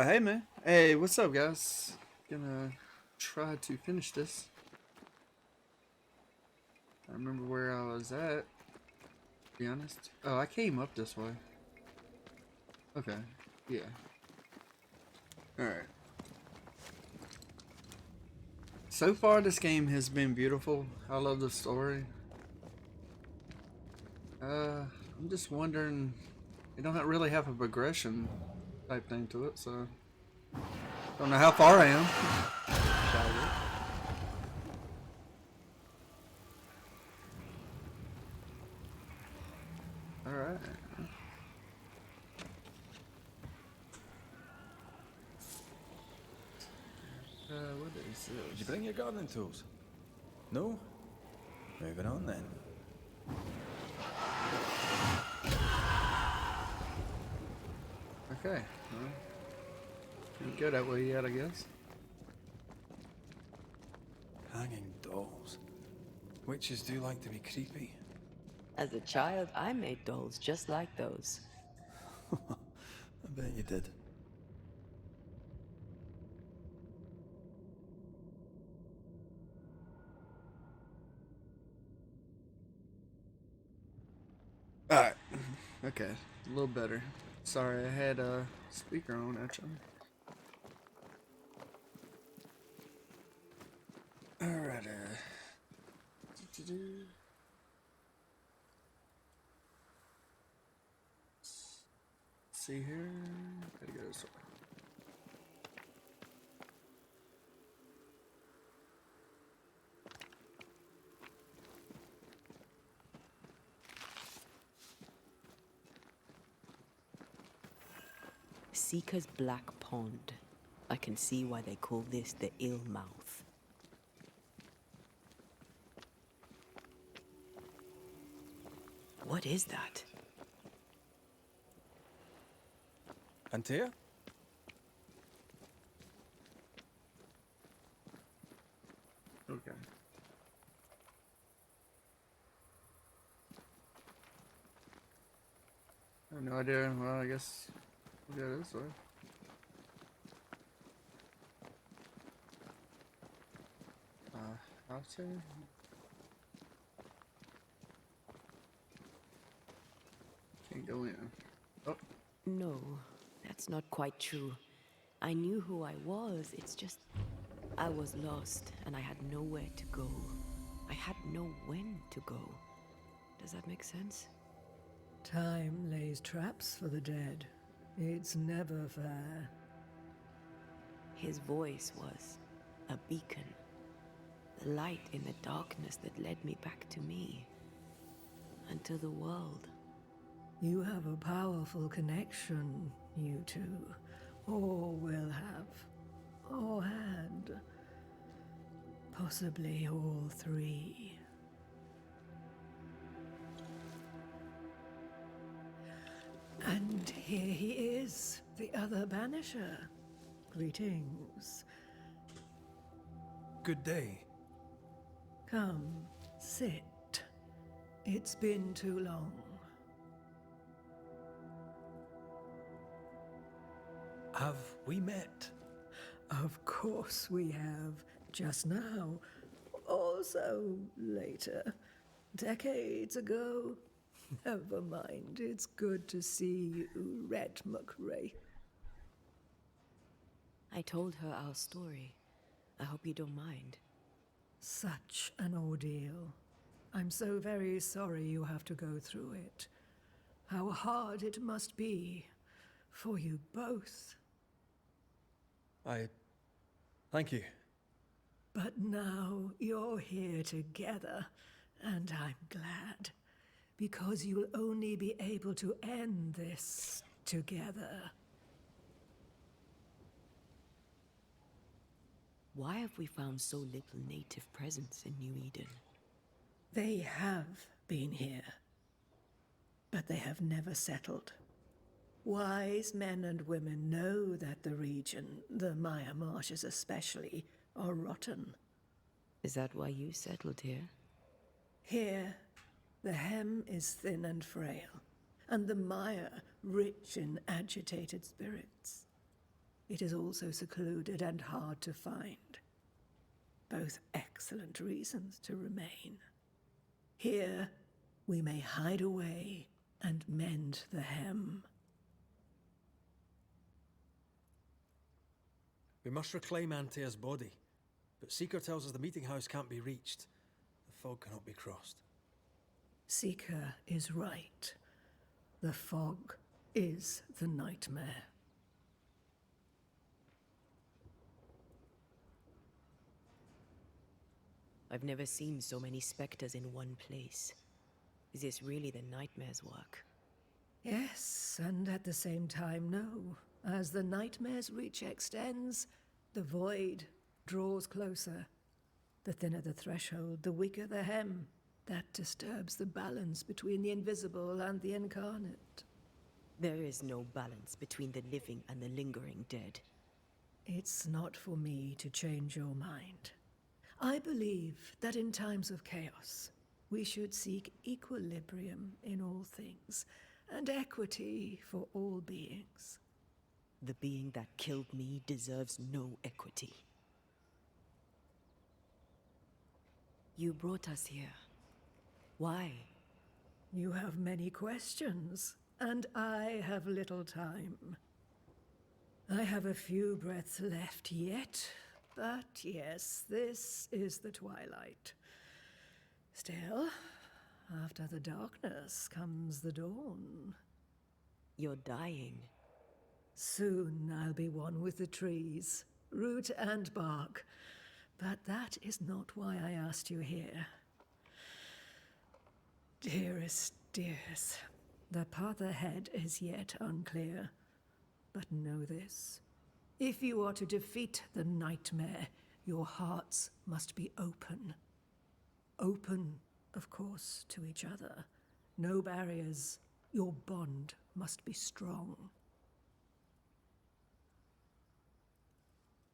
Hey man. Hey, what's up guys? Gonna try to finish this. I remember where I was at, to be honest. Oh, I came up this way. Okay. Yeah. Alright. So far this game has been beautiful. I love the story. I'm just wondering, you don't really have a progression type thing to it, so don't know how far I am. Shall we? Alright. What is Did you this? bring your gardening tools? No? Moving on then. Okay. Well, can't go that way yet, I guess. Hanging dolls. Witches do like to be creepy. As a child, I made dolls just like those. I bet you did. Alright. Okay. A little better. Sorry, I had a speaker on actually. Alright, see here. Gotta go this way. Seeker's Black Pond. I can see why they call this the Ill Mouth. What is that? Antea? Okay. I have no idea. Well, I guess we'll go this way. How to? Can't go in. Oh, No, that's not quite true. I knew who I was, it's just I was lost and I had nowhere to go. I had no when to go. Does that make sense? Time lays traps for the dead. It's never fair. His voice was a beacon. The light in the darkness that led me back to me. And to the world. You have a powerful connection, you two. Or will have. Or had. Possibly all three. And here he is, the other Banisher. Greetings. Good day. Come, sit. It's been too long. Have we met? Of course we have. Just now. Also later. Decades ago. Never mind. It's good to see you, Red McRae. I told her our story. I hope you don't mind. Such an ordeal. I'm so very sorry you have to go through it. How hard it must be for you both. Thank you. But now you're here together, and I'm glad. Because you'll only be able to end this together. Why have we found so little native presence in New Eden? They have been here, but they have never settled. Wise men and women know that the region, the Maya marshes especially, are rotten. Is that why you settled here? Here, the hem is thin and frail, and the Maya rich in agitated spirits. it is also secluded and hard to find. Both excellent reasons to remain. Here, we may hide away and mend the hem. We must reclaim Antea's body, but Seeker tells us the meeting house can't be reached. The fog cannot be crossed. Seeker is right. The fog is the nightmare. I've never seen so many specters in one place. Is this really the nightmare's work? Yes, and at the same time, no. As the nightmare's reach extends, the void draws closer. The thinner the threshold, the weaker the hem. That disturbs the balance between the invisible and the incarnate. There is no balance between the living and the lingering dead. It's not for me to change your mind. I believe that in times of chaos, we should seek equilibrium in all things, and equity for all beings. The being that killed me deserves no equity. You brought us here. Why? You have many questions, and I have little time. I have a few breaths left yet, but yes, this is the twilight. Still, after the darkness comes the dawn. You're dying. Soon I'll be one with the trees, root and bark. But that is not why I asked you here. Dearest, dears, the path ahead is yet unclear. But know this. If you are to defeat the nightmare, your hearts must be open. Open, of course, to each other. No barriers. Your bond must be strong.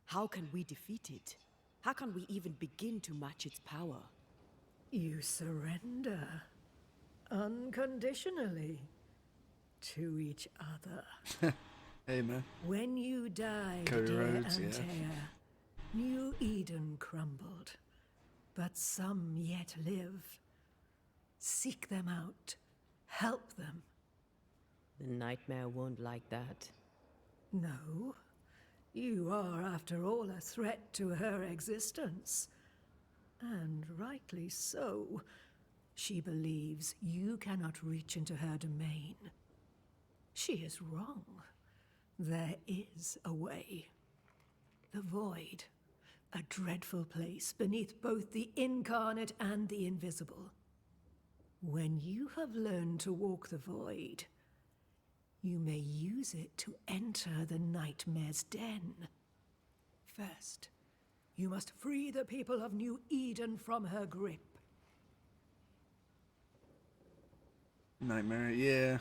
How can we defeat it? How can we even begin to match its power? You surrender. Unconditionally. To each other. Hey, man. When you died, Cody dear Rhodes, yeah. Antea, New Eden crumbled, but some yet live. Seek them out. Help them. The nightmare won't like that. No. You are, after all, a threat to her existence. And rightly so. She believes you cannot reach into her domain. She is wrong. There is a way. The void. A dreadful place beneath both the incarnate and the invisible. When you have learned to walk the void, you may use it to enter the nightmare's den. First, you must free the people of New Eden from her grip. Nightmare, yeah.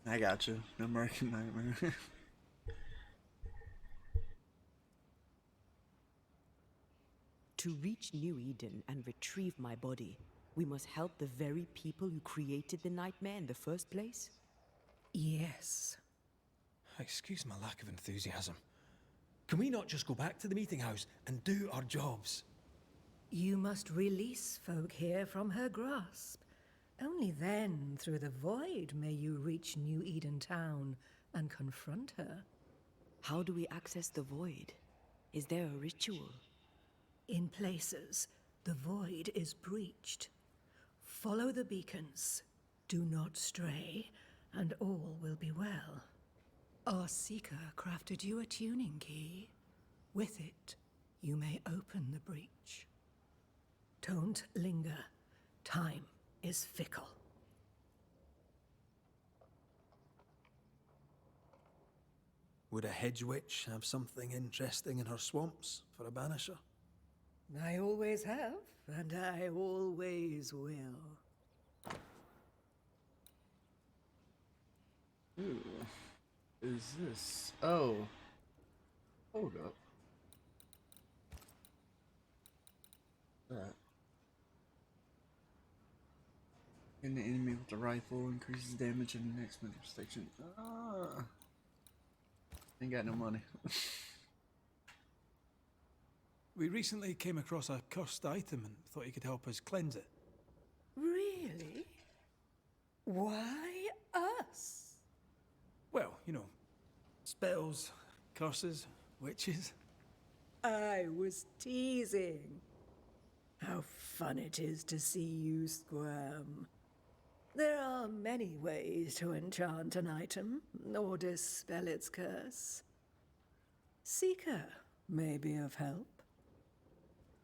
I got you. American Nightmare. To reach New Eden and retrieve my body, we must help the very people who created the nightmare in the first place? Yes. Excuse my lack of enthusiasm. Can we not just go back to the meeting house and do our jobs? You must release folk here from her grasp. Only then, through the void, may you reach New Eden Town and confront her. How do we access the void? Is there a ritual? In places, the void is breached. Follow the beacons. Do not stray, and all will be well. Our seeker crafted you a tuning key. With it, you may open the breach. Don't linger. Time is fickle. Would a hedge witch have something interesting in her swamps for a banisher? I always have, and I always will. Ooh. Is this? Oh. Hold up. That. And the enemy with the rifle increases damage in the next manifestation. Ah. Ain't got no money. We recently came across a cursed item and thought you could help us cleanse it. Really? Why us? Well, you know, spells, curses, witches. I was teasing. How fun it is to see you squirm. There are many ways to enchant an item or dispel its curse. Seeker may be of help.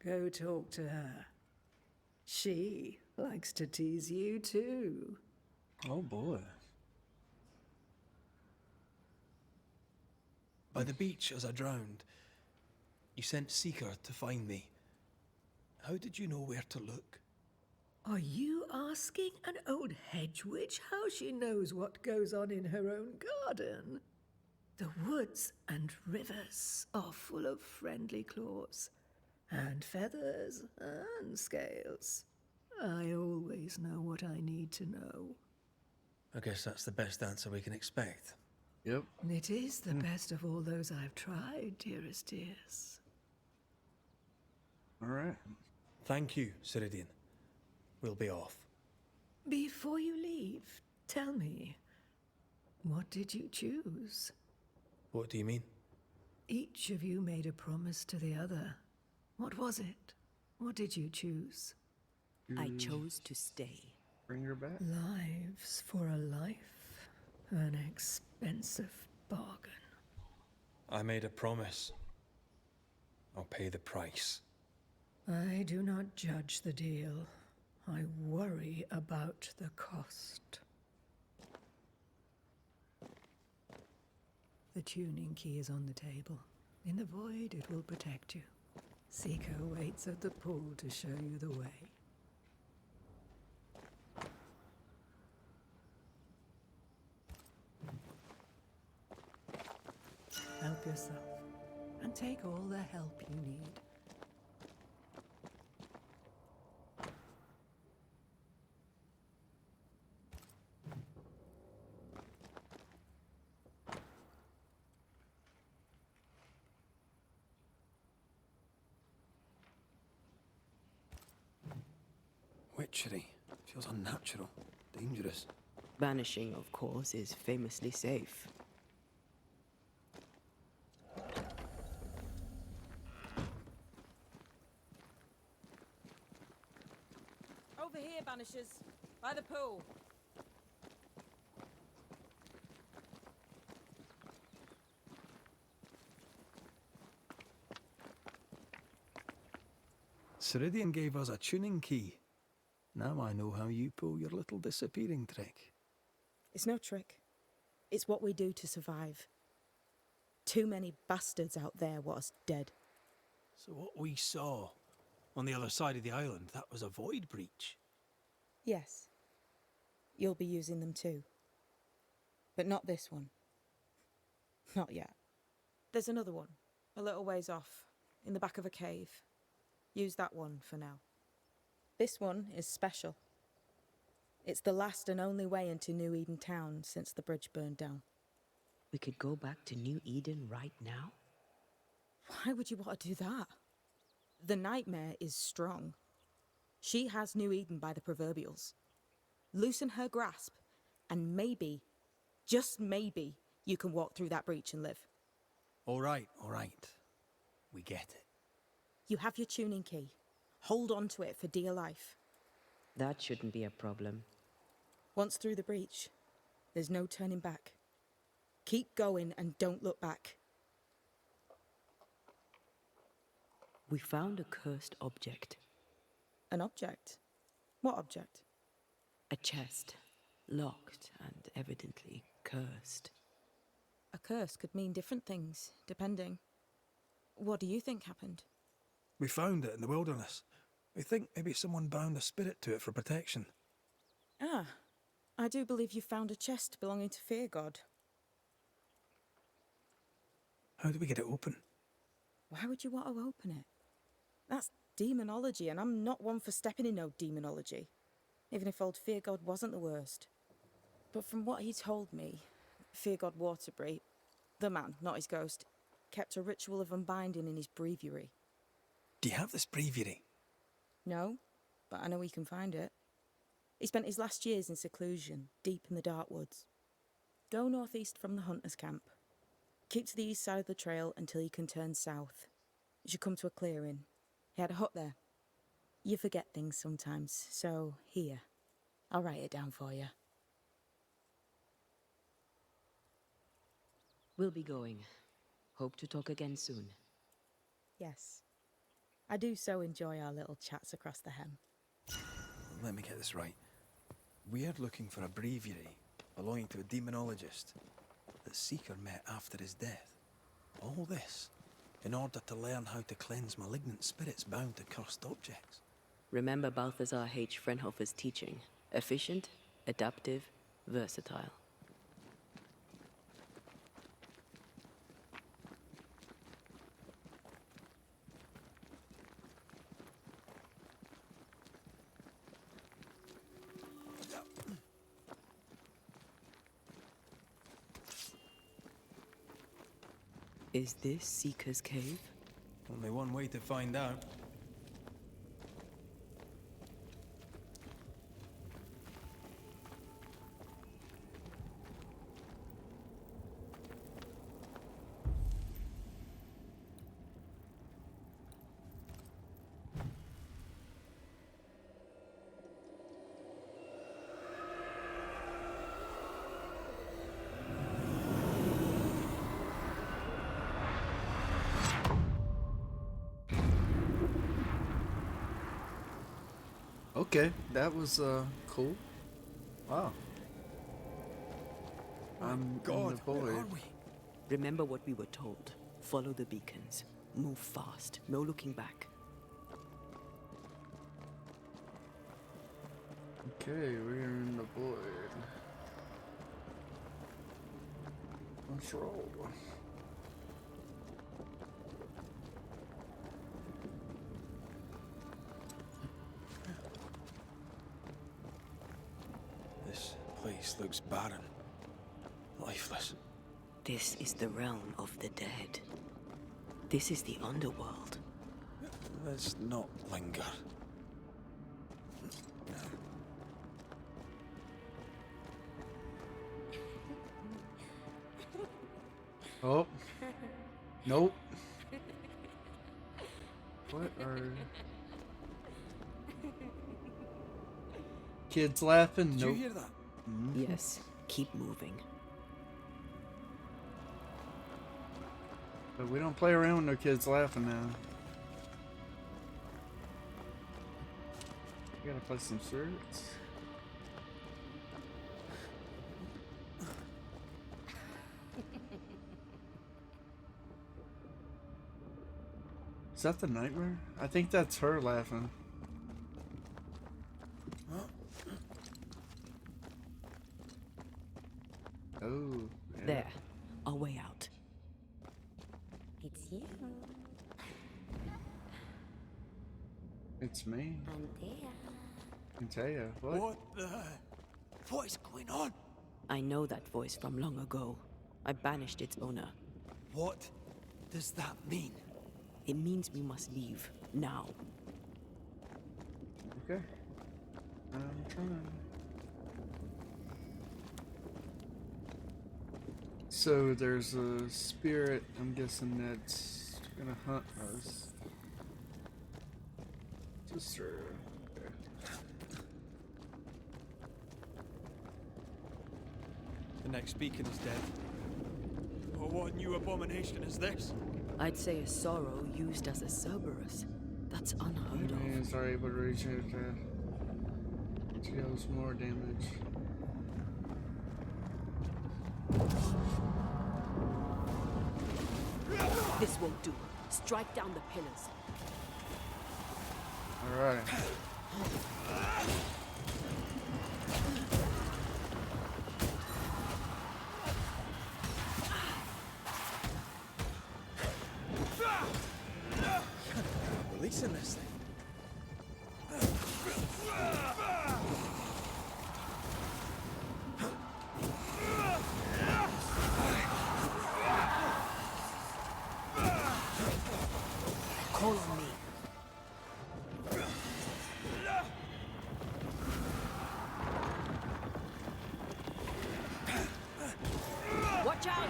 Go talk to her. She likes to tease you too. Oh boy. By the beach as I drowned, you sent Seeker to find me. How did you know where to look? Are you asking an old hedge witch how she knows what goes on in her own garden? The woods and rivers are full of friendly claws, and feathers and scales. I always know what I need to know. I guess that's the best answer we can expect. Yep. It is the best of all those I've tried, dearest dears. All right. Thank you, Ceridian. We'll be off. Before you leave, tell me, what did you choose? What do you mean? Each of you made a promise to the other. What was it? What did you choose? I chose to stay. Bring her back. Lives for a life. An expensive bargain. I made a promise. I'll pay the price. I do not judge the deal. I worry about the cost. The tuning key is on the table. In the void, it will protect you. Seeker waits at the pool to show you the way. Help yourself, and take all the help you need. Witchery. Feels unnatural. Dangerous. Banishing, of course, is famously safe. Over here, Banishers. By the pool. Ceridian gave us a tuning key. Now I know how you pull your little disappearing trick. It's no trick. It's what we do to survive. Too many bastards out there want us dead. So what we saw on the other side of the island, that was a void breach. Yes. You'll be using them too. But not this one. Not yet. There's another one, a little ways off, in the back of a cave. Use that one for now. This one is special. It's the last and only way into New Eden town since the bridge burned down. We could go back to New Eden right now? Why would you want to do that? The nightmare is strong. She has New Eden by the proverbials. Loosen her grasp, and maybe, just maybe, you can walk through that breach and live. All right. We get it. You have your tuning key. Hold on to it for dear life. That shouldn't be a problem. Once through the breach, there's no turning back. Keep going and don't look back. We found a cursed object. An object? What object? A chest. Locked and evidently cursed. A curse could mean different things, depending. What do you think happened? We found it in the wilderness. We think maybe someone bound a spirit to it for protection. Ah, I do believe you found a chest belonging to Fear God. How do we get it open? Why would you want to open it? That's demonology, and I'm not one for stepping in no demonology. Even if old Fear God wasn't the worst. But from what he told me, Fear God Waterbury, the man, not his ghost, kept a ritual of unbinding in his breviary. Do you have this breviary? No, but I know he can find it. He spent his last years in seclusion, deep in the dark woods. Go northeast from the hunter's camp. Keep to the east side of the trail until you can turn south. You should come to a clearing. He had a hut there. You forget things sometimes, so here. I'll write it down for you. We'll be going. Hope to talk again soon. Yes. I do so enjoy our little chats across the hem. Let me get this right. We're looking for a breviary belonging to a demonologist that Seeker met after his death. All this in order to learn how to cleanse malignant spirits bound to cursed objects. Remember Balthazar H. Frenhofer's teaching. Efficient, adaptive, versatile. Is this Seeker's Cave? Only one way to find out. Okay, that was cool. Wow. I'm in God, the where void. are we? Remember what we were told. Follow the beacons. Move fast. No looking back. Okay, we're in the void. Let's roll. This place looks barren. Lifeless. This is the realm of the dead. This is the underworld. Let's not linger. Oh. Nope. What are... Kids laughing? Did Nope. you hear that? Yes, keep moving. But we don't play around with no kids laughing now. We gotta play some shirts. Is that the nightmare? I think that's her laughing. Oh, yeah. There, our way out. It's you, It's me. Antea. Antea. What? What is going on? I know that voice from long ago. I banished its owner. What does that mean? It means we must leave, now. Okay. I'm trying. So there's a spirit, I'm guessing that's gonna hunt us. Just okay. The next beacon is dead. Oh, what new abomination is this? I'd say a sorrow used as a Cerberus. That's unheard of. Enemies are able to reach it. Deals more damage. This won't do. Strike down the pillars. Alright. Releasing this thing. Watch out!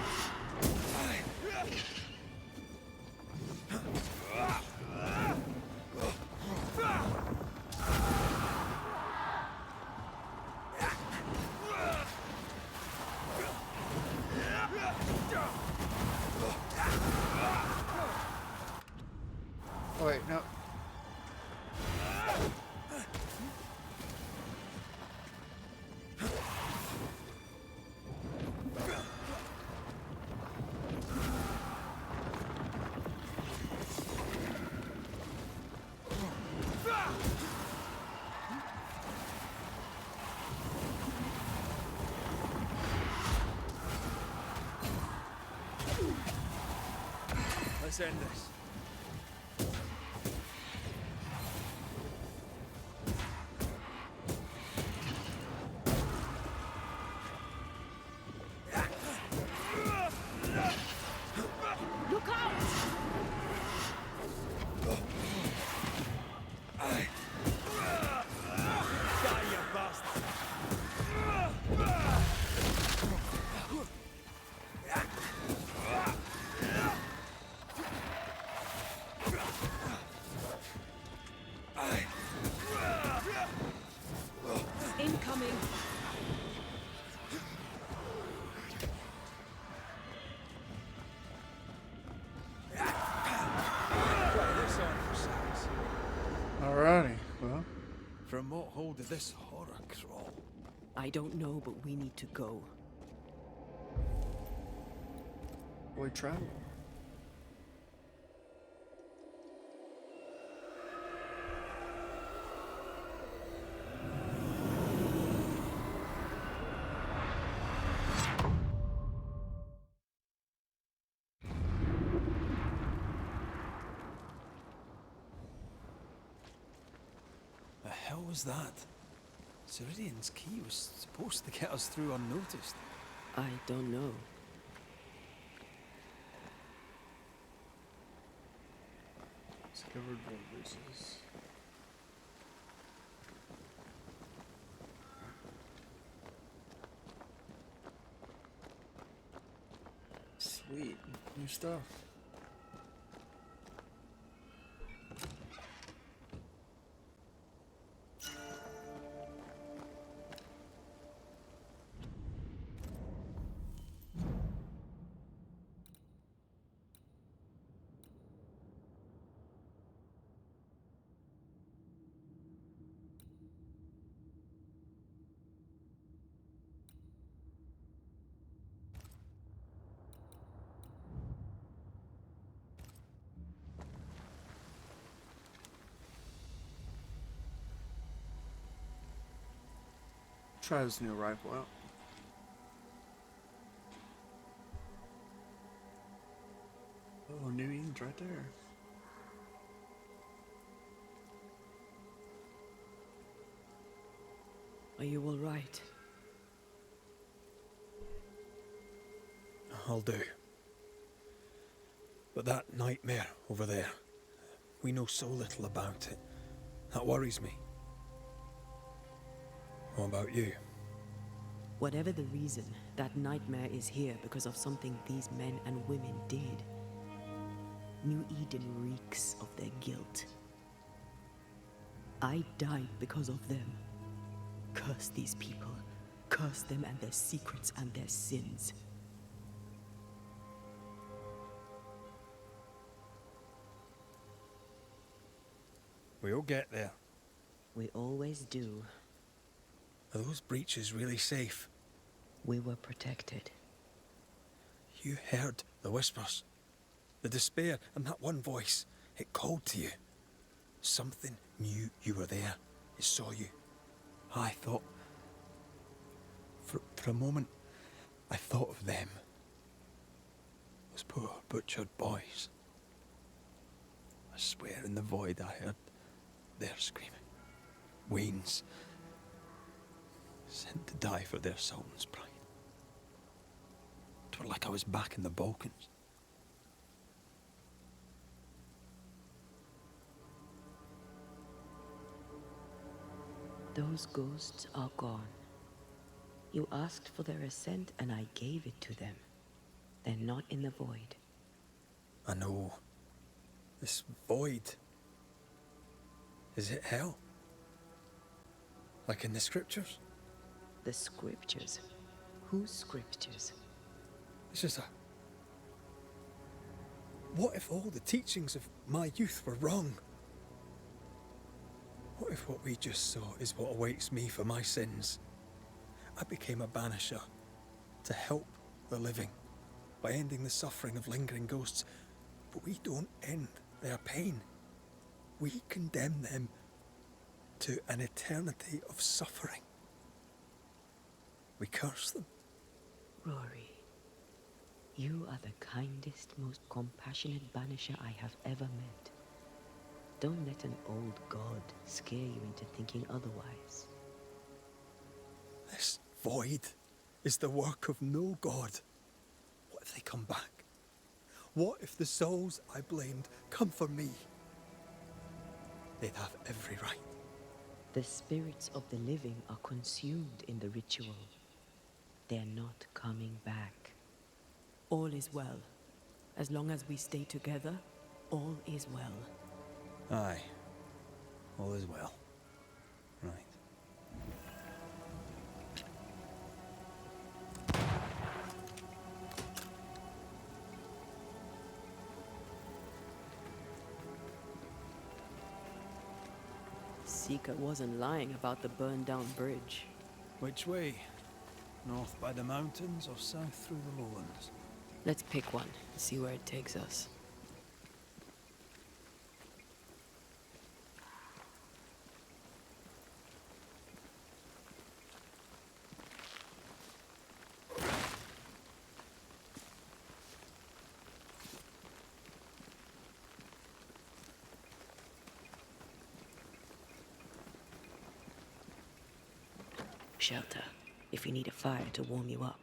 Oh wait, no. Let's end this. Look out! Die, you bastard! Incoming! Try this on for size. Alrighty, well. From what hole did this horror crawl? I don't know, but we need to go. We travel. The hell was that? Ceridian's key was supposed to get us through unnoticed. I don't know. Discovered Banishers. Sweet. New stuff. Try this new rifle out. Oh, new ends right there. Are you all right? I'll do. But that nightmare over there, we know so little about it. That worries me. What about you? Whatever the reason, that nightmare is here because of something these men and women did. New Eden reeks of their guilt. I died because of them. Curse these people. Curse them and their secrets and their sins. We'll get there. We always do. Are those breaches really safe? We were protected. You heard the whispers, the despair, and that one voice. It called to you. Something knew you were there. It saw you. I thought... For a moment, I thought of them. Those poor butchered boys. I swear in the void I heard their screaming. Wains. Sent to die for their Sultan's pride. It was like I was back in the Balkans. Those ghosts are gone. You asked for their ascent and I gave it to them. They're not in the void. I know. This void. Is it hell? Like in the scriptures? The scriptures. Whose scriptures? It's just a... What if all the teachings of my youth were wrong? What if what we just saw is what awaits me for my sins? I became a banisher to help the living by ending the suffering of lingering ghosts, but we don't end their pain. We condemn them to an eternity of suffering. We curse them. Rory, you are the kindest, most compassionate banisher I have ever met. Don't let an old god scare you into thinking otherwise. This void is the work of no god. What if they come back? What if the souls I blamed come for me? They'd have every right. The spirits of the living are consumed in the ritual. They're not coming back. All is well. As long as we stay together, all is well. Aye. All is well. Right. Seeker wasn't lying about the burned-down bridge. Which way? North by the mountains or south through the lowlands? Let's pick one and see where it takes us. Shelter, if you need a fire to warm you up.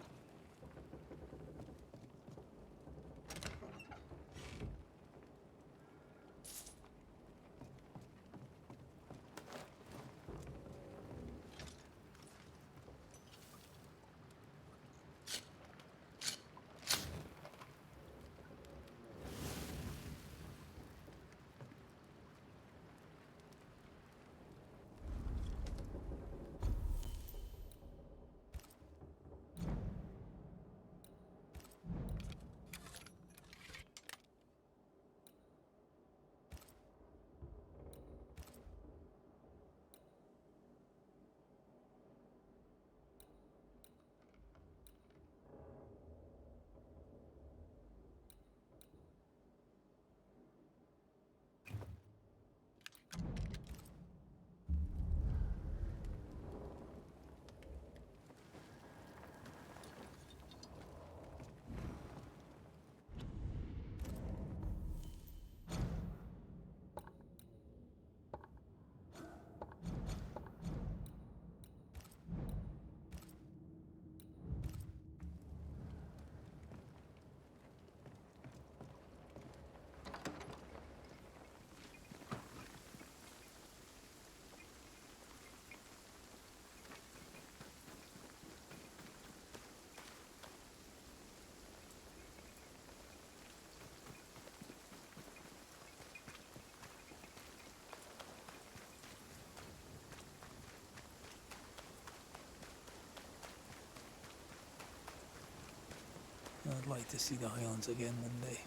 I'd like to see the Highlands again one day.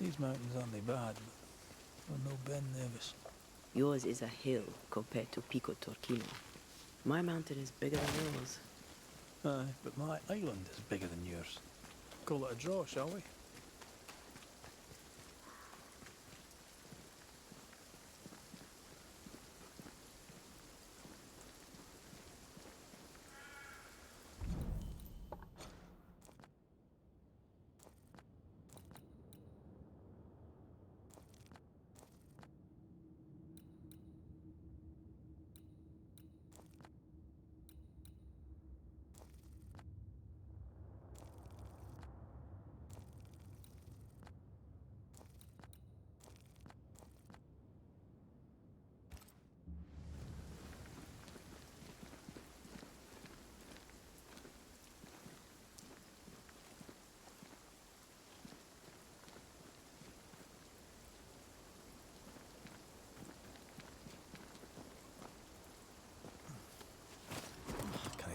These mountains aren't they bad, but no Ben Nevis. Yours is a hill compared to Pico Torquino. My mountain is bigger than yours. Aye, but my island is bigger than yours. Call it a draw, shall we?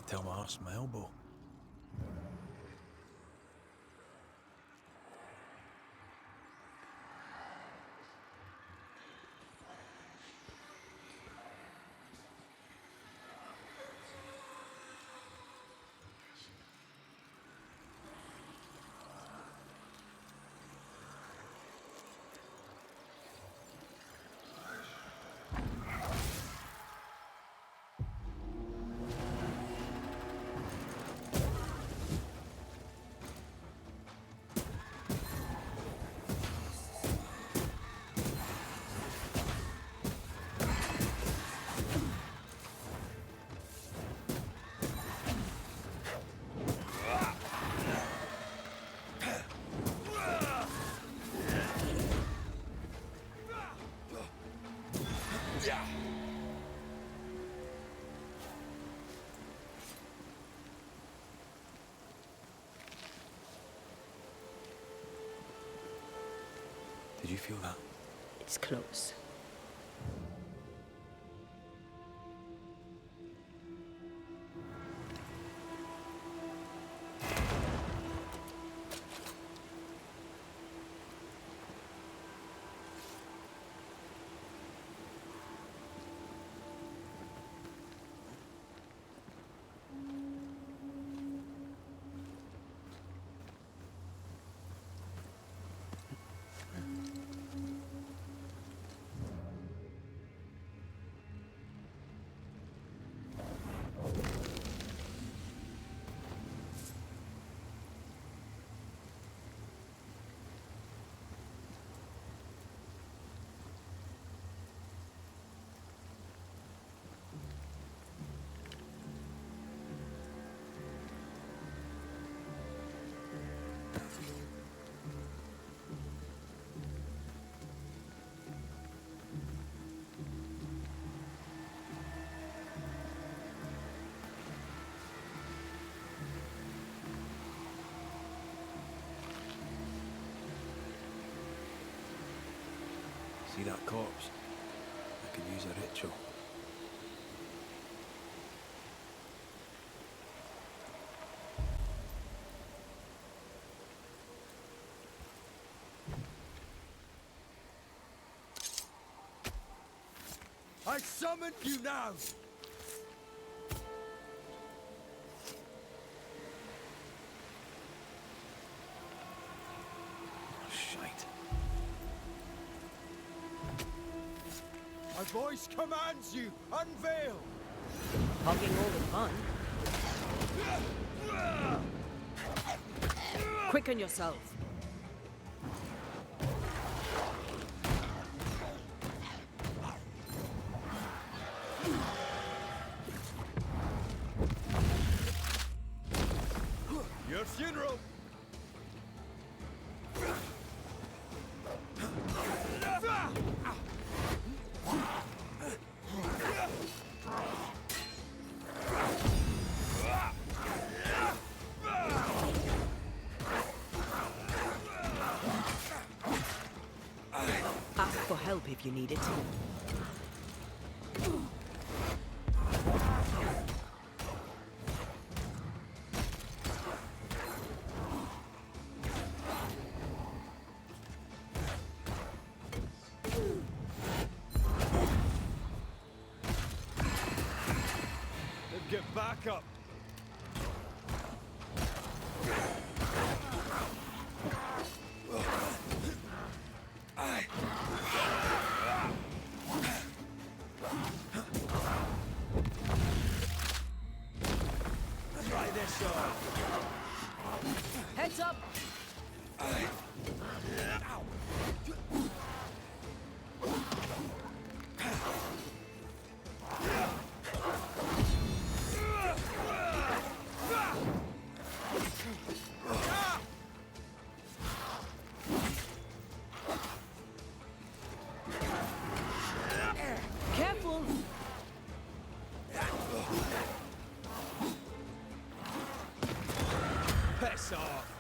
tell my arse from my elbow. Did you feel that? It's close. See that corpse? I could use a ritual. I summon you now! Shite. My voice commands you! Unveil! Hogging all the fun. Quicken yourself. Your funeral! Ask for help if you need it. Then get back up! Try this on! Heads up! Careful! Piss off!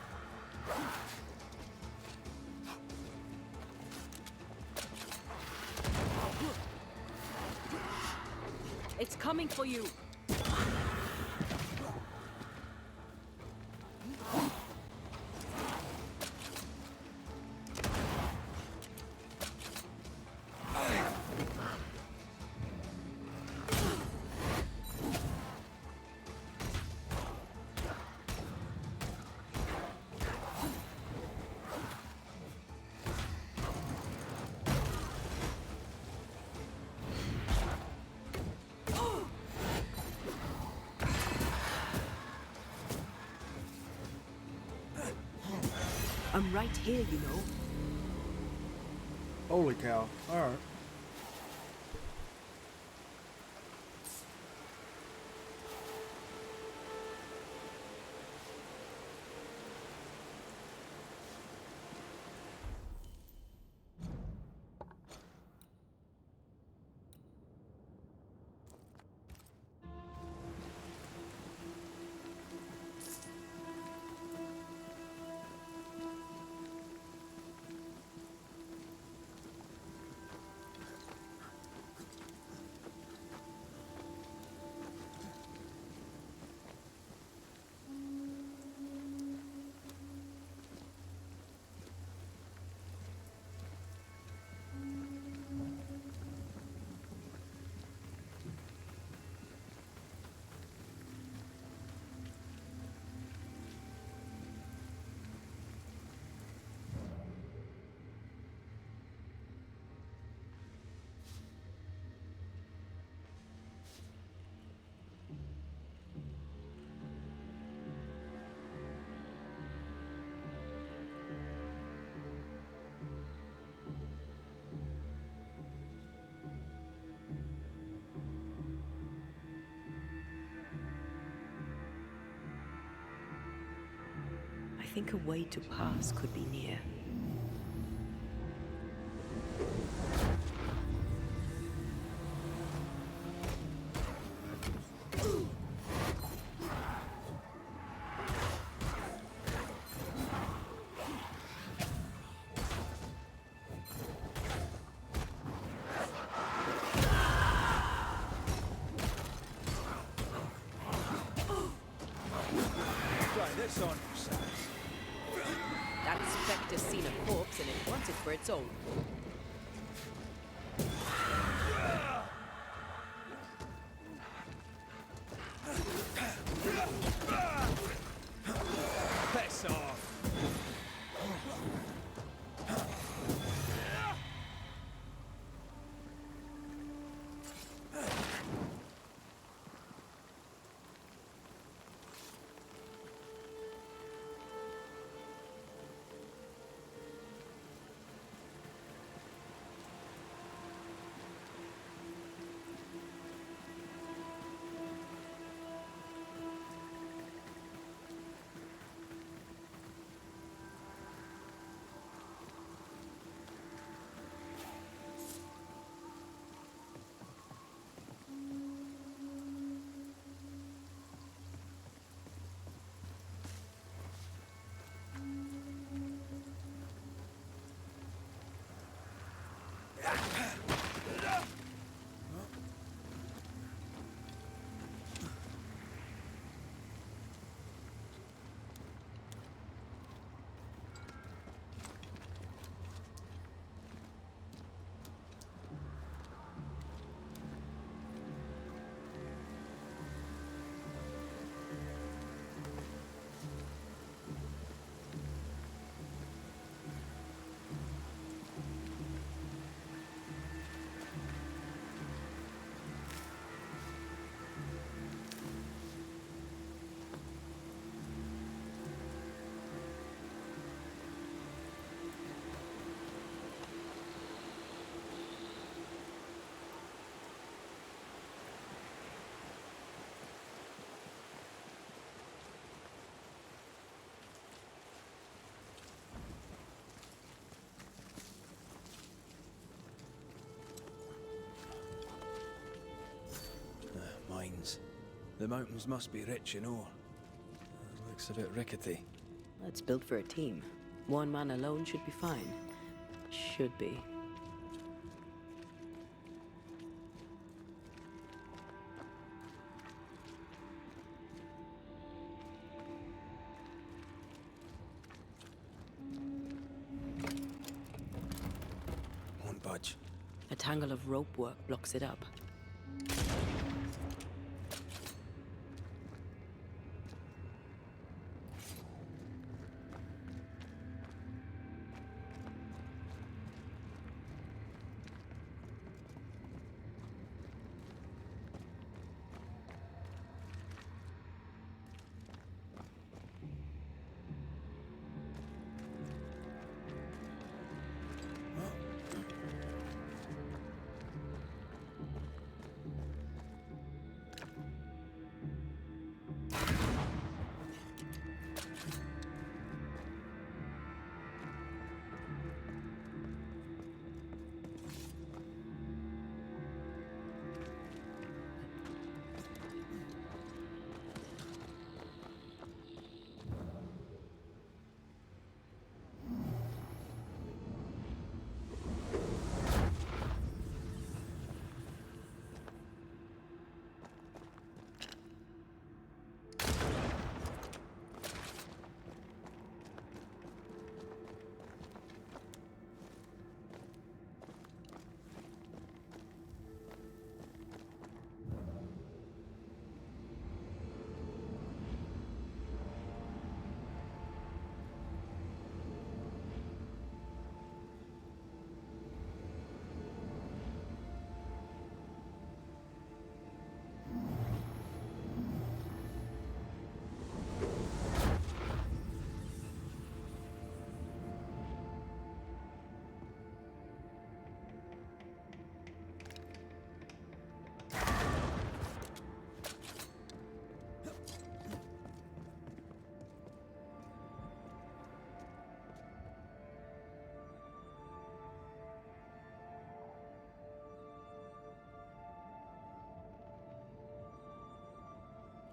It's coming for you. I'm right here, you know. Holy cow. Alright. I think a way to pass could be near. Try this on for size. That specter's seen a corpse and it wants it for its own. Piss off. Mines. The mountains must be rich in ore. Looks a bit rickety. It's built for a team. One man alone should be fine. Should be. Won't budge. A tangle of rope work blocks it up.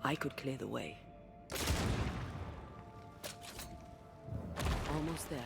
I could clear the way. Almost there.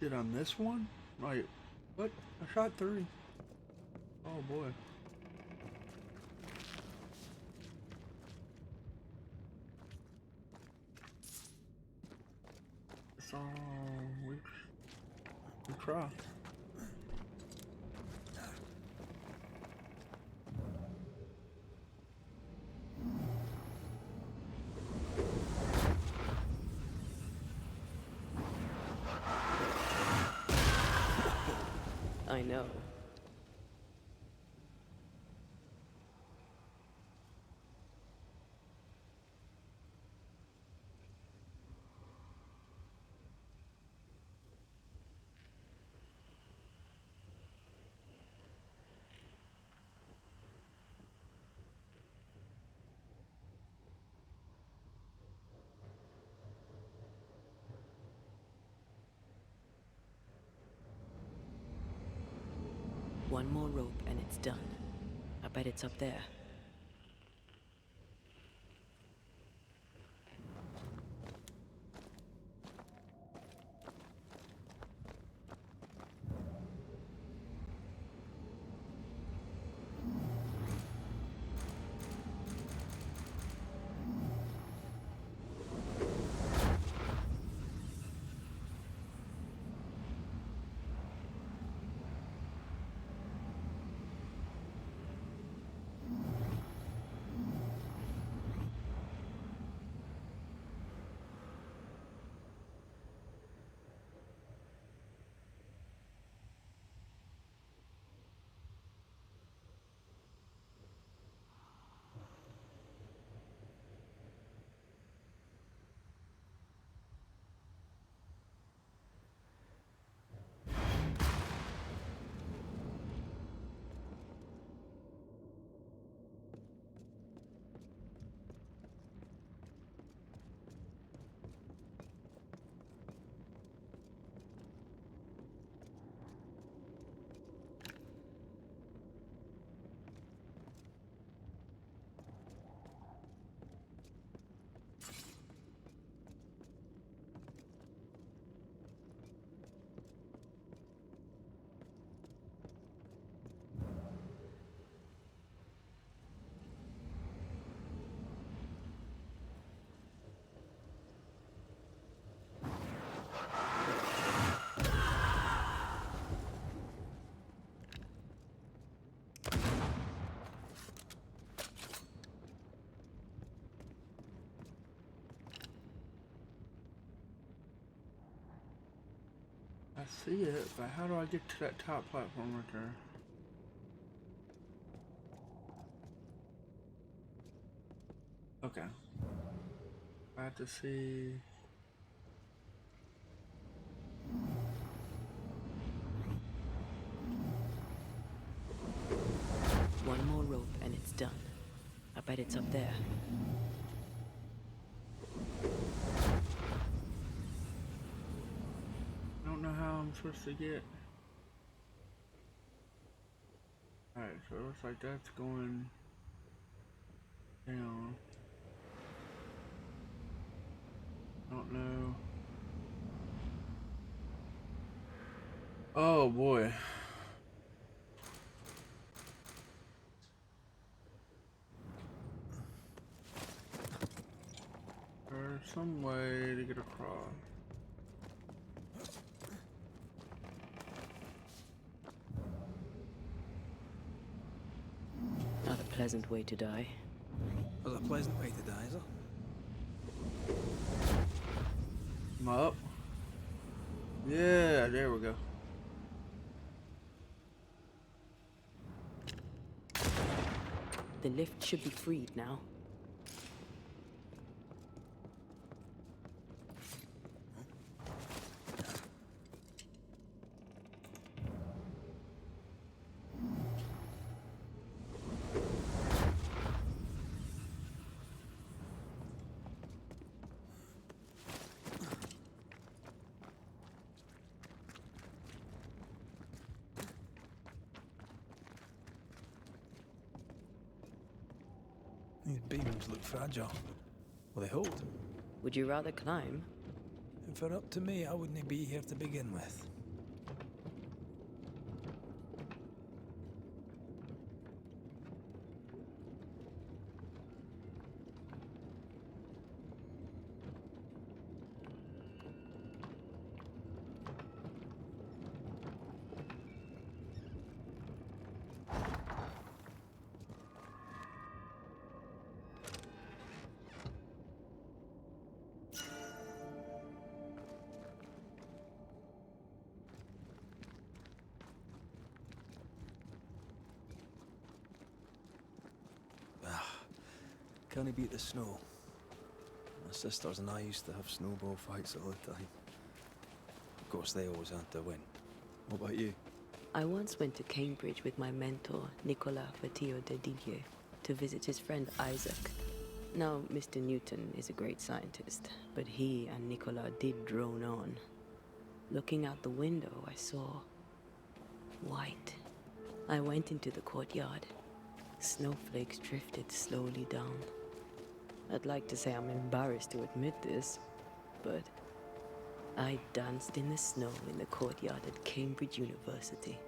Did I miss one? Wait, what? I shot 3. Oh boy. So we try. I know. One more rope and it's done. I bet it's up there. I see it, but how do I get to that top platform right there? Okay. I have to see. One more rope and it's done. I I bet it's up there. I don't know how I'm supposed to get. Alright, so it looks like that's going down. I don't know. Oh boy. There's some way to get across. Not a pleasant way to die. There's a pleasant way to die, is there? I'm up. Yeah, there we go. The lift should be freed now. These beams look fragile. Will they hold? Would you rather climb? If they're up to me, I wouldn't be here to begin with. Can't he beat the snow? My sisters and I used to have snowball fights all the time. Of course, they always had to win. What about you? I once went to Cambridge with my mentor, Nicolas Fatio de Didier, to visit his friend Isaac. Now, Mr. Newton is a great scientist, but he and Nicolas did drone on. Looking out the window, I saw white. I went into the courtyard. Snowflakes drifted slowly down. I'd like to say I'm embarrassed to admit this, but I danced in the snow in the courtyard at Cambridge University.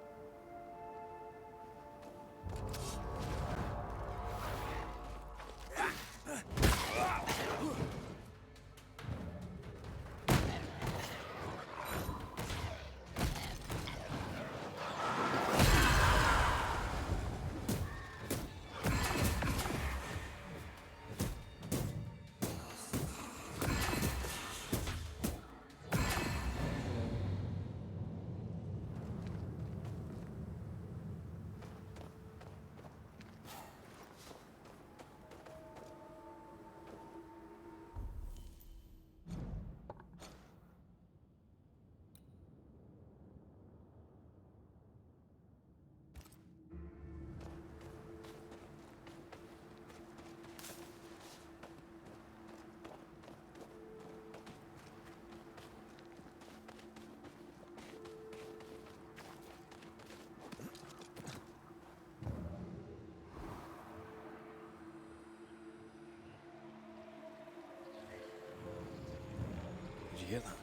Did you hear that?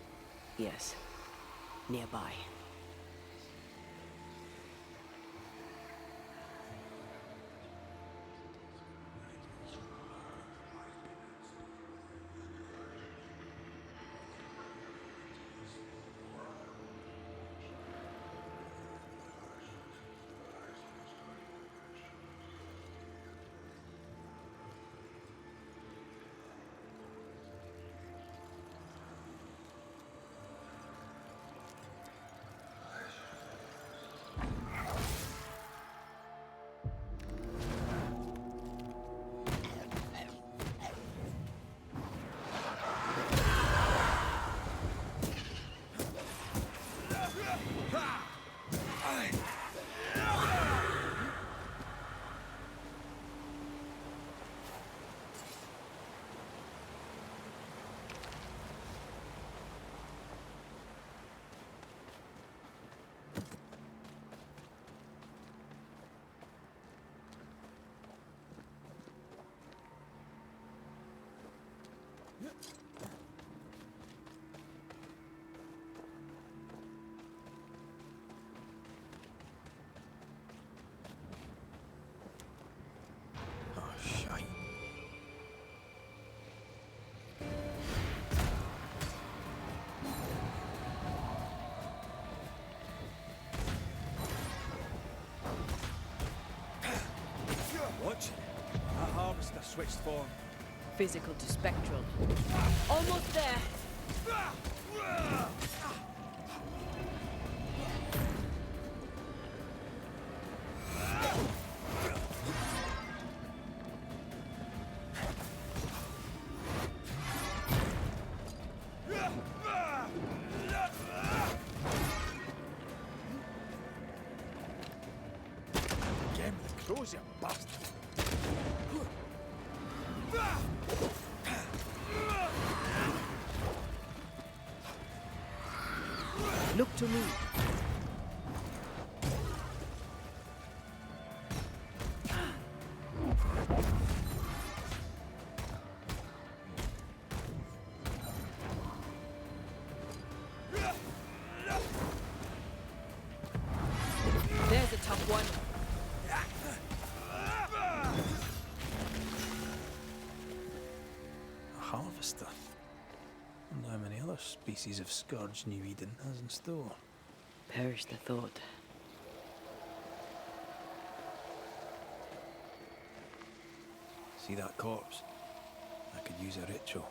Yes, nearby. switched form. Physical to spectral. Almost there. Again with the crows, you bastard. Look to me. There's a tough one. A harvester. Wonder how many other species of scourge New Eden has in store. Perish the thought. See that corpse? I could use a ritual.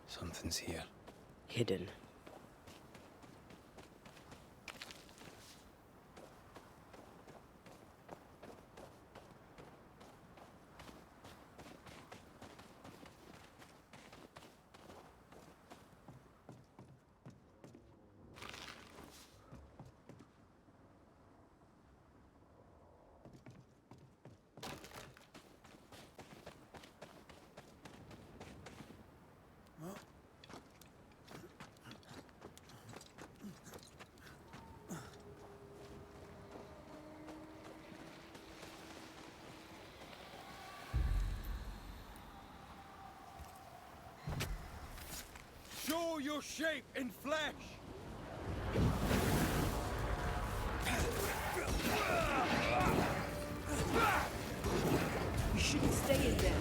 Something's here. Hidden. Show your shape in flesh! You shouldn't stay in there.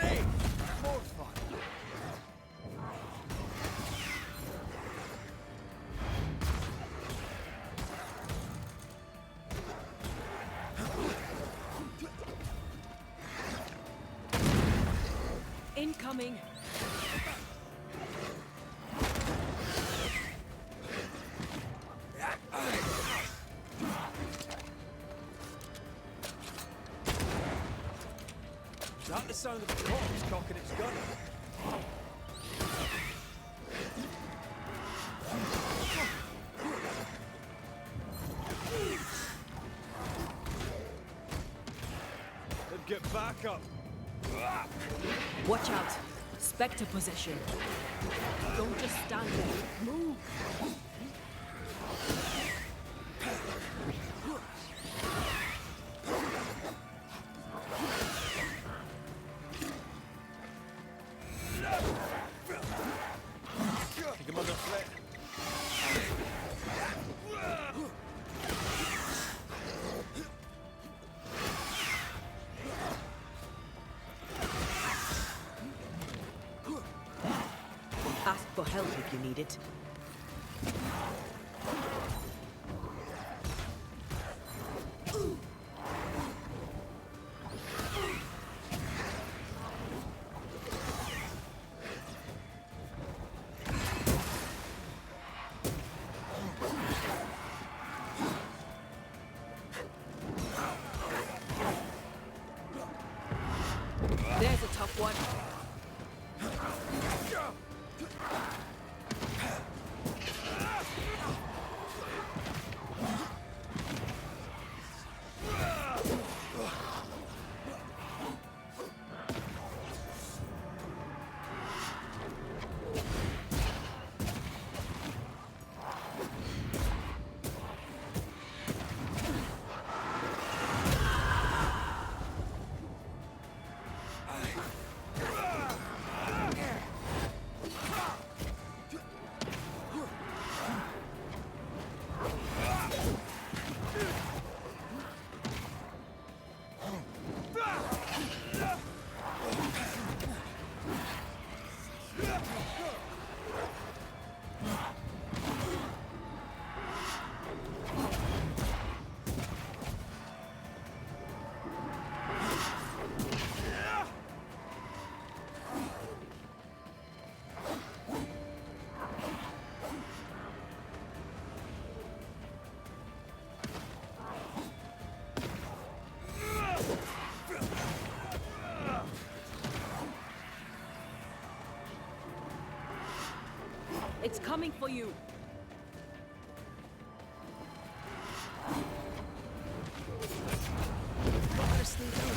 Hey! More fun! Incoming. Is that the sound of a corpse cocking its gun? Then get back up! Watch out. Spectre possession. Don't just stand there. Move. Take him on the flat. Ask for help if you need it. There's a tough one. It's coming for you. Better stay down.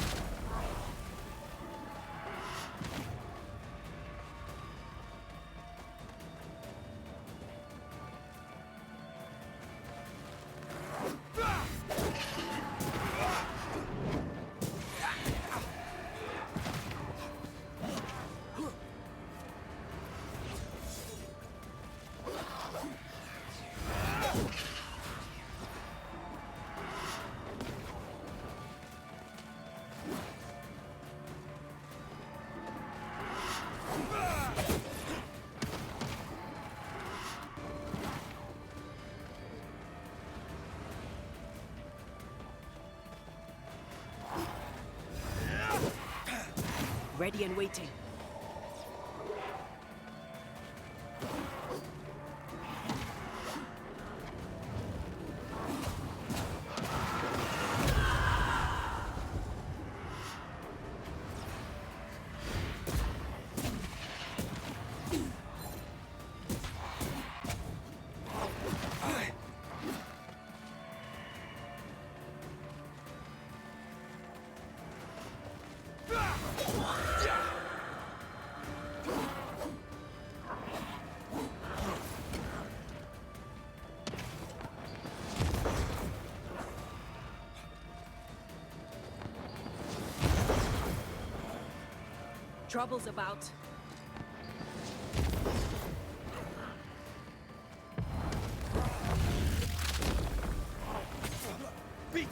Ready and waiting. Trouble's about. Beat it!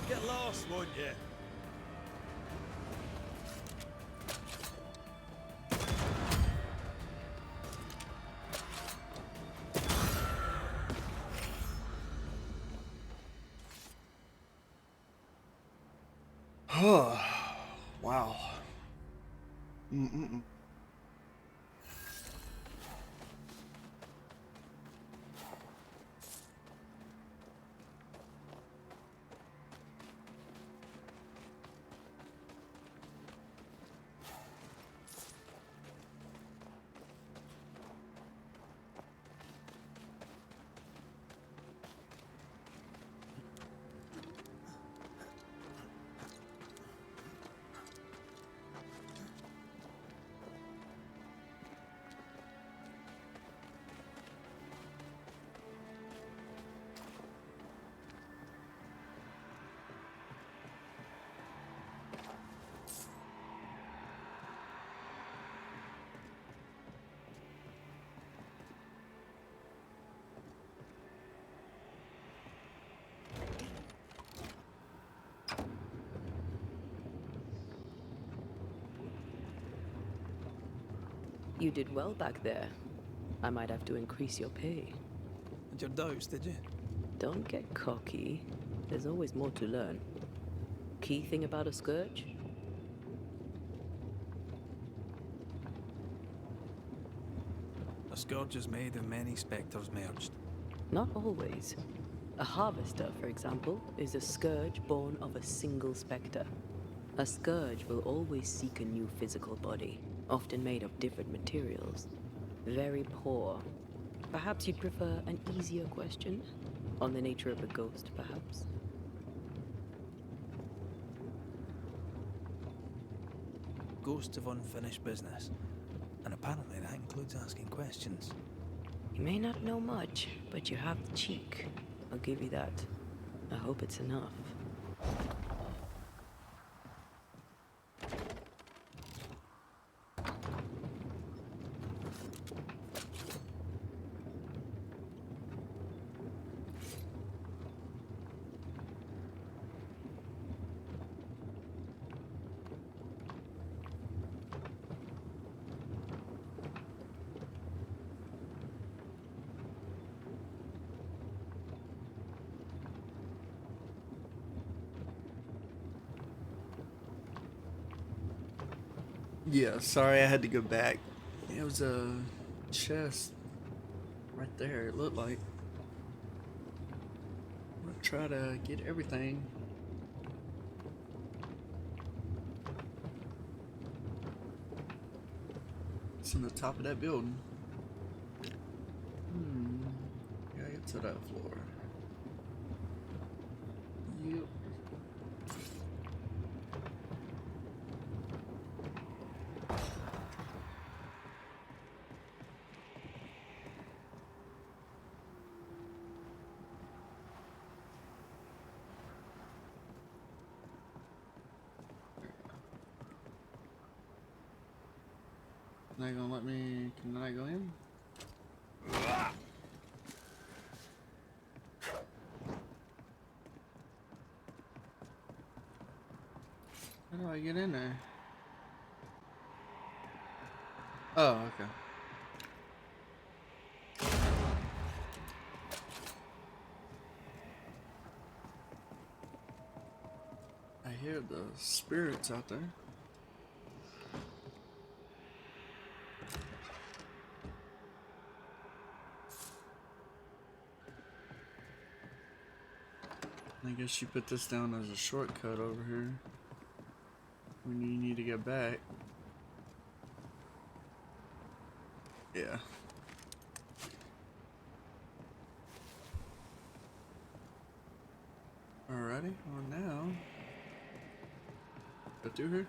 Get lost, won't you? Oh, wow. Mm-mm-mm. You did well back there. I might have to increase your pay. Had your doubts, did you? Don't get cocky. There's always more to learn. Key thing about a scourge? A scourge is made of many spectres merged. Not always. A harvester, for example, is a scourge born of a single spectre. A scourge will always seek a new physical body, often made of different materials. Very poor. Perhaps you'd prefer an easier question? On the nature of a ghost, perhaps? Ghosts of unfinished business. And apparently that includes asking questions. You may not know much, but you have the cheek. I'll give you that. I hope it's enough. Yeah, sorry I had to go back. It was a chest right there, it looked like. I'm gonna try to get everything. It's on the top of that building. Gotta get to that floor. Yep. They gonna let me? Can I go in? How do I get in there? Oh, okay. I hear the spirits out there. guess you put this down as a shortcut over here when you need to get back. Yeah. Alrighty, well now, go through here.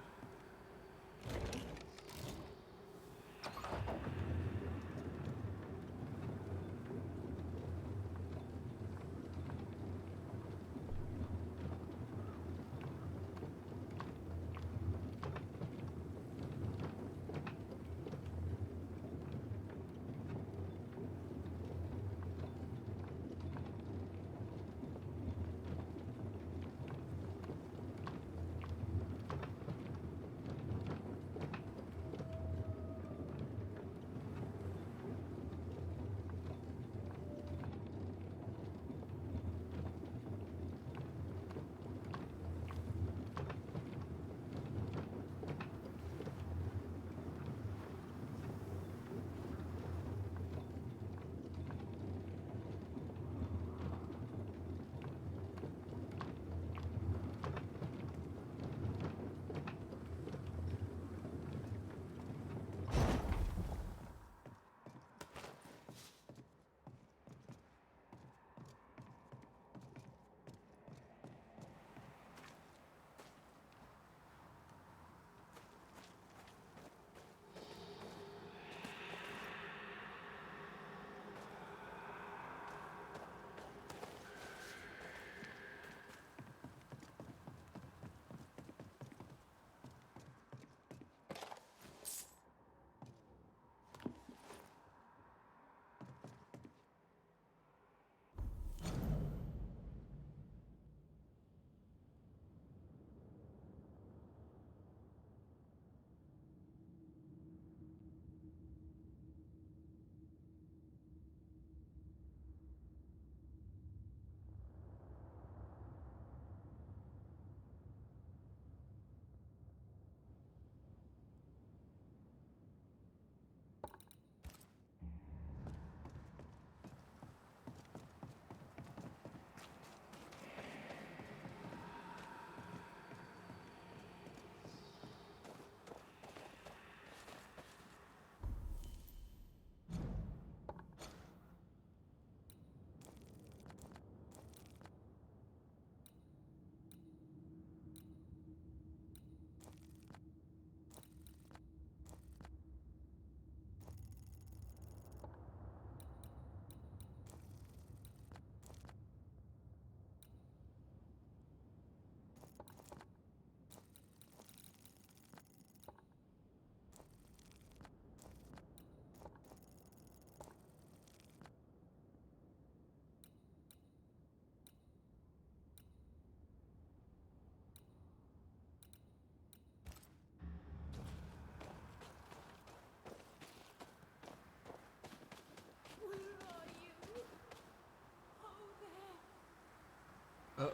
Uh-oh.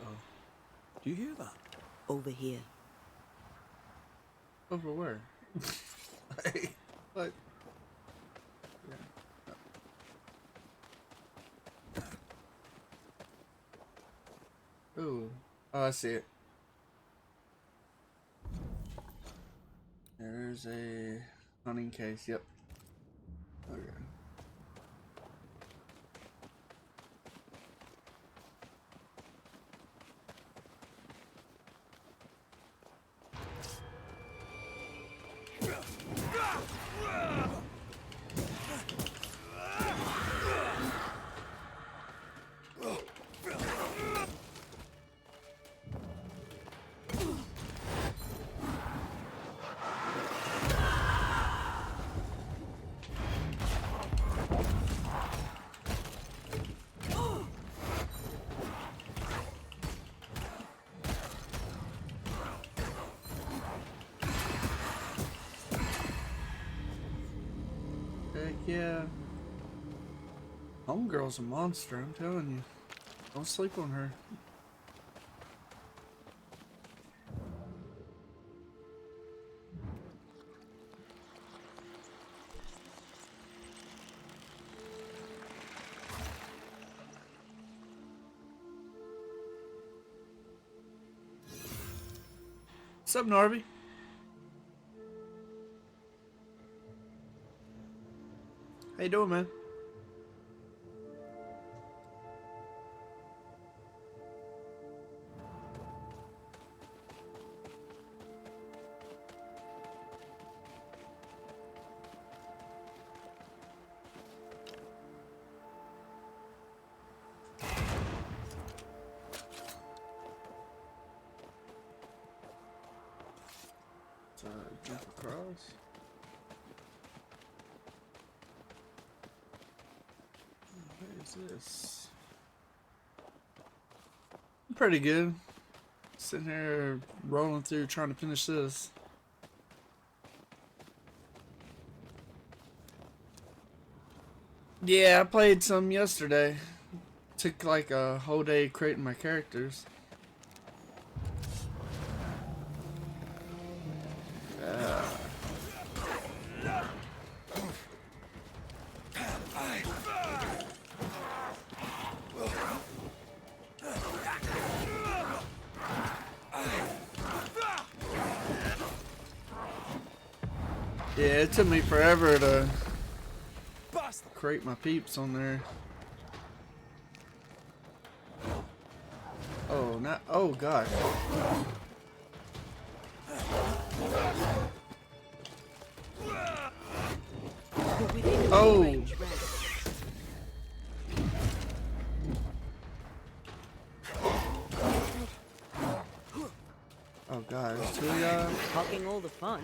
Do you hear that? Over here. Over where? Hey, what? Ooh. Oh, I see it. There's a hunting case, yep. Okay. Heck yeah. Homegirl's a monster, I'm telling you. Don't sleep on her. What's up, Narby? How you doing, man? Jump across. What is this? Pretty good. Sitting here rolling through trying to finish this. Yeah, I played some yesterday. Took like a whole day creating my characters. Yeah, it took me forever to create my peeps on there. Oh, not. Oh, God. Oh. Oh, God. There's two of y'all. Talking all the fun.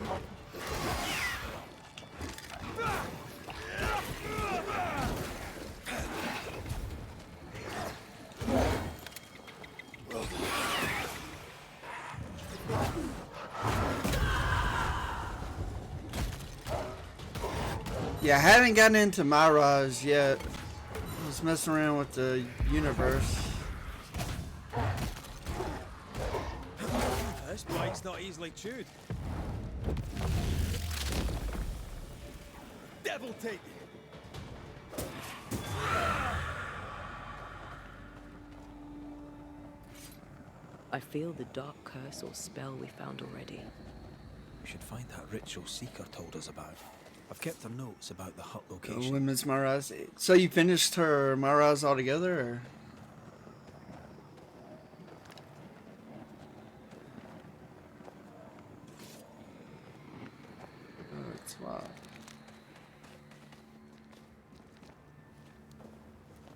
Yeah, I haven't gotten into Mirage yet. I was messing around with the universe. This bike's not easily chewed. Devil take it! I feel the dark curse or spell we found already. We should find that ritual Seeker told us about. I've kept her notes about the hut The location. women's Mirage. So you finished her Mirage altogether, or? Oh, it's locked.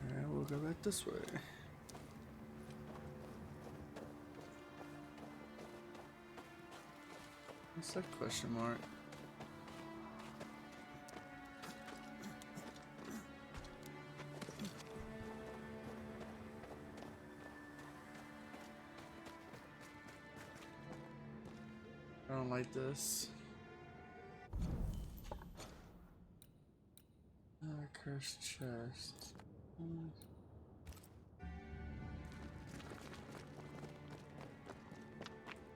Alright, we'll go back this way. What's that question mark? I don't like this. Cursed chest.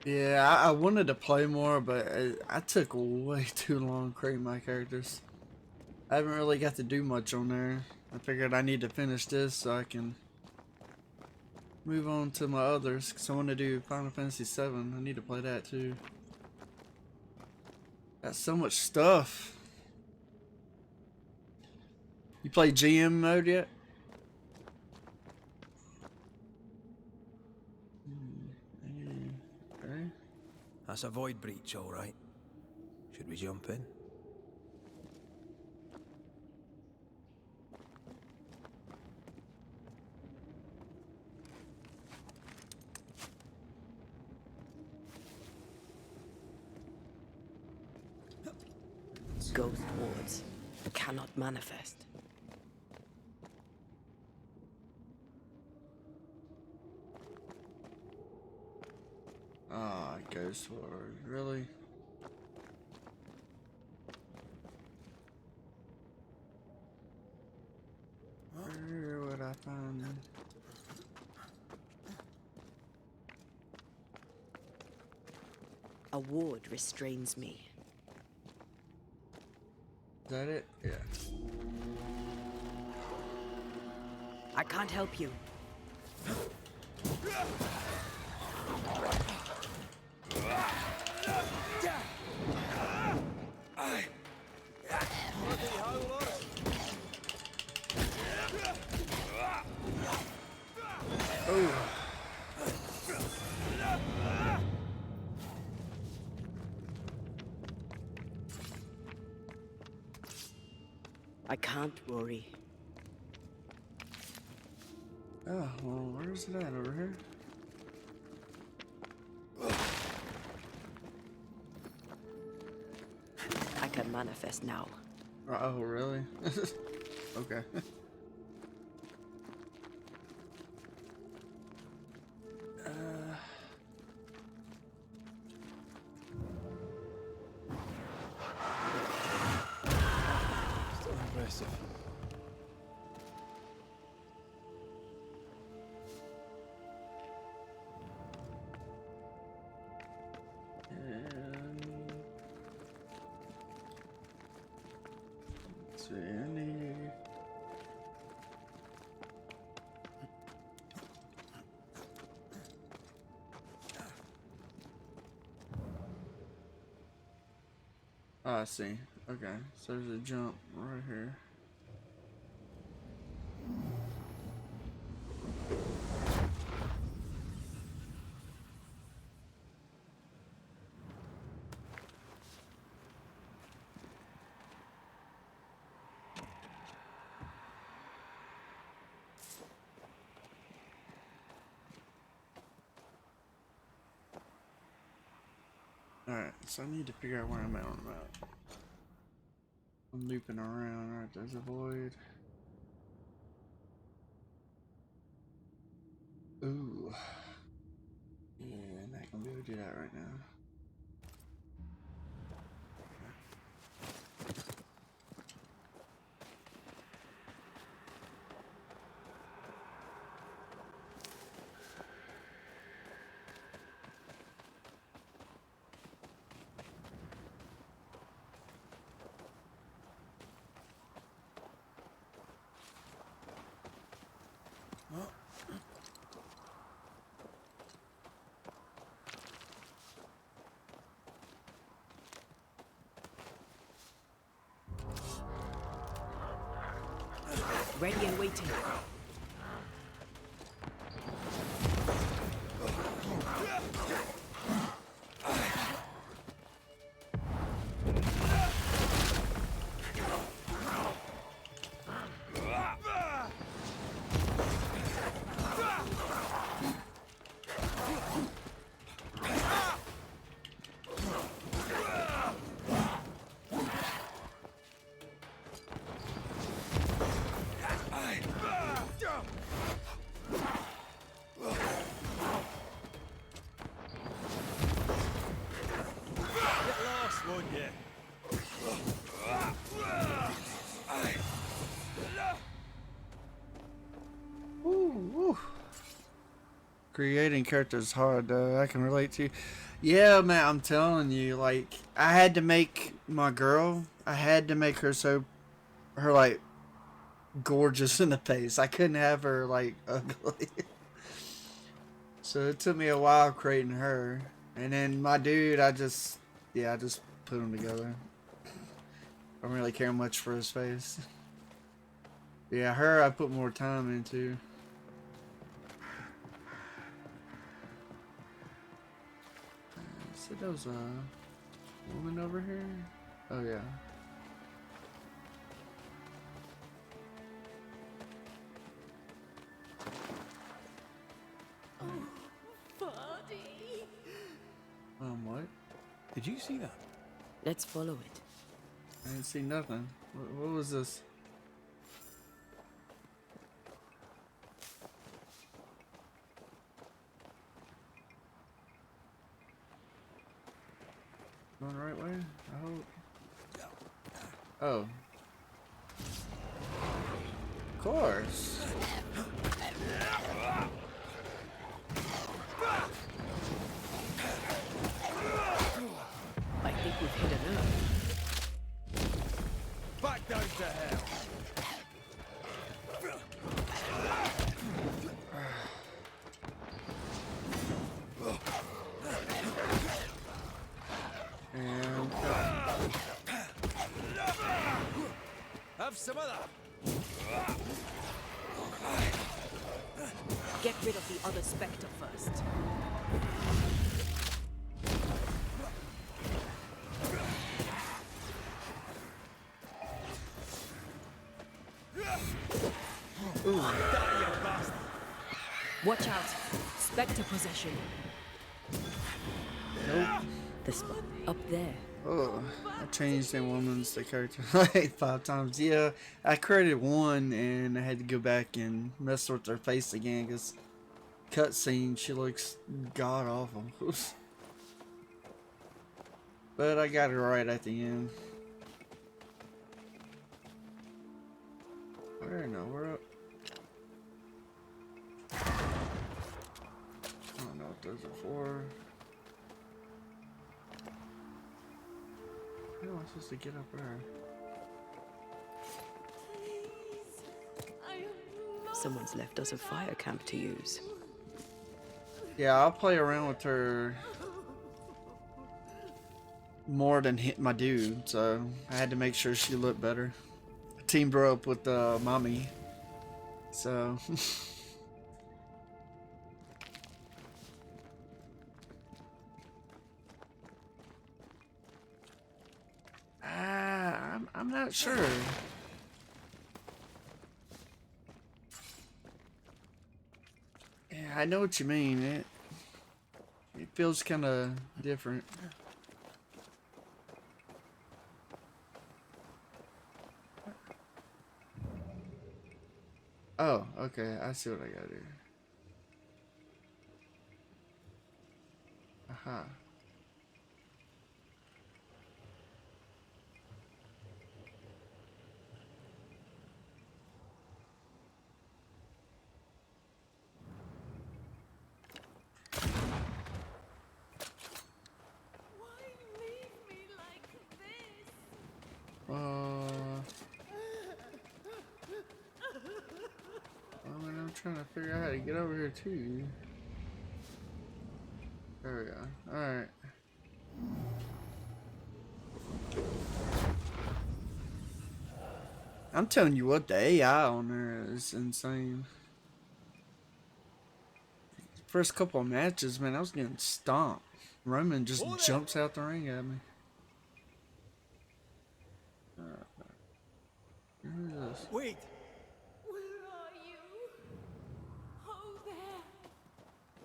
Yeah, I wanted to play more, but I took way too long creating my characters. I haven't really got to do much on there. I figured I need to finish this so I can move on to my others, because I want to do Final Fantasy VII. I need to play that too. Got so much stuff. You play GM mode yet? Okay. That's a void breach, all right. Should we jump in? Ghost wards cannot manifest. Ah, Ghost Ward, really? Where would I find them? A ward restrains me. Is that it? Yeah. I can't help you. I can't worry. Oh, well, where's it at? Over here? I can manifest now. Oh, really? Okay. Still impressive. Let's see, any... Oh, I see. Okay, so there's a jump right here. Alright, so I need to figure out where I'm at on the map. I'm looping around. Alright, there's a void. Ooh. Yeah, not gonna be able to do that right now. Ready and waiting. Woo. Creating characters is hard, though. I can relate to you. Yeah, man, I'm telling you, like, I had to make my girl, I had to make her so, her, like, gorgeous in the face. I couldn't have her, like, ugly. So it took me a while creating her. And then my dude, I just put them together. I don't really care much for his face. Yeah, her I put more time into. See those woman over here? Oh yeah. Buddy. What? Did you see that? Let's follow it. I didn't see nothing. What was this? Going the right way? I hope. Oh. Of course. I think we've hit a nerve. Back down to hell. And Have some of that. Get rid of the other spectre first. Watch out! Spectre possession. Nope. The spot up there. Oh, I changed that woman's the character like 5 times. Yeah, I created one and I had to go back and mess with her face again because cutscene she looks god awful. But I got it right at the end. Where no, we're up. I don't know what those are for. How am I supposed to get up there? Someone's left us a fire camp to use. Yeah, I'll play around with her more than hit my dude, so I had to make sure she looked better. Teamed her up with mommy, so I'm not sure. Yeah, I know what you mean. It feels kind of different. Oh, okay. I see what I got here. Aha. I mean, I'm trying to figure out how to get over here too. There we go. Alright. I'm telling you what, the AI on there is insane. First couple of matches, man, I was getting stomped. Roman just jumps out the ring at me. Who is this? Wait! Where are you? Oh, there.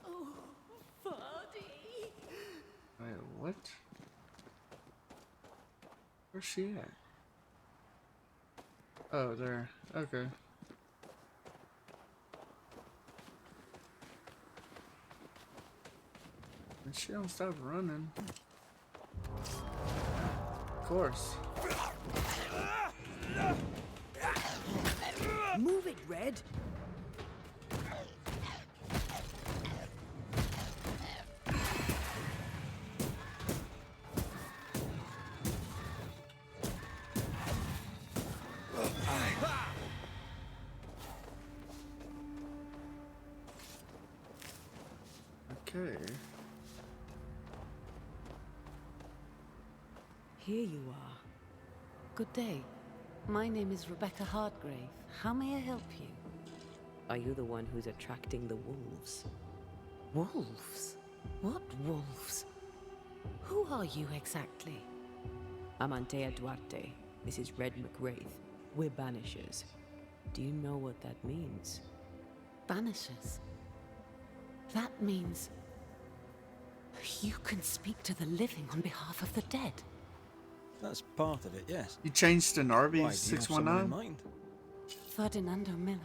Oh, Vardy. Wait, what? Where's she at? Oh, there. Okay. And she don't stop running. Of course. Move it, Red! Okay. Here you are. Good day. My name is Rebecca Hardgrave. How may I help you? Are you the one who's attracting the wolves? Wolves? What wolves? Who are you exactly? I'm Antea Duarte. This is Red McWraith. We're Banishers. Do you know what that means? Banishers? That means you can speak to the living on behalf of the dead. That's part of it, yes. You changed to Narby Why, do you have someone in 619? mind? Ferdinando Miller.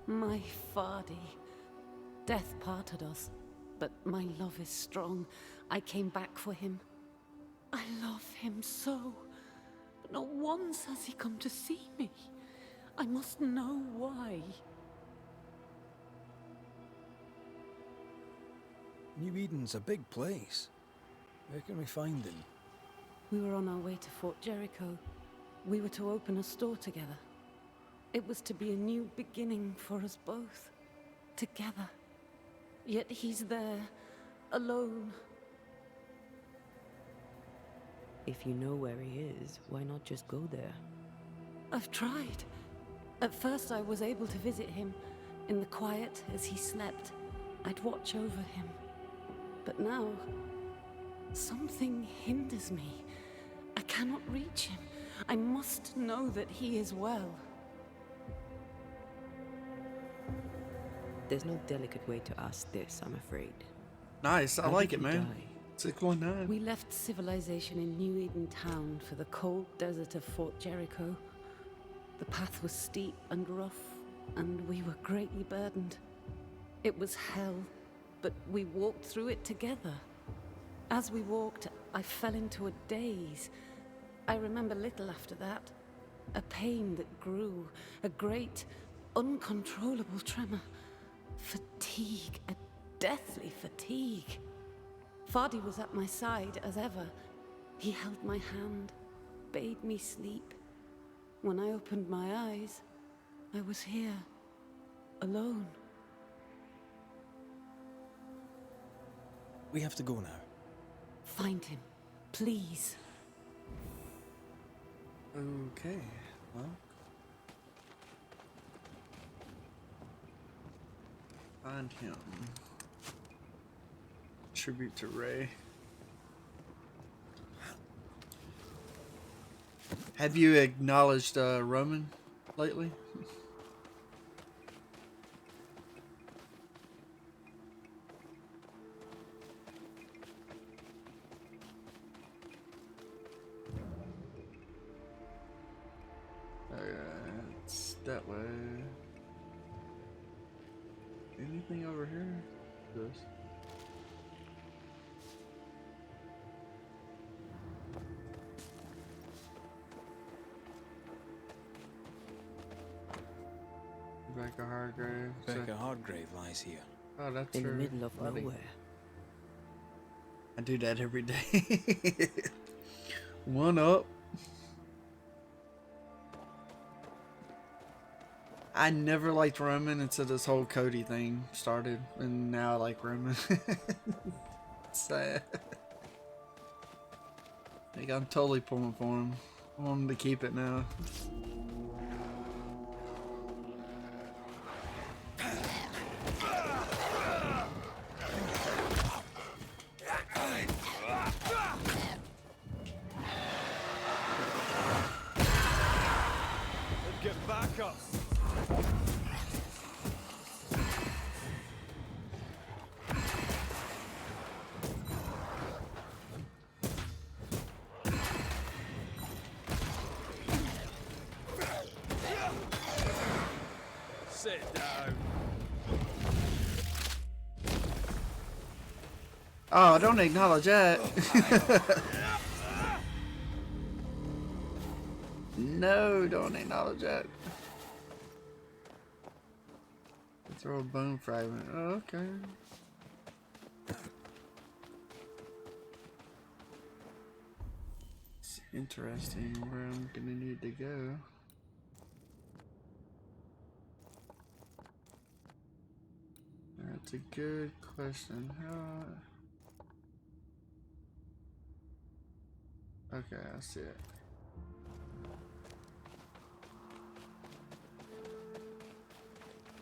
My Fardy. Death parted us, but my love is strong. I came back for him. I love him so. But not once has he come to see me. I must know why. New Eden's a big place. Where can we find him? We were on our way to Fort Jericho. We were to open a store together. It was to be a new beginning for us both. Together. Yet he's there, alone. If you know where he is, why not just go there? I've tried. At first I was able to visit him. In the quiet, as he slept, I'd watch over him. But now, something hinders me. I cannot reach him. I must know that he is well. There's no delicate way to ask this, I'm afraid. Nice. I How like did it, you man. die? 619. We left civilization in New Eden Town for the cold desert of Fort Jericho. The path was steep and rough, and we were greatly burdened. It was hell, but we walked through it together. As we walked, I fell into a daze. I remember little after that. A pain that grew, a great, uncontrollable tremor. Fatigue, a deathly fatigue. Fardy was at my side as ever. He held my hand, bade me sleep. When I opened my eyes, I was here, alone. We have to go now. Find him, please. Okay. Well. Find him. Tribute to Ray. Have you acknowledged Roman lately? It's that way. Anything over here? This. Rebecca Hargrave. Rebecca Hardgrave lies here. Oh, that's In the her middle of buddy. nowhere. I do that every day. One up. I never liked Roman until this whole Cody thing started, and now I like Roman. Sad. Like, I'm totally pulling for him. I want him to keep it now. Let's get back up. Sit down. Oh, don't acknowledge that. No, don't acknowledge that. Throw a bone fragment. Oh, okay. It's interesting where I'm gonna need to go. That's a good question. How? Okay, I see it.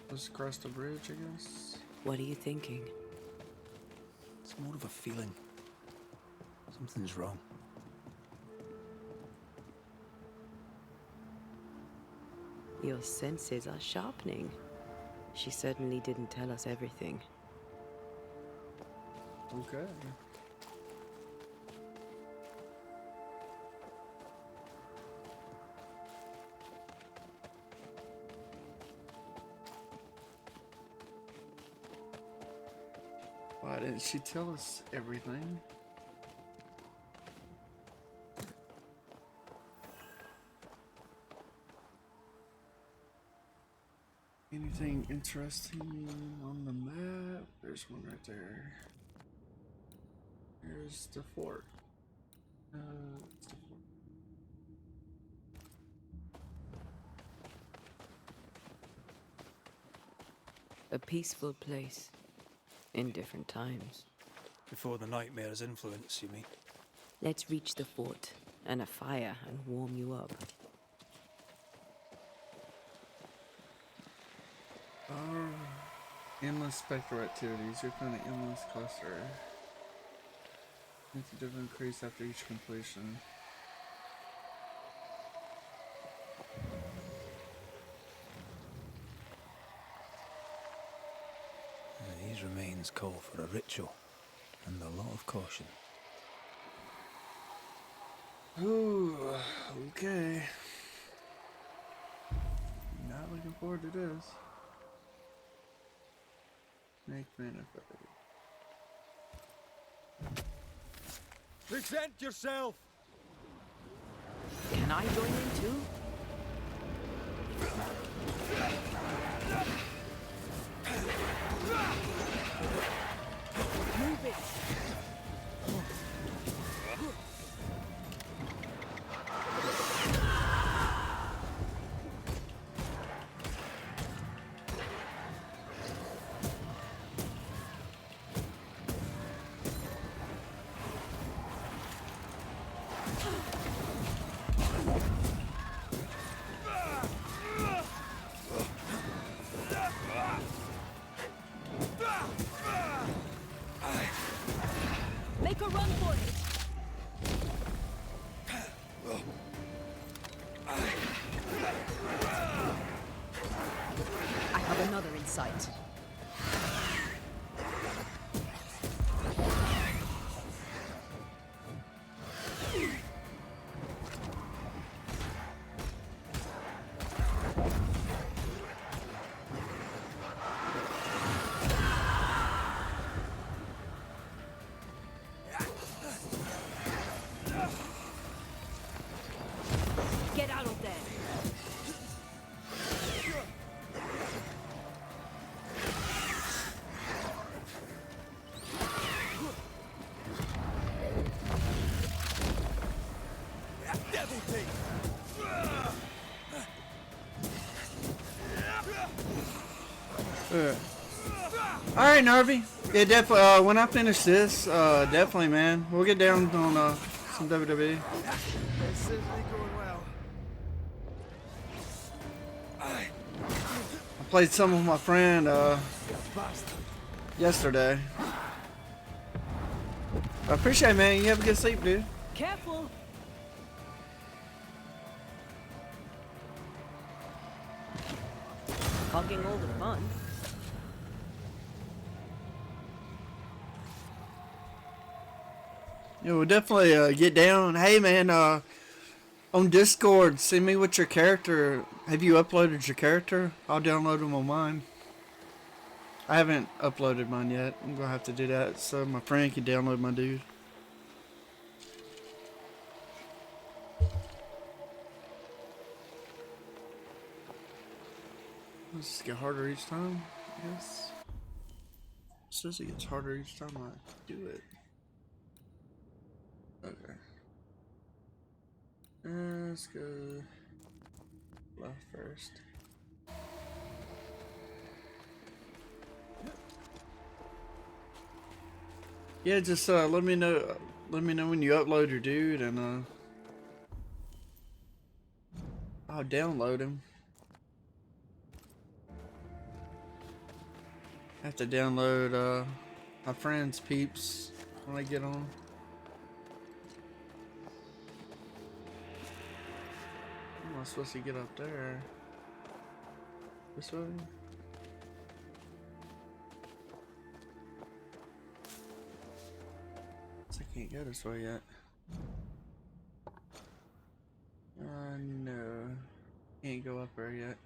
Let's cross the bridge, I guess. What are you thinking? It's more of a feeling. Something's wrong. Your senses are sharpening. She certainly didn't tell us everything. Okay. Why didn't she tell us everything? Anything interesting on the map? There's one right there. Here's the fort. It's the fort. A peaceful place. In different times. Before the nightmare's influence, you mean? Let's reach the fort and a fire and warm you up. Endless spectral activities. You find an endless cluster. Sensitive increase after each completion. Shamans call for a ritual and a lot of caution. Ooh, okay. Not looking forward to this. Snake manifest. Present yourself! Can I join in too? Move it! Make a run for it! I have another in sight. Get out of there! Devil take! Alright, Narvi. Yeah, definitely. When I finish this, definitely, man. We'll get down on some WWE. It's certainly going well. I played some with my friend Bastard. yesterday. I appreciate it, man. You have a good sleep, dude. Careful! Hogging all the fun. Yeah, we'll definitely get down. Hey, man, on Discord, send me what your character. Have you uploaded your character? I'll download them on mine. I haven't uploaded mine yet. I'm gonna have to do that so my friend can download my dude. Does this get harder each time? I guess. It says it gets harder each time I do it. Okay. Let's go left first. Yeah, just let me know. Let me know when you upload your dude, and I'll download him. I have to download my friend's peeps when I get on. How am I supposed to get up there? This way? I can't go this way yet. No. Can't go up there yet.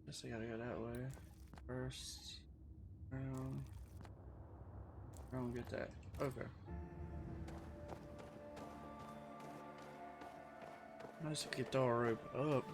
Guess I gotta go that way. First. Around. I don't get that. Okay. Nice to get the rope up.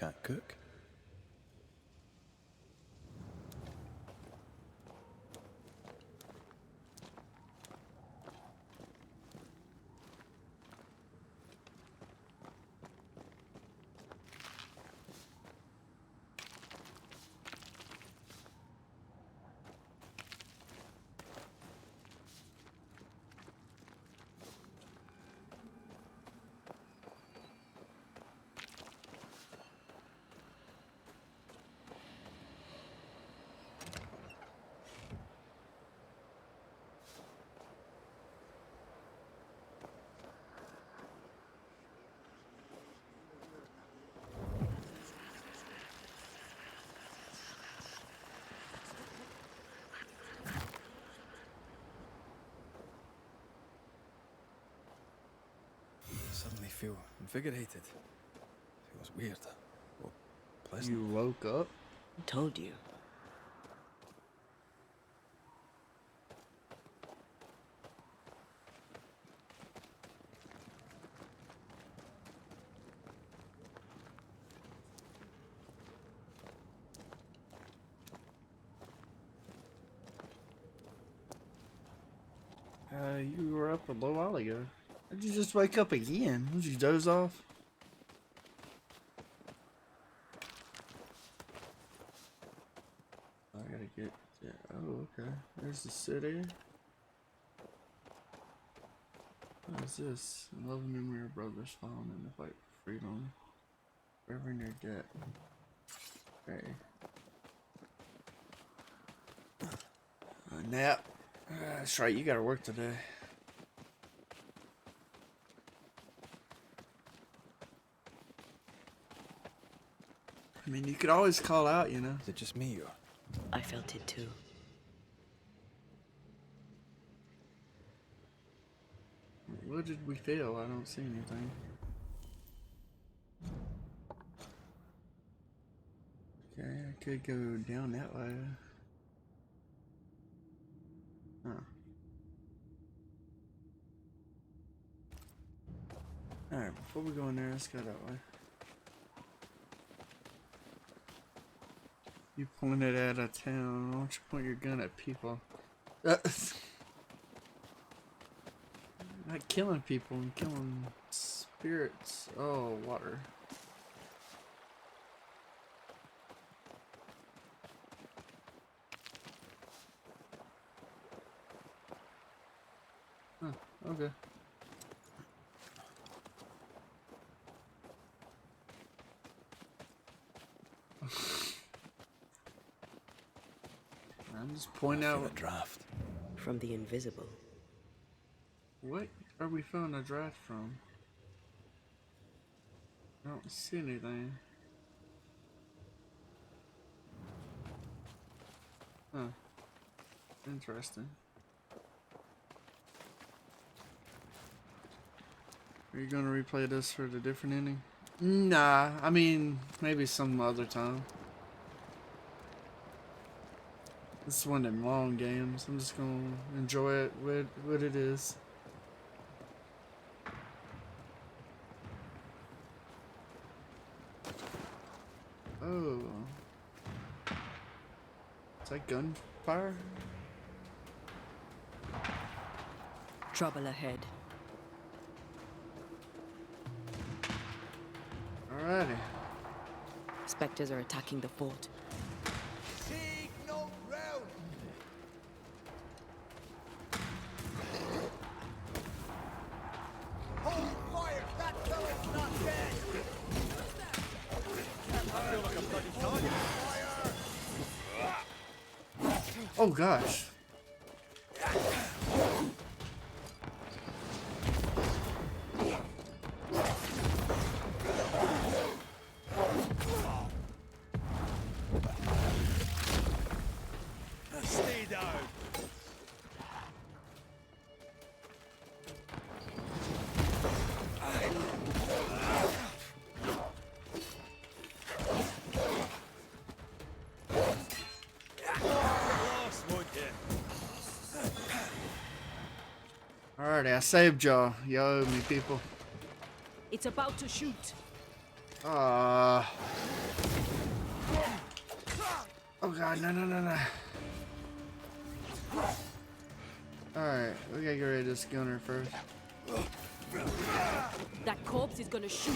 can't cook. Suddenly feel invigorated. Feels weird. Well, pleasant. You woke up? Told you. You were up a little while ago. How'd you just wake up again? Did you doze off? I gotta get. Yeah. Oh, okay. There's the city. What is this? 11 Numeral brothers fallen in the fight for freedom. Forever in your debt. Okay. A nap. That's right, you gotta work today. I mean, you could always call out, you know. Is it just me or? I felt it too. What did we feel? I don't see anything. Okay, I could go down that way. Huh. Alright, before we go in there, let's go that way. You pointed at a town. Why don't you point your gun at people? Not killing people and killing spirits. Oh, water. Huh, okay. I'm just pointing out. A draft. From the invisible. What are we filling a draft from? I don't see anything. Huh. Interesting. Are you gonna replay this for the different ending? Nah, I mean, maybe some other time. This is one of them long games. I'm just gonna enjoy it with what it is. Oh. Is that gunfire? Trouble ahead. Alrighty. Spectres are attacking the fort. Signal round. Hold fire! That fella's not dead! I feel like a bloody target. Fire! Oh gosh. Stay down. Lost, won't you? Alrighty, I saved y'all. Y'all owe me, people. It's about to shoot. Ah. Oh god, no, no, no, no. Alright, we gotta get rid of this gunner first. That corpse is gonna shoot.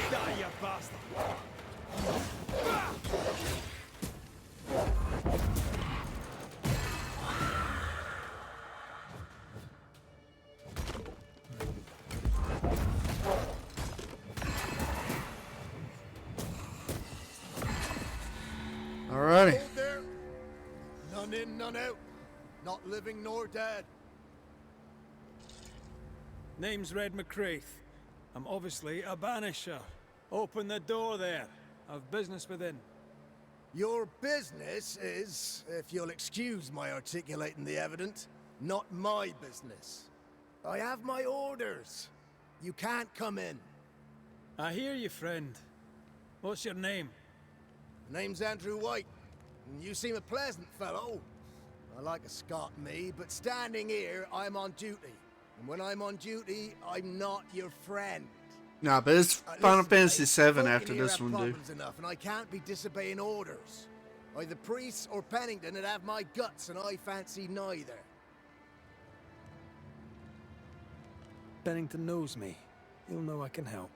Die, you bastard! Alrighty. Hold there. None in, none out. Not living nor dead. Name's Red McCraith. I'm obviously a banisher. Open the door there. I've business within. Your business is, if you'll excuse my articulating the evident, not my business. I have my orders. You can't come in. I hear you, friend. What's your name? My name's Andrew White, and you seem a pleasant fellow. I like a Scot, me, but standing here, I'm on duty. And when I'm on duty, I'm not your friend. Nah, but it's Final Listen, Fantasy mate, VII folk after in here this have one, dude. problems enough, and I can't be disobeying orders. Either priests or Pennington would have my guts, and I fancy neither. Bennington knows me. He'll know I can help.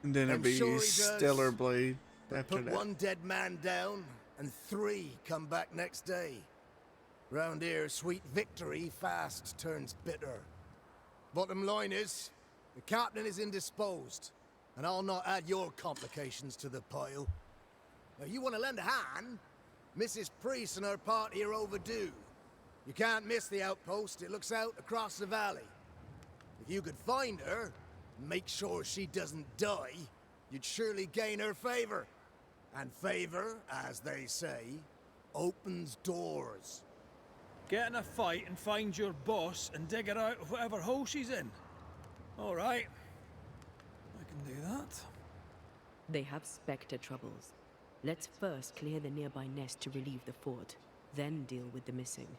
And then it'd I'm be sure he does. Stellar Blade after Put that. one dead man down, and 3 come back next day. Round here, sweet victory fast turns bitter. Bottom line is, the captain is indisposed, and I'll not add your complications to the pile. Now, you want to lend a hand? Mrs. Priest and her party are overdue. You can't miss the outpost. It looks out across the valley. If you could find her, and make sure she doesn't die, you'd surely gain her favor. And favor, as they say, opens doors. Get in a fight and find your boss and dig her out of whatever hole she's in. All right. I can do that. They have Spectre troubles. Let's first clear the nearby nest to relieve the fort, then deal with the missing.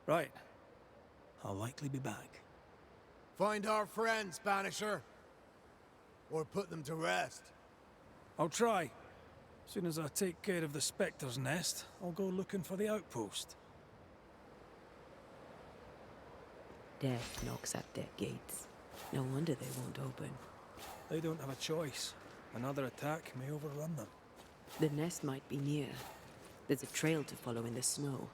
Right. I'll likely be back. Find our friends, Banisher. Or put them to rest. I'll try. As soon as I take care of the Spectre's nest, I'll go looking for the outpost. Death knocks at their gates. No wonder they won't open. They don't have a choice. Another attack may overrun them. The nest might be near. There's a trail to follow in the snow.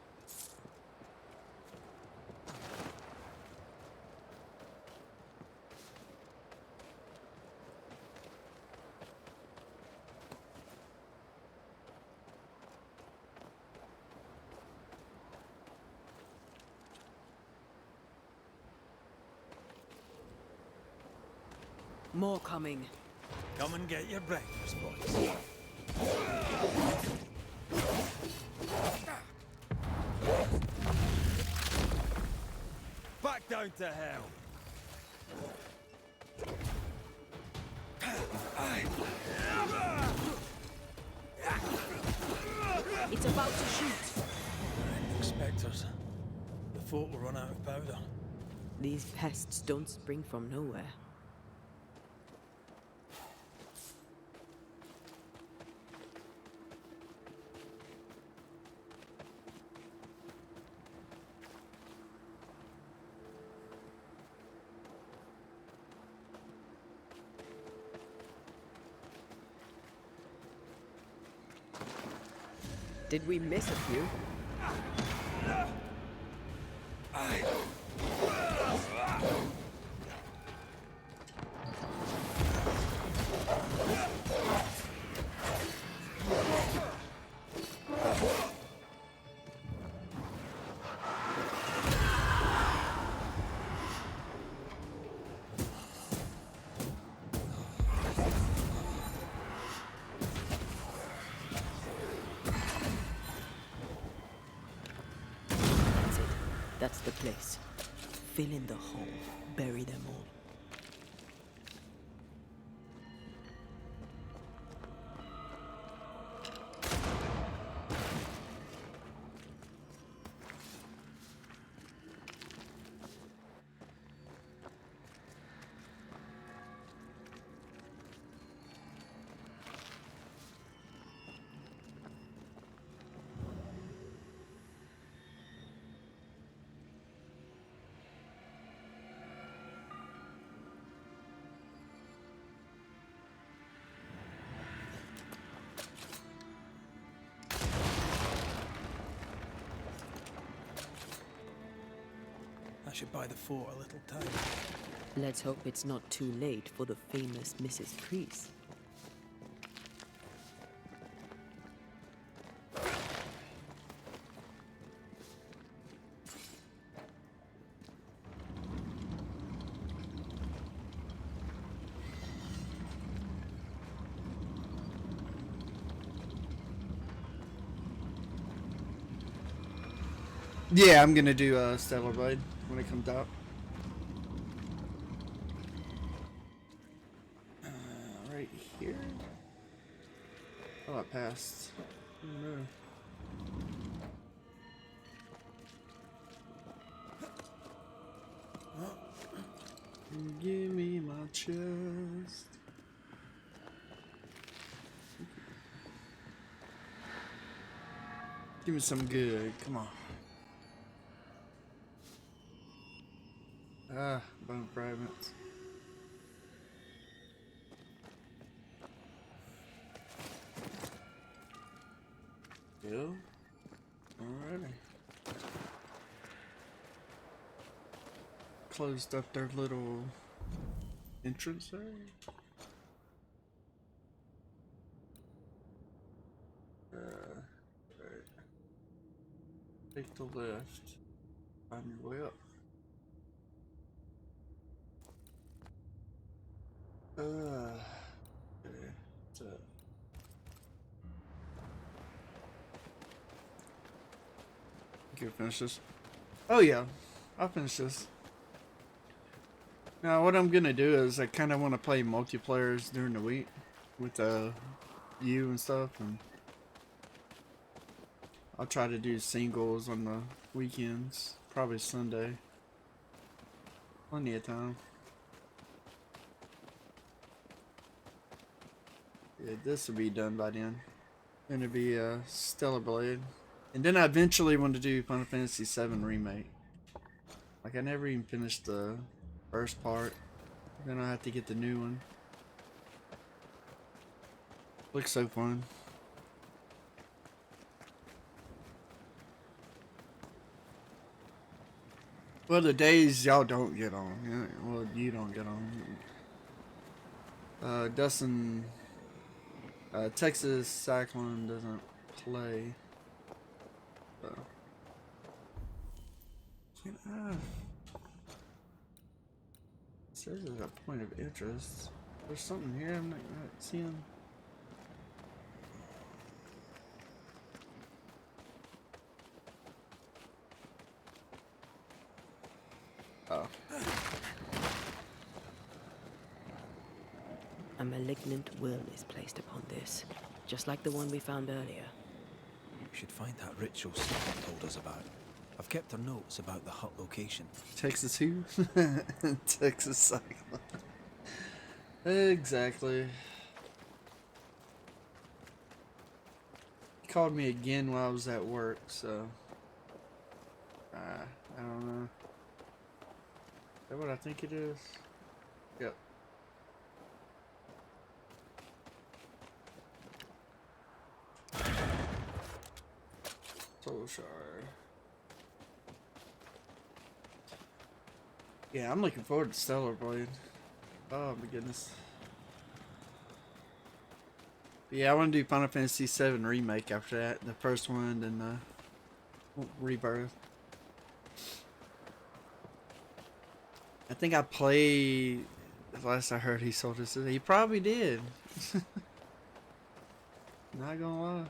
More coming. Come and get your breakfast, boys. Back down to hell. It's about to shoot. Spectres. The fort will run out of powder. These pests don't spring from nowhere. Did we miss a few? That's it. That's the place. Fill in the hole. Bury them all. I should buy the fort a little time. Let's hope it's not too late for the famous Mrs. Priest. Yeah, I'm gonna do Stellar Blade when it comes out. Right here. Oh, I passed. Oh, no. Give me my chest. Give me some good. Come on. Ah, bone fragments. Still? Alrighty. Closed up their little entrance there. Right. Take the left. Find your way up. Okay. What's up? You can finish this. Oh yeah, I'll finish this. Now what I'm gonna do is I kind of want to play multiplayers during the week with you and stuff, and I'll try to do singles on the weekends, probably Sunday. Plenty of time. Yeah, this will be done by then. Then it'll be Stellar Blade. And then I eventually want to do Final Fantasy VII Remake. Like, I never even finished the first part. Then I have to get the new one. Looks so fun. Well, the days y'all don't get on. Yeah, well, you don't get on. Dustin... Texas Cyclone doesn't play. So. Can I... It says there's a point of interest. There's something here I'm not seeing. Oh. A malignant will is placed upon this, just like the one we found earlier. We should find that ritual Seeker told us about. I've kept her notes about the hut location. Texas who? Texas Cyclone. Exactly. He called me again while I was at work, so... I don't know. Is that what I think it is? Yep. Soul Shard. Yeah, I'm looking forward to Stellar Blade. Oh my goodness. But yeah, I want to do Final Fantasy VII Remake after that. The first one, then Rebirth. I think I played... Last I heard he sold his... He probably did. Not gonna lie.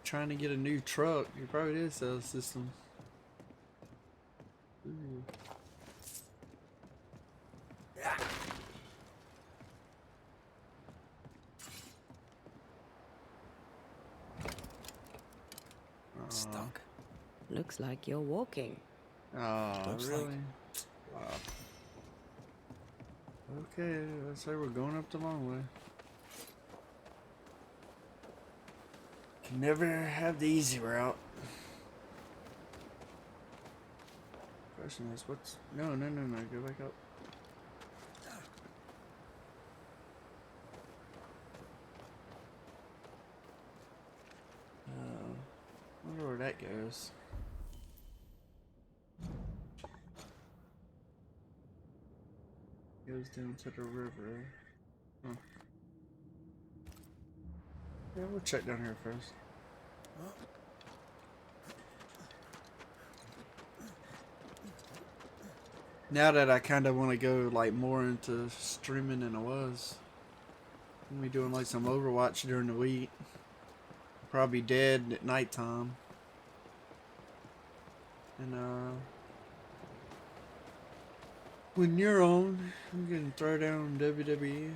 Trying to get a new truck. He probably did sell the system. Ooh. Stuck. Looks like you're walking. Oh, Looks really? like. Wow. Okay, let's say we're going up the long way. Can never have the easy route. Question is, what's... No, go back up. that goes. Goes down to the river. Huh. Yeah, we'll check down here first. Now that I kind of want to go like more into streaming than I was. I'm be doing like some Overwatch during the week. Probably dead at nighttime. And when you're on, I'm getting thrown down in WWE.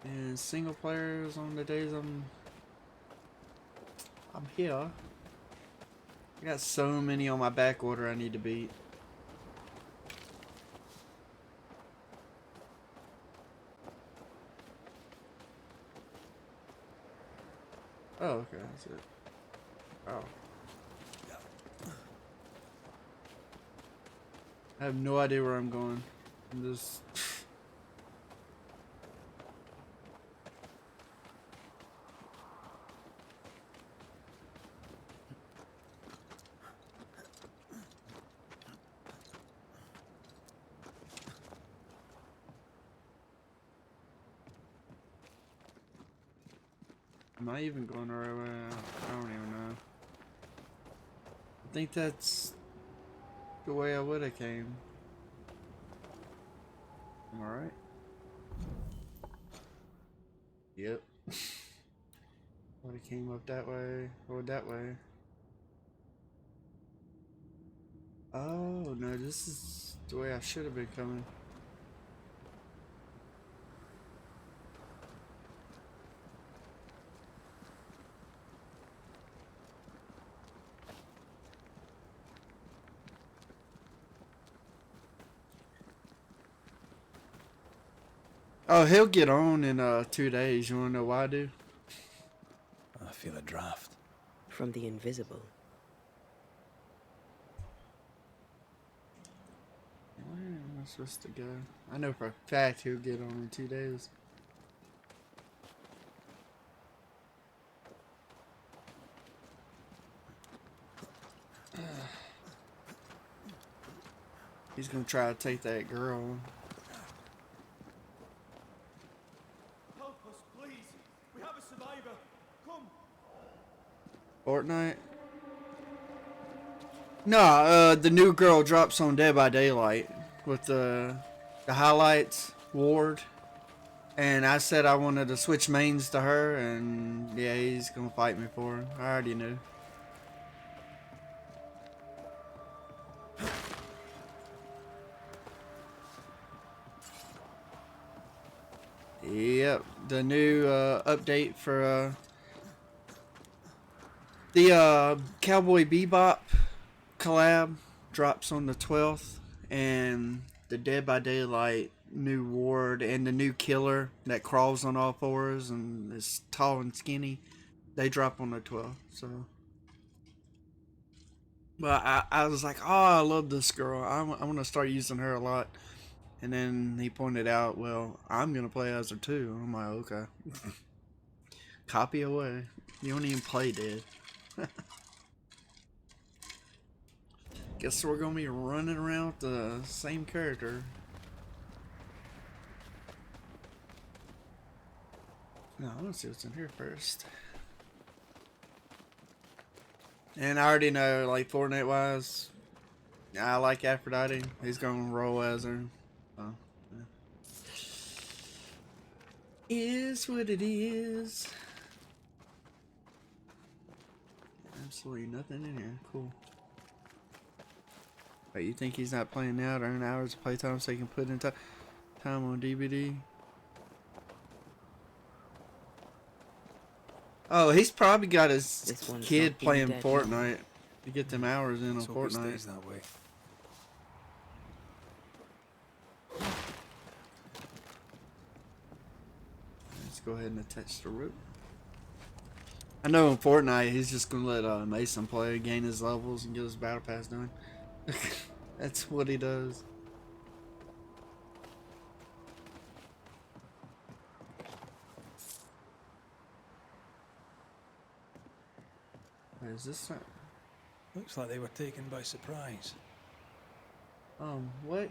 And single players on the days I'm here. I got so many on my back order I need to beat. Oh, okay, that's it. Oh. I have no idea where I'm going. I'm just... Am I even going the right way? I don't even know. I think that's the way I would have came. Am I right? Yep. Would have came up that way, or that way. Oh no, this is the way I should have been coming. Oh, he'll get on in 2 days. You wanna know why, dude? I feel a draft. From the invisible. Where am I supposed to go? I know for a fact he'll get on in 2 days. He's gonna try to take that girl. Help us, please. We have a survivor. Come. Fortnite? Nah, the new girl drops on Dead by Daylight with the highlights, Ward. And I said I wanted to switch mains to her, and yeah, he's gonna fight me for her. I already knew. Yep, the new update for the Cowboy Bebop collab drops on the 12th, and the Dead by Daylight new ward and the new killer that crawls on all fours and is tall and skinny, they drop on the 12th. So, but I was like, oh, I love this girl. I'm gonna start using her a lot. And then he pointed out, well, I'm gonna play as her too. I'm like, okay. Copy away. You don't even play Dead. Guess we're gonna be running around with the same character. No, I want to see what's in here first. And I already know, like, Fortnite wise, I like Aphrodite. He's gonna roll as her. Oh, yeah. Is what it is. Absolutely nothing in here. Cool. Wait, you think he's not playing now to earn hours of playtime so he can put in time on DVD? Oh, he's probably got his kid playing Fortnite to get them hours in on Fortnite. Stays that way. Let's go ahead and attach the rope. I know in Fortnite he's just gonna let Mason play, gain his levels, and get his battle pass done. That's what he does. Is this not... Looks like they were taken by surprise. What?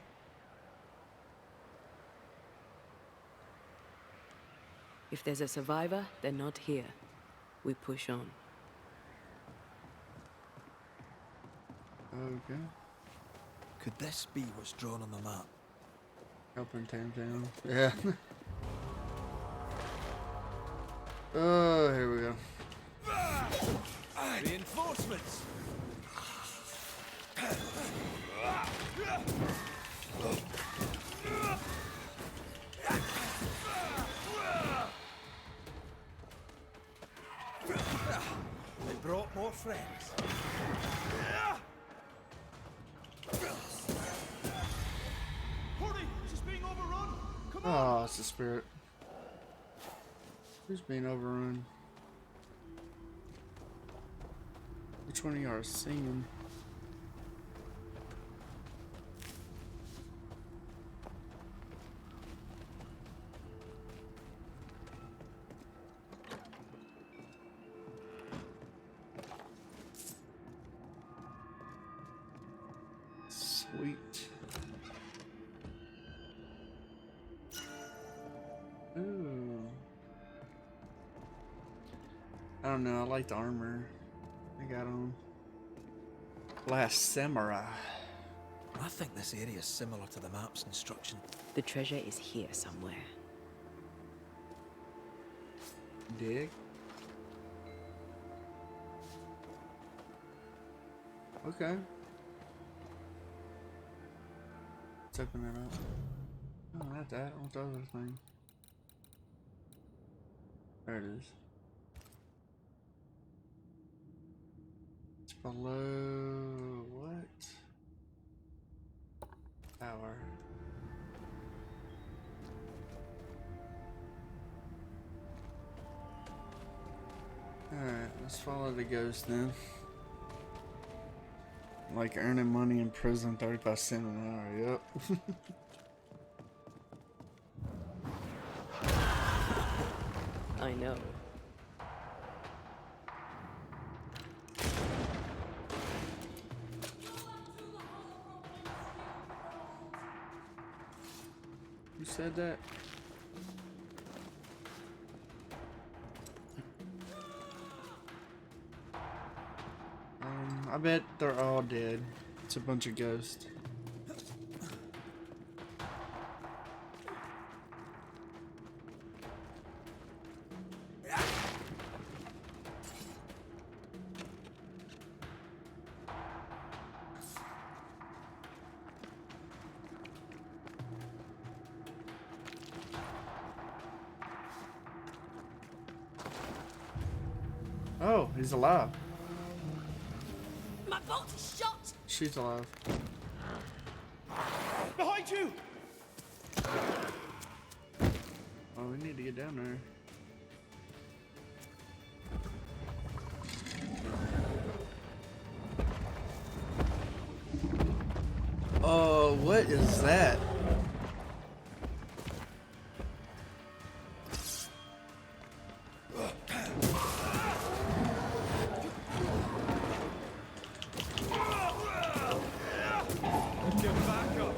If there's a survivor, they're not here. We push on. Okay. Could this be what's drawn on the map? Helping Tam down. Yeah. Oh, here we go. Reinforcements! They brought more friends. Hurry! This is being overrun! Come on! Oh, it's the spirit. Who's being overrun? Which one of you are singing? Sweet. Ooh. I don't know, I like the armor I got on. Last Samurai. I think this area is similar to the map's instruction. The treasure is here somewhere. Dig. Okay. Let's open it up. Oh, not that. I want the other thing. There it is. It's below what? Tower. Alright, let's follow the ghost then. Like earning money in prison, 35 cents an hour, yep. I know. Who said that? I bet they're all dead. It's a bunch of ghosts. Oh, he's alive. My bolt is shot! She's alive. Behind you! Oh, we need to get down there. Oh, what is that? Get back up!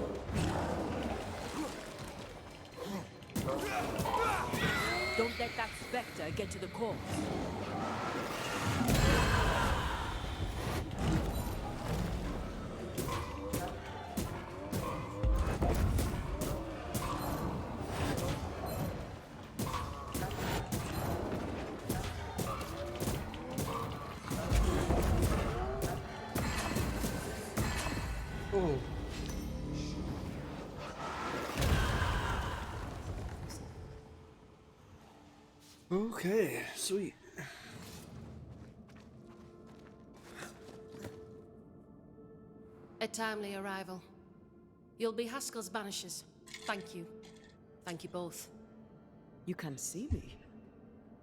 Don't let that specter get to the corpse. Oh. Okay, sweet. A timely arrival. You'll be Haskell's Banishers. Thank you. Thank you both. You can see me.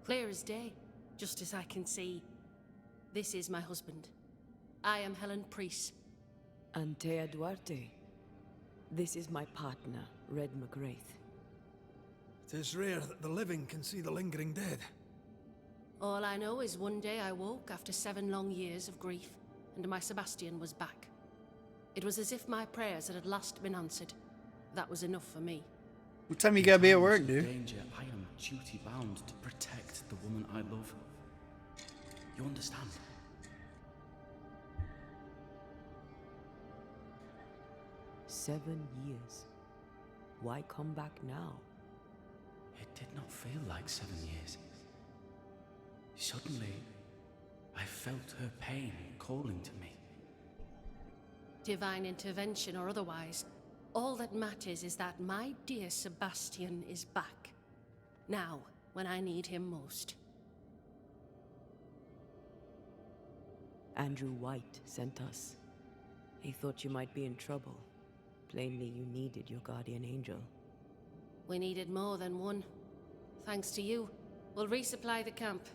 Clear as day, just as I can see. This is my husband. I am Helen Priest. Antea Duarte. This is my partner, Red McGrath. It is rare that the living can see the lingering dead. All I know is one day I woke after 7 long years of grief, and my Sebastian was back. It was as if my prayers had at last been answered. That was enough for me. What time you gotta be at work, In dude? danger, I am duty bound to protect the woman I love. You understand? "7 years. Why come back now?" It did not feel like 7 years. Suddenly, I felt her pain calling to me. Divine intervention or otherwise, all that matters is that my dear Sebastian is back. Now, when I need him most. Andrew White sent us. He thought you might be in trouble. Plainly, you needed your guardian angel. We needed more than one. Thanks to you, we'll resupply the camp.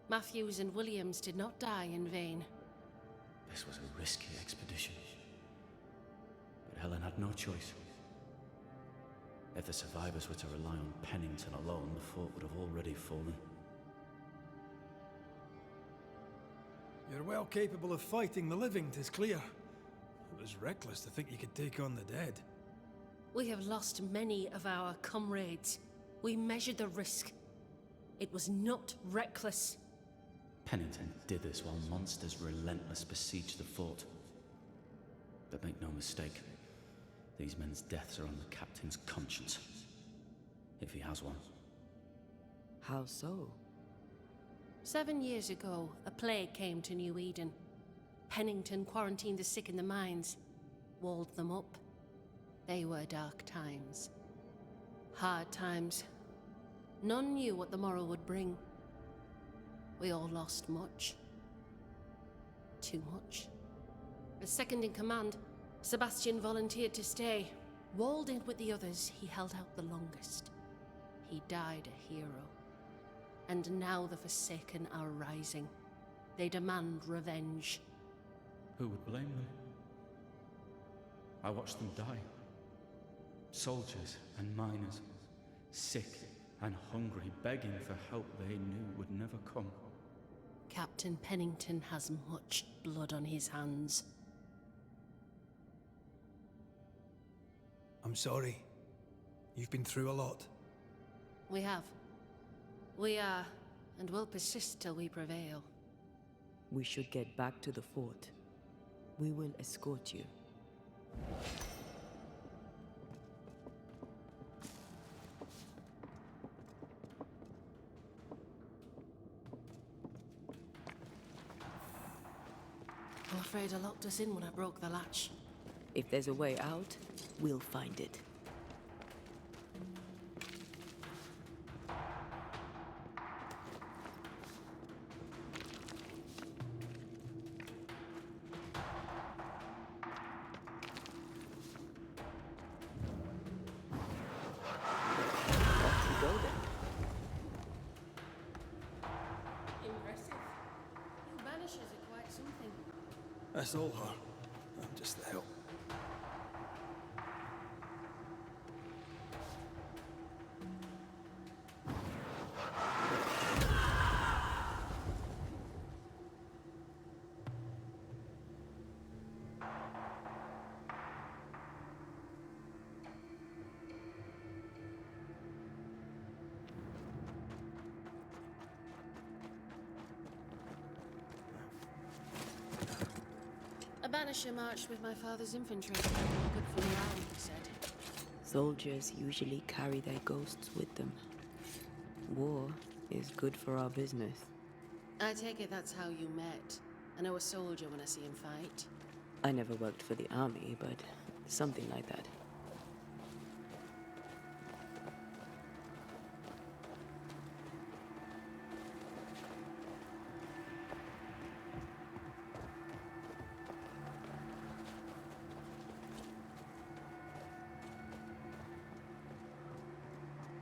Matthews and Williams did not die in vain. This was a risky expedition. But Helen had no choice. If the survivors were to rely on Pennington alone, the fort would have already fallen. You're well capable of fighting the living, 'tis clear. It was reckless to think you could take on the dead. We have lost many of our comrades. We measured the risk. It was not reckless. Pennington did this while monsters relentless besieged the fort. But make no mistake, these men's deaths are on the captain's conscience. If he has one. How so? 7 years ago, a plague came to New Eden. Pennington quarantined the sick in the mines, walled them up. They were dark times. Hard times. None knew what the morrow would bring. We all lost much. Too much. As second in command, Sebastian volunteered to stay. Walled in with the others, he held out the longest. He died a hero. And now the Forsaken are rising. They demand revenge. Who would blame them? I watched them die. Soldiers and miners, sick and hungry, begging for help they knew would never come. Captain Pennington has much blood on his hands. I'm sorry. You've been through a lot. We have. We are, and will persist till we prevail. We should get back to the fort. We will escort you. I'm afraid I locked us in when I broke the latch. If there's a way out, we'll find it. Off we go then. Impressive. You Banishers are quite something. That's all her. I'm just the help. A Banisher marched with my father's infantry. Good for morale, he said. Soldiers usually carry their ghosts with them. War is good for our business. I take it that's how you met. I know a soldier when I see him fight. I never worked for the army, but something like that.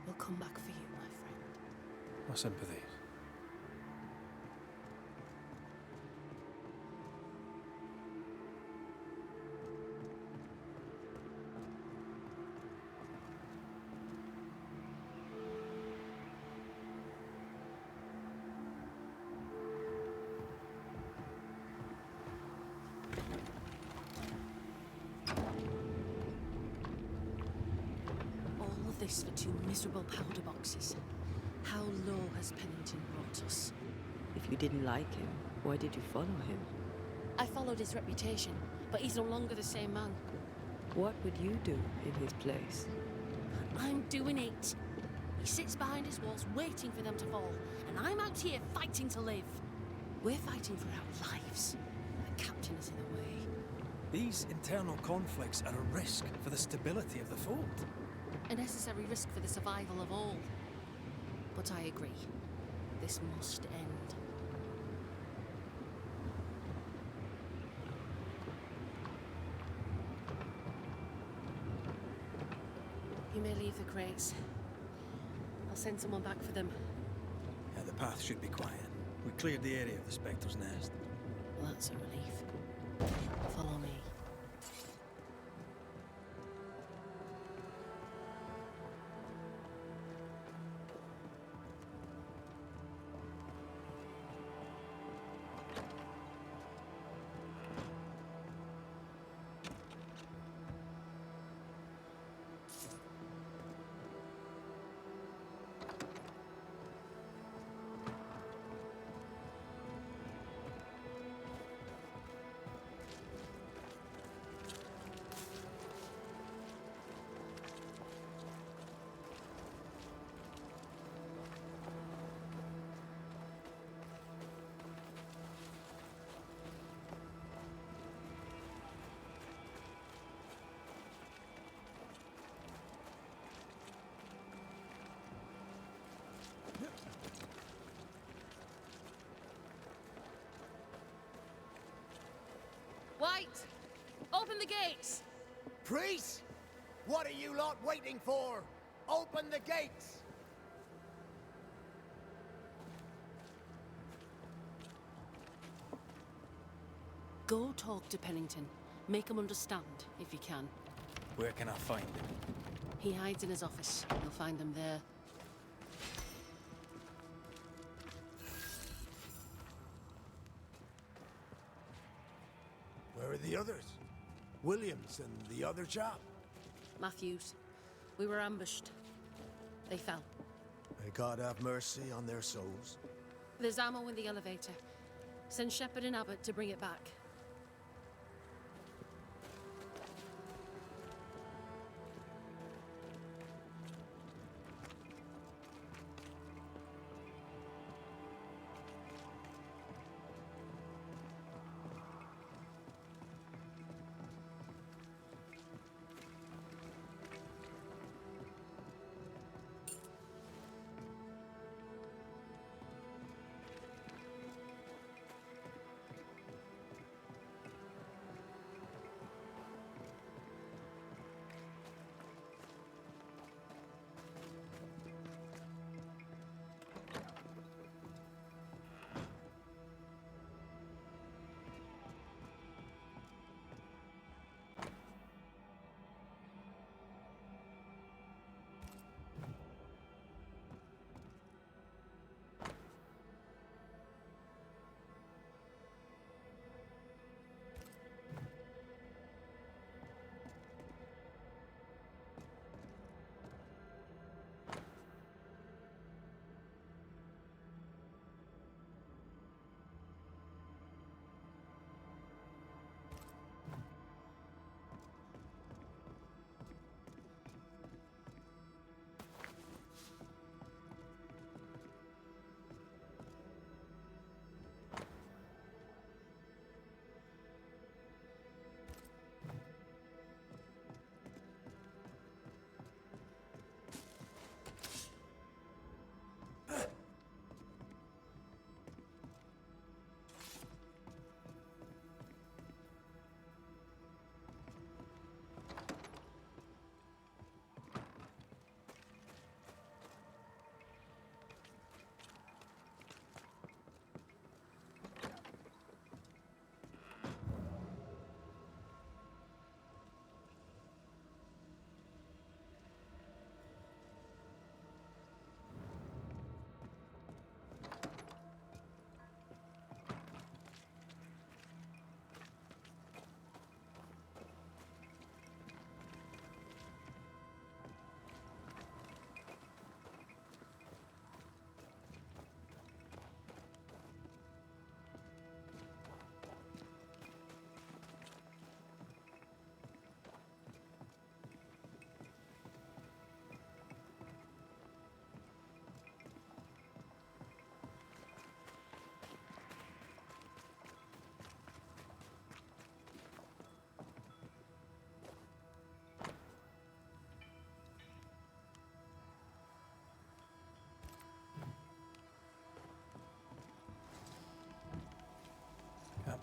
We'll come back for you, my friend. My sympathies. this for 2 miserable powder boxes. How low has Pennington brought us? If you didn't like him, why did you follow him? I followed his reputation, but he's no longer the same man. What would you do in his place? I'm doing it. He sits behind his walls waiting for them to fall, and I'm out here fighting to live. We're fighting for our lives. The captain is in the way. These internal conflicts are a risk for the stability of the fort. A necessary risk for the survival of all. But I agree. This must end. You may leave the crates. I'll send someone back for them. Yeah, the path should be quiet. We cleared the area of the Spectre's nest. Well, that's a relief. Follow me. White! Open the gates! Priest! What are you lot waiting for? Open the gates! Go talk to Pennington. Make him understand, if you can. Where can I find him? He hides in his office. You'll find him there. Where are the others? Williams and the other chap? Matthews. We were ambushed. They fell. May God have mercy on their souls. There's ammo in the elevator. Send Shepard and Abbott to bring it back.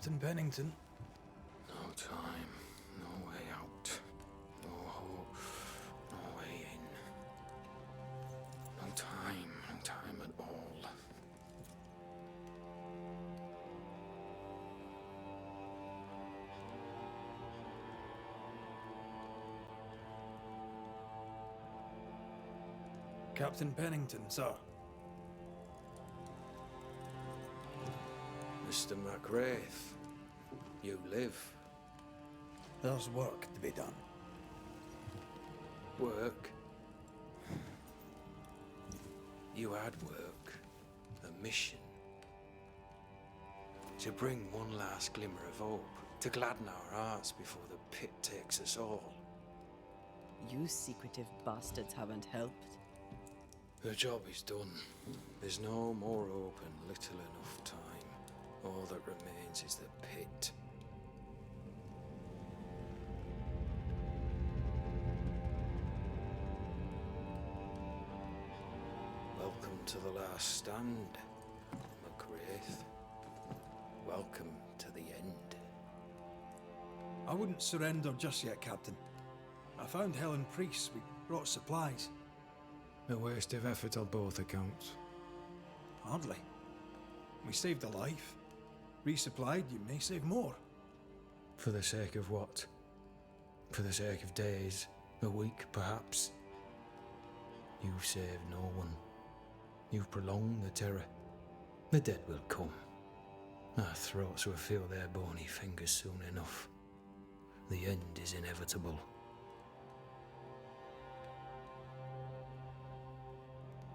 Captain Pennington. No time, no way out. No hope, no way in. No time at all. Captain Pennington, sir. Mr. McWraith, you live. There's work to be done. Work? You had work. A mission. To bring one last glimmer of hope, to gladden our hearts before the pit takes us all. You secretive bastards haven't helped. The job is done. There's no more hope and little enough time. All that remains is the pit. Welcome to the last stand, McWraith. Welcome to the end. I wouldn't surrender just yet, Captain. I found Helen Priest. We brought supplies. A waste of effort on both accounts. Hardly. We saved a life. Resupplied, you may save more. For the sake of what? For the sake of days, a week perhaps? You've saved no one. You've prolonged the terror. The dead will come. Our throats will feel their bony fingers soon enough. The end is inevitable.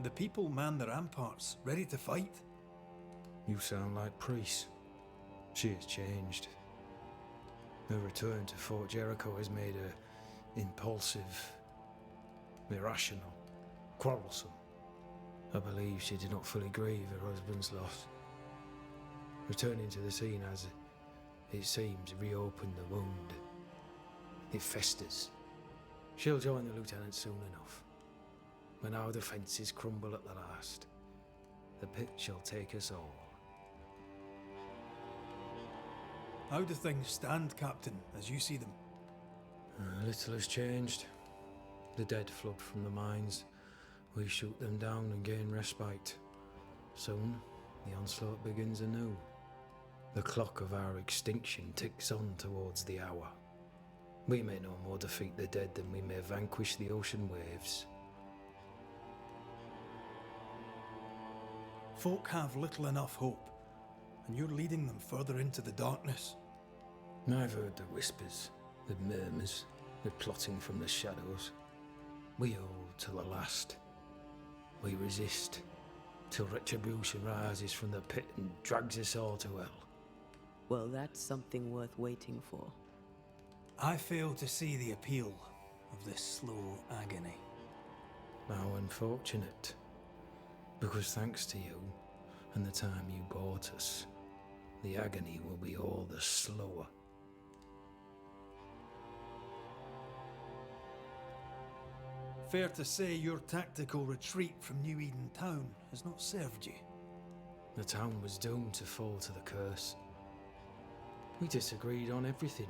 The people man the ramparts, ready to fight. You sound like Priest. She has changed. Her return to Fort Jericho has made her impulsive, irrational, quarrelsome. I believe she did not fully grieve her husband's loss. Returning to the scene has, it seems, reopened the wound. It festers. She'll join the lieutenant soon enough. When our defences crumble at the last, the pit shall take us all. How do things stand, Captain, as you see them? Little has changed. The dead flood from the mines. We shoot them down and gain respite. Soon, the onslaught begins anew. The clock of our extinction ticks on towards the hour. We may no more defeat the dead than we may vanquish the ocean waves. Folk have little enough hope, and you're leading them further into the darkness. I've heard the whispers, the murmurs, the plotting from the shadows. We hold to the last. We resist, till retribution rises from the pit and drags us all to hell. Well, that's something worth waiting for. I fail to see the appeal of this slow agony. How unfortunate. Because thanks to you, and the time you bought us, the agony will be all the slower. Fair to say your tactical retreat from New Eden town has not served you. The town was doomed to fall to the curse. We disagreed on everything.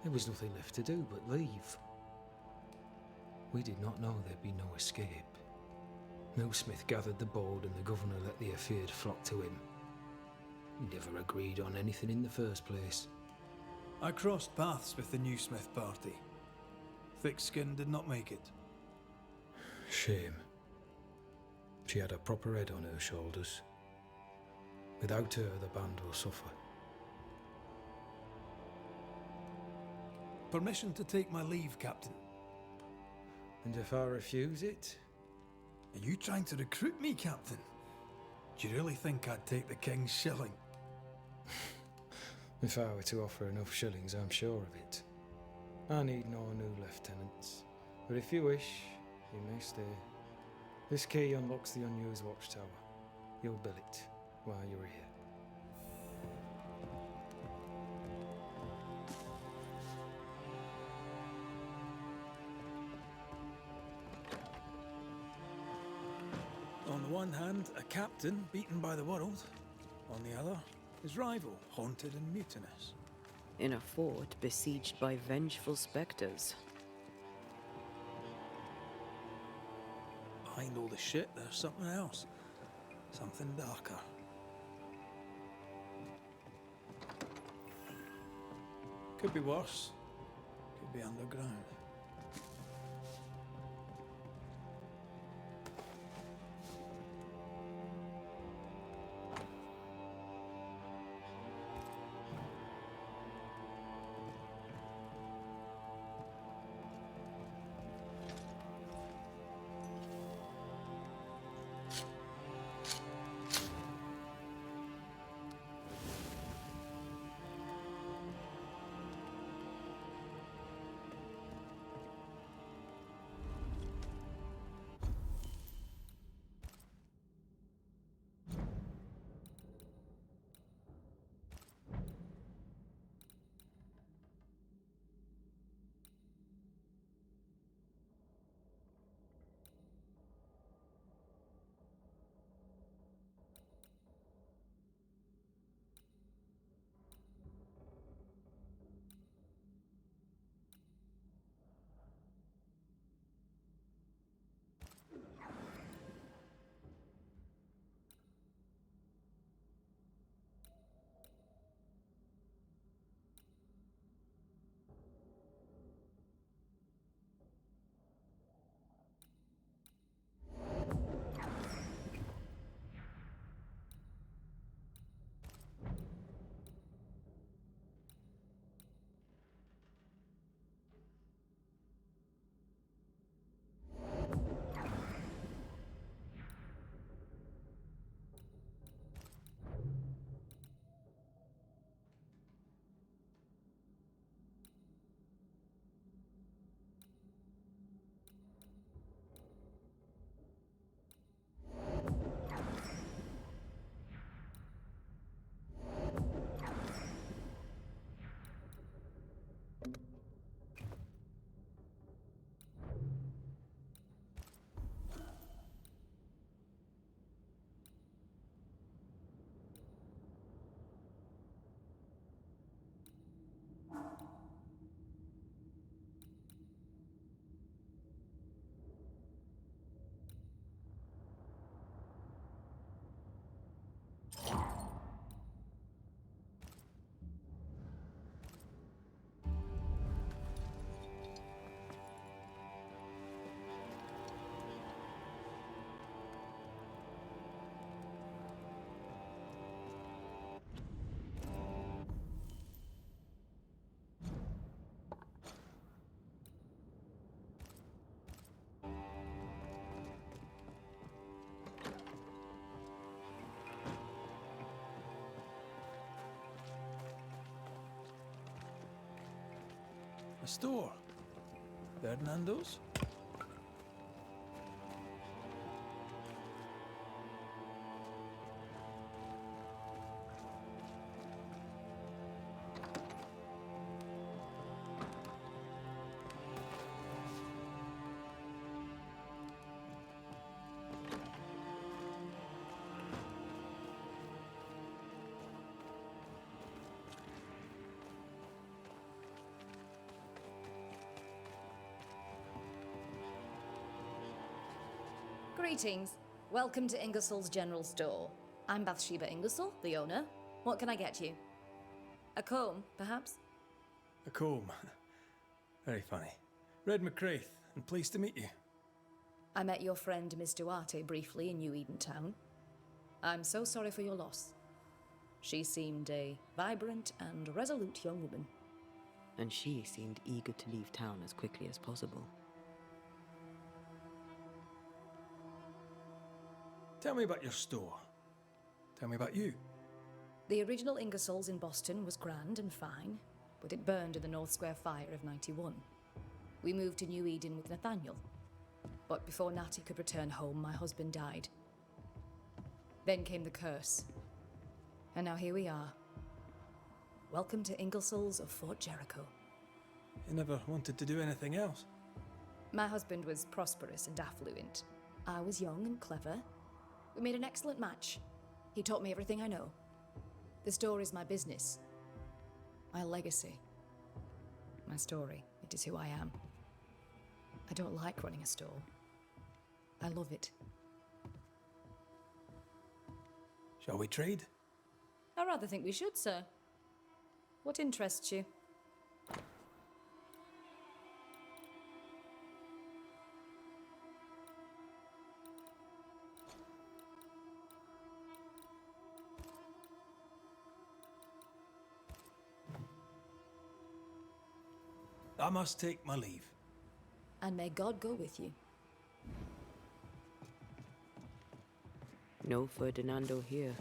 There was nothing left to do but leave. We did not know there'd be no escape. No Smith gathered the board and the governor let the affair flock to him. We never agreed on anything in the first place. I crossed paths with the new Smith party. Thick-Skin did not make it. Shame. She had a proper head on her shoulders. Without her, the band will suffer. Permission to take my leave, Captain. And if I refuse it? Are you trying to recruit me, Captain? Do you really think I'd take the King's shilling? If I were to offer enough shillings, I'm sure of it. I need no new lieutenants. But if you wish, you may stay. This key unlocks the unused watchtower. You'll bill it while you're here. On the one hand, a captain beaten by the world. On the other, His rival, haunted and mutinous. In a fort besieged by vengeful specters. Behind all the shit, there's something else. Something darker. Could be worse. Could be underground. A store. Ferdinando's? Greetings. Welcome to Ingersoll's General Store. I'm Bathsheba Ingersoll, the owner. What can I get you? A comb, perhaps? A comb. Very funny. Red McCraith, and pleased to meet you. I met your friend Miss Duarte briefly in New Eden Town. I'm so sorry for your loss. She seemed a vibrant and resolute young woman. And she seemed eager to leave town as quickly as possible. Tell me about your store. Tell me about you. The original Ingersoll's in Boston was grand and fine, but it burned in the North Square fire of '91. We moved to New Eden with Nathaniel. But before Natty could return home, my husband died. Then came the curse. And now here we are. Welcome to Ingersoll's of Fort Jericho. You never wanted to do anything else. My husband was prosperous and affluent. I was young and clever. We made an excellent match. He taught me everything I know. The store is my business. My legacy. My story. It is who I am. I don't like running a store. I love it. Shall we trade? I rather think we should, sir. What interests you? I must take my leave. And may God go with you. No Ferdinando here.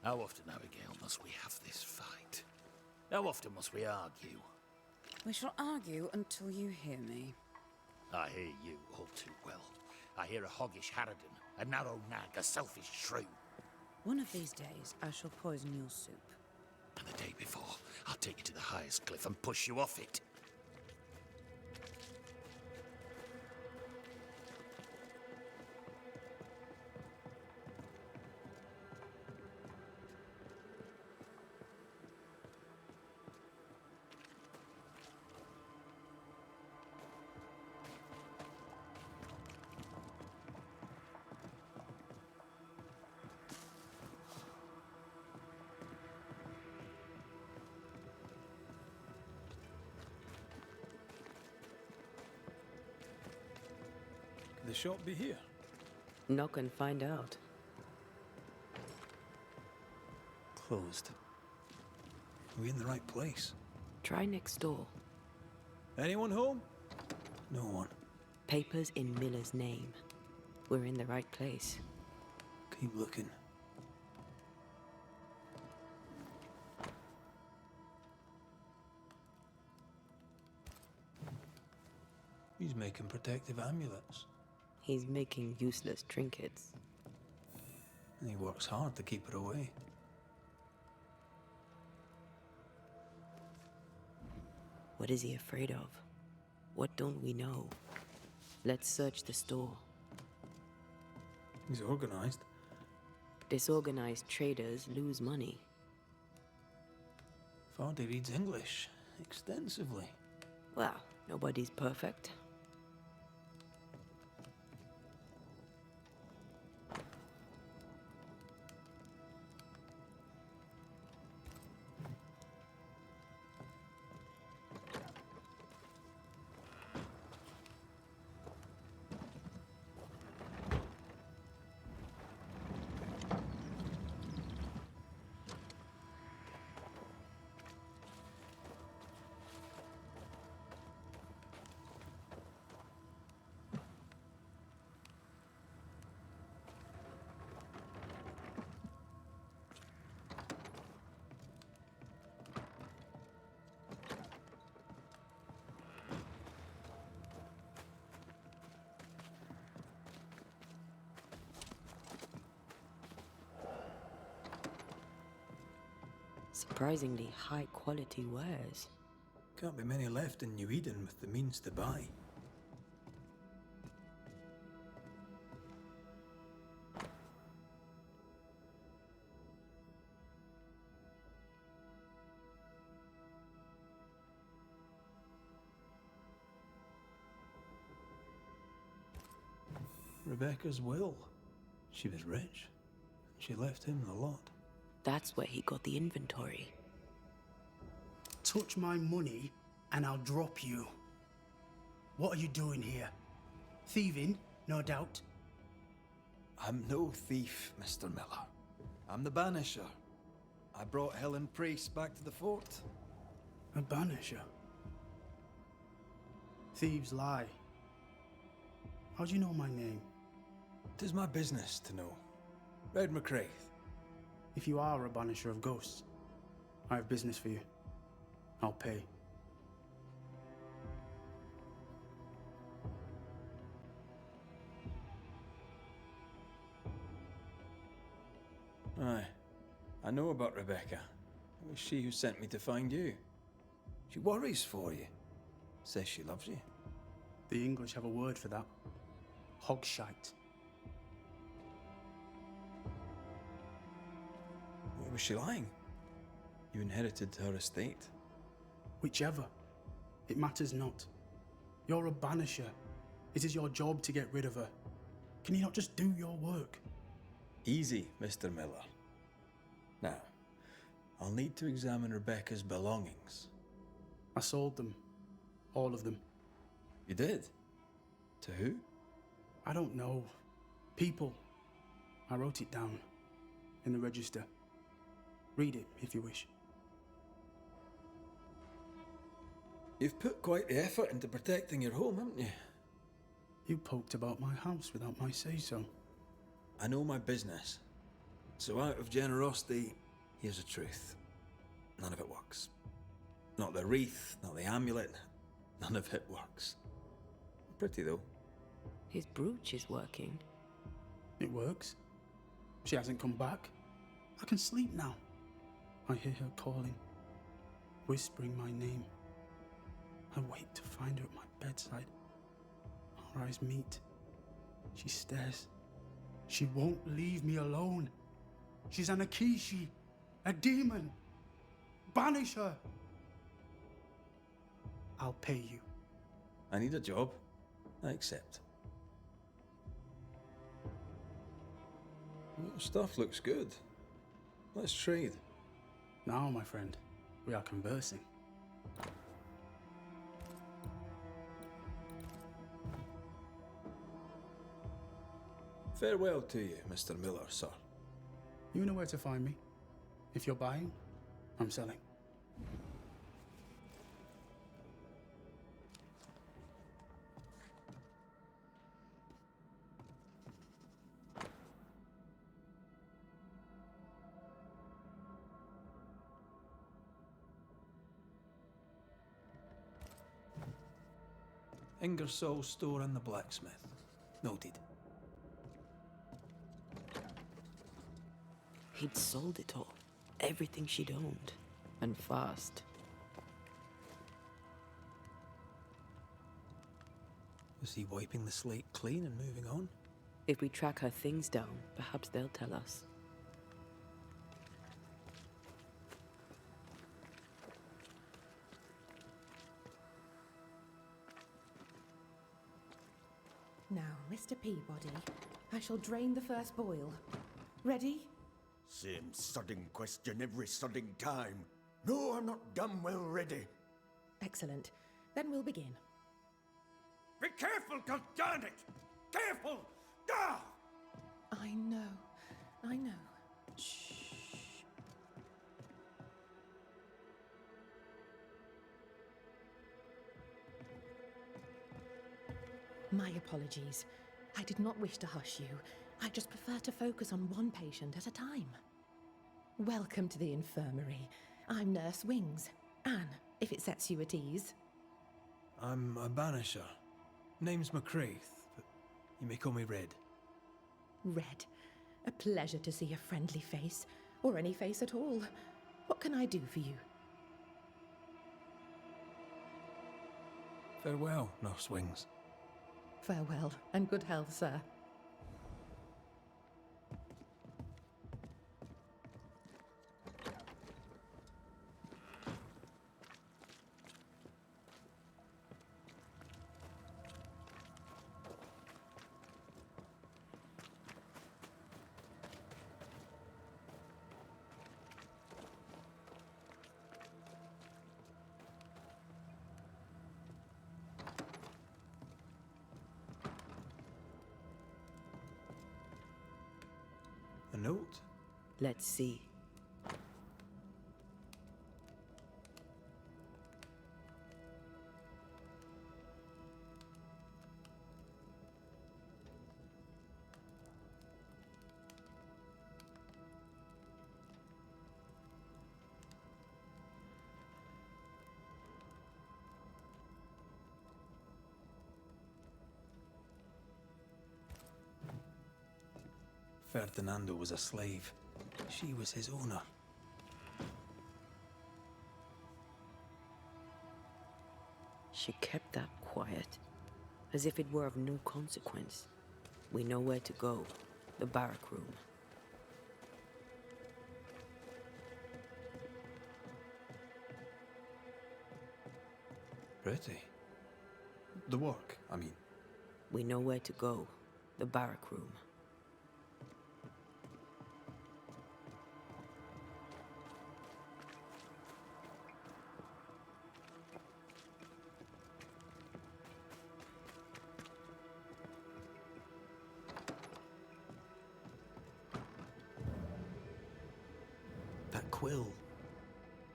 How often, Abigail, must we have this fight? How often must we argue? We shall argue until you hear me. I hear you all too well. I hear a hoggish harridan, a narrow nag, a selfish shrew. One of these days, I shall poison your soup. And the day before, I'll take you to the highest cliff and push you off it. Could the shop be here? Knock and find out. Closed. Are we in the right place? Try next door. Anyone home? No one. Papers in Miller's name. We're in the right place. Keep looking. He's making protective amulets. He's making useless trinkets. And he works hard to keep it away. What is he afraid of? What don't we know? Let's search the store. He's organized. Disorganized traders lose money. Vardy reads English extensively. Well, nobody's perfect. Surprisingly high quality wares. Can't be many left in New Eden with the means to buy. Rebecca's will. She was rich. She left him the lot. That's where he got the inventory. Touch my money and I'll drop you. What are you doing here? Thieving? no doubt. I'm no thief, Mr. Miller. I'm the Banisher. I brought Helen Priest back to the fort. A banisher? Thieves lie. How do you know my name? 'Tis my business to know. Red McCraith. If you are a banisher of ghosts, I have business for you. I'll pay. Aye. I know about Rebecca. It was she who sent me to find you. She worries for you. Says she loves you. The English have a word for that. Hogshite. Why was she lying? You inherited her estate. Whichever. It matters not. You're a banisher. It is your job to get rid of her. Can you not just do your work? Easy, Mr. Miller. Now, I'll need to examine Rebecca's belongings. I sold them. All of them. You did? To who? I don't know. People. I wrote it down. In the register. Read it, if you wish. You've put quite the effort into protecting your home, haven't you? You poked about my house without my say-so. I know my business. So out of generosity, here's the truth. None of it works. Not the wreath, not the amulet. None of it works. Pretty, though. His brooch is working. It works. She hasn't come back. I can sleep now. I hear her calling, whispering my name. I wait to find her at my bedside. Our eyes meet. She stares. She won't leave me alone. She's an Akishi, a demon. Banish her. I'll pay you. I need a job. I accept. Your stuff looks good. Let's trade. Now, my friend, we are conversing. Farewell to you, Mr. Miller, sir. You know where to find me. If you're buying, I'm selling. Ingersoll store and the blacksmith. Noted. He'd sold it all. Everything she'd owned. And fast. Was he wiping the slate clean and moving on? If we track her things down, perhaps they'll tell us. Now, Mr. Peabody, I shall drain the first boil. Ready? Same sodding question every sodding time. No, I'm not damn well ready. Excellent. Then we'll begin. Be careful, goddarn it! Careful! Ah! I know. I know. Shh. My apologies. I did not wish to hush you. I just prefer to focus on one patient at a time. Welcome to the infirmary. I'm Nurse Wings. Anne, if it sets you at ease. I'm a banisher. Name's McCraith, but you may call me Red. Red. A pleasure to see a friendly face, or any face at all. What can I do for you? Farewell, Nurse Wings. Farewell, and good health, sir. note? Let's see. Ferdinando was a slave. She was his owner. She kept that quiet, as if it were of no consequence. We know where to go. The barrack room. Pretty. The work, I mean. We know where to go. The barrack room. That quill.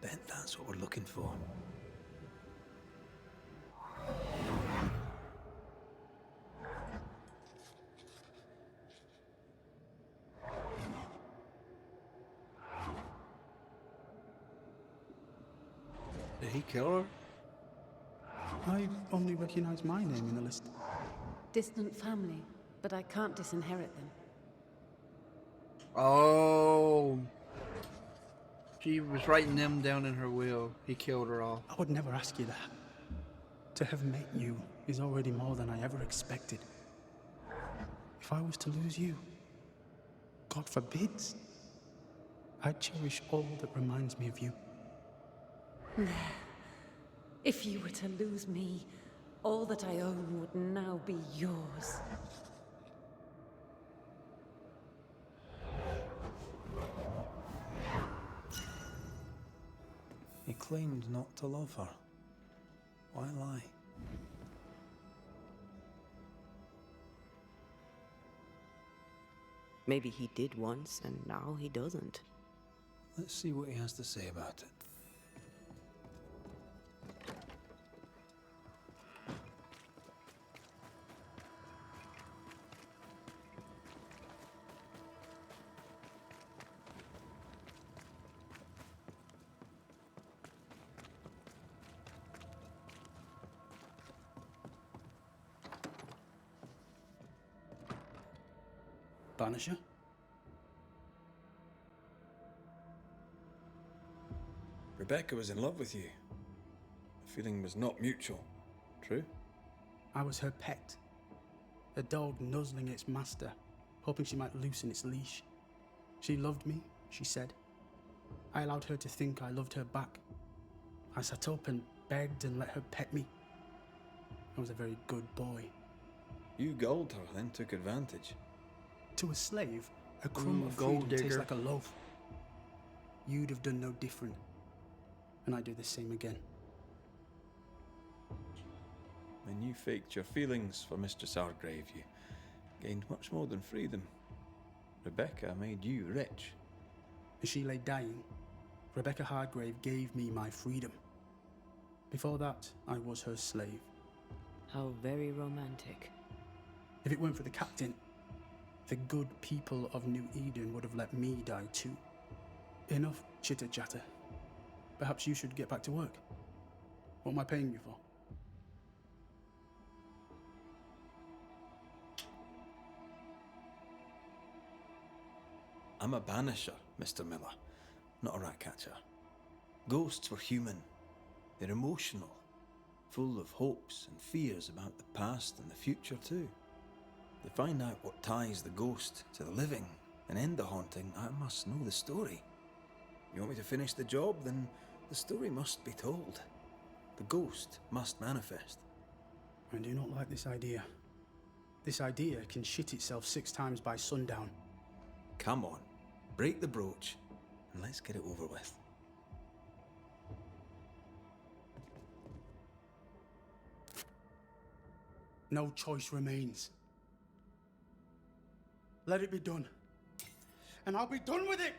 Bet that's what we're looking for. Did he kill her? I only recognize my name in the list. Distant family, but I can't disinherit them. Oh. She was writing them down in her will. He killed her all. I would never ask you that. To have met you is already more than I ever expected. If I was to lose you, God forbids, I'd cherish all that reminds me of you. If you were to lose me, all that I own would now be yours. He claimed not to love her. Why lie? Maybe he did once, and now he doesn't. Let's see what he has to say about it. Banisher? Rebecca was in love with you. The feeling was not mutual. True? I was her pet. A dog nuzzling its master, hoping she might loosen its leash. She loved me, she said. I allowed her to think I loved her back. I sat up and begged and let her pet me. I was a very good boy. You gulled her, then took advantage. To a slave, a crumb of gold freedom tastes digger. like a loaf. You'd have done no different. And I'd do the same again. When you faked your feelings for Mistress Argrave, you gained much more than freedom. Rebecca made you rich. As she lay dying, Rebecca Hargrave gave me my freedom. Before that, I was her slave. How very romantic. If it weren't for the captain, the good people of New Eden would have let me die too. Enough chitter-chatter. Perhaps you should get back to work. What am I paying you for? I'm a banisher, Mr. Miller, not a rat catcher. Ghosts were human. They're emotional, full of hopes and fears about the past and the future too. To find out what ties the ghost to the living and end the haunting, I must know the story. You want me to finish the job? Then the story must be told. The ghost must manifest. I do not like this idea. This idea can shit itself 6 times by sundown. Come on, break the brooch and let's get it over with. No choice remains. Let it be done. and I'll be done with it.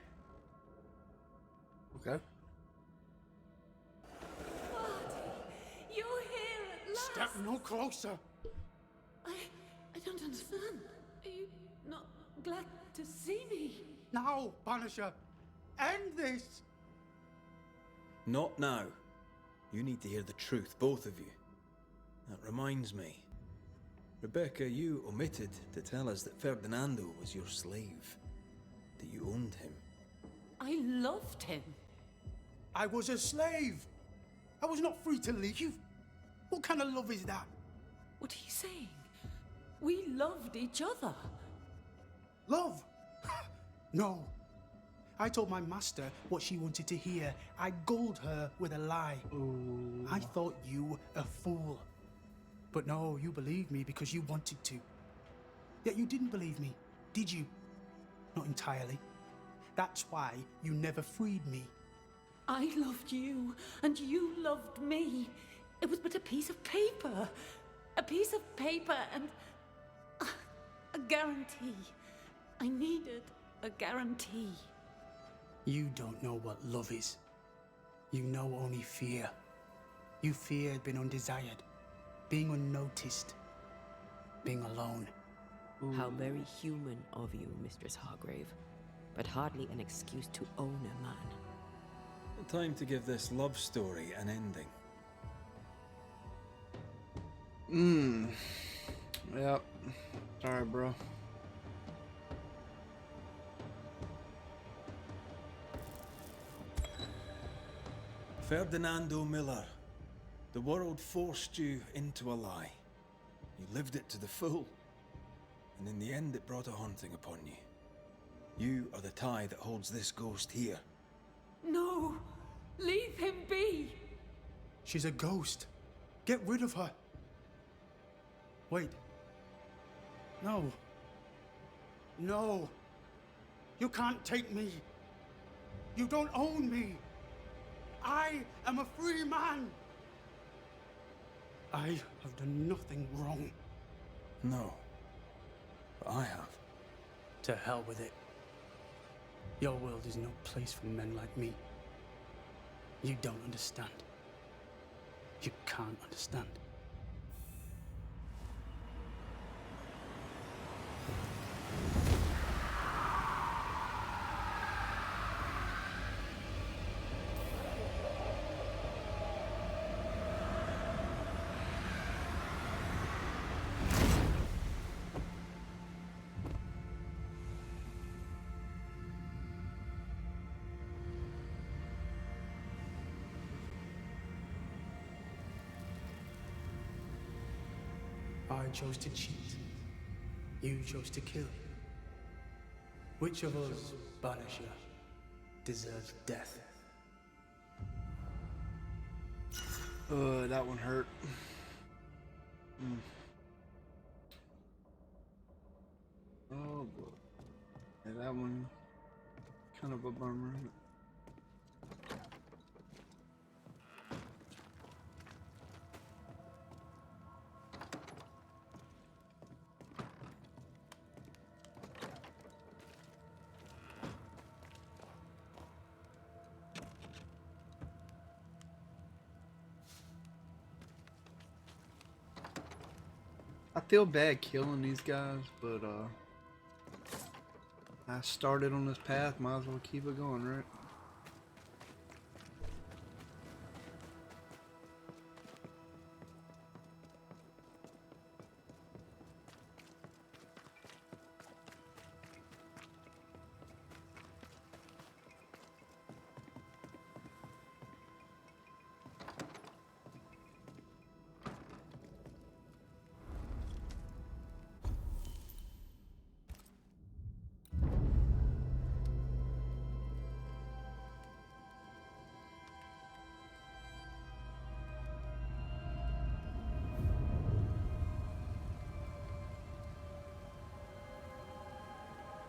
Okay. You're here at last! Step no closer. I don't understand. Are you not glad to see me? Now, Banisher, end this. Not now. You need to hear the truth, both of you. That reminds me. Rebecca, you omitted to tell us that Ferdinando was your slave. That you owned him. I loved him. I was a slave. I was not free to leave. What kind of love is that? What are you saying? We loved each other. Love? No. I told my master what she wanted to hear. I gulled her with a lie. Ooh. I thought you a fool. But no, you believed me because you wanted to. Yet you didn't believe me, did you? Not entirely. That's why you never freed me. I loved you, and you loved me. It was but a piece of paper. A piece of paper and a guarantee. I needed a guarantee. You don't know what love is. You know only fear. You feared being undesired, being unnoticed, being alone. How very human of you, Mistress Hargrave, but hardly an excuse to own a man. Time to give this love story an ending. Yep. Sorry, bro. Ferdinando Miller, the world forced you into a lie. You lived it to the full, and in the end it brought a haunting upon you. You are the tie that holds this ghost here. No! Leave him be! She's a ghost. Get rid of her. Wait. No. No. You can't take me. You don't own me. I am a free man. I have done nothing wrong. No. But I have. To hell with it. Your world is no place for men like me. You don't understand. You can't understand. I chose to cheat. You chose to kill. Which of us, Banisher, deserves death? That one hurt. Oh boy. Yeah, that one kind of a bummer. I feel bad killing these guys, but I started on this path, might as well keep it going, right?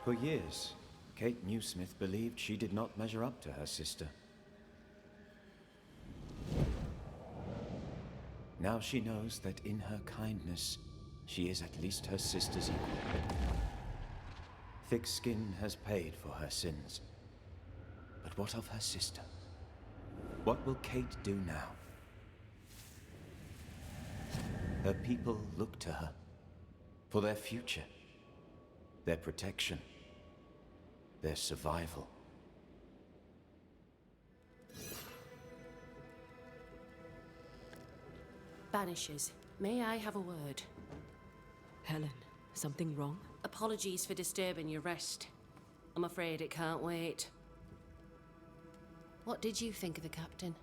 For years, Kate Newsmith believed she did not measure up to her sister. Now she knows that in her kindness, she is at least her sister's equal. Thick skin has paid for her sins. But what of her sister? What will Kate do now? Her people look to her for their future, their protection, their survival. Banishers, may I have a word? Helen, something wrong? Apologies for disturbing your rest. I'm afraid it can't wait. What did you think of the captain?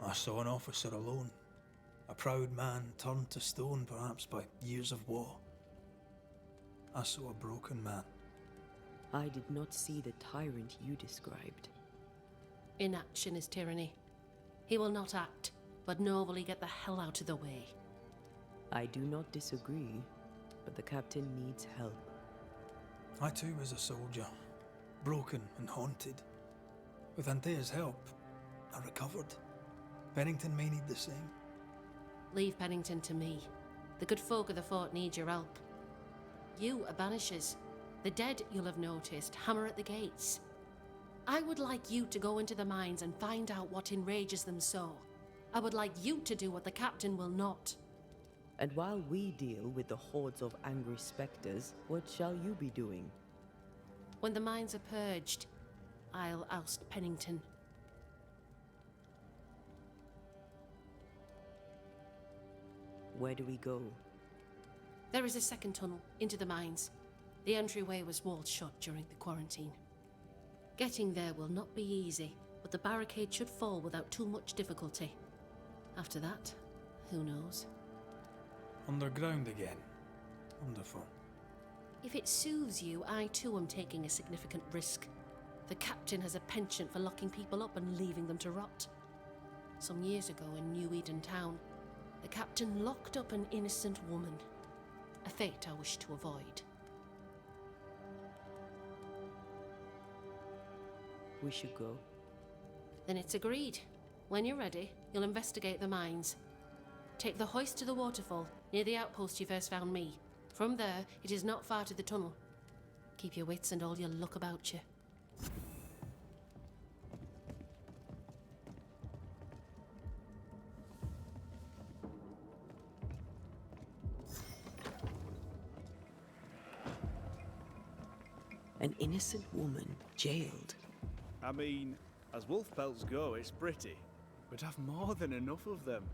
I saw an officer alone. A proud man turned to stone, perhaps by years of war. I saw a broken man. I did not see the tyrant you described. Inaction is tyranny. He will not act, but nobly get the hell out of the way. I do not disagree, but the captain needs help. I too was a soldier, broken and haunted. With Anthea's help, I recovered. Pennington may need the same. Leave Pennington to me. The good folk of the fort need your help. You are Banishers. The dead, you'll have noticed, hammer at the gates. I would like you to go into the mines and find out what enrages them so. I would like you to do what the captain will not. And while we deal with the hordes of angry spectres, what shall you be doing? When the mines are purged, I'll oust Pennington. Where do we go? There is a second tunnel into the mines. The entryway was walled shut during the quarantine. Getting there will not be easy, but the barricade should fall without too much difficulty. After that, who knows? Underground again. Wonderful. If it soothes you, I too am taking a significant risk. The captain has a penchant for locking people up and leaving them to rot. Some years ago in New Eden Town, the captain locked up an innocent woman. A fate I wish to avoid. We should go. Then it's agreed. When you're ready, you'll investigate the mines. Take the hoist to the waterfall, near the outpost you first found me. From there, it is not far to the tunnel. Keep your wits and all your luck about you. An innocent woman jailed. I mean, as wolf pelts go, it's pretty. But I've more than enough of them.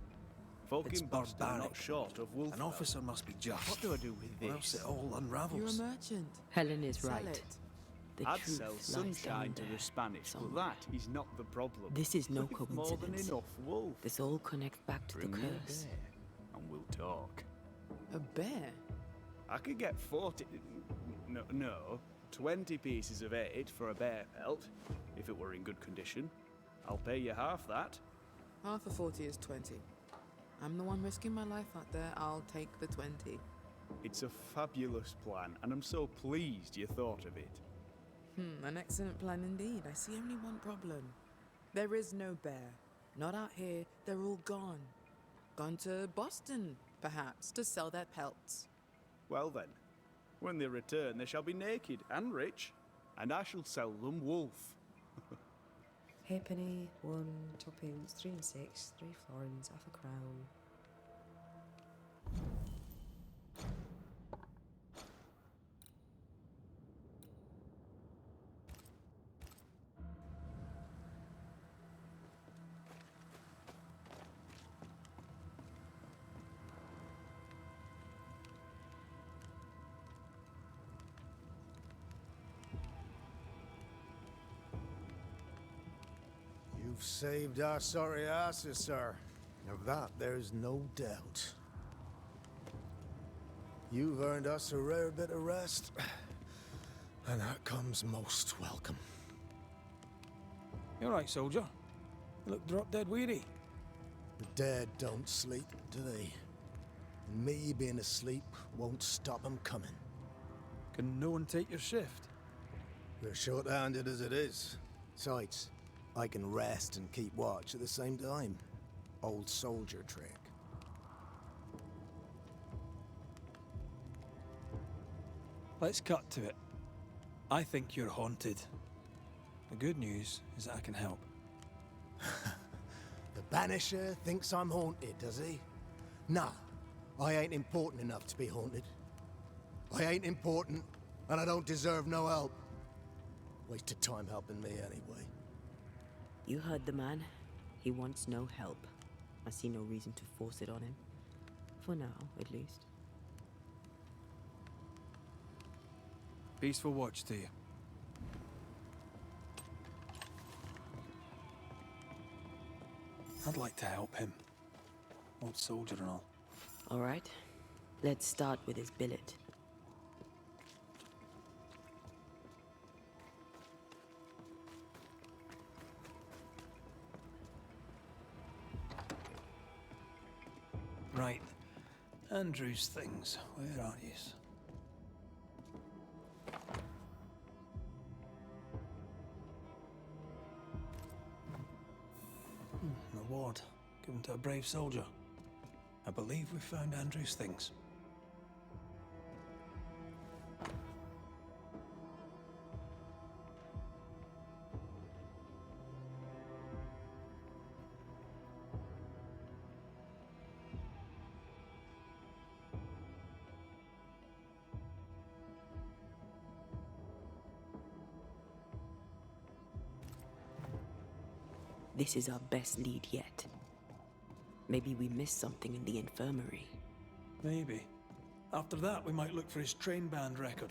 Folk It's in Boston are not barbaric. short of wolf An pelts. officer must be just. What do I do with Or else this? it all You're a unravels. merchant. Helen is Sell right. it. The I'd truth sell lies sunshine down to there the Spanish, somewhere. but that is not the problem. This is no We've more than coincidence. enough wolf. This all connects back to Bring the me a curse. bear, and we'll talk. A bear? I could get 40... No, 20 pieces of 8 for a bear pelt, if it were in good condition. I'll pay you half that. Half of 40 is 20. I'm the one risking my life out there. I'll take the 20. It's a fabulous plan, and I'm so pleased you thought of it. An excellent plan indeed. I see only one problem. There is no bear. Not out here. They're all gone. Gone to Boston, perhaps, to sell their pelts. Well then, when they return, they shall be naked and rich, and I shall sell them wolf. Halfpenny, 1, tuppence, 3 and 6, 3 florins, half a crown. You've saved our sorry asses, sir. Of that, there's no doubt. You've earned us a rare bit of rest, and that comes most welcome. You all right, soldier? You look drop dead weary. The dead don't sleep, do they? And me being asleep won't stop 'em coming. Can no one take your shift? We're short-handed as it is. Besides, I can rest and keep watch at the same time. Old soldier trick. Let's cut to it. I think you're haunted. The good news is that I can help. The Banisher thinks I'm haunted, does he? Nah, I ain't important enough to be haunted. I ain't important, and I don't deserve no help. Waste of time helping me anyway. You heard the man. He wants no help. I see no reason to force it on him. For now, at least. Peaceful watch to you. I'd like to help him. Old soldier and all. All right. Let's start with his billet. Right. Andrew's things. Where are yous? An award given to a brave soldier. I believe we found Andrew's things. This is our best lead yet. Maybe we missed something in the infirmary. Maybe. After that, we might look for his train band record.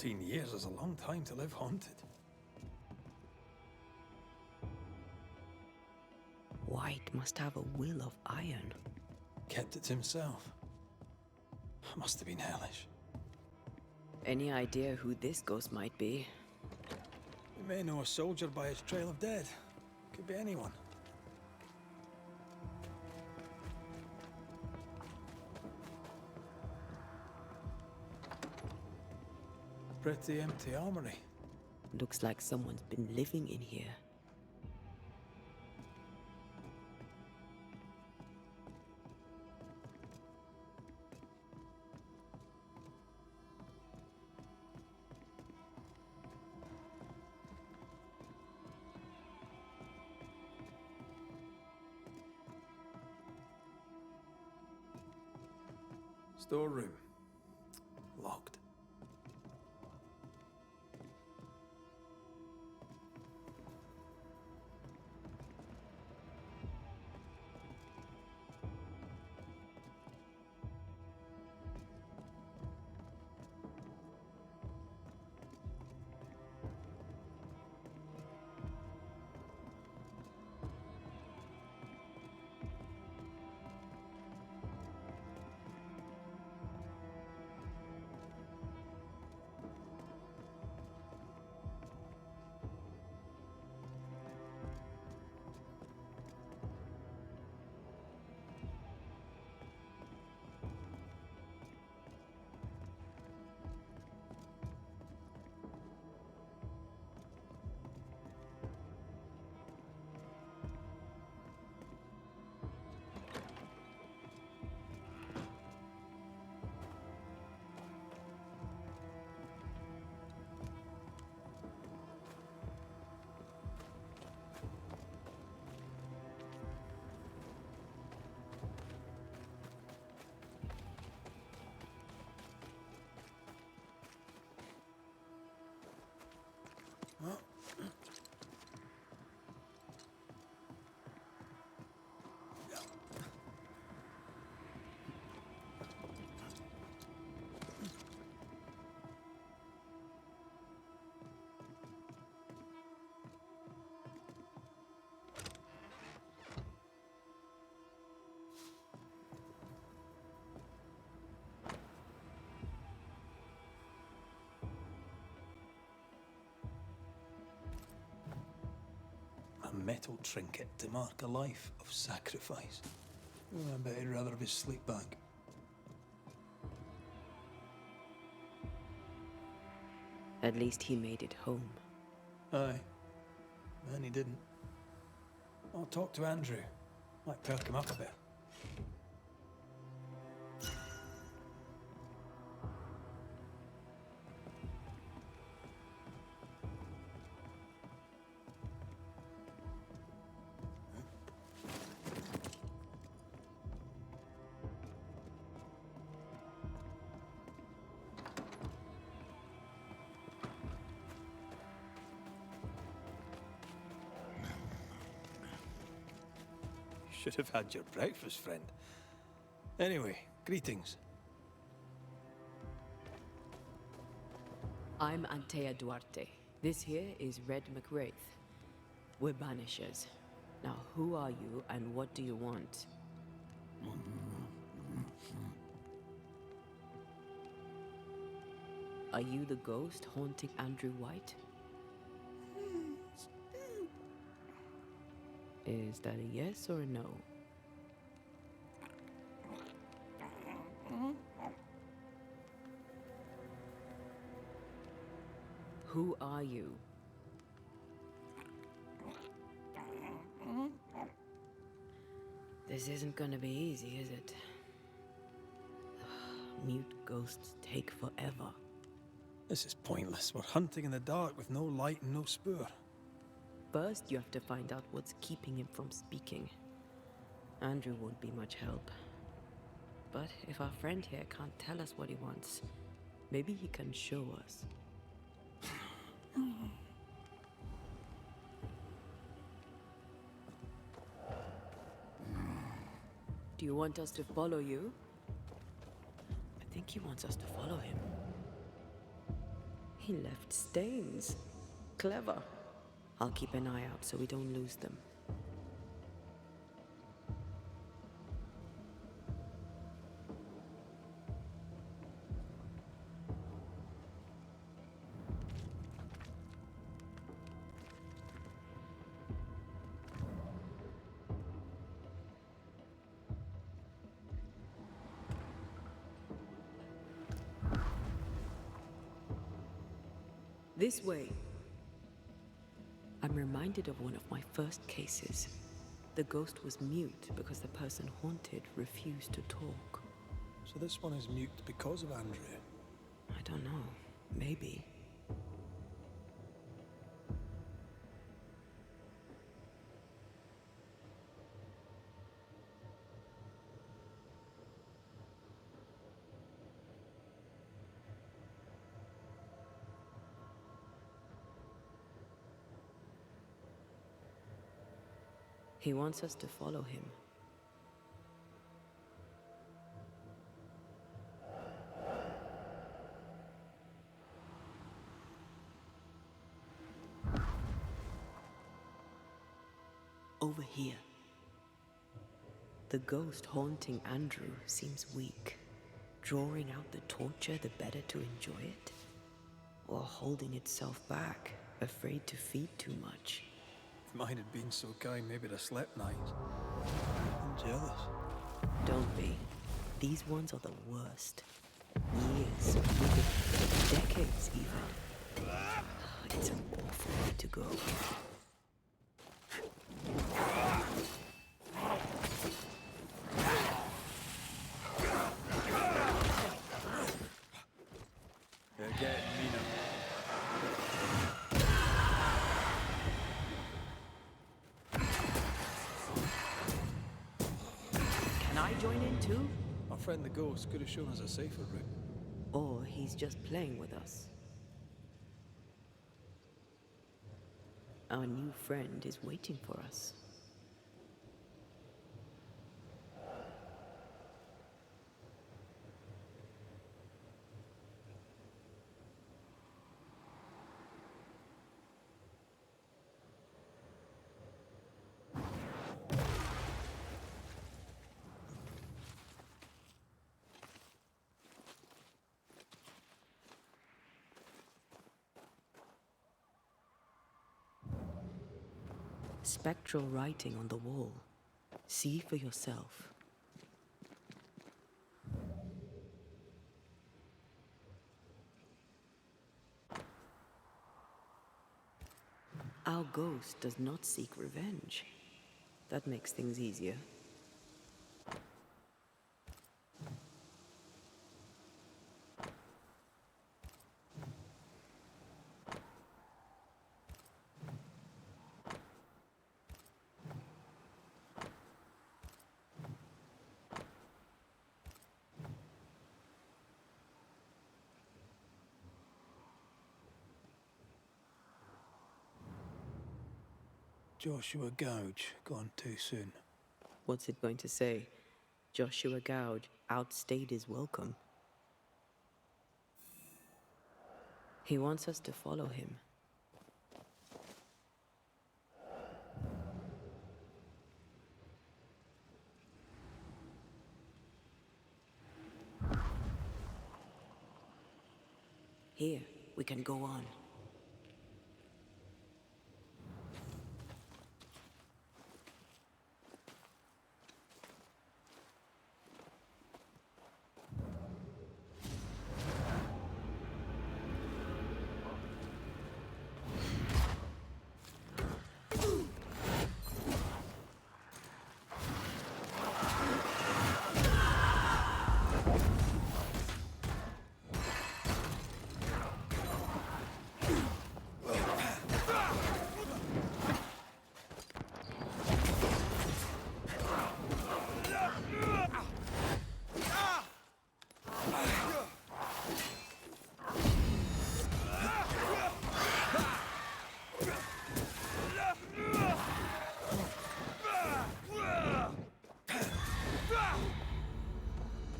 Years is a long time to live haunted. White must have a will of iron. Kept it to himself. Must have been hellish. Any idea who this ghost might be? We may know a soldier by his trail of dead. Could be anyone. Pretty empty armory. Looks like someone's been living in here. Storeroom. Locked. metal trinket to mark a life of sacrifice. I bet he'd rather have his sleep back. At least he made it home. Aye. And he didn't. I'll talk to Andrew. Might perk him up a bit. Should have had your breakfast, friend. Anyway, greetings. I'm Antea Duarte. This here is Red McWraith. We're Banishers. Now, who are you and what do you want? Are you the ghost haunting Andrew White? Is that a yes or a no? Who are you? This isn't gonna be easy, is it? Mute ghosts take forever. This is pointless. We're hunting in the dark with no light and no spoor. First, you have to find out what's keeping him from speaking. Andrew won't be much help. But if our friend here can't tell us what he wants, maybe he can show us. Do you want us to follow you? I think he wants us to follow him. He left stains. Clever. I'll keep an eye out so we don't lose them. This way. I'm reminded of one of my first cases. The ghost was mute because the person haunted refused to talk. So this one is mute because of Andrew? I don't know. Maybe. He wants us to follow him. Over here. The ghost haunting Andrew seems weak. Drawing out the torture the better to enjoy it? Or holding itself back, afraid to feed too much? If mine had been so kind, maybe I'd have slept nights. I'm jealous. Don't be. These ones are the worst. Years, maybe decades even. It's an awful way to go. They're getting me now. Can I join in too? Our friend the ghost could have shown us a safer route. Or he's just playing with us. Our new friend is waiting for us. Spectral writing on the wall. See for yourself. Our ghost does not seek revenge. That makes things easier. Joshua Gouge gone too soon. What's it going to say? Joshua Gouge outstayed his welcome. He wants us to follow him. Here, we can go on.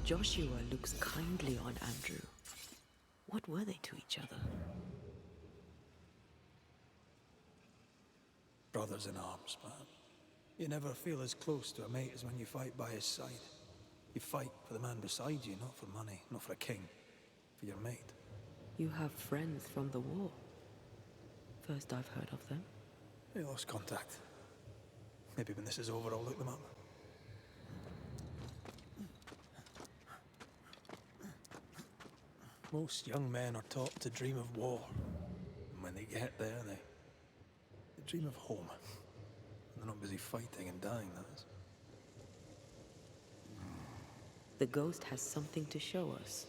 Joshua looks kindly on Andrew. What were they to each other? Brothers in arms, man. You never feel as close to a mate as when you fight by his side. You fight for the man beside you, not for money, not for a king. For your mate. You have friends from the war. First I've heard of them. They lost contact. Maybe when this is over, I'll look them up. Most young men are taught to dream of war. And when they get there, they dream of home. They're not busy fighting and dying, that is. The ghost has something to show us.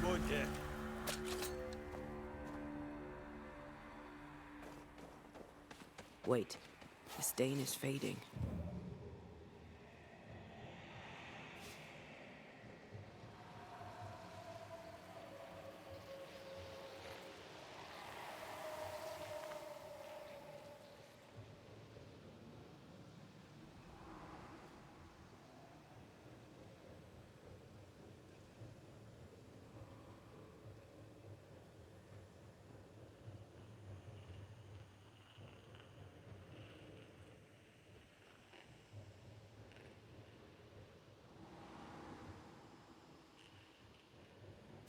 Won't you? Wait, the stain is fading.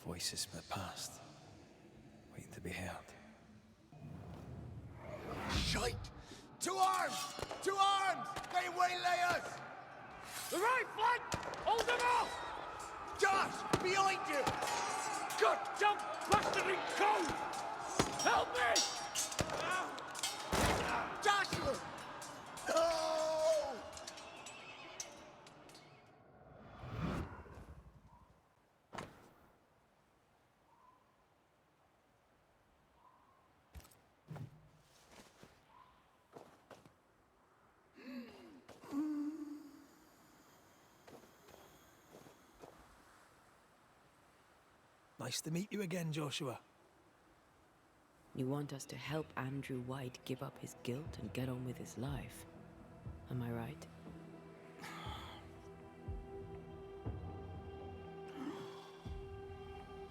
Voices from the past, waiting to be heard. Shite! To arms! To arms! They waylay us! The right flank! Hold them off! Josh! Behind you! God, jump! Blastering cold! Help me! Joshua! No! Nice to meet you again, Joshua. You want us to help Andrew White give up his guilt and get on with his life. Am I right?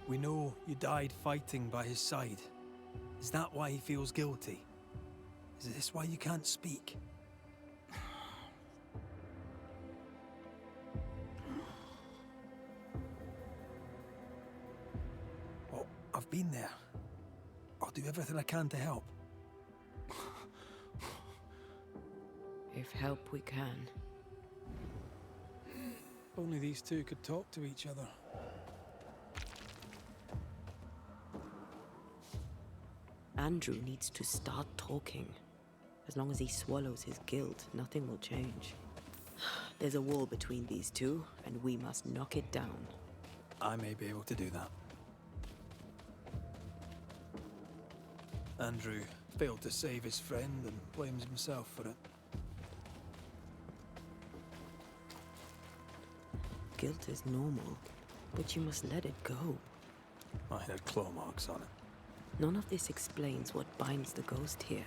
We know you died fighting by his side. Is that why he feels guilty? Is this why you can't speak? Oh, I've been there. I'll do everything I can to help. If help we can. Only these two could talk to each other. Andrew needs to start talking. As long as he swallows his guilt, nothing will change. There's a wall between these two, and we must knock it down. I may be able to do that. Andrew failed to save his friend and blames himself for it. Guilt is normal, but you must let it go. I had claw marks on it. None of this explains what binds the ghost here.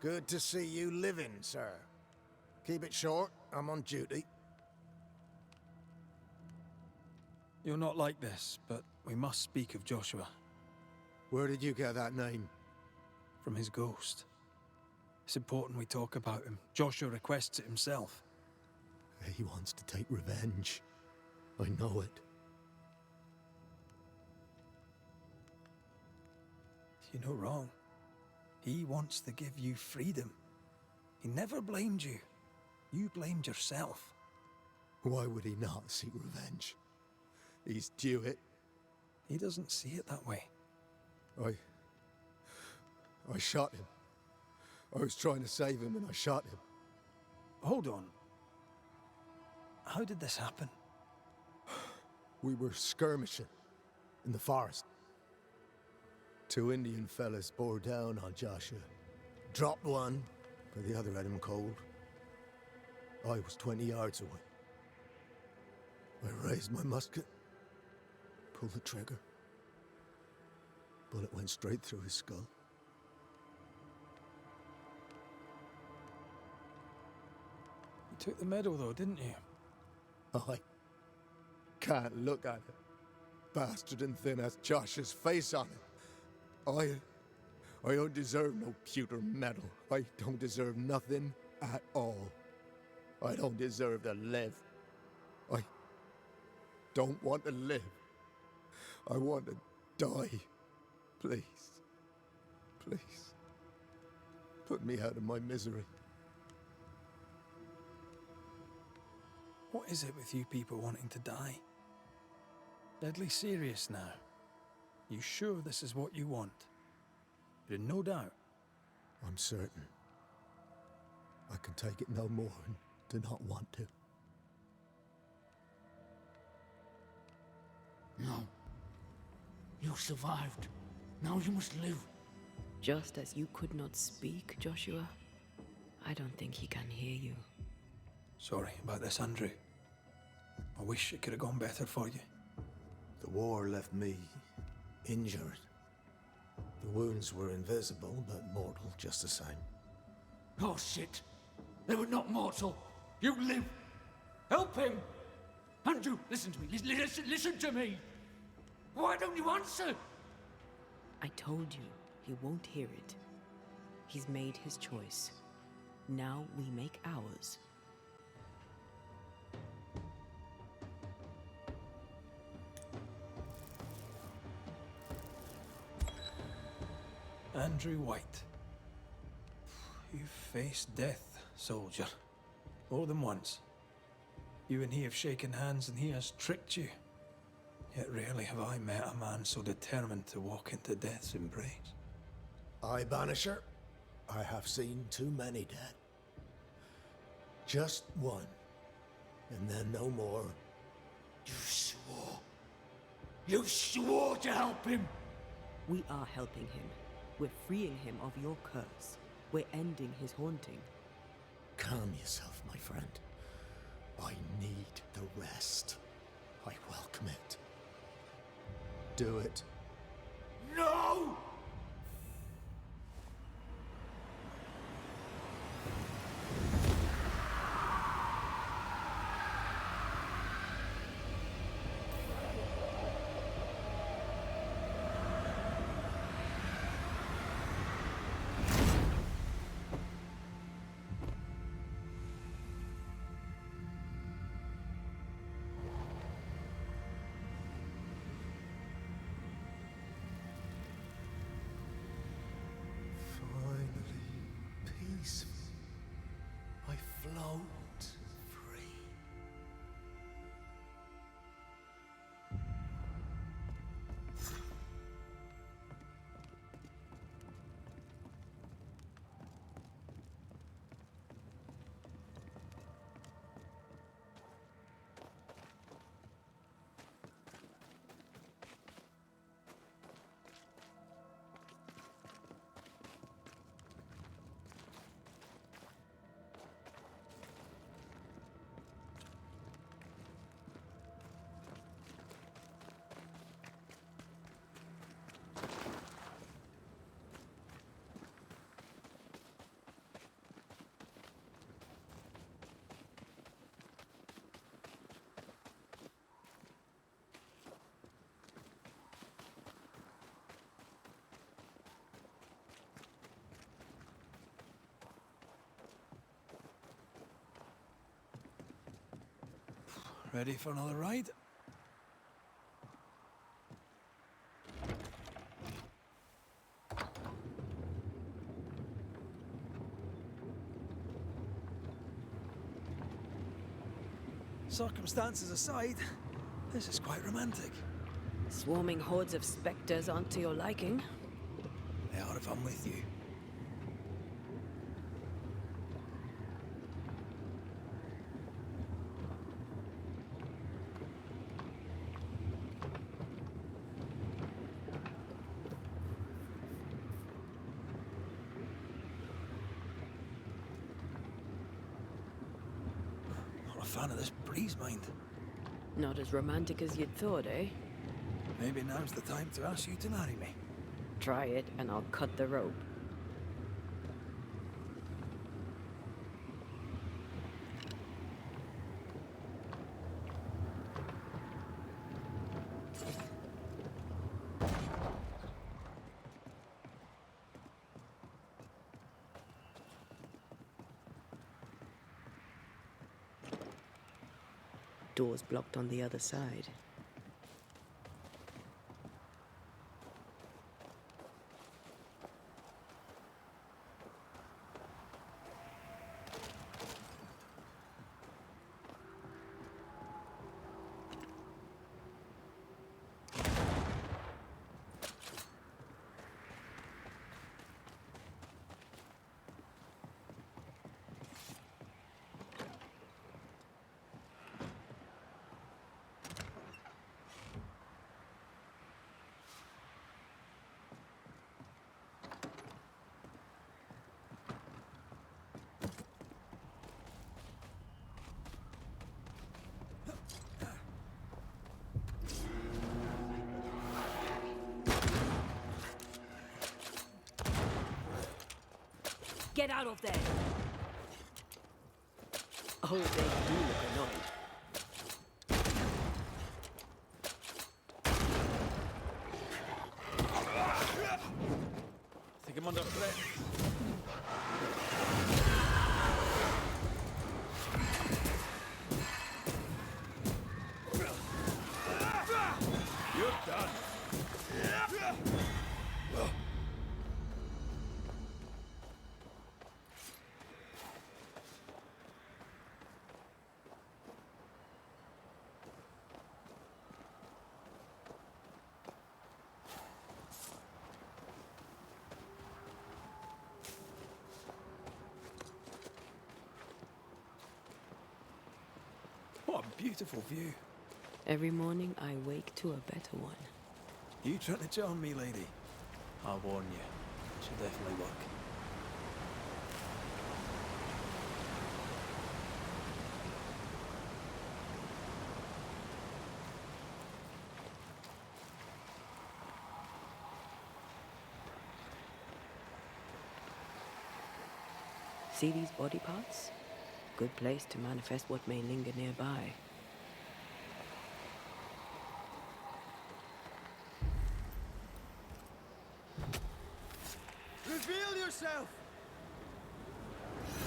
Good to see you living, sir. Keep it short, I'm on duty. You're not like this, but we must speak of Joshua. Where did you get that name? From his ghost. It's important we talk about him. Joshua requests it himself. He wants to take revenge. I know it. You're no wrong. He wants to give you freedom. He never blamed you. You blamed yourself. Why would he not seek revenge? He's due it. He doesn't see it that way. I shot him. I was trying to save him and I shot him. Hold on. How did this happen? We were skirmishing in the forest. Two Indian fellas bore down on Joshua. Dropped one, but the other had him cold. I was 20 yards away. I raised my musket, pulled the trigger. Bullet went straight through his skull. You took the medal though, didn't you? I can't look at it. Bastard and thin has Josh's face on it. I don't deserve no pewter medal. I don't deserve nothing at all. I don't deserve to live. I don't want to live. I want to die. Please. Please. Put me out of my misery. What is it with you people wanting to die? Deadly serious now. You sure this is what you want? You're in no doubt. I'm certain. I can take it no more and do not want to. No. You survived. Now you must live. Just as you could not speak, Joshua, I don't think he can hear you. Sorry about this, Andrew. I wish it could have gone better for you. The war left me injured. The wounds were invisible, but mortal just the same. Oh, shit. They were not mortal. You live. Help him. Andrew, listen to me. Listen to me. Why don't you answer? I told you, he won't hear it. He's made his choice. Now we make ours. Andrew White. You've faced death, soldier. More than once. You and he have shaken hands and he has tricked you. Yet rarely have I met a man so determined to walk into death's embrace. I, Banisher, I have seen too many dead. Just one, and then no more. You swore. You swore to help him. We are helping him. We're freeing him of your curse. We're ending his haunting. Calm yourself, my friend. I need the rest. I welcome it. Do it. No! Peaceful. I float free. Ready for another ride? Circumstances aside, this is quite romantic. Swarming hordes of spectres aren't to your liking. They are if I'm with you. Not a fan of this breeze, mind. Not as romantic as you'd thought, eh? Maybe now's the time to ask you to marry me. Try it, and I'll cut the rope. Door's blocked on the other side. Get out of there! Oh, they do look annoyed. I think I'm under threat. You're done. beautiful view. Every morning I wake to a better one. You trying to charm me, lady? I'll warn you. She'll definitely work. See these body parts? Good place to manifest what may linger nearby. Reveal yourself!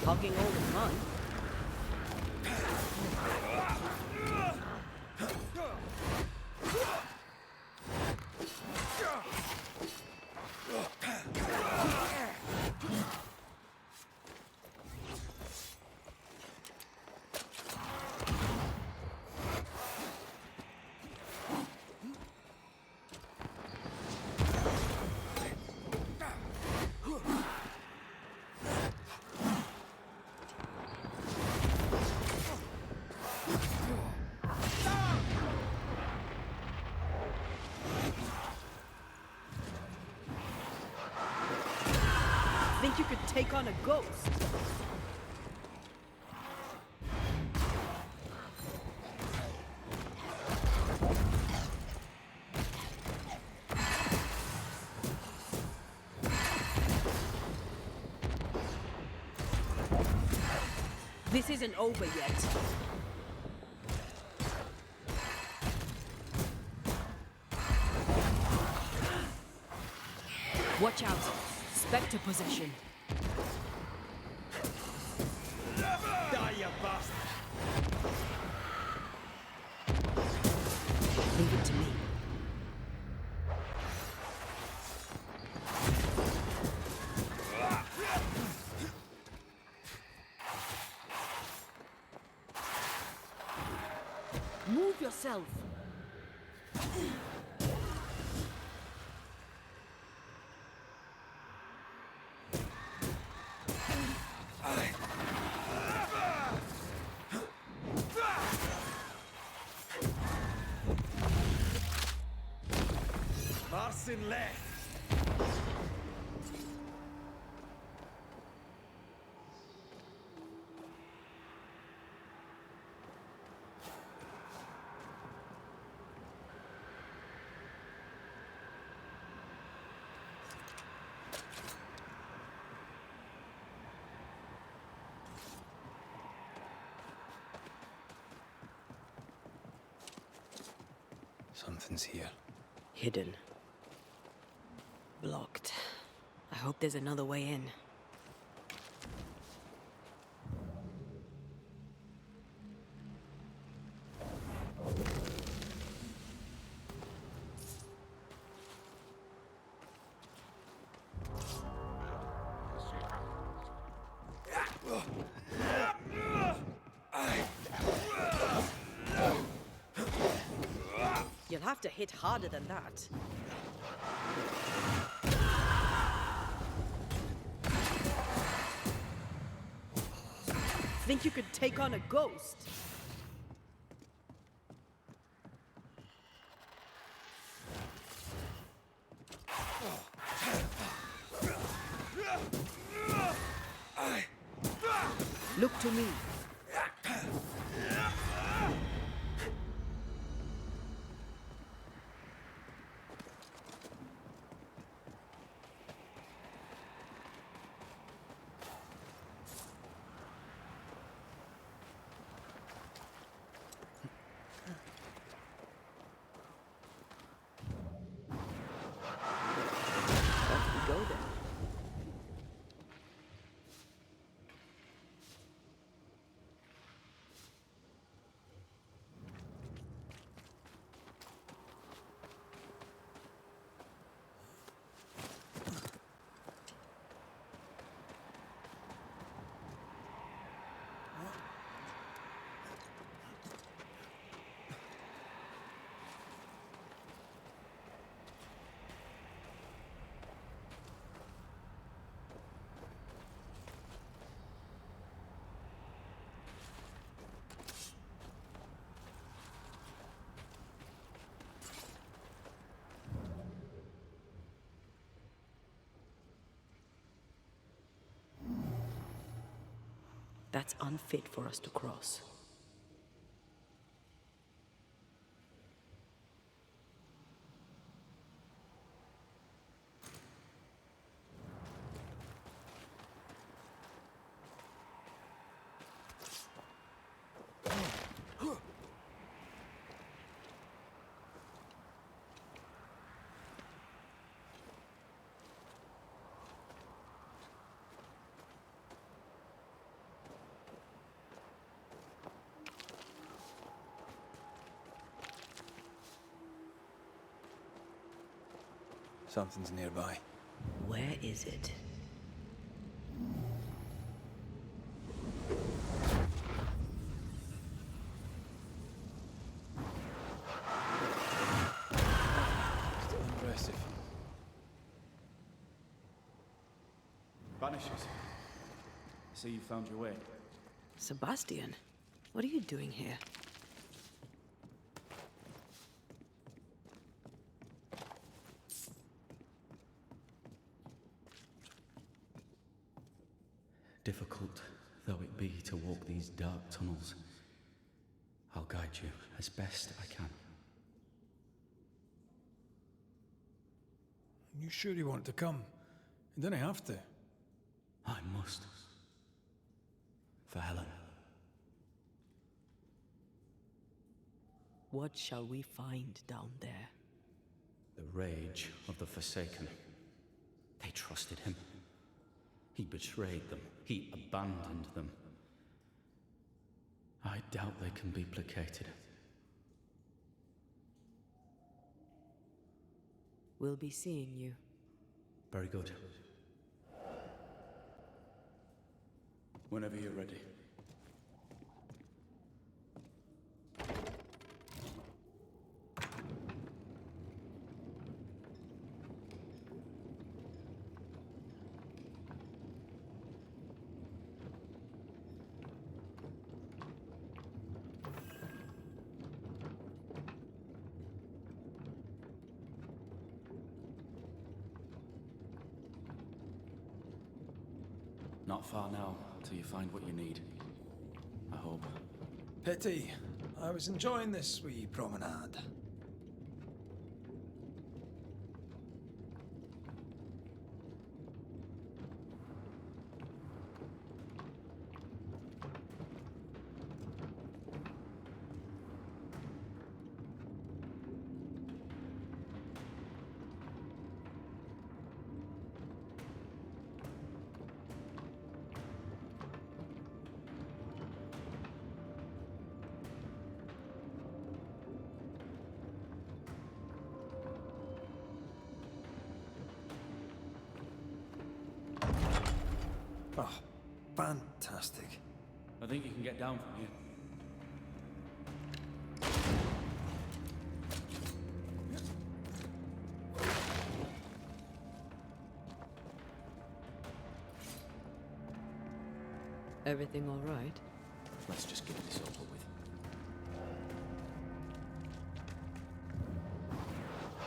Hogging all the fun. Think you could take on a ghost? This isn't over yet. Watch out. Spectre possession. Die, you bastard! Leave it to me. Move yourself. Marcin left. Something's here. Hidden. Blocked. I hope there's another way in. You'll have to hit harder than that. Think you could take on a ghost? Look to me. Off we go then. That's unfit for us to cross. Something's nearby. Where is it? Still impressive. Banishers. See you found your way. Sebastian, what are you doing here? Difficult though it be to walk these dark tunnels, I'll guide you as best I can. You sure you want to come? You don't have to. I must. For Helen. What shall we find down there? The rage of the Forsaken. They trusted him. He betrayed them. He abandoned them. I doubt they can be placated. We'll be seeing you. Very good. Whenever you're ready. Not far now, till you find what you need. I hope. Pity. I was enjoying this wee promenade. Oh, fantastic. I think you can get down from here. Everything all right? Let's just get this over with.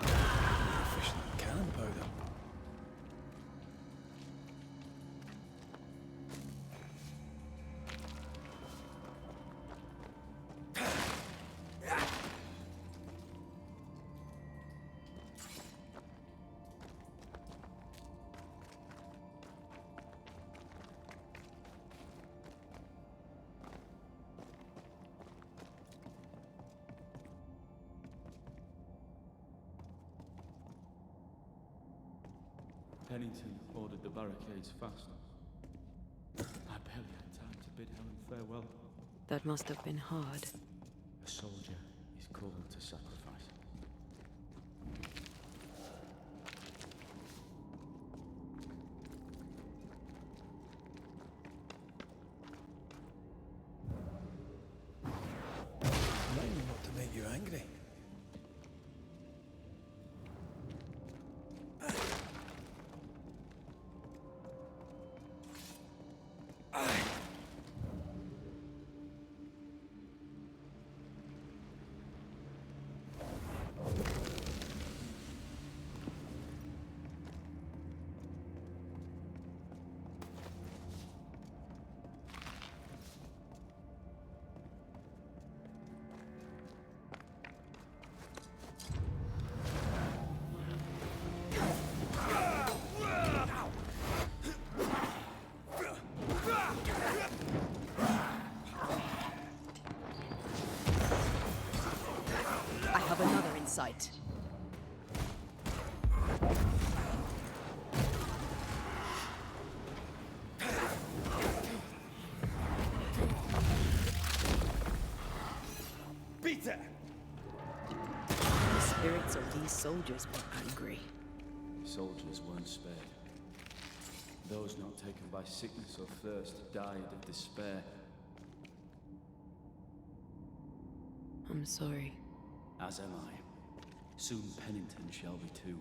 Efficient cannon powder. Pennington ordered the barricades fast. I barely had time to bid Helen farewell. That must have been hard. A soldier is called to sacrifice. Remind me not to make you angry. sight. Peter! The spirits of these soldiers were angry. Soldiers weren't spared. Those not taken by sickness or thirst died of despair. I'm sorry. As am I. Soon Pennington shall be too.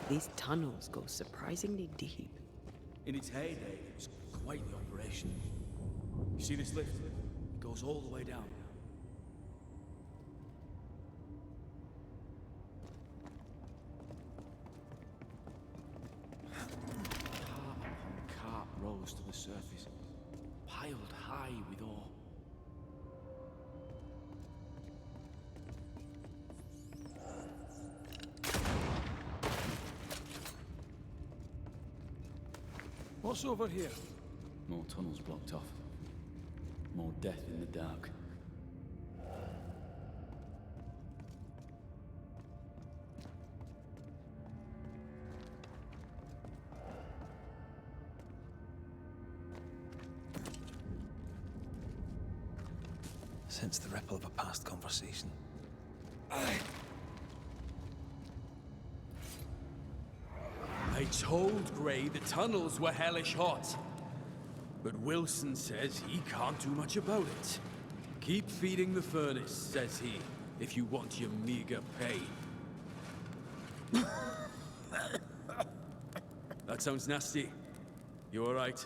These tunnels go surprisingly deep. In its heyday, it was quite the operation. You see this lift? It goes all the way down. Cart upon cart rose to the surface, piled high with ore. What's over here? More tunnels blocked off. More death in the dark. Sense the ripple of a past conversation. I told Gray the tunnels were hellish hot. But Wilson says he can't do much about it. Keep feeding the furnace, says he, if you want your meager pay. That sounds nasty. You all right?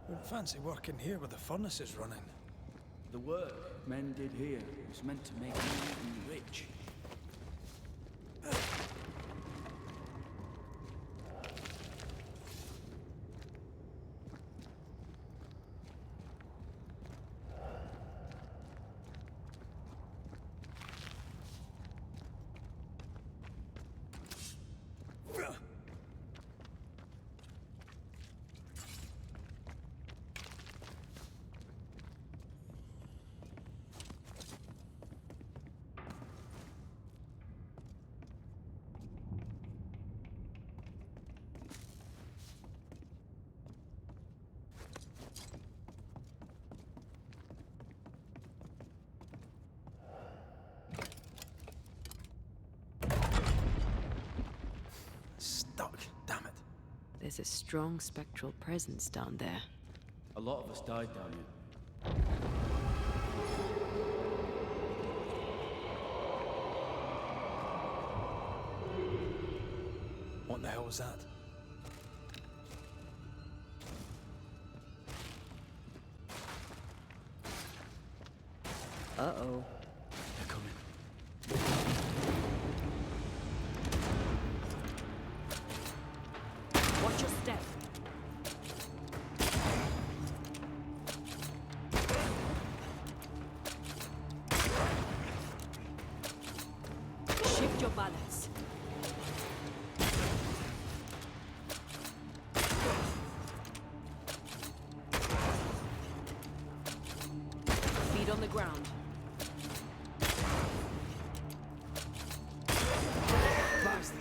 Wouldn't fancy working here with the furnaces running. The work men did here was meant to make them rich. Stuck, damn it. There's a strong spectral presence down there. A lot of us died down here. What the hell was that? Uh-oh. They're coming. Watch your step. Shift your balance. Feet on the ground. Blast!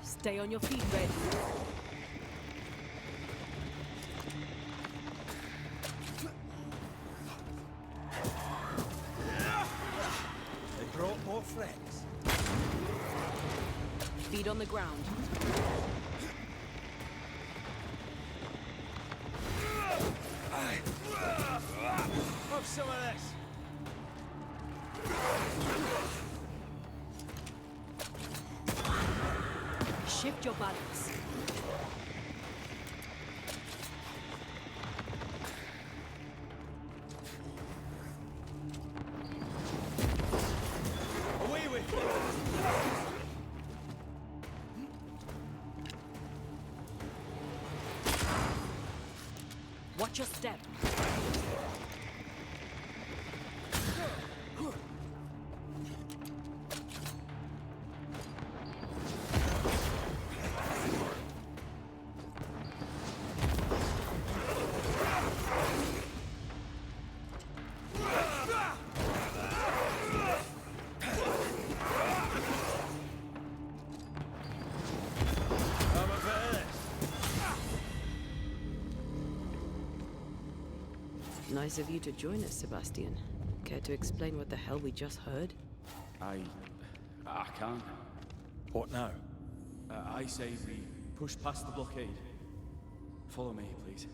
Stay on your feet, Red. Feet on the ground. Have some of this. Shift your balance. Away with you. Watch your step. Nice of you to join us, Sebastian. Care to explain what the hell we just heard? I can't. What now? I say we push past the blockade. Follow me, please.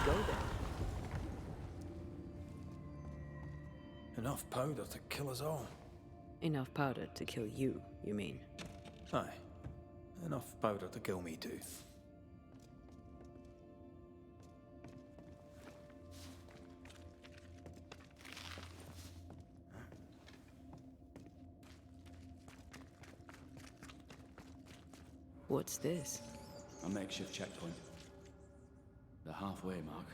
Go then. Enough powder to kill us all. Enough powder to kill you, you mean? Aye. Enough powder to kill me too. What's this? A makeshift checkpoint. The halfway mark.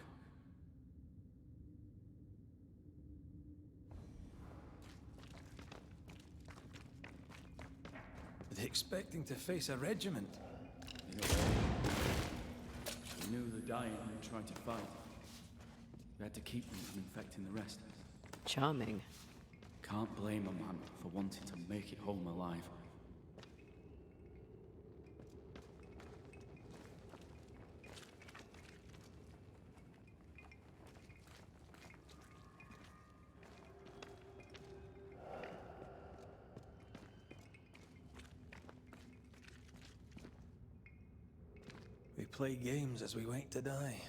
Are they expecting to face a regiment? In a way. We knew the dying were trying to fight. We had to keep them from infecting the rest. Charming. Can't blame a man for wanting to make it home alive. We play games as we wait to die.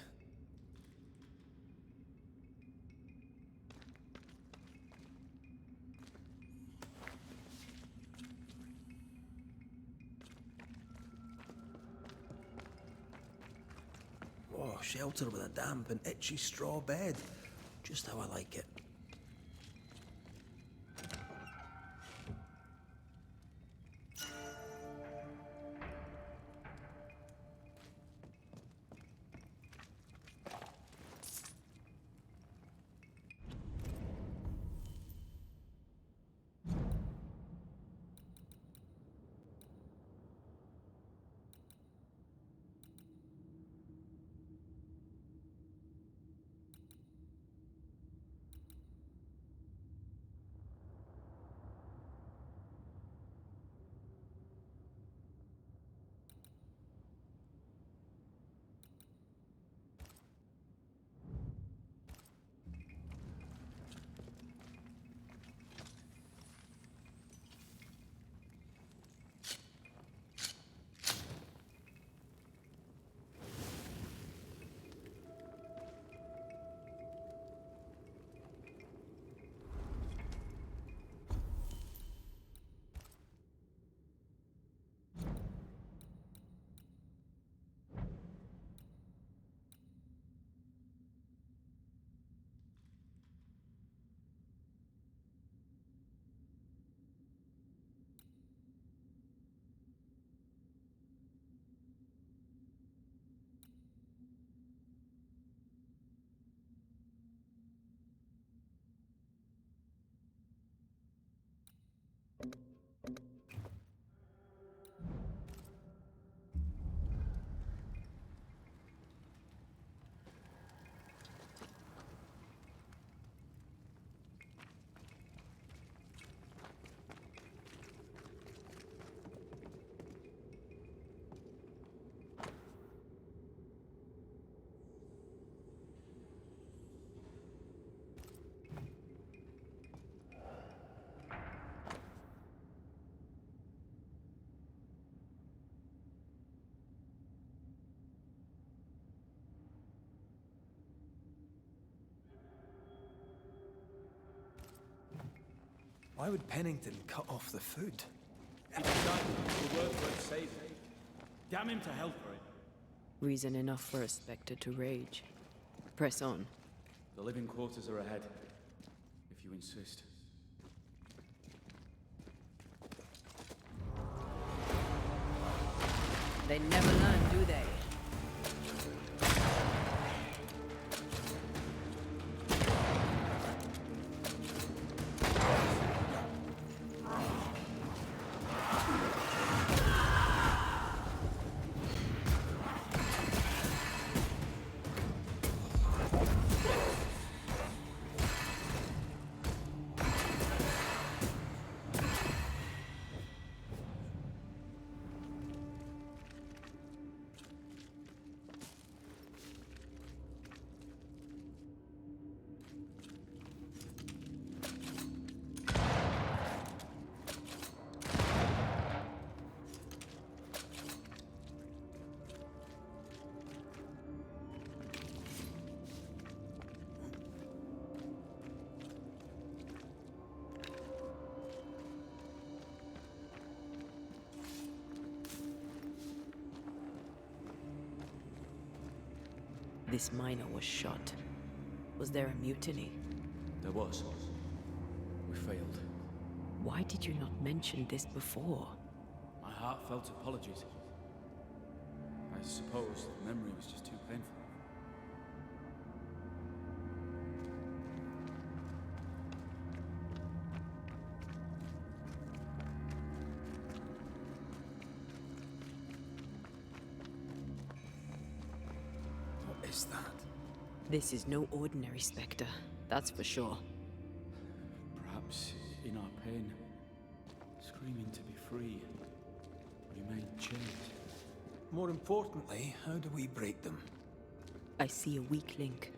Oh, shelter with a damp and itchy straw bed. Just how I like it. Why would Pennington cut off the food? It's the worth worth saving. Damn him to hell for it. Reason enough for a Spectre to rage. Press on. The living quarters are ahead, if you insist. They never learn, do they? This miner was shot. Was there a mutiny? There was. We failed. Why did you not mention this before? My heartfelt apologies. I suppose the memory was just too painful. What is that? This is no ordinary Spectre, that's for sure. Perhaps in our pain, screaming to be free, we made change. More importantly, how do we break them? I see a weak link.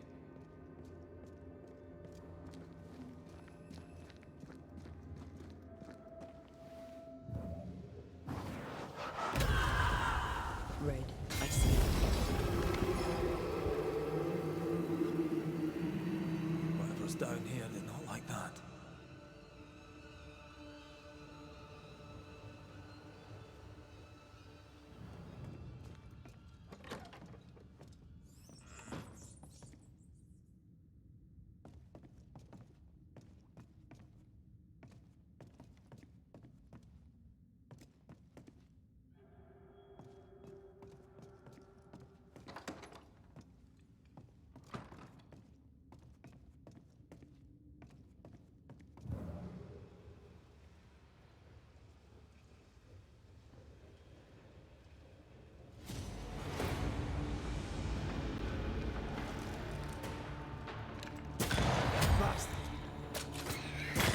Red, I see it. Whatever's down here, they're not like that.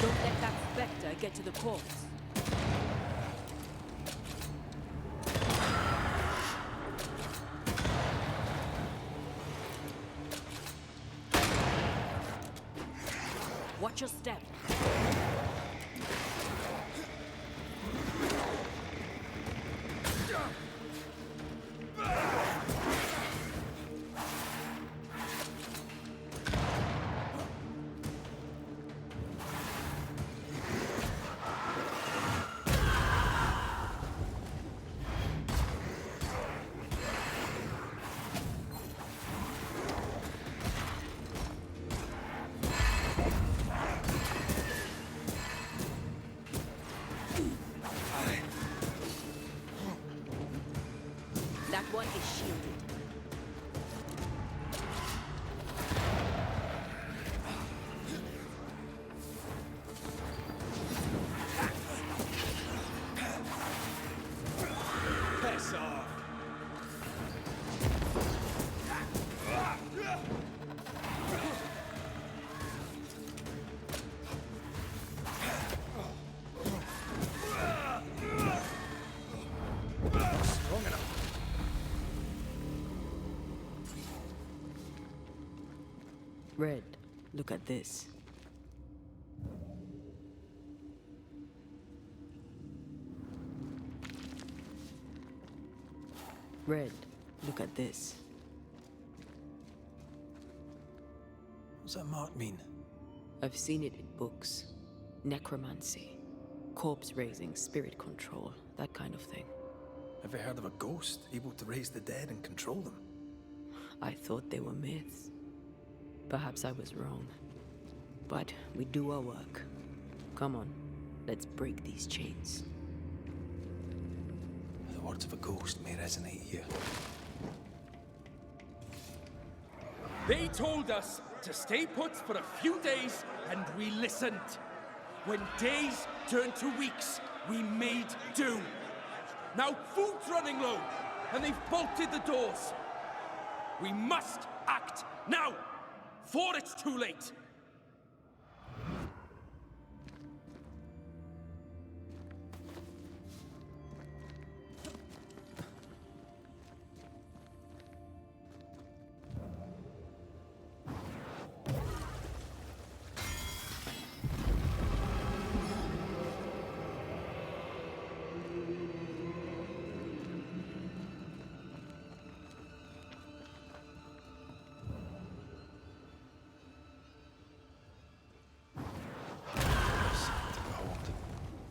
Don't let that Spectre get to the corpse. Watch your step. That one is shielded. Piss off! Strong enough. Red, look at this. Red, look at this. What's that mark mean? I've seen it in books. Necromancy, corpse raising, spirit control, that kind of thing. Ever heard of a ghost able to raise the dead and control them? I thought they were myths. Perhaps I was wrong. But we do our work. Come on, let's break these chains. The words of a ghost may resonate here. They told us to stay put for a few days, and we listened. When days turned to weeks, we made do. Now food's running low, and they've bolted the doors. We must act now, before it's too late.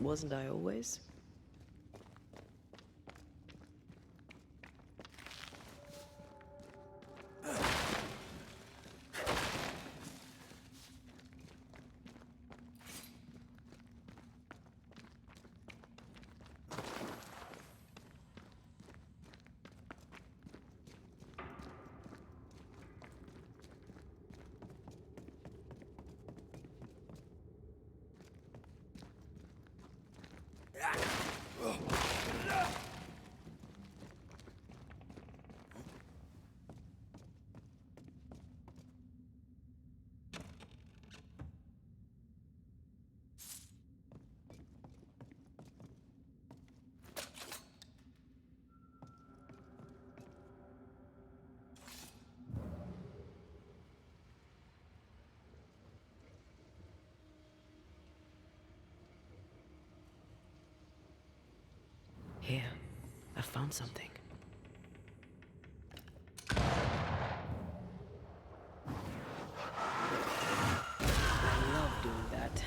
Wasn't I always? Here, I found something. I love doing that.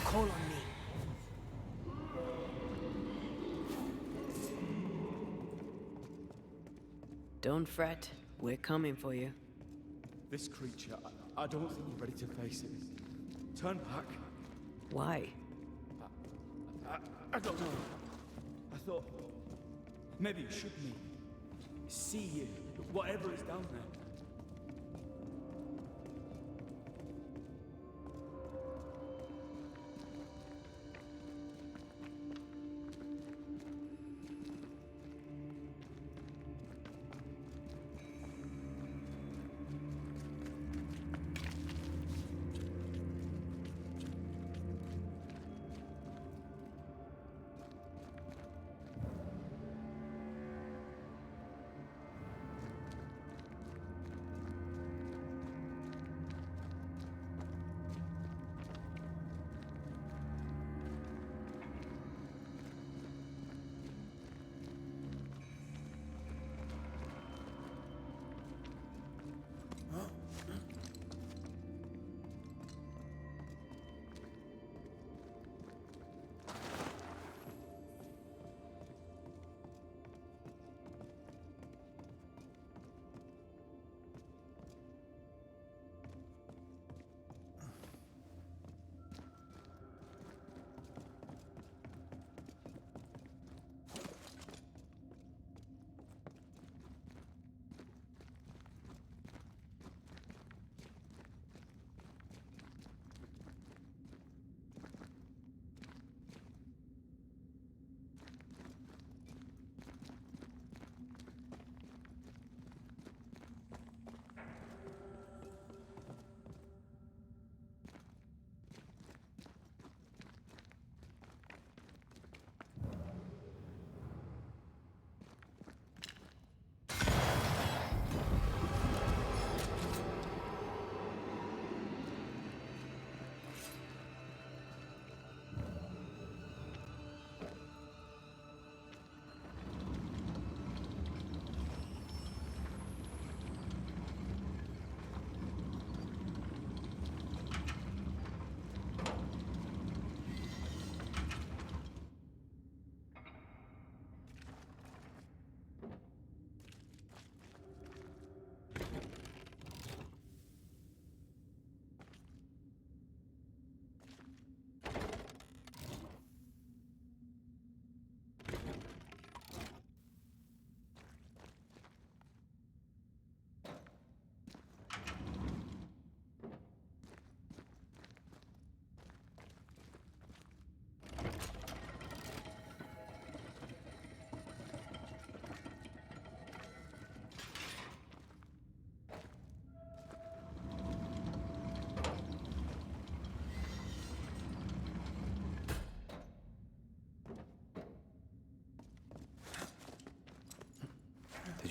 Call on me. Don't fret. We're coming for you. This creature, I don't think you're ready to face it. Turn back. Why? I don't know. I thought maybe it should me. See you, whatever is down there.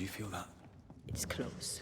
you feel that? It's close.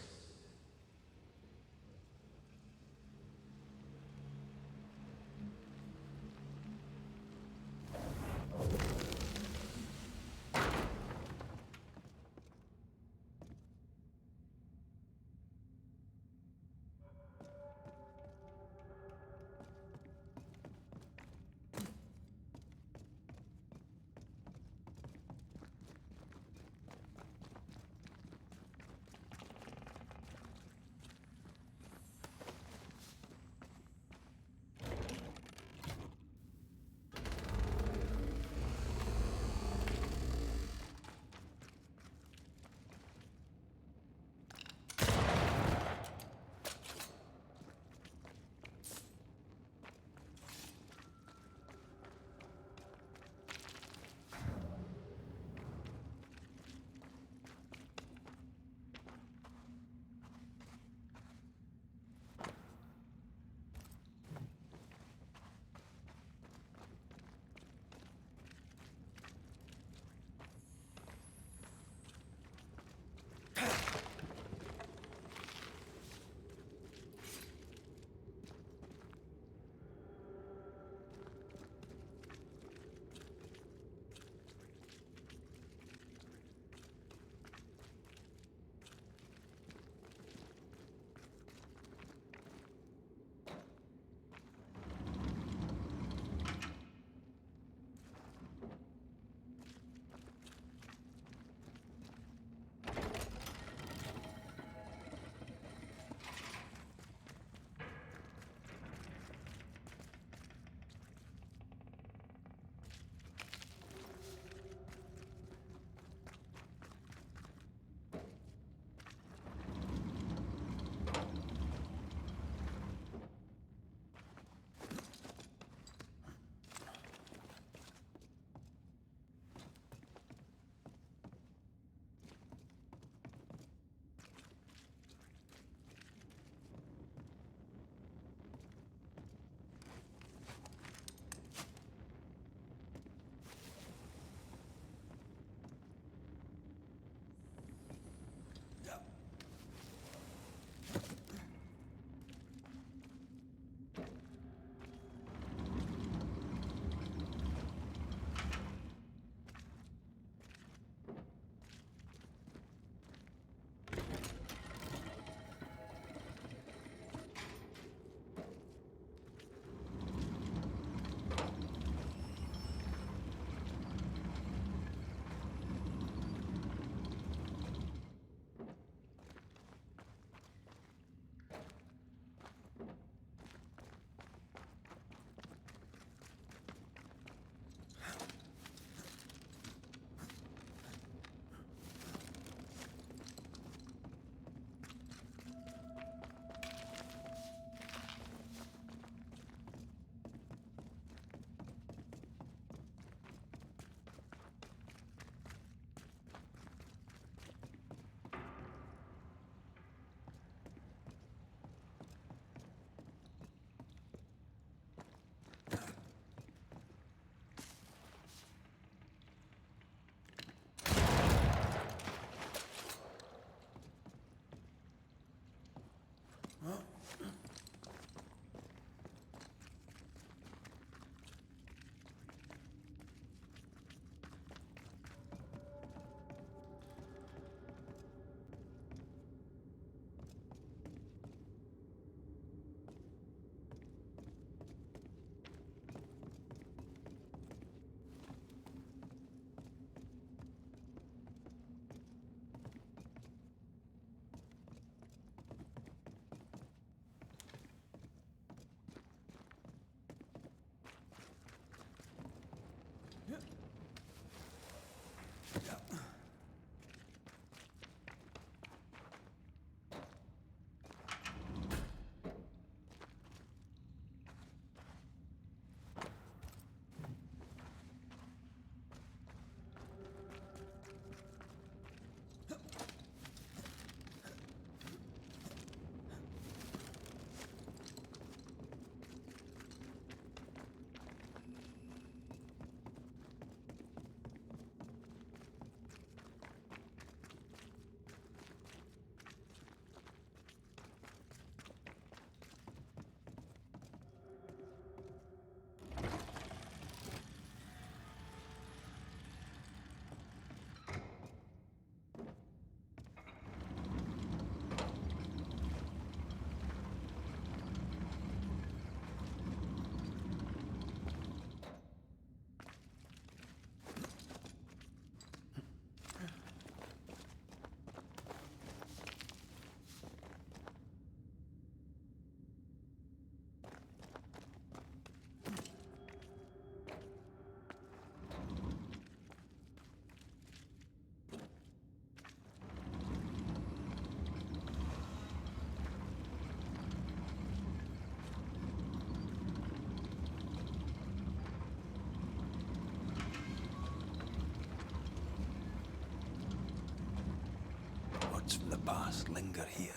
past linger here.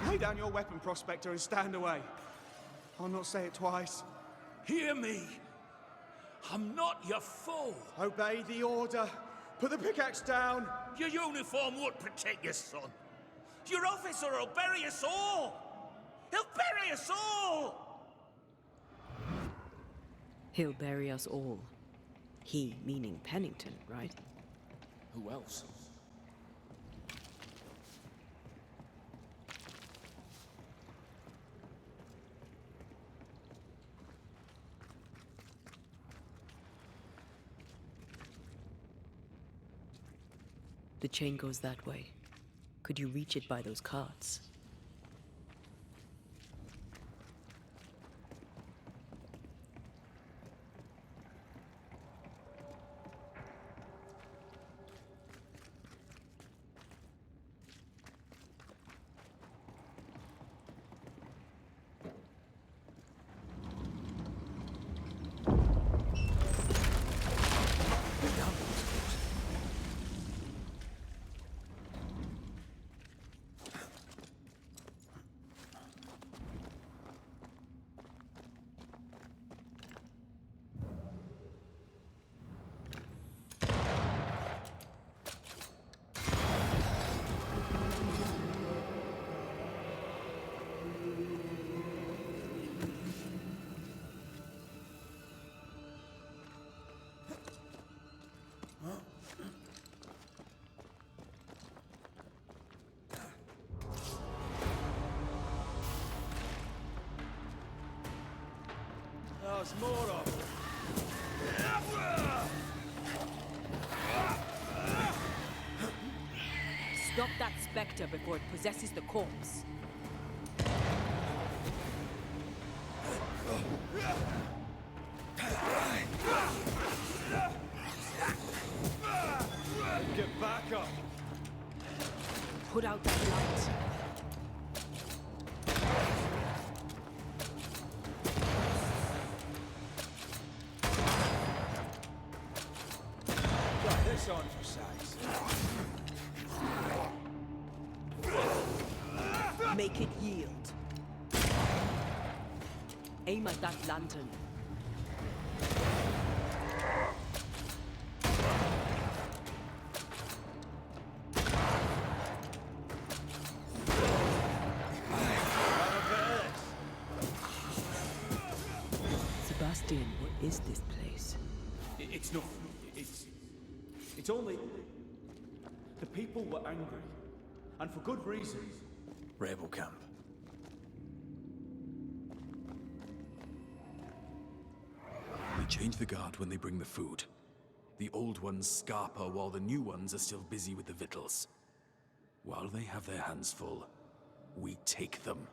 Lay down your weapon, Prospector, and stand away. I'll not say it twice. Hear me! I'm not your foe! Obey the order. Put the pickaxe down! Your uniform won't protect your son. Your officer will bury us all! He'll bury us all! He'll bury us all. He meaning Pennington, right? Who else? The chain goes that way. Could you reach it by those carts? There's more of them. Stop that spectre before it possesses the corpse. Get back up! Put out that light. Got this on for size. Make it yield. Aim at that lantern. Sebastian, what is this place? It's not. It's only. The people were angry. And for good reason. Rebel camp. We change the guard when they bring the food. The old ones scarper while the new ones are still busy with the victuals. While they have their hands full, we take them.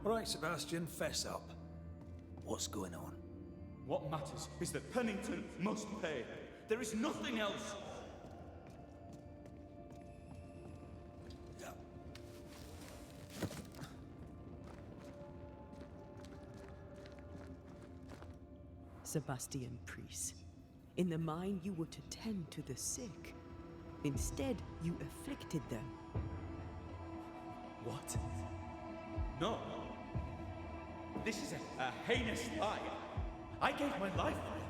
All right, Sebastian, fess up. What's going on? What matters is that Pennington must pay. There is nothing else. Sebastian Priest. In the mine, you were to tend to the sick. Instead, you afflicted them. What? No. This is a heinous lie. I gave my life for it.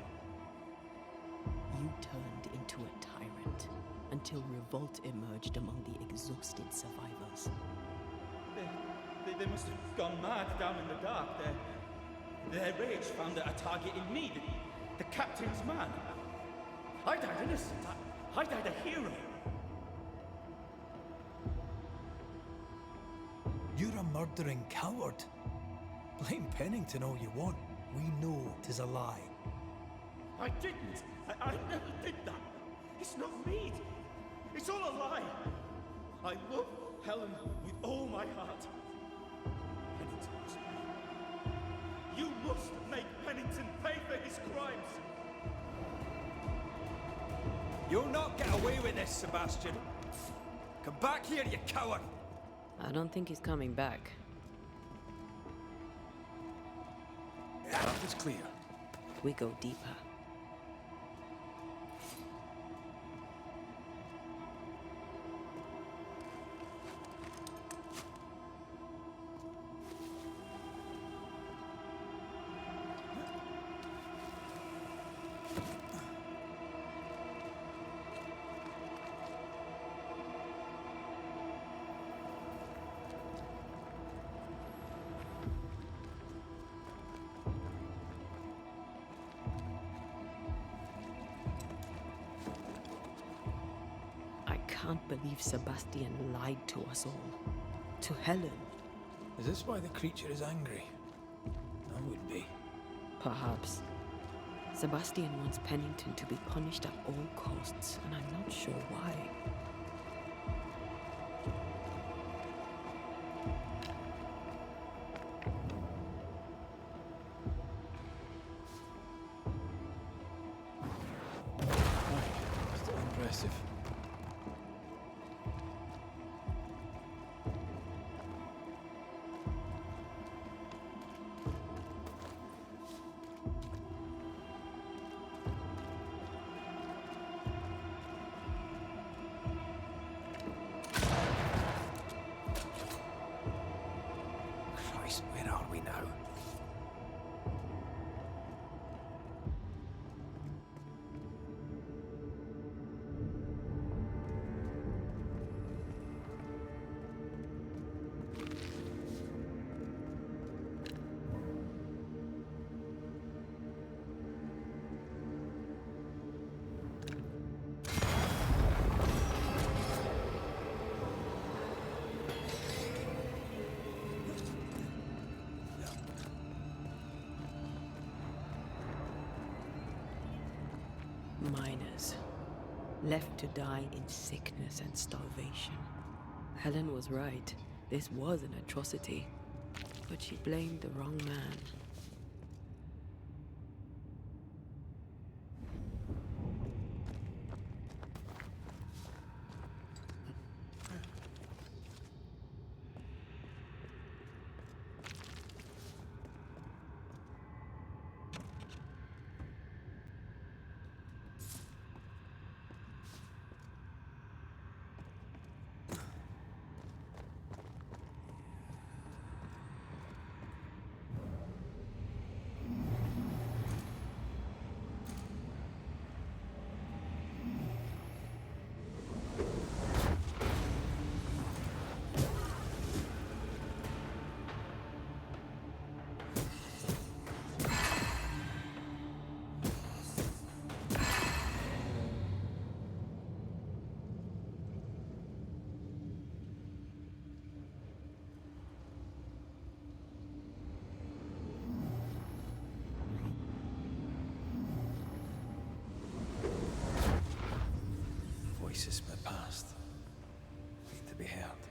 You turned into a tyrant until revolt emerged among the exhausted survivors. They must have gone mad down in the dark. Their rage found a target in me, the captain's man. I died innocent. I died a hero. murdering coward. Blame Pennington all you want. We know 'tis a lie. I didn't. I never did that. It's not me. It's all a lie. I love Helen with all my heart. Pennington must pay. You must make Pennington pay for his crimes. You'll not get away with this, Sebastian. Come back here, you coward! I don't think he's coming back. That was clear. We go deeper. I can't believe Sebastian lied to us all. To Helen. Is this why the creature is angry? That would be. Perhaps. Sebastian wants Pennington to be punished at all costs, and I'm not sure why. Still impressive. Christ, where are we now? Miners. Left to die in sickness and starvation. Helen was right. This was an atrocity. But she blamed the wrong man. Voices from the past. Need to be heard.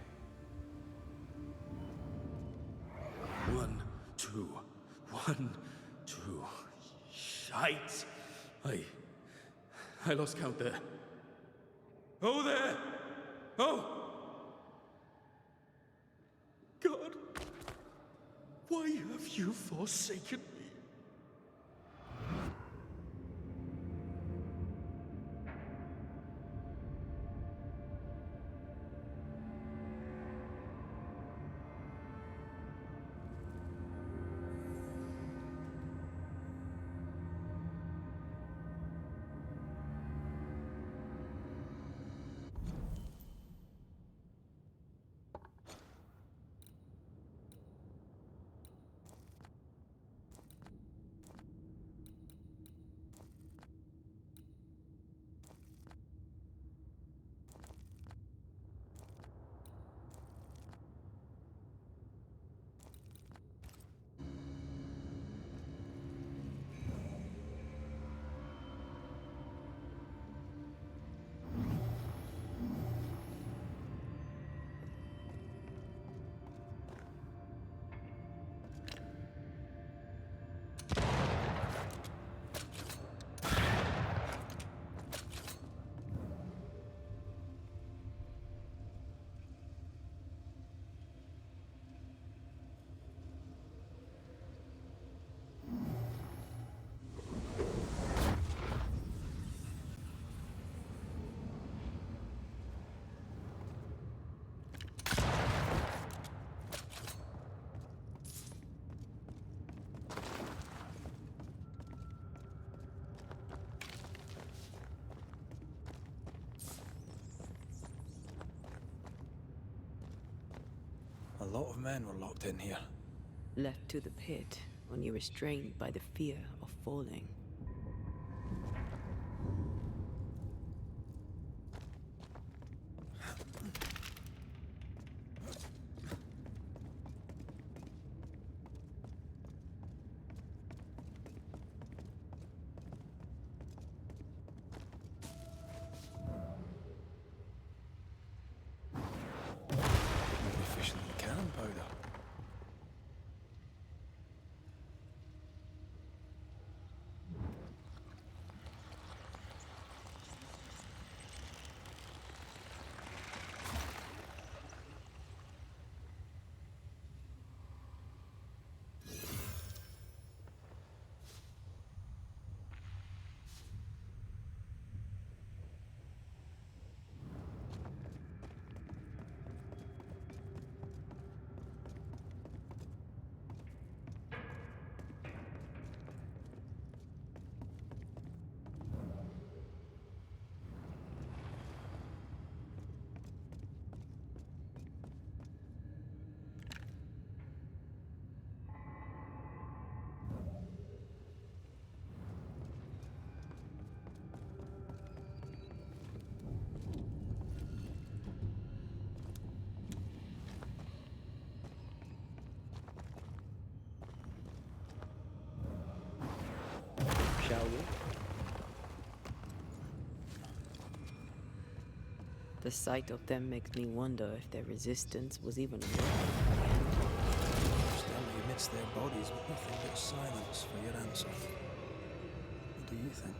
1, 2, 1, 2. Shite! I lost count there. Oh, there! Oh! God! Why have you forsaken me? lot of men were locked in here. Left to the pit, only restrained by the fear of falling. More efficient than cannon powder. Shall we? The sight of them makes me wonder if their resistance was even worth Stanley amidst their bodies with nothing but silence for your answer. What do you think?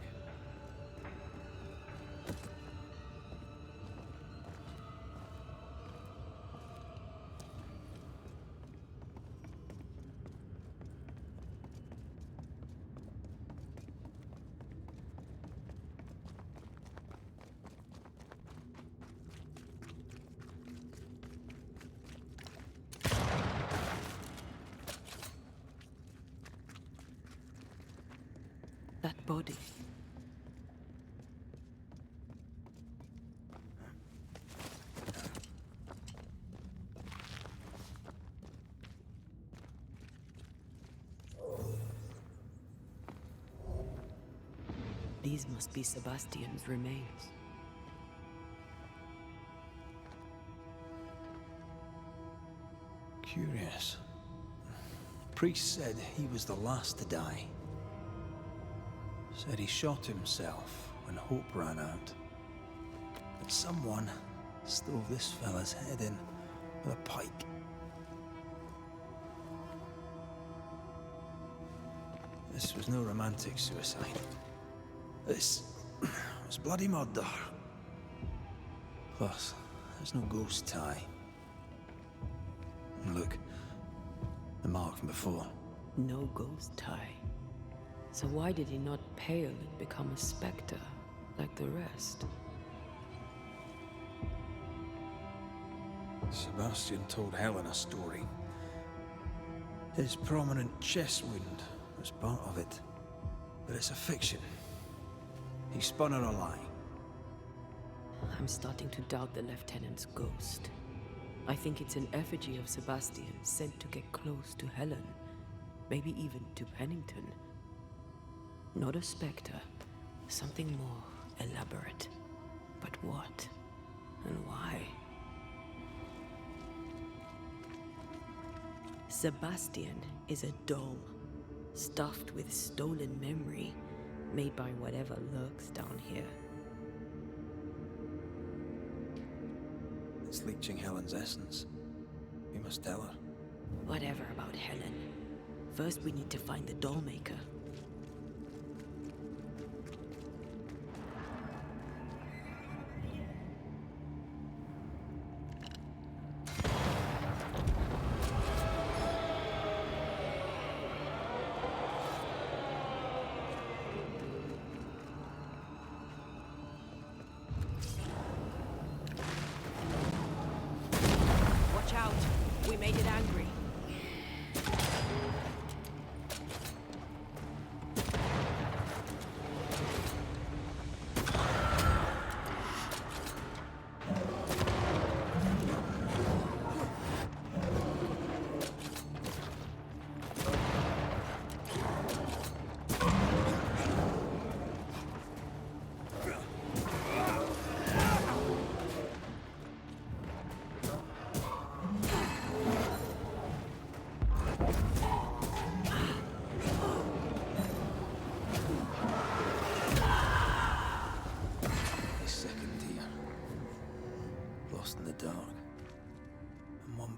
that body. These must be Sebastian's remains. Curious. Priest said he was the last to die. Said he shot himself when hope ran out. But someone stove this fella's head in with a pike. This was no romantic suicide. This was bloody murder. Plus, there's no ghost tie. And look, the mark from before. No ghost tie. So why did he not pale and become a specter like the rest? Sebastian told Helen a story. His prominent chest wound was part of it. But it's a fiction. He spun her a lie. I'm starting to doubt the lieutenant's ghost. I think it's an effigy of Sebastian sent to get close to Helen. Maybe even to Pennington. Not a specter. Something more elaborate. But what? And why? Sebastian is a doll, stuffed with stolen memory, made by whatever lurks down here. It's leeching Helen's essence. We must tell her. Whatever about Helen. First we need to find the doll maker. Watch out! We made it angry.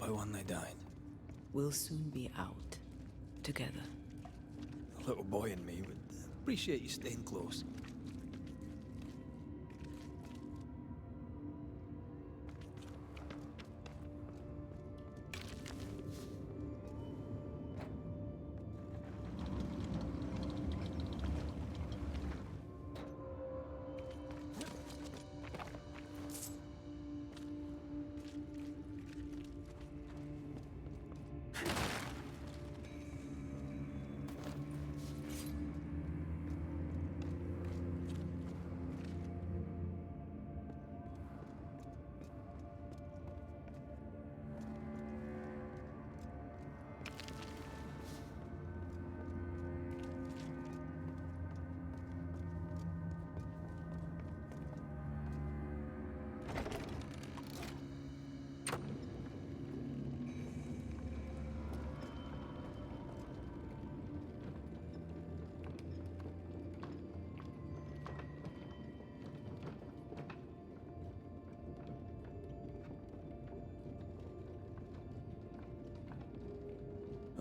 by one they died. We'll soon be out. Together. The little boy in me would appreciate you staying close.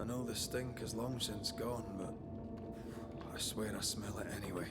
I know the stink is long since gone, but I swear I smell it anyway.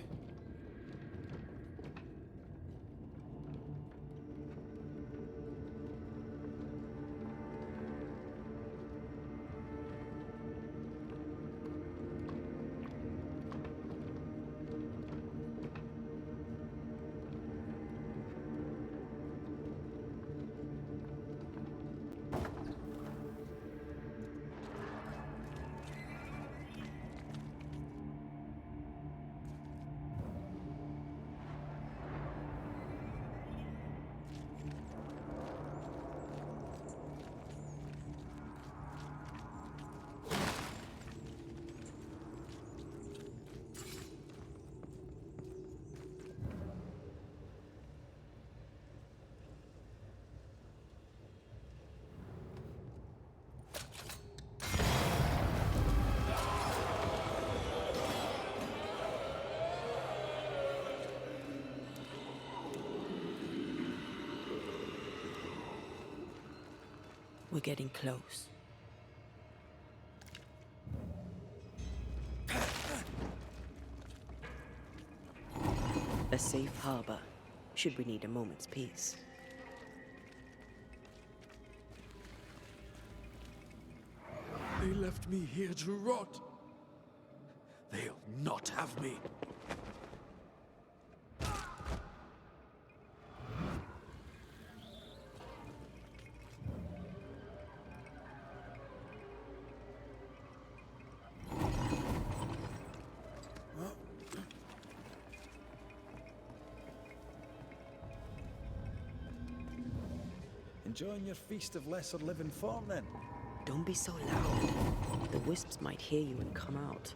We're getting close. A safe harbor, should we need a moment's peace. They left me here to rot. They'll not have me. Enjoying your feast of lesser living form, then? Don't be so loud. The wisps might hear you and come out.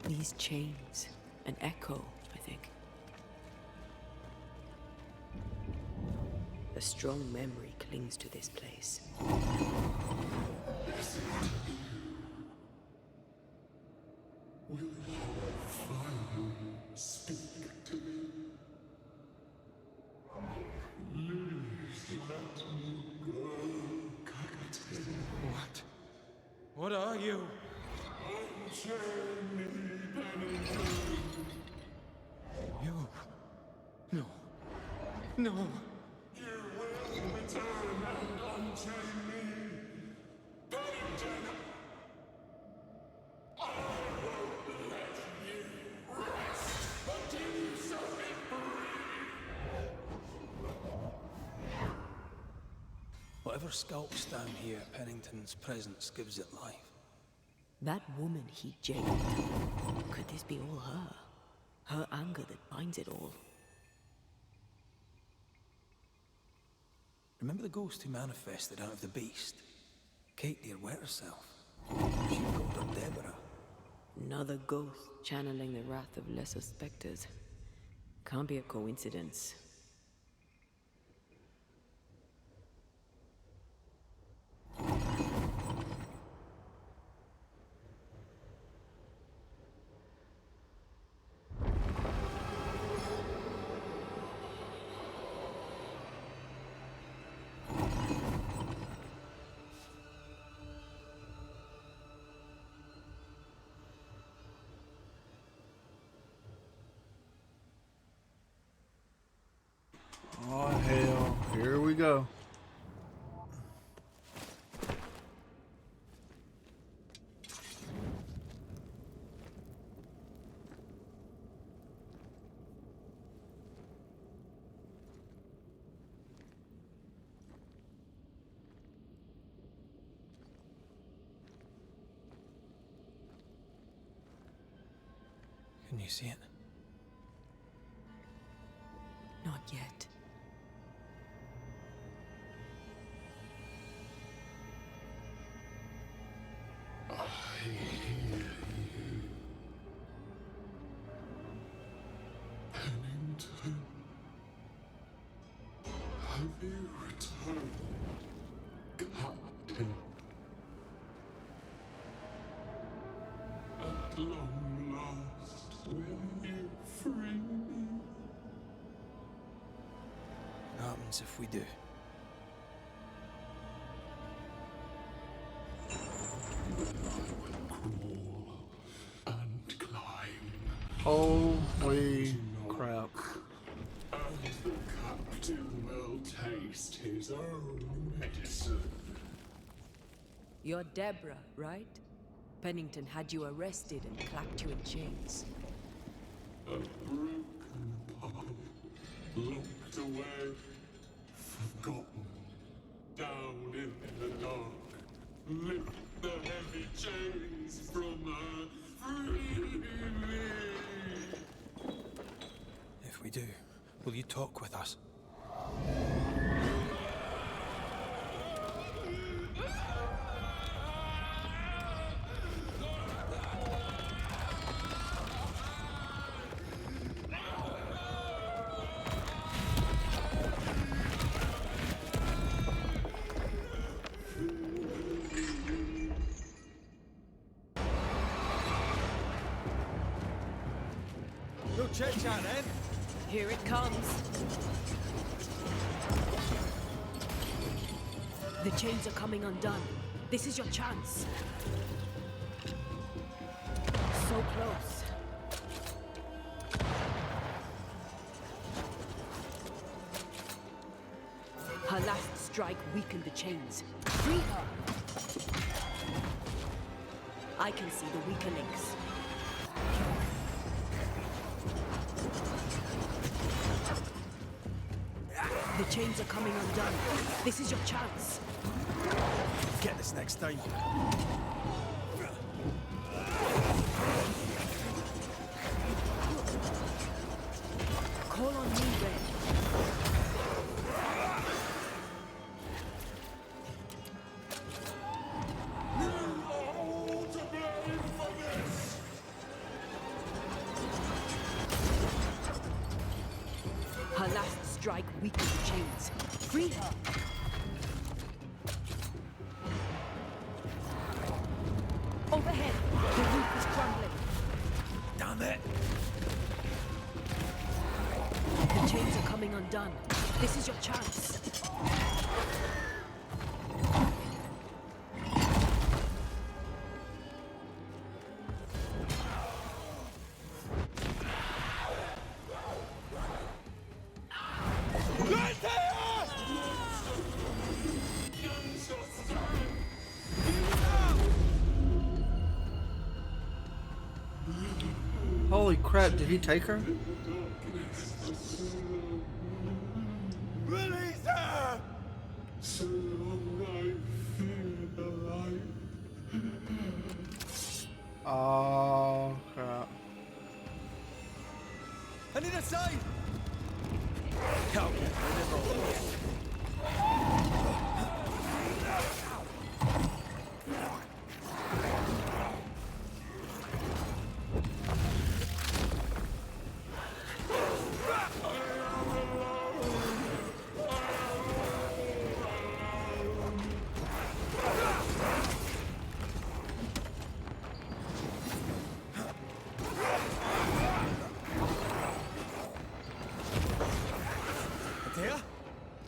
These chains, an echo, I think. A strong memory clings to this place. Will you finally speak to me? Please let me go, Captain. What are you? Unchain me, Banishers. You? No. No. You will return and unchain me. Paddington! I won't let you rest until you set me free. Whatever skulks down here, Pennington's presence gives it life. That woman he jailed. Could this be all her? Her anger that binds it all. Remember the ghost who manifested out of the beast? Kate near wet herself. She called her Deborah. Another ghost channeling the wrath of lesser specters. Can't be a coincidence. Oh hell, here we go. Can you see it? Not yet. I hear you. Pennington. Have you returned, Captain? At long last, will you free me? What happens if we do? And climb. Holy crap. And the captain will taste his own medicine. You're Deborah, right? Pennington had you arrested and clapped you in chains. A broken pipe, locked away, forgotten, down in the dark. Lift the heavy chains from her, free me! If we do, will you talk with us? No chit-chat then. Here it comes. The chains are coming undone. This is your chance. So close. Her last strike weakened the chains. Free her! I can see the weaker links. The chains are coming undone. This is your chance. Get this next time. Call on me, Red. All to blame for this! Her last strike weakened the chains. Free her! Overhead, the roof is crumbling. Damn it! The chains are coming undone. This is your chance. Holy crap, did he take her? Release her! So long I fear the light. Oh crap. I need a sign! Can't get rid of all.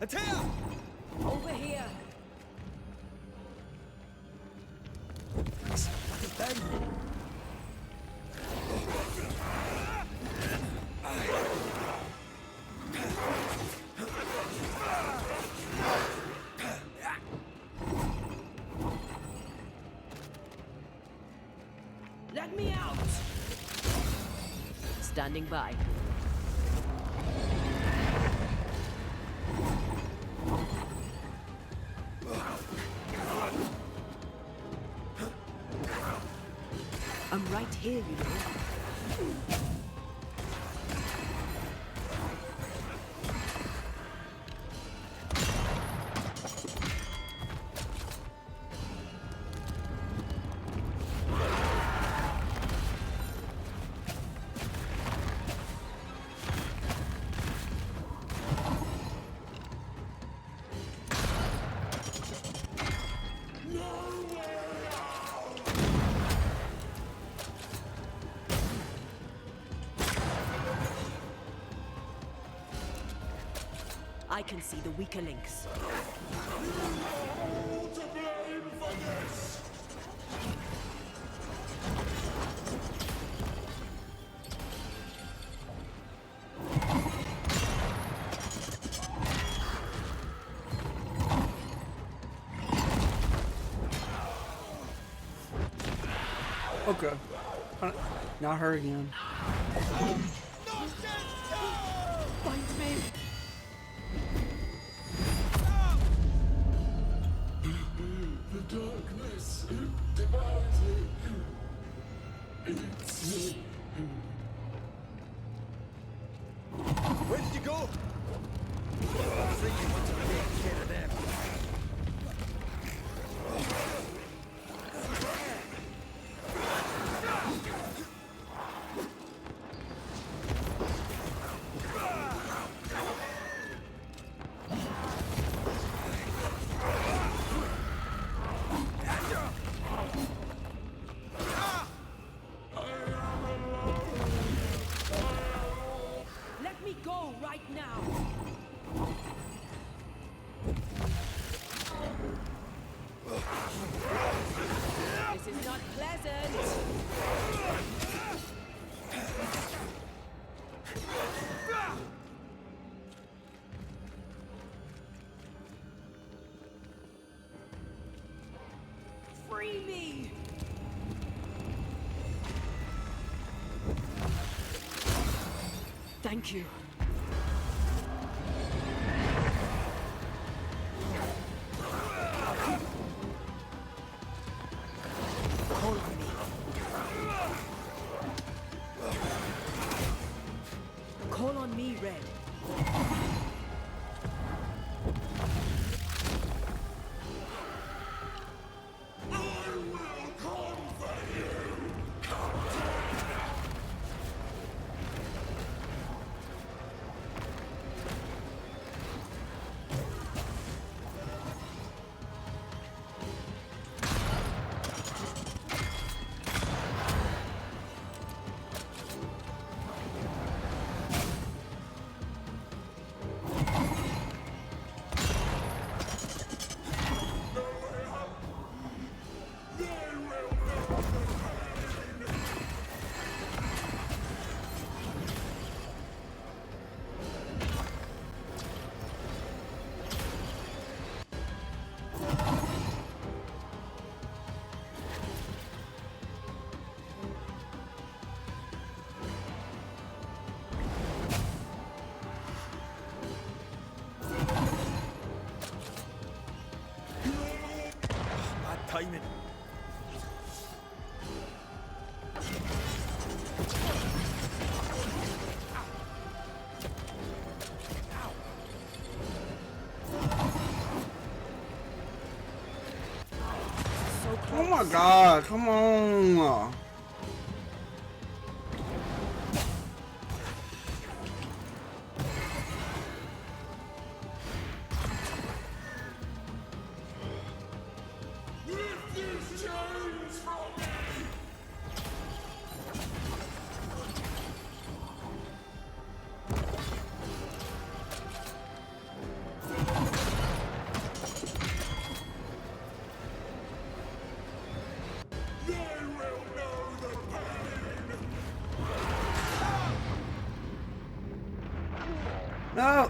Atea! Over here. That is down. Let me out! Standing by. I'm right here, you know. I can see the weaker links. All to blame for this! Okay. Not her again. Find me! The darkness, it devours me. It's me. Where did you go? I think you want to take care of them. Let me go right now! This is not pleasant! Free me! Thank you. Call on me. Call on me, Red. I will comfort you, Bad timing. Oh my god, come on. lift these chains from me! No!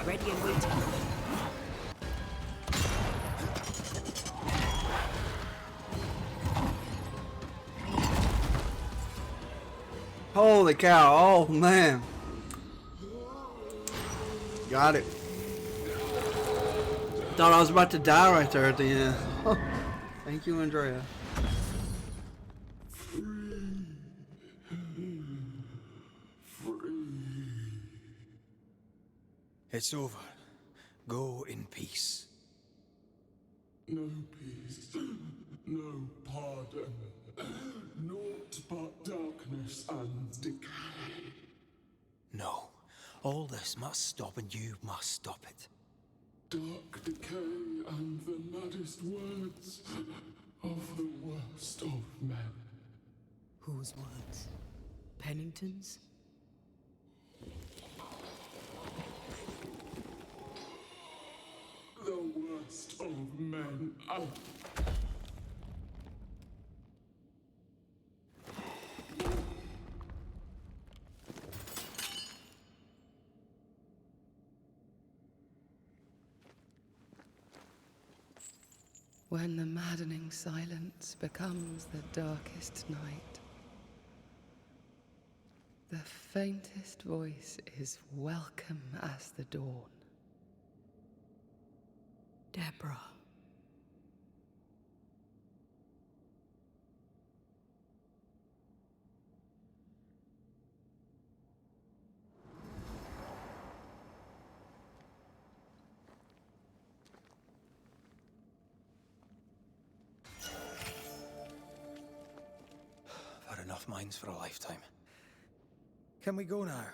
Ready and waiting. Holy cow, oh man. Got it. Thought I was about to die right there at the end. Thank you, Andrea. It's over. Go in peace. No peace, no pardon, naught but darkness and decay. No. All this must stop, and you must stop it. Dark decay and the maddest words of the worst of men. Whose words? Pennington's? The worst of men. When the maddening silence becomes the darkest night, the faintest voice is welcome as the dawn. Deborah. I've had enough minds for a lifetime. Can we go now?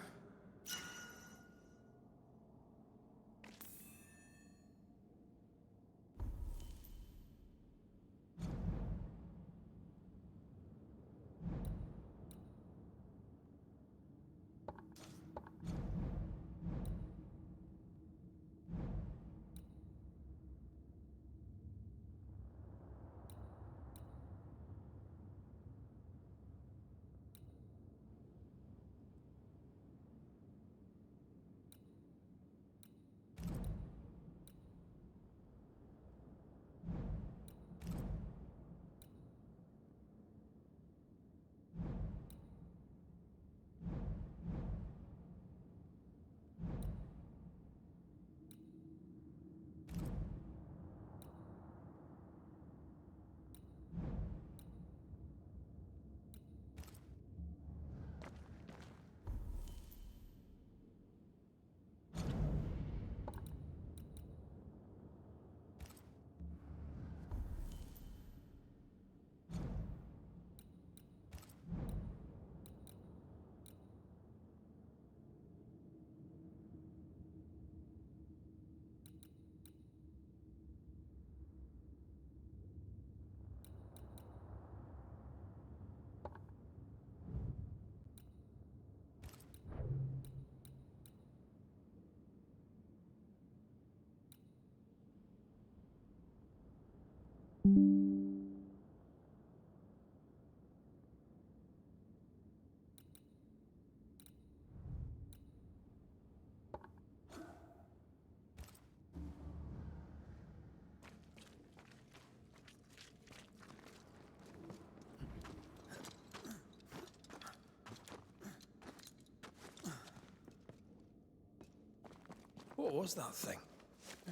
What was that thing?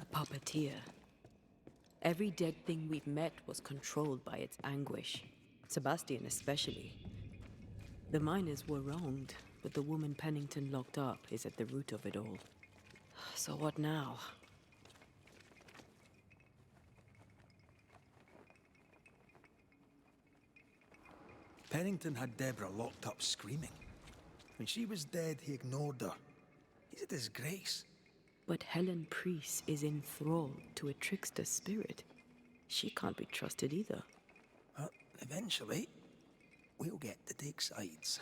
A puppeteer. Every dead thing we've met was controlled by its anguish. Sebastian especially. The miners were wronged, but the woman Pennington locked up is at the root of it all. So what now? Pennington had Deborah locked up screaming. When she was dead, he ignored her. He's a disgrace. But Helen Priest is enthralled to a trickster spirit. She can't be trusted either. Eventually, we'll get to take sides.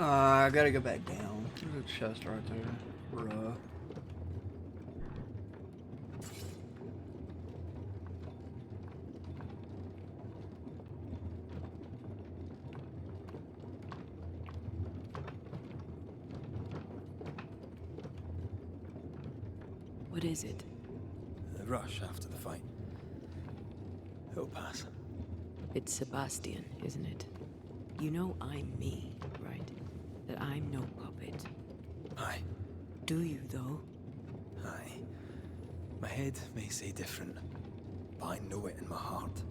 I gotta go back down. There's a chest right there. Bruh. What is it? The rush after the fight. It'll pass. It's Sebastian, isn't it? You know I'm me, right? That I'm no puppet. Aye. Do you, though? Aye. My head may say different, but I know it in my heart.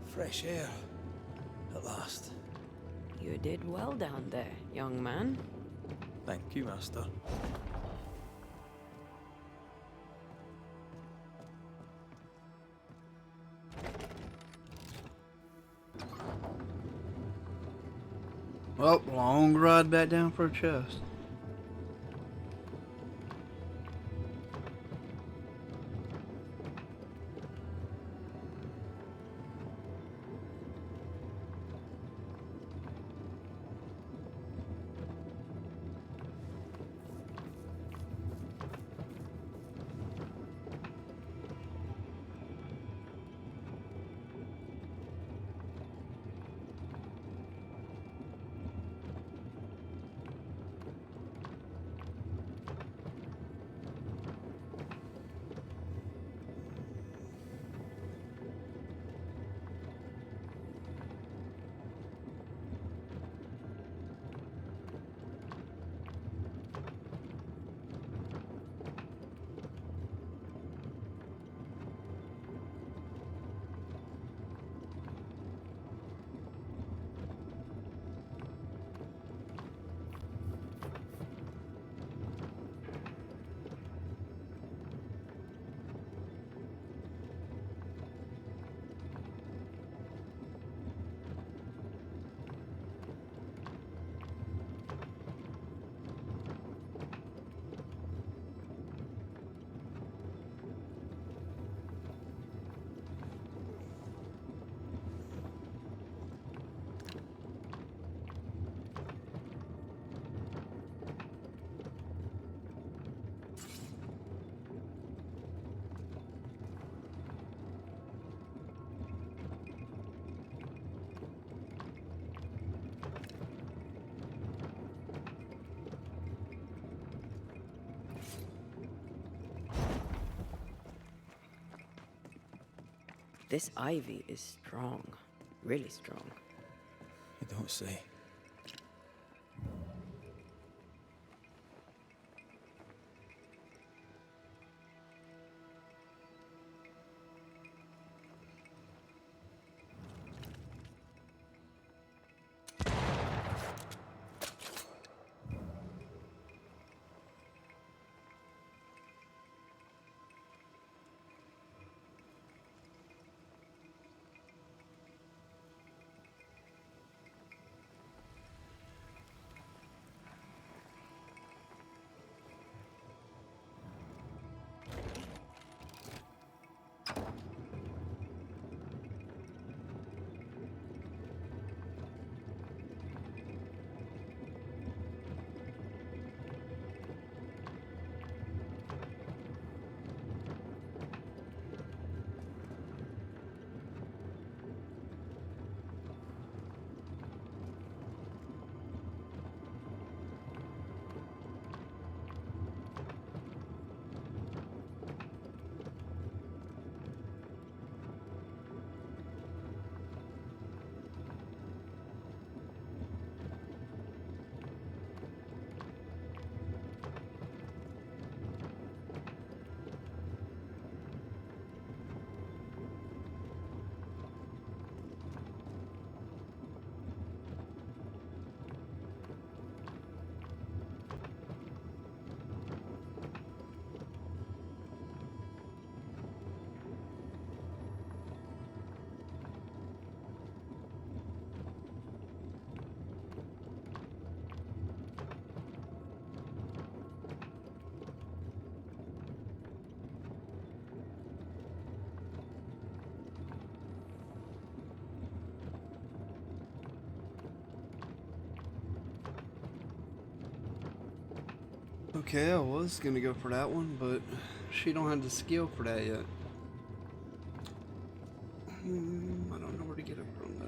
Fresh air. At last. You did well down there, young man. Thank you, Master. Well, long ride back down for a chest. This ivy is strong. Really strong. You don't say. Okay, I was gonna go for that one, but she don't have the skill for that yet. I don't know where to get it from though.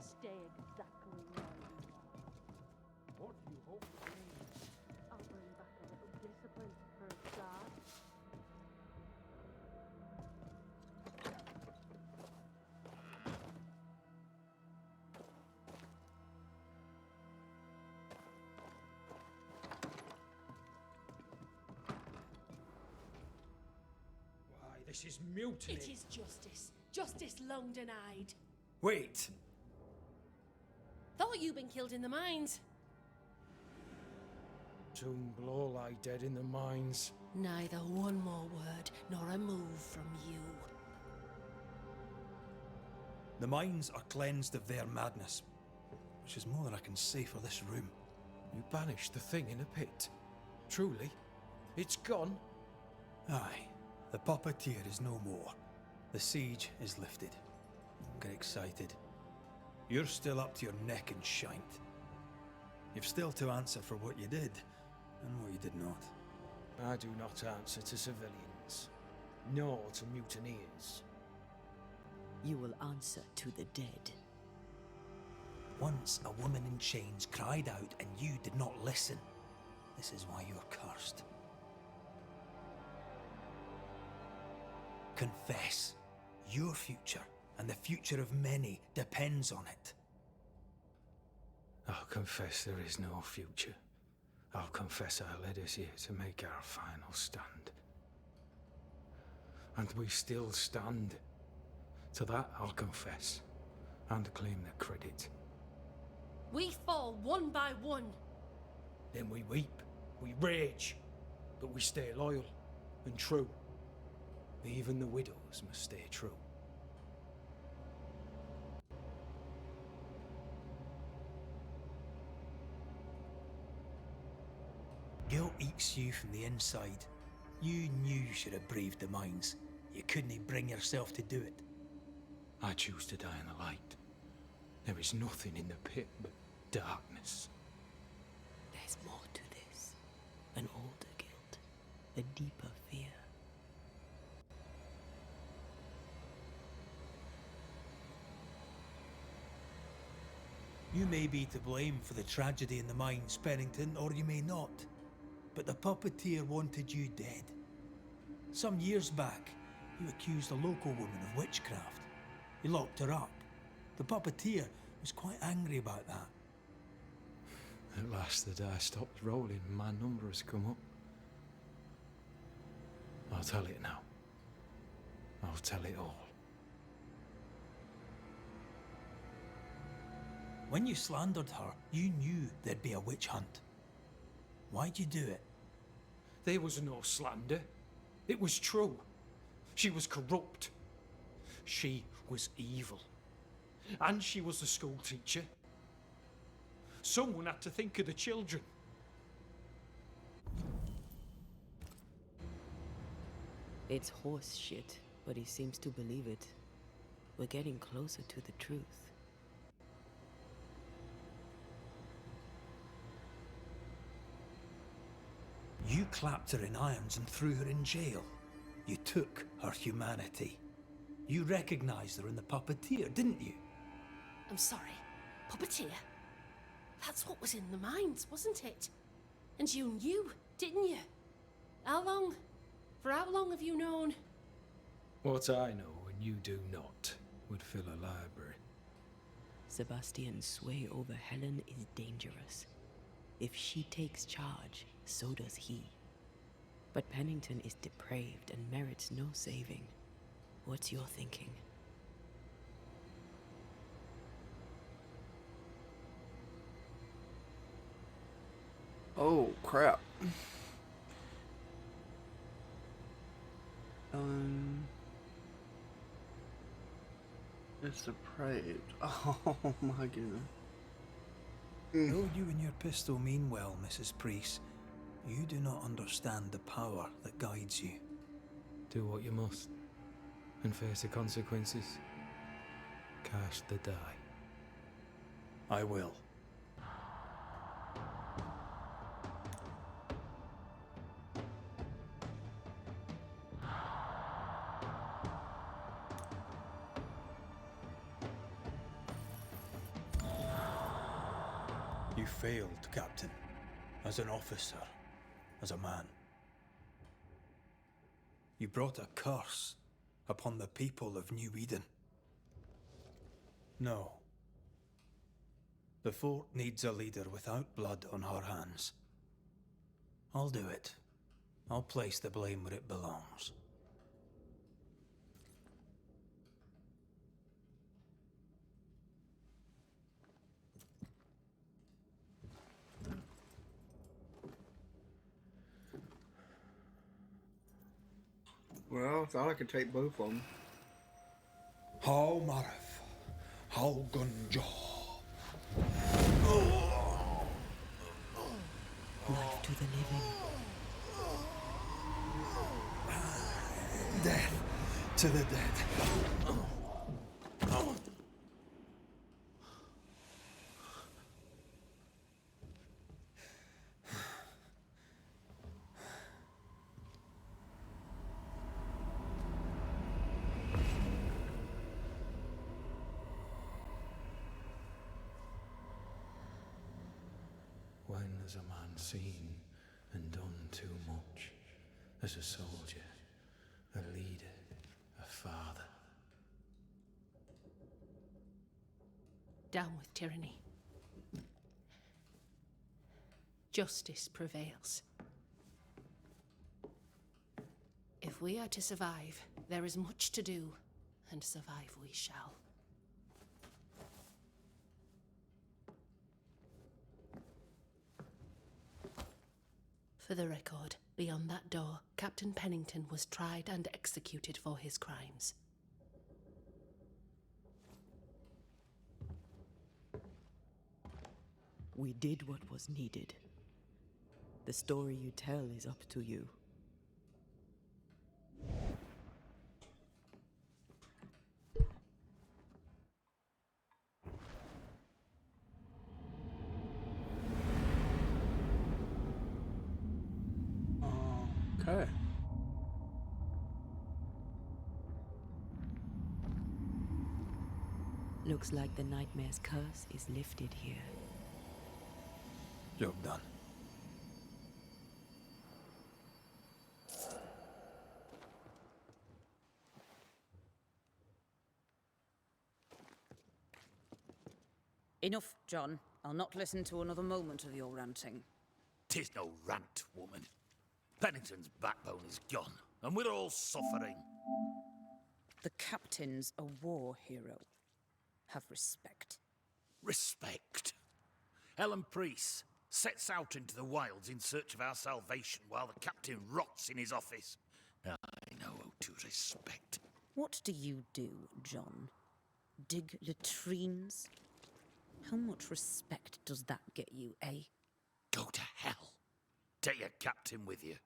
Stay exactly where you are. What do you hope to gain? I'll bring back a little discipline for a start. Why, this is mutiny. It is justice. Justice long denied. Wait! Thought you'd been killed in the mines. Soon will all lie dead in the mines. Neither one more word nor a move from you. The mines are cleansed of their madness, which is more than I can say for this room. You banished the thing in a pit. Truly, it's gone. Aye, the puppeteer is no more. The siege is lifted. Get excited. You're still up to your neck in shite. You've still to answer for what you did, and what you did not. I do not answer to civilians, nor to mutineers. You will answer to the dead. Once a woman in chains cried out and you did not listen. This is why you're cursed. Confess. Your future, and the future of many, depends on it. I'll confess there is no future. I'll confess I led us here to make our final stand. And we still stand. To that I'll confess, and claim the credit. We fall one by one. Then we weep, we rage, but we stay loyal and true. Even the widows must stay true. Guilt eats you from the inside. You knew you should have braved the mines. You couldn't bring yourself to do it. I choose to die in the light. There is nothing in the pit but darkness. There's more to this. An older guilt. A deeper fear. You may be to blame for the tragedy in the mines, Pennington, or you may not. But the puppeteer wanted you dead. Some years back, you accused a local woman of witchcraft. You locked her up. The puppeteer was quite angry about that. At last the die stopped rolling and my number has come up. I'll tell it now. I'll tell it all. When you slandered her, you knew there'd be a witch hunt. Why'd you do it? There was no slander. It was true. She was corrupt. She was evil. And she was a school teacher. Someone had to think of the children. It's horse shit, but he seems to believe it. We're getting closer to the truth. You clapped her in irons and threw her in jail. You took her humanity. You recognized her in the puppeteer, didn't you? I'm sorry. Puppeteer? That's what was in the mines, wasn't it? And you knew, didn't you? How long? For how long have you known? What I know and you do not would fill a library. Sebastian's sway over Helen is dangerous. If she takes charge, so does he. But Pennington is depraved and merits no saving. What's your thinking? Oh, crap. It's depraved. Oh my goodness. Though you and your pistol mean well, Mrs. Priest, you do not understand the power that guides you. Do what you must, and face the consequences. Cast the die. I will. You failed, Captain. As an officer, as a man. You brought a curse upon the people of New Eden. No. The fort needs a leader without blood on her hands. I'll do it. I'll place the blame where it belongs. Well, I thought I could take both of them. How Marif, how Gunjo. Life to the living. Death to the dead. When has a man seen and done too much? As a soldier, a leader, a father. Down with tyranny. Justice prevails. If we are to survive, there is much to do, and survive we shall. For the record, beyond that door, Captain Pennington was tried and executed for his crimes. We did what was needed. The story you tell is up to you. Okay. Looks like the nightmare's curse is lifted here. Job done. Enough, John. I'll not listen to another moment of your ranting. 'Tis no rant, woman. Pennington's backbone is gone, and we're all suffering. The captain's a war hero. Have respect. Respect. Ellen Priest sets out into the wilds in search of our salvation while the captain rots in his office. I know how to respect. What do you do, John? Dig latrines? How much respect does that get you, eh? Go to hell. Take your captain with you.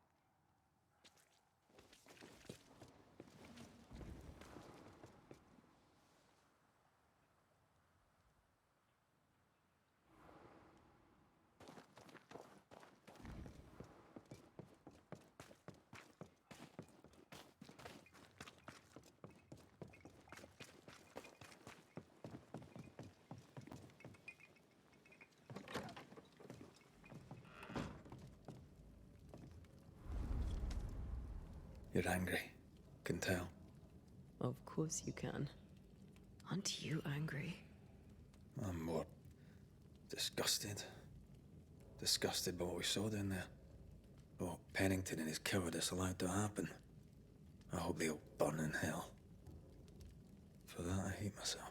You're angry. Can tell. Of course you can. Aren't you angry? I'm more disgusted. Disgusted by what we saw down there. What Pennington and his cowardice allowed to happen. I hope they'll burn in hell. For that, I hate myself.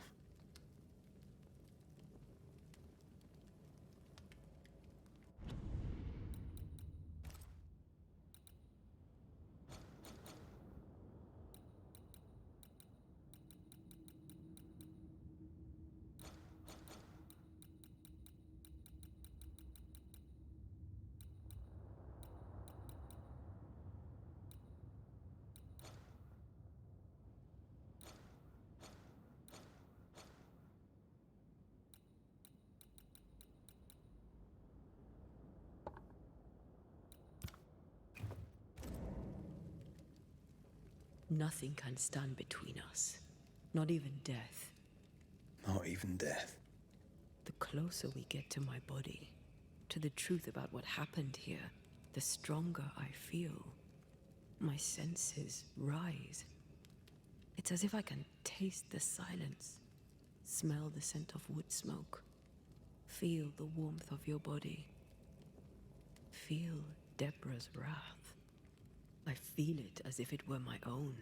Nothing can stand between us. Not even death. Not even death. The closer we get to my body, to the truth about what happened here, the stronger I feel. My senses rise. It's as if I can taste the silence, smell the scent of wood smoke, feel the warmth of your body, feel Deborah's wrath. I feel it as if it were my own.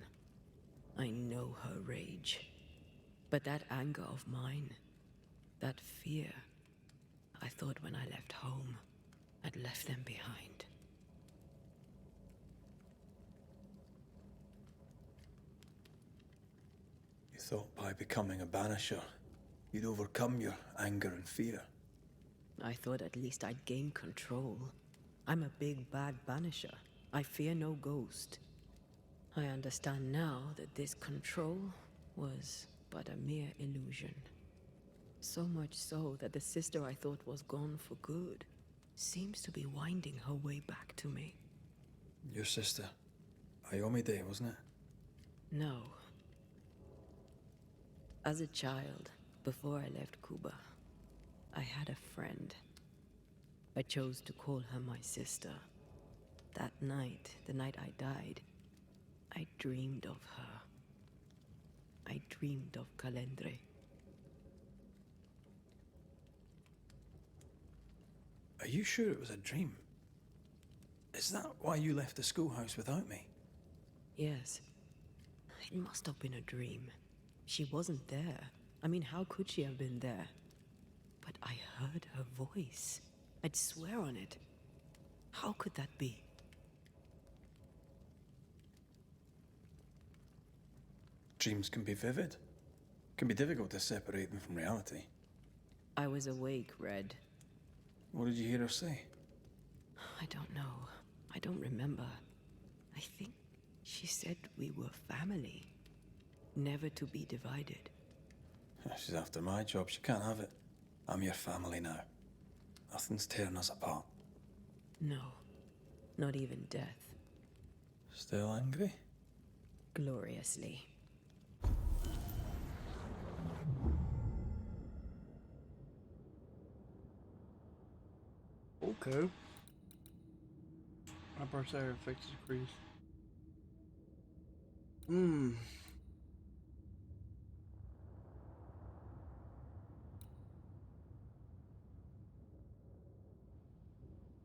I know her rage. But that anger of mine, that fear, I thought when I left home, I'd left them behind. You thought by becoming a Banisher, you'd overcome your anger and fear. I thought at least I'd gain control. I'm a big bad Banisher. I fear no ghost. I understand now that this control was but a mere illusion. So much so that the sister I thought was gone for good seems to be winding her way back to me. Your sister, Ayomide, wasn't it? No. As a child, before I left Cuba, I had a friend. I chose to call her my sister. That night, the night I died, I dreamed of her. I dreamed of Calendre. Are you sure it was a dream? Is that why you left the schoolhouse without me? Yes. It must have been a dream. She wasn't there. I mean, how could she have been there? But I heard her voice. I'd swear on it. How could that be? Dreams can be vivid. Can be difficult to separate them from reality. I was awake, Red. What did you hear her say? I don't know. I don't remember. I think she said we were family. Never to be divided. She's after my job. She can't have it. I'm your family now. Nothing's tearing us apart. No. Not even death. Still angry? Gloriously. Okay. My Berserker effects decrease.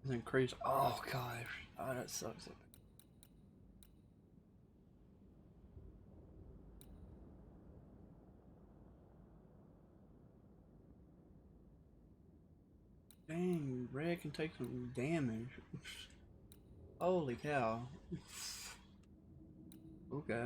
It's increased. Oh gosh. Oh, that sucks. Dang, Red can take some damage. Holy cow. Okay.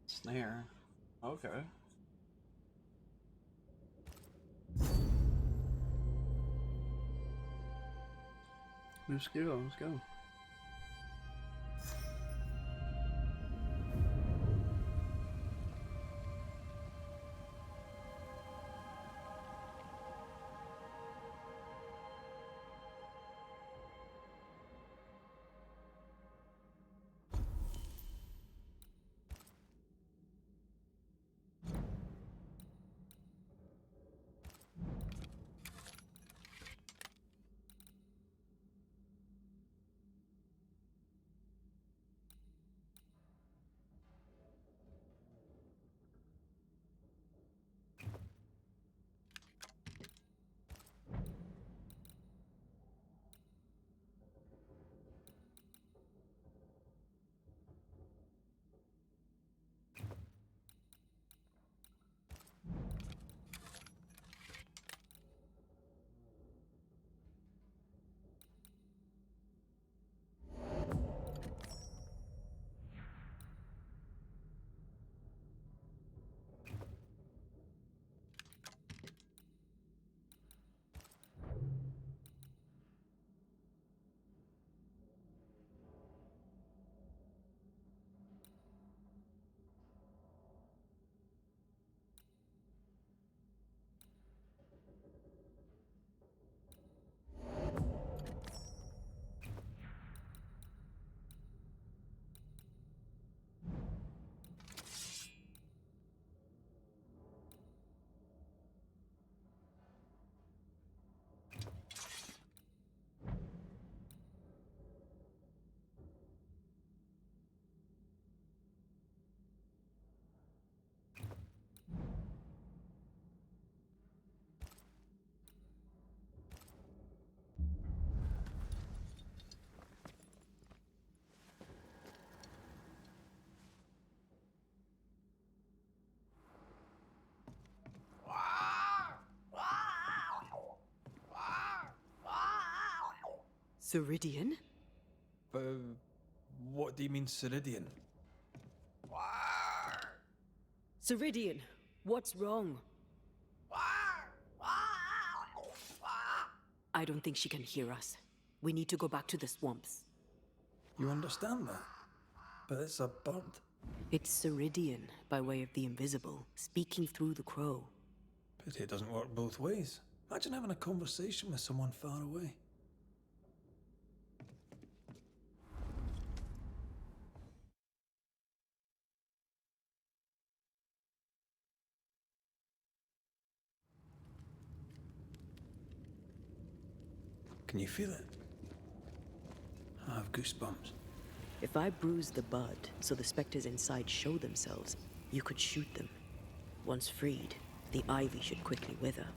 Snare. Okay. New skill, let's go. Ceridian? What do you mean, Ceridian? Ceridian, what's wrong? I don't think she can hear us. We need to go back to the swamps. You understand that? But it's a bird. It's Ceridian, by way of the invisible, speaking through the crow. Pity it doesn't work both ways. Imagine having a conversation with someone far away. Can you feel it? I have goosebumps. If I bruise the bud so the specters inside show themselves, you could shoot them. Once freed, the ivy should quickly wither.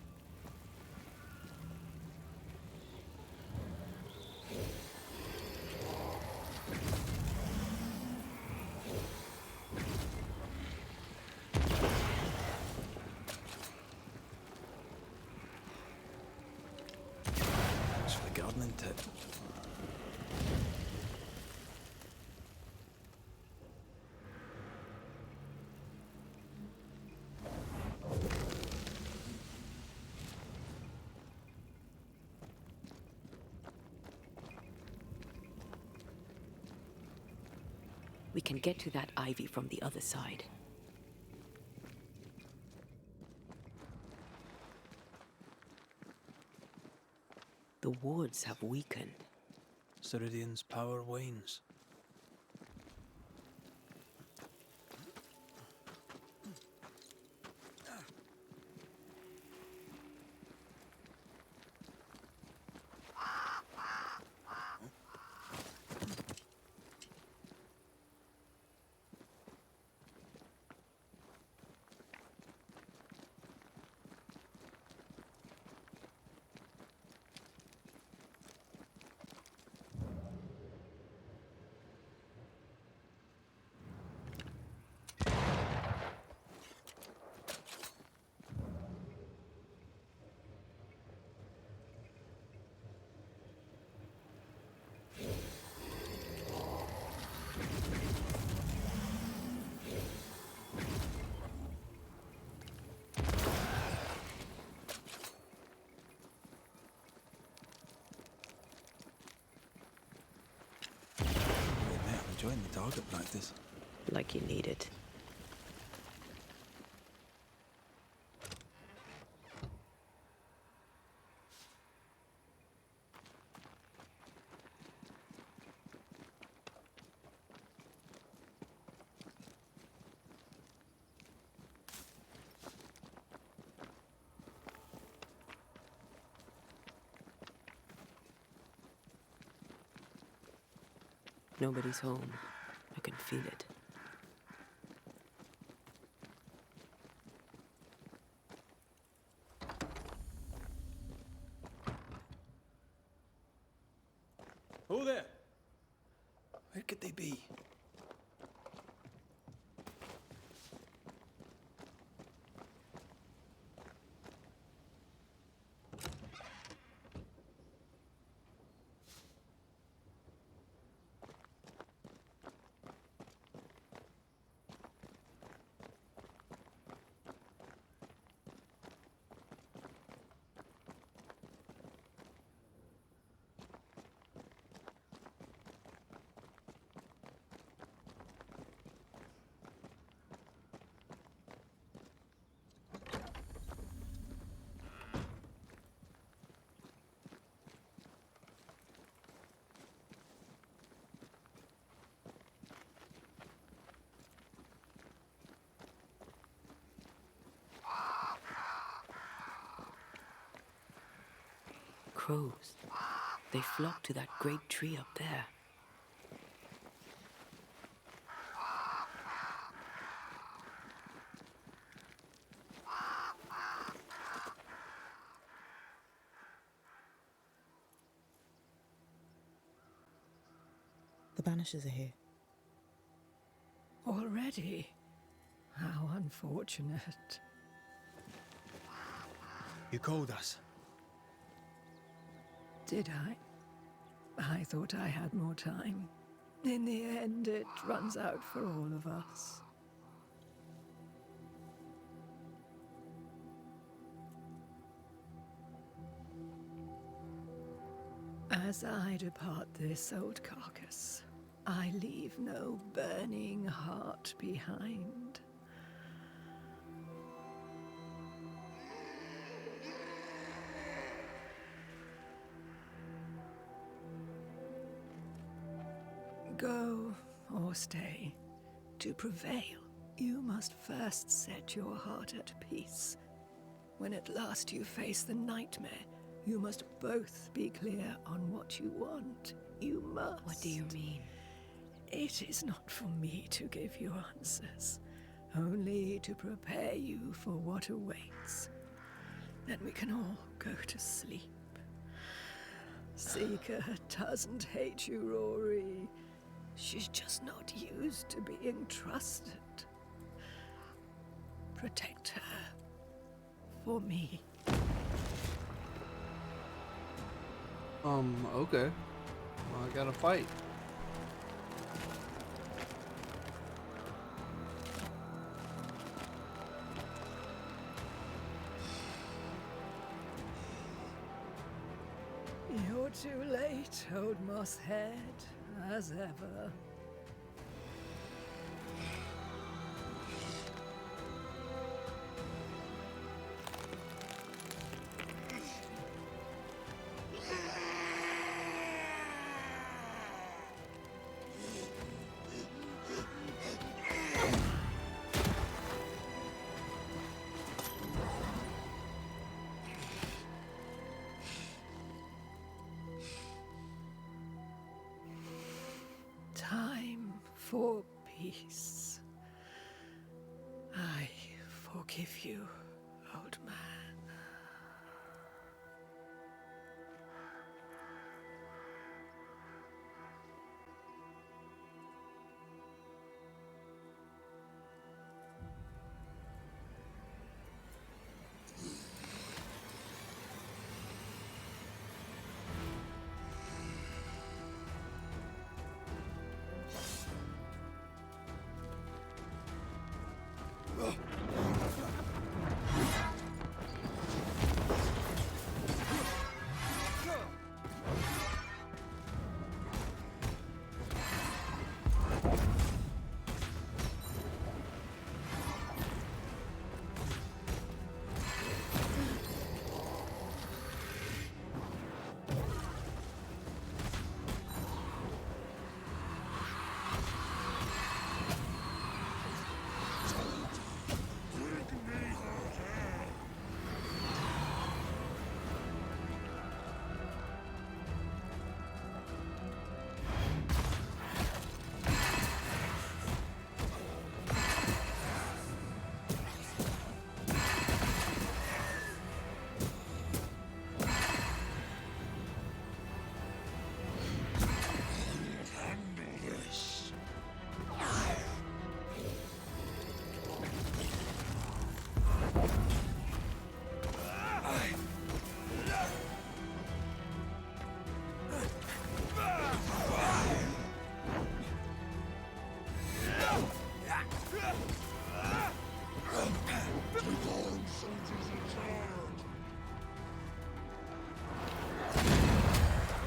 Thanks for the gardening tip. We can get to that ivy from the other side. The wards have weakened. Ceridian's power wanes. Enjoying the target practice. Like you need it. Nobody's home. I can feel it. Who there? Where could they be? Crows. They flock to that great tree up there. The Banishers are here. Already? How unfortunate. You called us. Did I? I thought I had more time. In the end, it runs out for all of us. As I depart this old carcass, I leave no burning heart behind. Go or stay. To prevail, you must first set your heart at peace. When at last you face the nightmare, you must both be clear on what you want. You must. What do you mean? It is not for me to give you answers, only to prepare you for what awaits. Then we can all go to sleep. Seeker doesn't hate you, Rory. She's just not used to being trusted. Protect her. For me. Okay. Well, I gotta fight. You're too late, old mosshead, as ever. Time for peace. I forgive you, old man.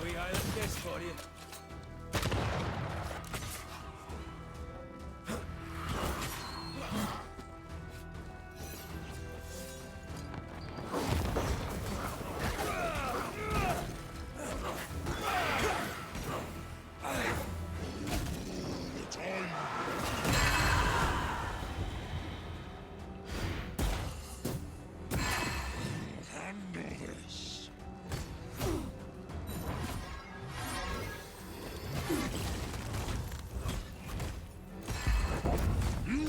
We hired this for you.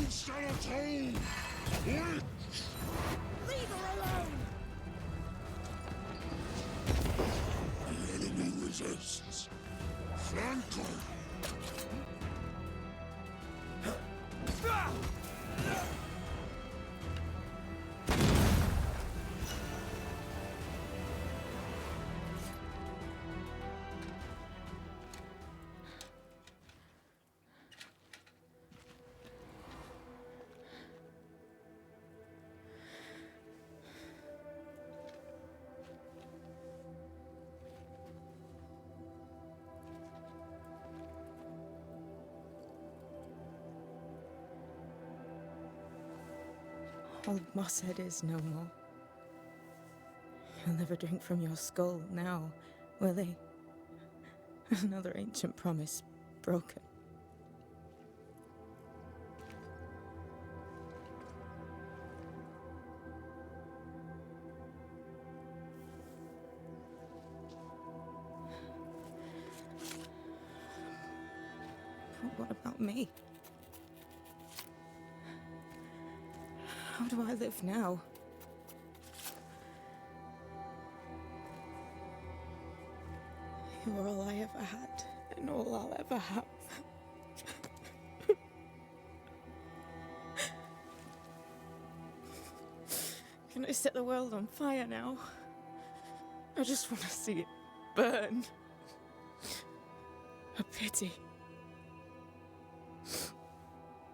Skeleton! Witch! Leave her alone! The enemy resists. Flank her! Old Mosshead is no more. He'll never drink from your skull now, will he? Another ancient promise broken. But what about me? How do I live now? You're all I ever had, and all I'll ever have. Can I set the world on fire now? I just want to see it burn. A pity.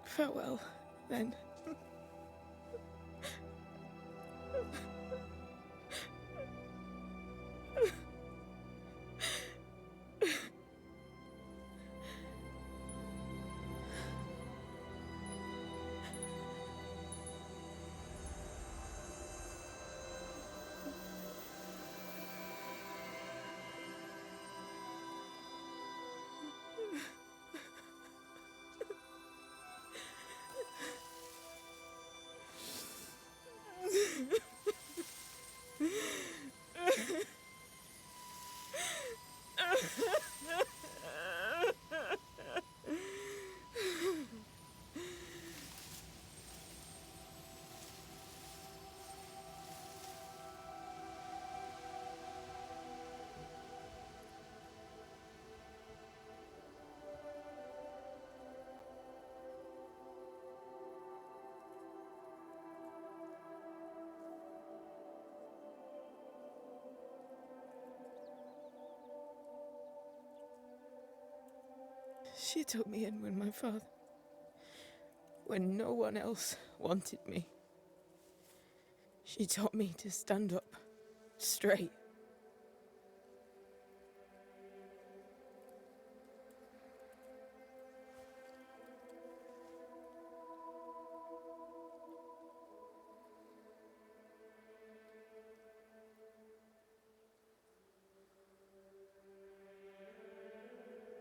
Farewell, then. She took me in when no one else wanted me. She taught me to stand up straight.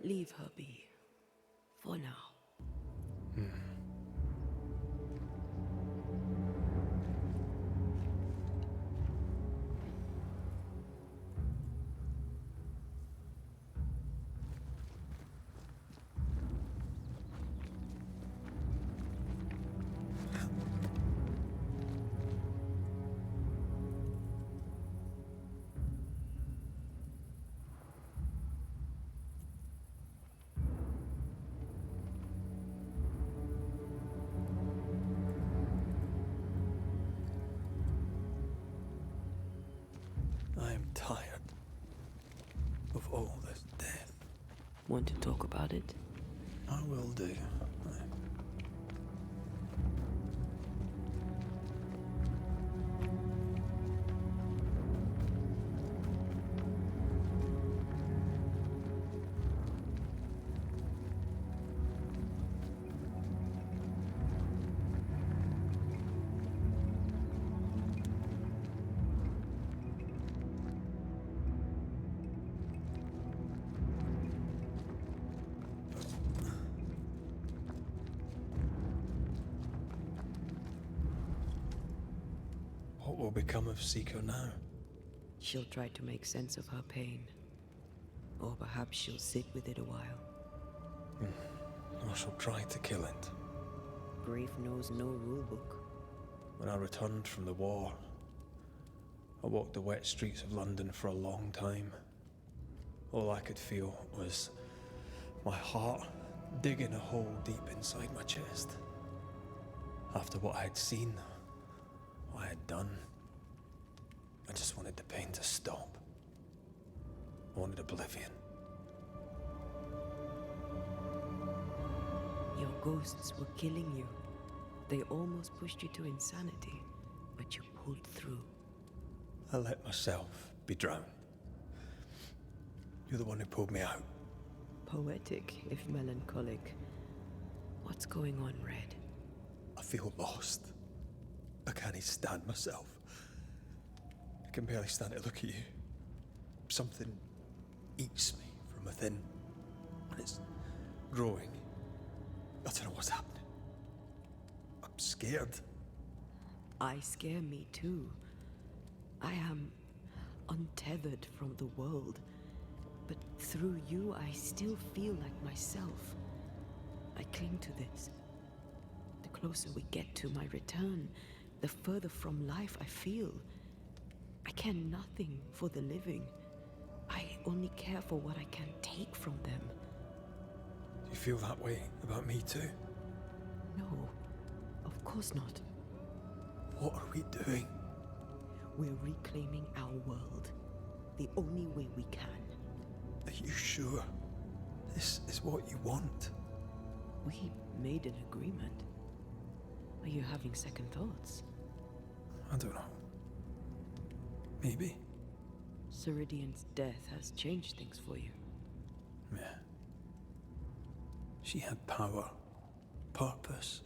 Leave her be. For now. I am tired of all this death. Want to talk about it? I will do. What will become of Seeker now? She'll try to make sense of her pain. Or perhaps she'll sit with it a while. I shall try to kill it. Grief knows no rulebook. When I returned from the war, I walked the wet streets of London for a long time. All I could feel was my heart digging a hole deep inside my chest. After what I had seen, what I had done, I just wanted the pain to stop. I wanted oblivion. Your ghosts were killing you. They almost pushed you to insanity, but you pulled through. I let myself be drowned. You're the one who pulled me out. Poetic, if melancholic. What's going on, Red? I feel lost. I can't stand myself. I can barely stand to look at you. Something eats me from within, and it's growing. I don't know what's happening. I'm scared. I scare me too. I am untethered from the world, but through you I still feel like myself. I cling to this. The closer we get to my return, the further from life I feel. I care nothing for the living. I only care for what I can take from them. Do you feel that way about me too? No, of course not. What are we doing? We're reclaiming our world. The only way we can. Are you sure this is what you want? We made an agreement. Are you having second thoughts? I don't know. Maybe. Ceridian's death has changed things for you. Yeah. She had power, purpose.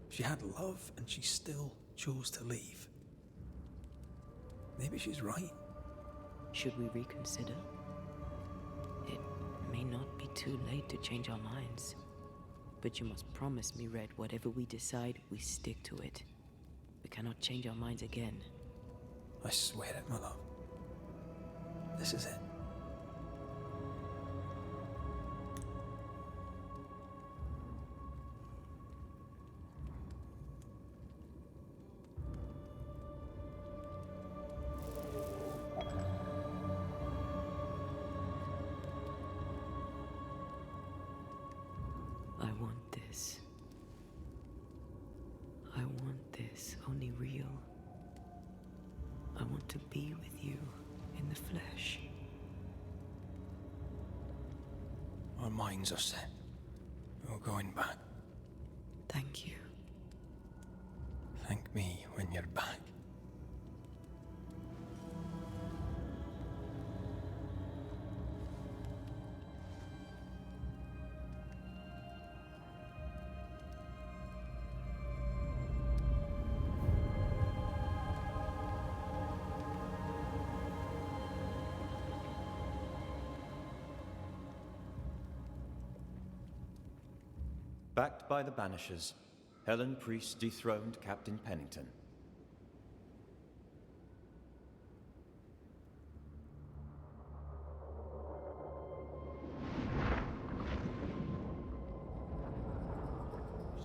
She had love, and she still chose to leave. Maybe she's right. Should we reconsider? It may not be too late to change our minds. But you must promise me, Red, whatever we decide, we stick to it. We cannot change our minds again. I swear it, my love. This is it. I want this. I want this, only real. I want to be with you in the flesh. Our minds are set. We're going back. Thank you. Thank me when you're back. Backed by the Banishers, Helen Priest dethroned Captain Pennington.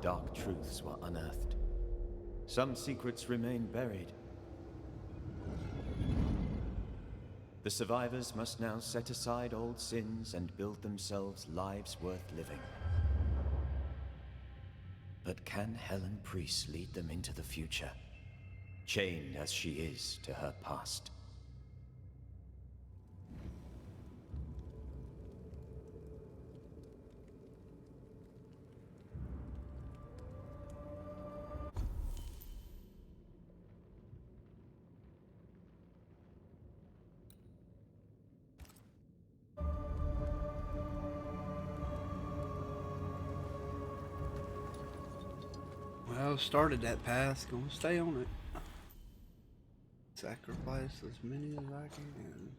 Dark truths were unearthed. Some secrets remain buried. The survivors must now set aside old sins and build themselves lives worth living. But can Helen Priest lead them into the future, chained as she is to her past? Well, started that path, gonna stay on it. Sacrifice as many as I can.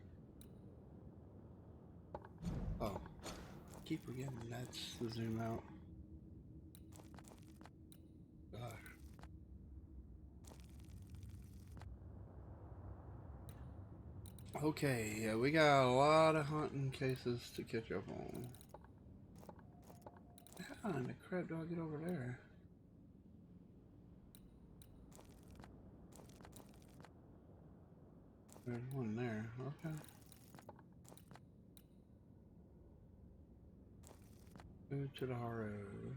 Oh, keep forgetting that's the zoom out. Gosh. Okay, yeah, we got a lot of hunting cases to catch up on. How in the crap do I get over there? There's one there, okay. Go to the road.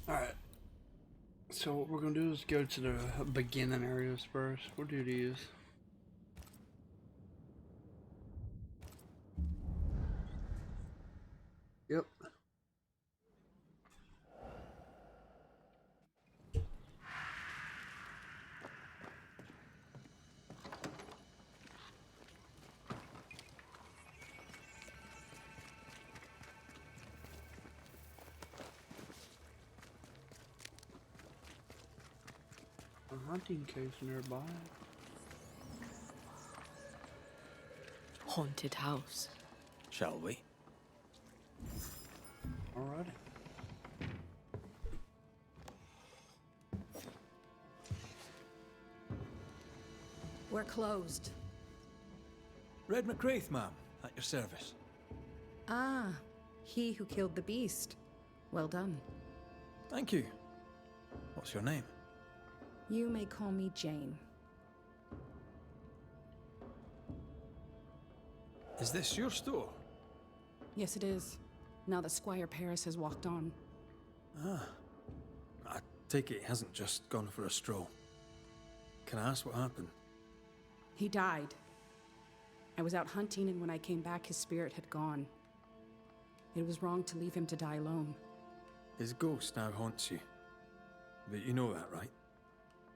Alright. So what we're gonna do is go to the beginning areas first. We'll do these. Yep. hunting cave nearby. Haunted house. Shall we? Alrighty. We're closed. Red McWraith, ma'am, at your service. Ah, he who killed the beast. Well done. Thank you. What's your name? You may call me Jane. Is this your store? Yes, it is. Now that Squire Paris has walked on. Ah. I take it he hasn't just gone for a stroll. Can I ask what happened? He died. I was out hunting, and when I came back, his spirit had gone. It was wrong to leave him to die alone. His ghost now haunts you. But you know that, right?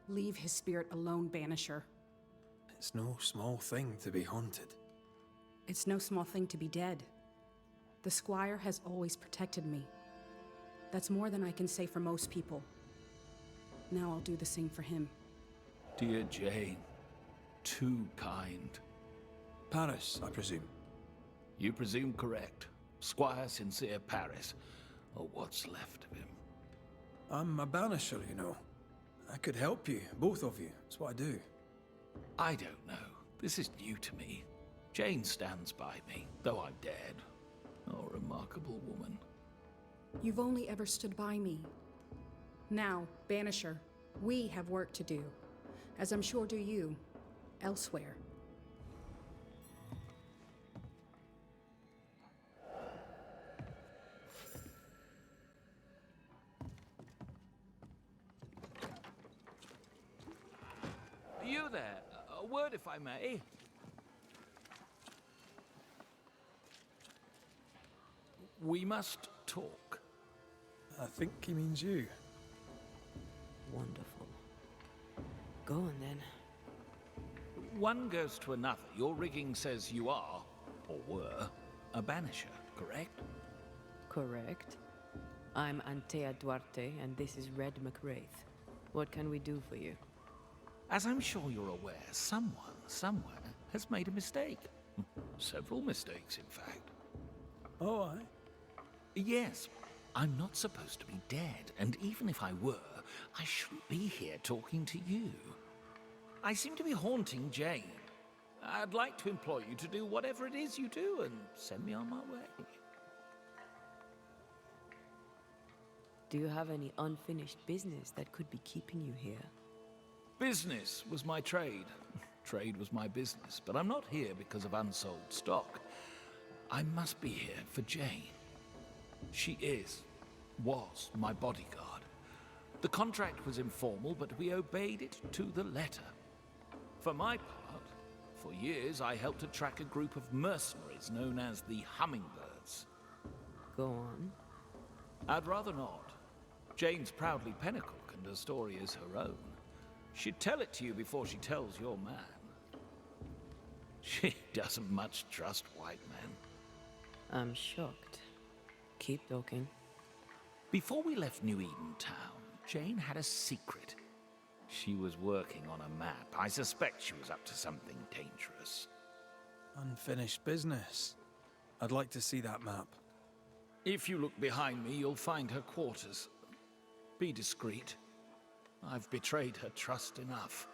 Leave his spirit alone, Banisher. It's no small thing to be haunted. It's no small thing to be dead. The Squire has always protected me. That's more than I can say for most people. Now I'll do the same for him. Dear Jane, too kind. Paris, I presume. You presume correct. Squire Sincere Paris, or what's left of him. I'm a banisher, you know. I could help you, both of you. That's what I do. I don't know. This is new to me. Jane stands by me, though I'm dead. Oh, remarkable woman. You've only ever stood by me. Now, Banisher, we have work to do, as I'm sure do you, elsewhere. You there? A word, if I may. We must talk. I think he means you. Wonderful. Go on then. One goes to another. Your rigging says you are, or were, a banisher, correct? Correct. I'm Antea Duarte, and this is Red McWraith. What can we do for you? As I'm sure you're aware, someone, somewhere, has made a mistake. Several mistakes, in fact. Oh, aye? Yes. I'm not supposed to be dead, and even if I were, I shouldn't be here talking to you. I seem to be haunting Jane. I'd like to employ you to do whatever it is you do and send me on my way. Do you have any unfinished business that could be keeping you here? Business was my trade. Trade was my business, but I'm not here because of unsold stock. I must be here for Jane. She was my bodyguard. The contract was informal, but we obeyed it to the letter. For my part, for years I helped to track a group of mercenaries known as the Hummingbirds. Go on. I'd rather not. Jane's proudly Pinnacle, and her story is her own. She'd tell it to you before she tells your man. She doesn't much trust white men. I'm shocked. Keep talking. Before we left New Eden Town, Jane had a secret. She was working on a map. I suspect she was up to something dangerous. Unfinished business. I'd like to see that map. If you look behind me, you'll find her quarters. Be discreet. I've betrayed her trust enough.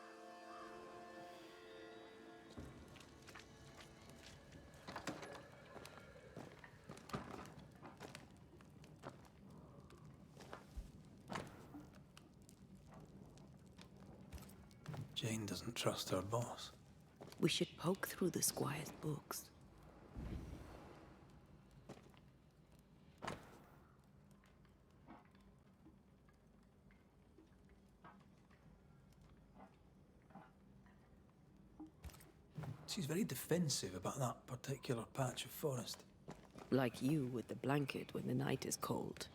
Jane doesn't trust her boss. We should poke through the Squire's books. She's very defensive about that particular patch of forest. Like you with the blanket when the night is cold.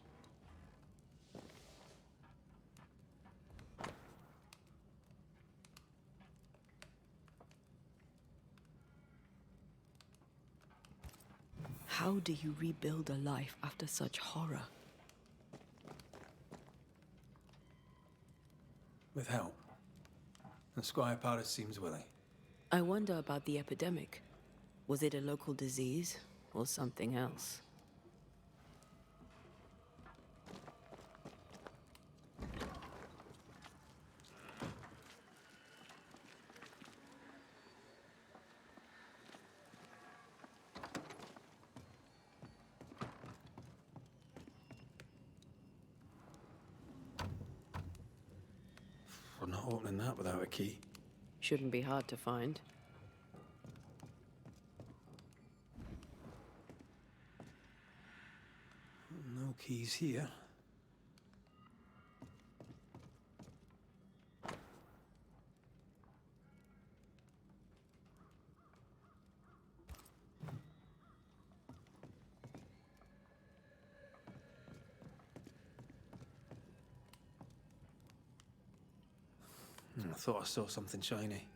How do you rebuild a life after such horror? With help. And Squire Paris seems willing. I wonder about the epidemic. Was it a local disease or something else? We're not opening that without a key. Shouldn't be hard to find. No keys here. I thought I saw something shiny.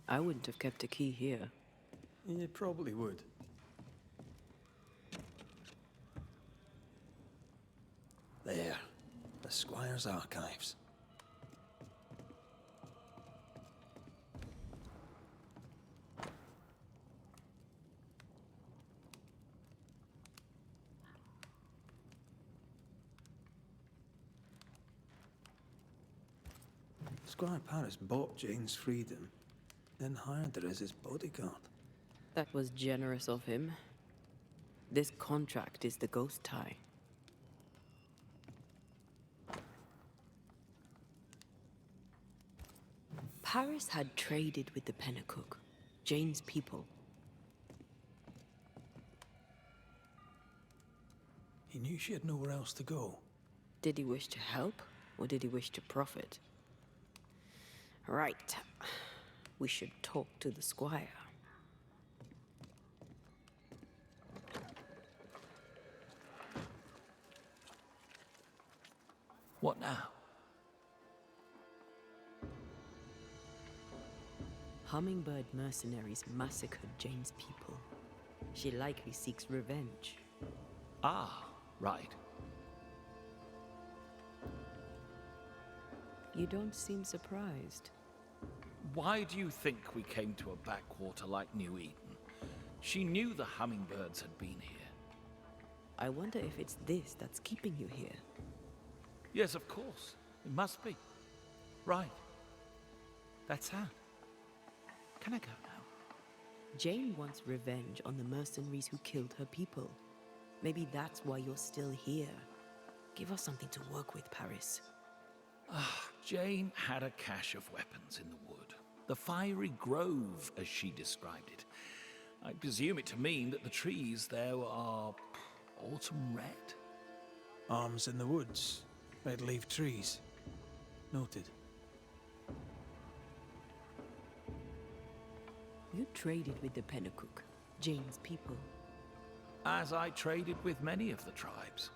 I wouldn't have kept a key here. You probably would. There. The Squire's archives. Squire Paris bought Jane's freedom, then hired her as his bodyguard. That was generous of him. This contract is the ghost tie. Paris had traded with the Pennacook, Jane's people. He knew she had nowhere else to go. Did he wish to help, or did he wish to profit? Right. We should talk to the Squire. What now? Hummingbird mercenaries massacred Jane's people. She likely seeks revenge. Ah, right. You don't seem surprised. Why do you think we came to a backwater like New Eden? She knew the hummingbirds had been here. I wonder if it's this that's keeping you here. Yes, of course. It must be. Right. That's her. Can I go now? Jane wants revenge on the mercenaries who killed her people. Maybe that's why you're still here. Give us something to work with, Paris. Jane had a cache of weapons in the wood. The fiery grove, as she described it. I presume it to mean that the trees there are autumn red. Arms in the woods. Red leaf trees. Noted. You traded with the Pennacook, Jane's people. As I traded with many of the tribes.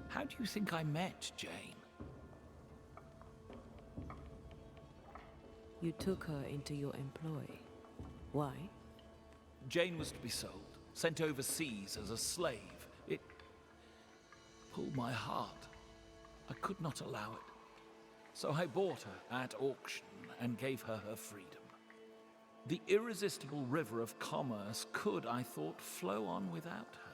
How do you think I met Jane? You took her into your employ. Why? Jane was to be sold, sent overseas as a slave. It pulled my heart. I could not allow it. So I bought her at auction and gave her her freedom. The irresistible river of commerce could, I thought, flow on without her.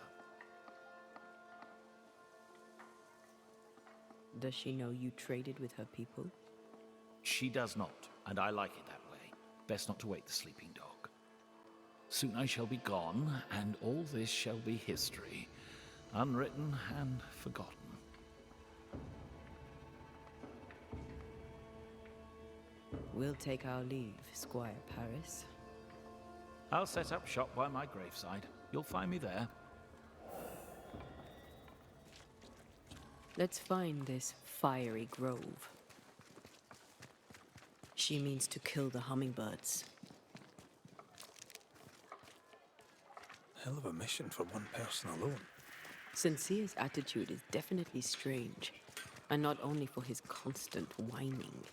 Does she know you traded with her people? She does not, and I like it that way. Best not to wake the sleeping dog. Soon I shall be gone, and all this shall be history, unwritten and forgotten. We'll take our leave, Squire Paris. I'll set up shop by my graveside. You'll find me there. Let's find this fiery grove. She means to kill the hummingbirds. Hell of a mission for one person alone. Sincere's attitude is definitely strange, and not only for his constant whining.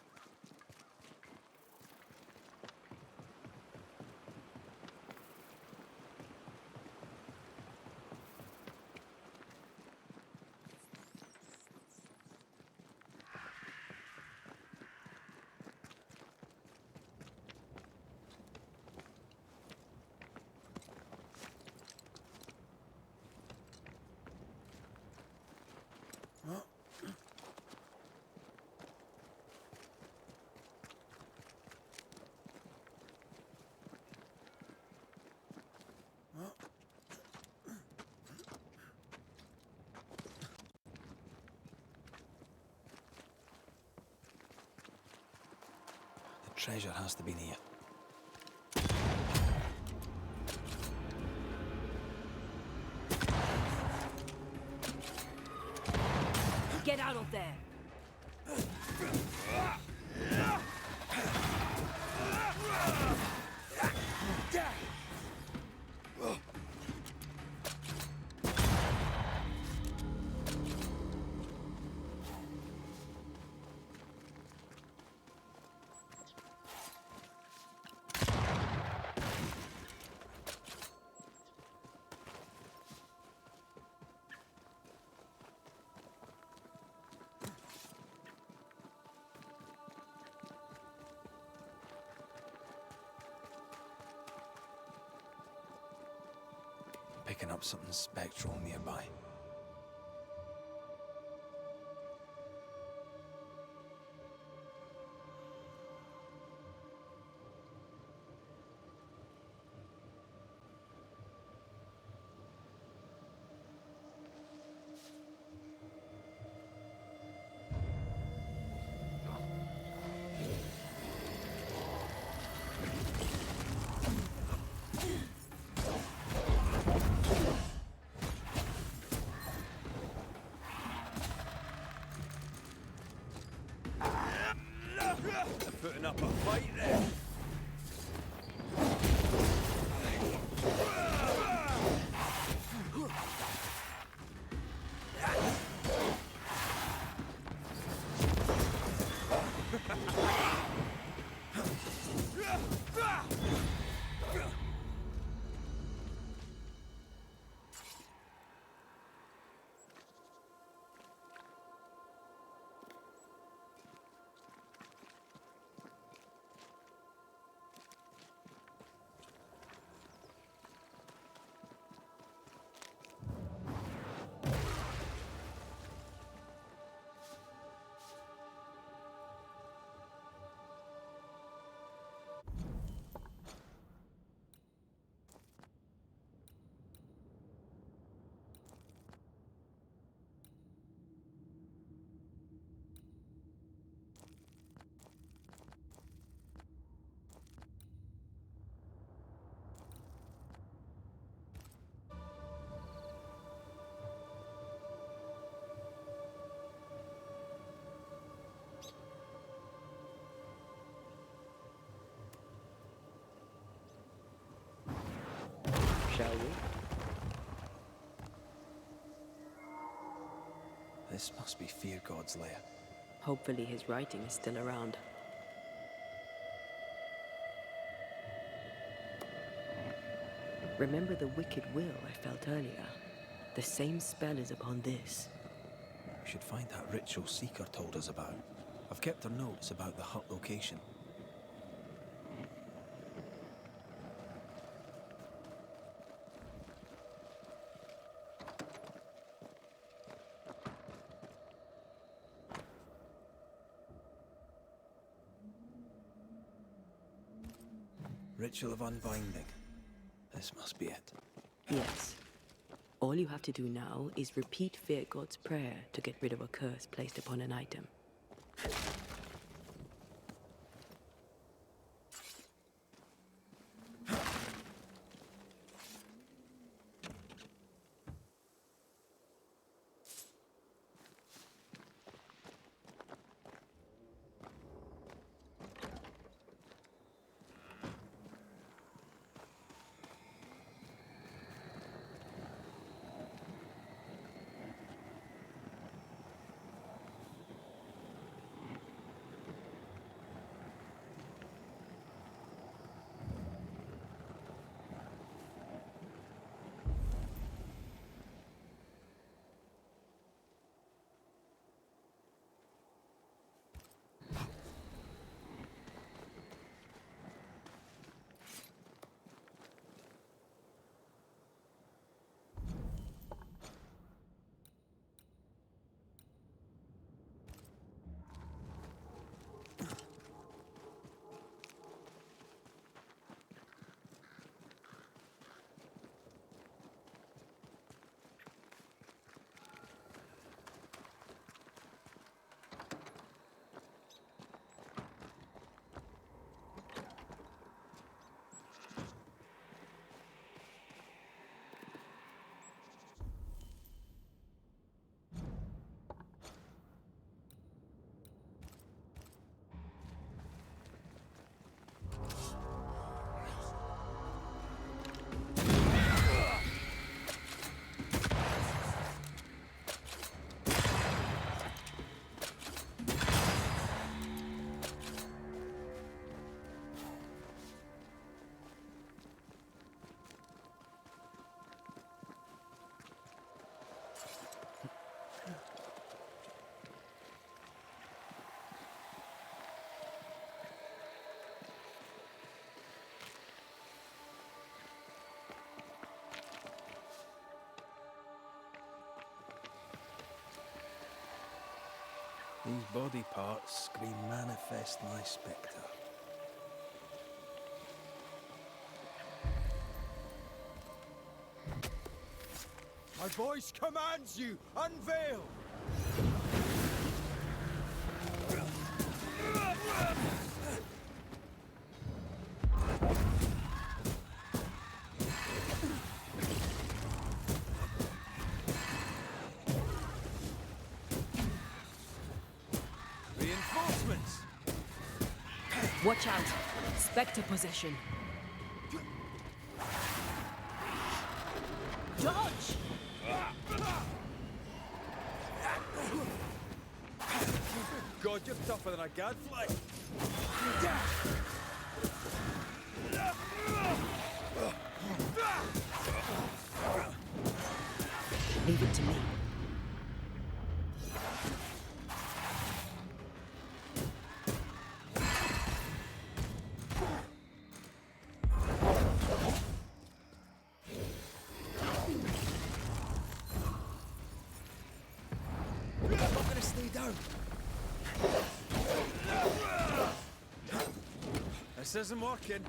The treasure has to be near. Get out of there! Picking up something spectral nearby. Putting up a fight there. Shall we? This must be Fear God's lair. Hopefully his writing is still around. Remember the wicked will I felt earlier? The same spell is upon this. We should find that ritual Seeker told us about. I've kept her notes about the hut location. Ritual of unbinding. This must be it. Yes. All you have to do now is repeat Fear God's prayer to get rid of a curse placed upon an item. These body parts scream manifest my spectre. My voice commands you! Unveil! Reinforcements! Watch out! Spectre possession. Dodge! God, you're tougher than a gadfly! Leave it to me. I'm not gonna stay down! This isn't working.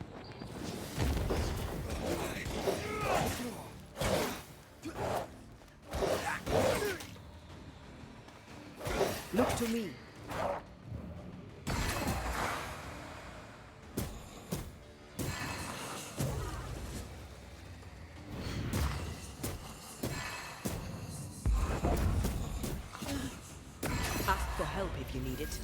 Look to me. Ask for help if you need it.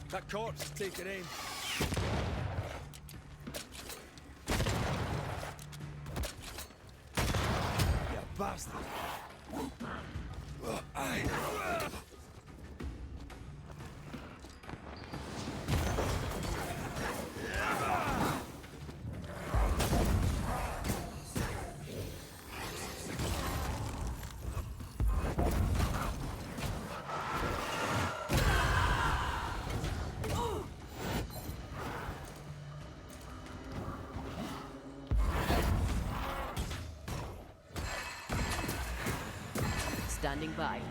That corpse, take it aim. You bastard! Standing by.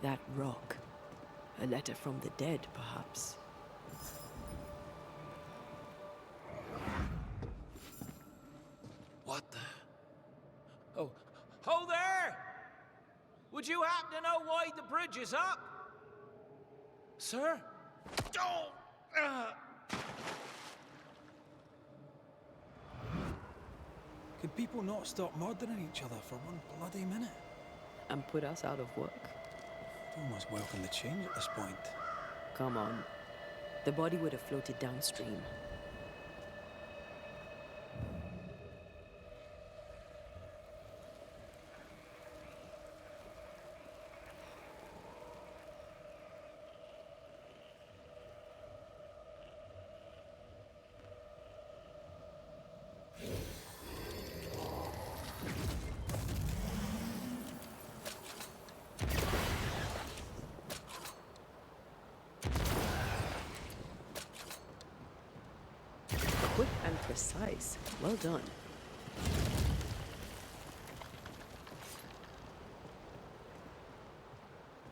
That rock. A letter from the dead, perhaps. What the? Oh, ho there! Would you happen to know why the bridge is up? Sir? Oh! Could people not stop murdering each other for one bloody minute? And put us out of work? I'd almost welcome the change at this point. Come on. The body would have floated downstream. precise. Well done.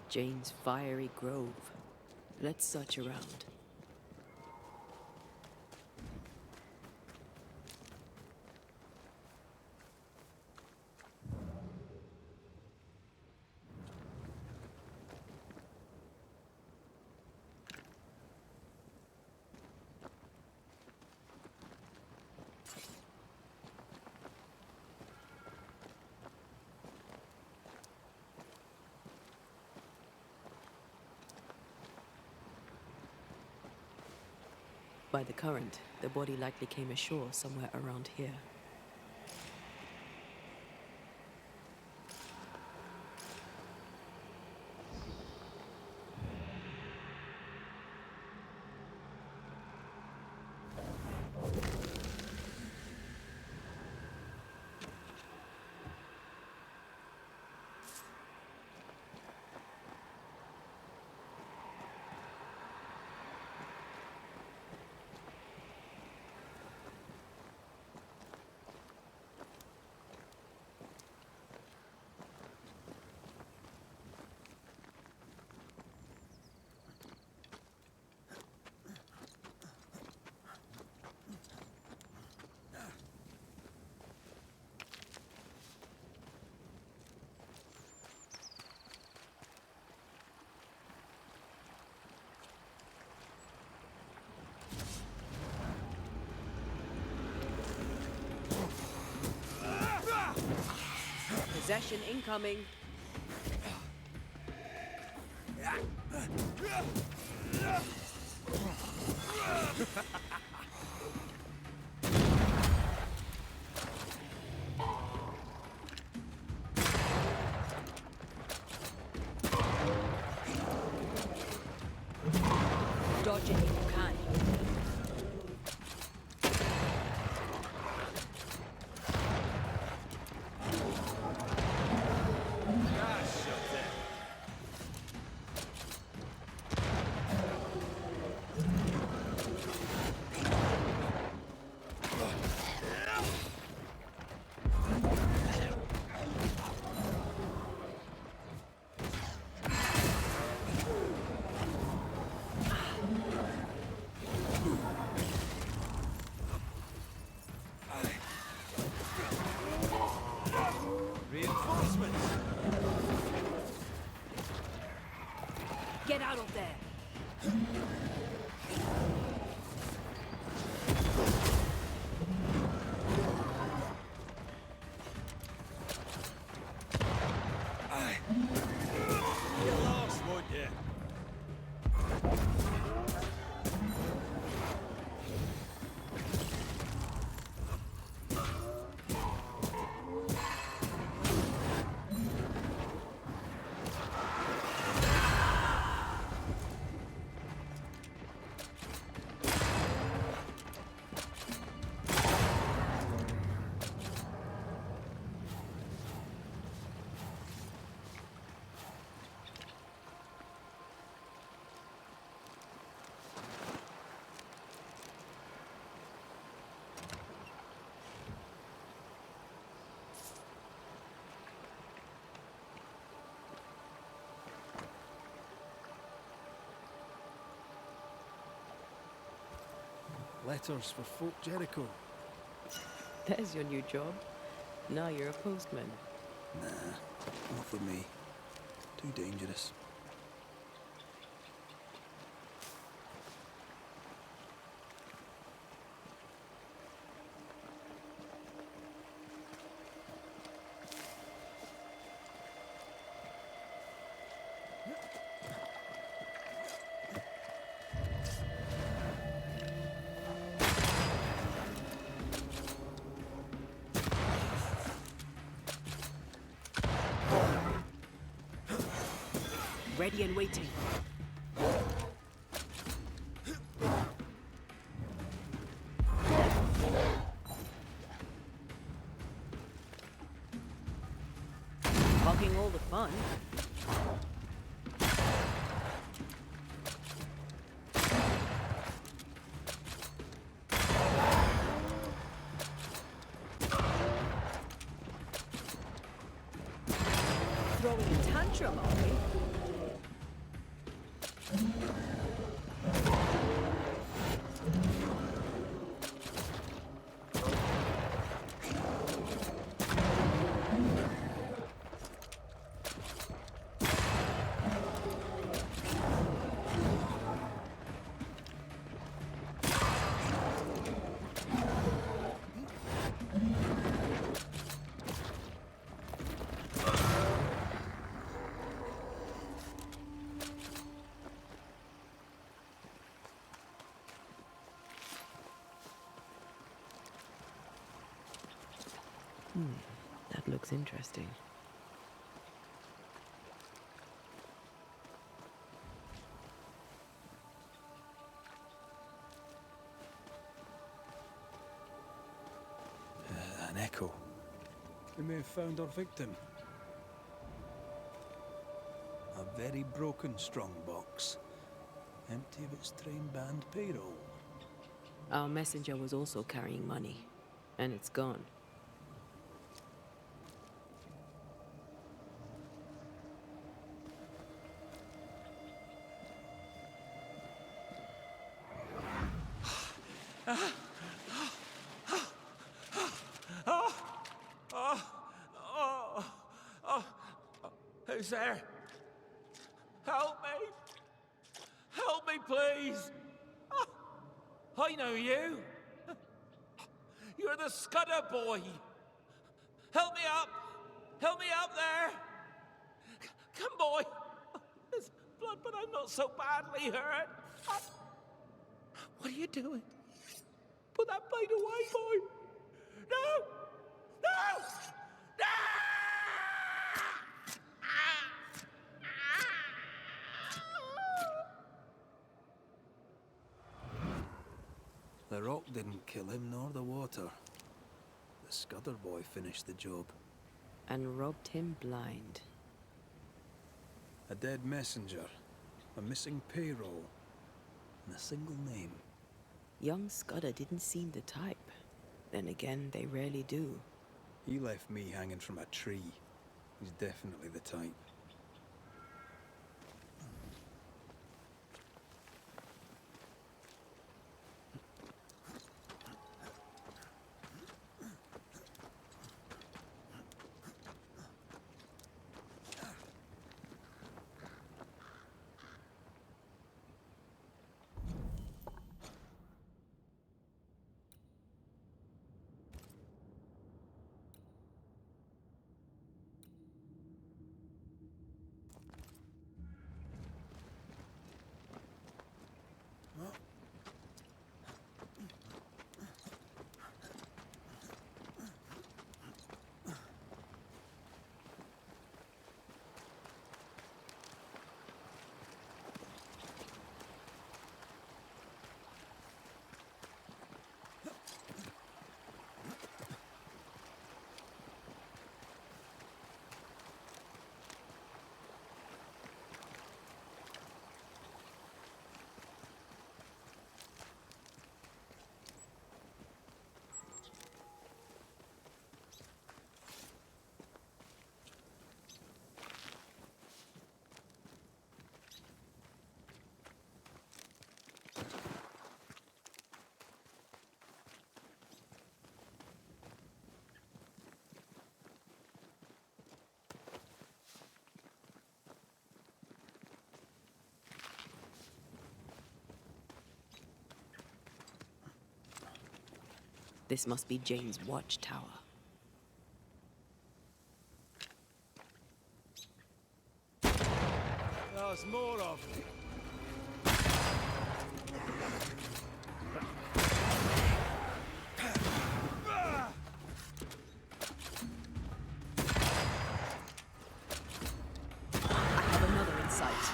Jane's fiery grove. Let's search around. By the current, the body likely came ashore somewhere around here. Possession incoming. Dodge it if you can. Get out of there! Get lost, would you? Letters for Fort Jericho. There's your new job. Now you're a postman. Nah, not for me. Too dangerous. Ready and waiting. Hogging all the fun. tantrum, are we? That looks interesting. An echo. We may have found our victim. A very broken strongbox. Empty of its train band payroll. Our messenger was also carrying money, and it's gone. Who's there? Help me! Help me, please! I know you! You're the Scudder boy! Help me up! Help me up there! Come, boy! There's blood, but I'm not so badly hurt. What are you doing? Put that blade away, boy! No! No! No! The rock didn't kill him, nor the water. The Scudder boy finished the job. And robbed him blind. A dead messenger, a missing payroll, and a single name. Young Scudder didn't seem the type. Then again, they rarely do. He left me hanging from a tree. He's definitely the type. This must be Jane's watchtower. There's more of them. I have another in sight.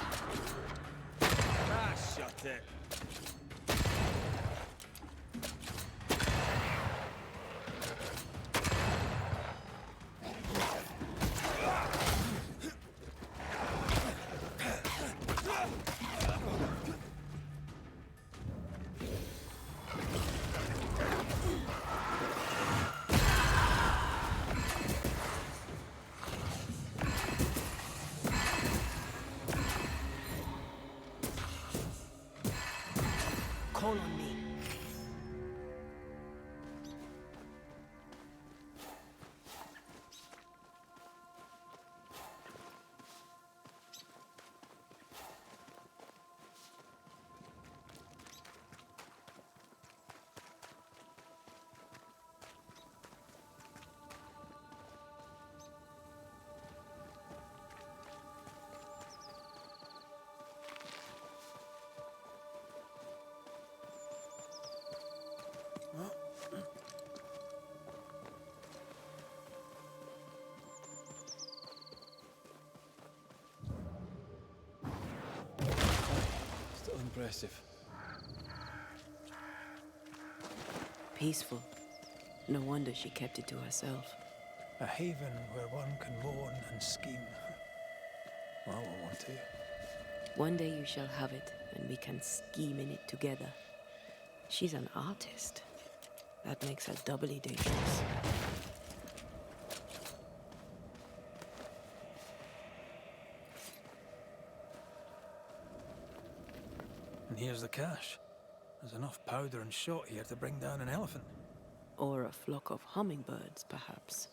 Ah, shut it. impressive. Peaceful. No wonder she kept it to herself. A haven where one can mourn and scheme. Well, I want to. One day you shall have it, and we can scheme in it together. She's an artist. That makes her doubly dangerous. And here's the cash. There's enough powder and shot here to bring down an elephant. Or a flock of hummingbirds, perhaps.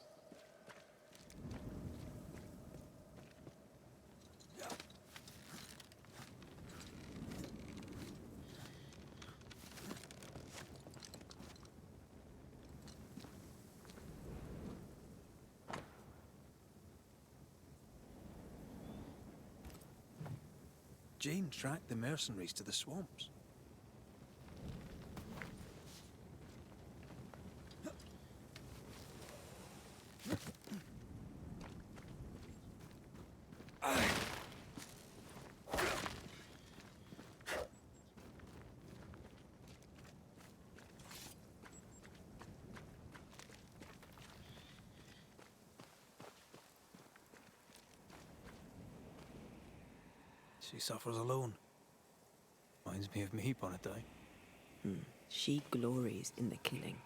Jane tracked the mercenaries to the swamps. She suffers alone. Reminds me of me upon a time. She glories in the killing.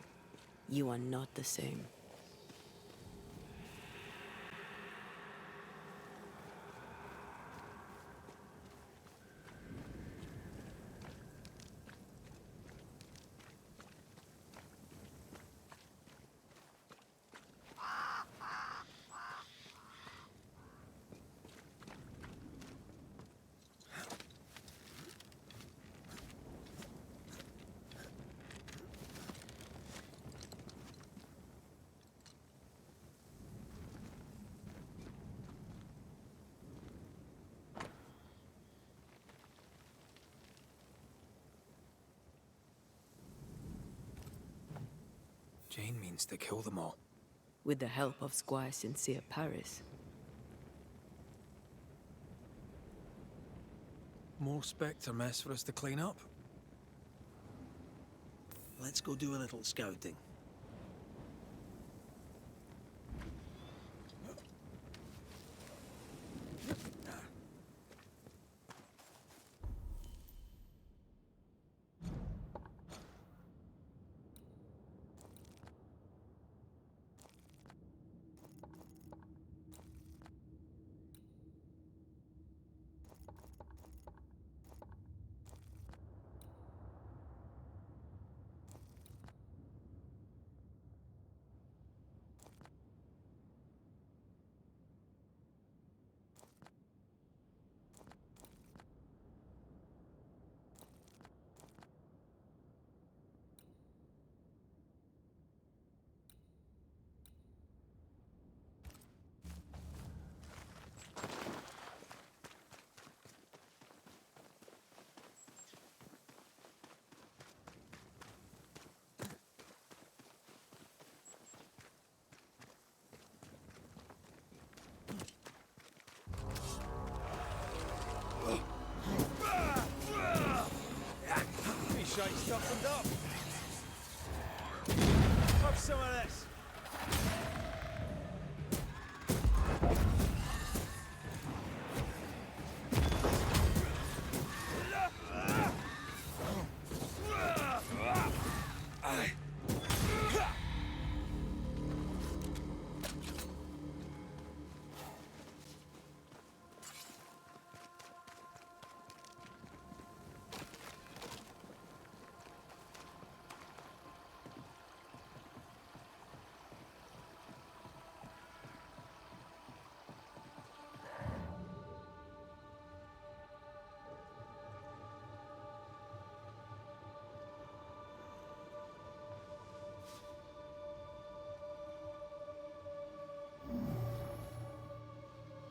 You are not the same. Jane means to kill them all. With the help of Squire Sincere Paris. More Spectre mess for us to clean up. Let's go do a little scouting. Shite toughened up. Have some of this.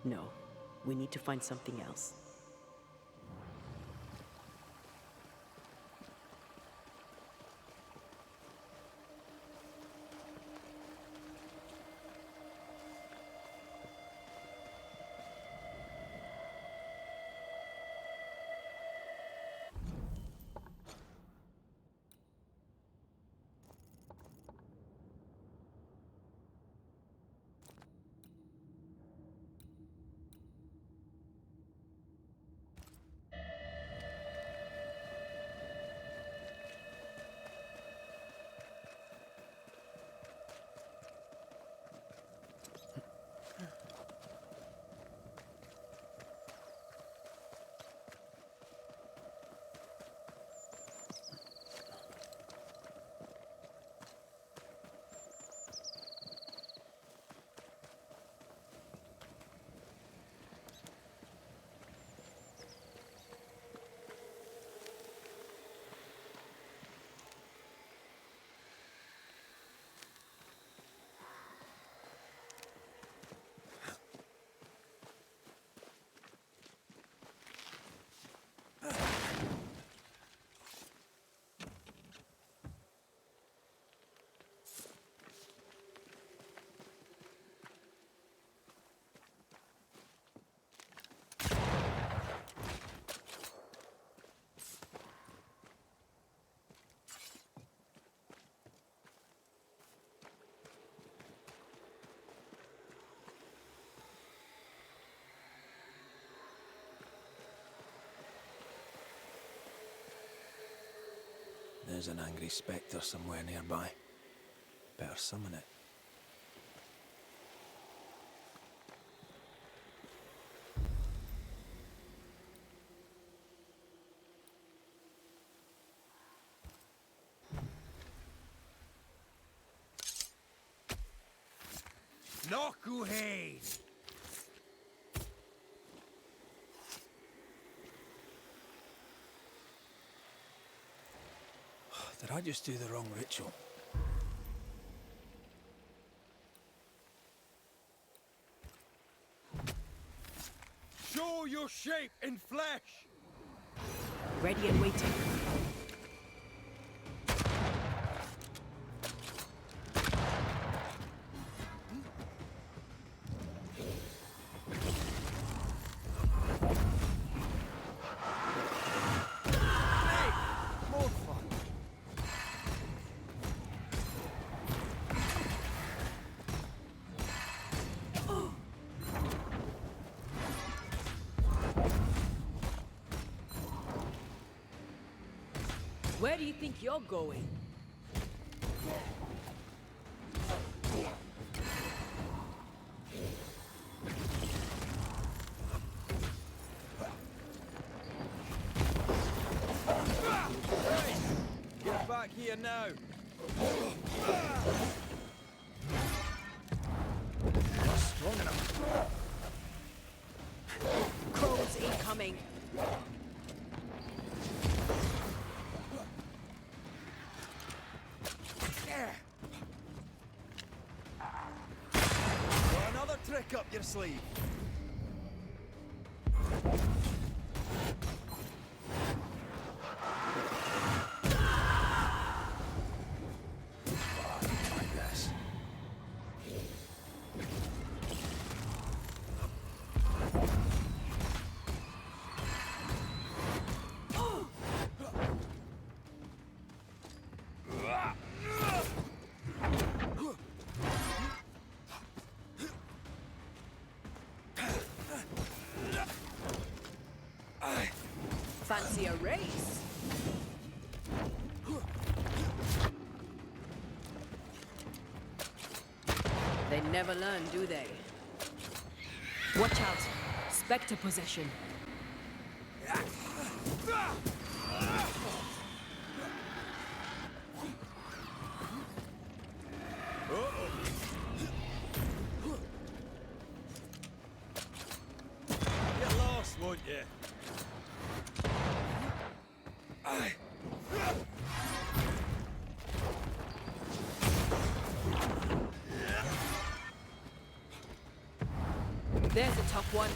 No, we need to find something else. There's an angry spectre somewhere nearby. Better summon it. Nokuhei! Did I just do the wrong ritual? Show your shape in flesh! Ready and waiting. Where do you think you're going? Get back here now! Not strong enough. Crows incoming. Got another trick up your sleeve. Fancy a race? They never learn, do they? Watch out! Spectre possession. Get lost, won't you? There's a tough one.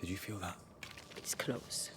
Did you feel that? It's close.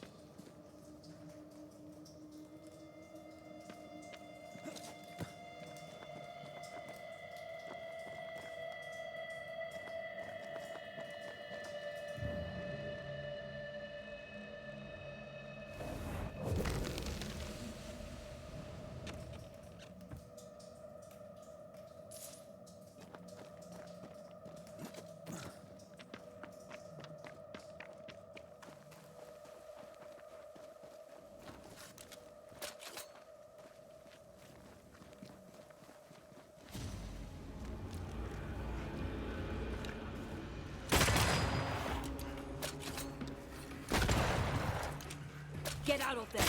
Get out of there!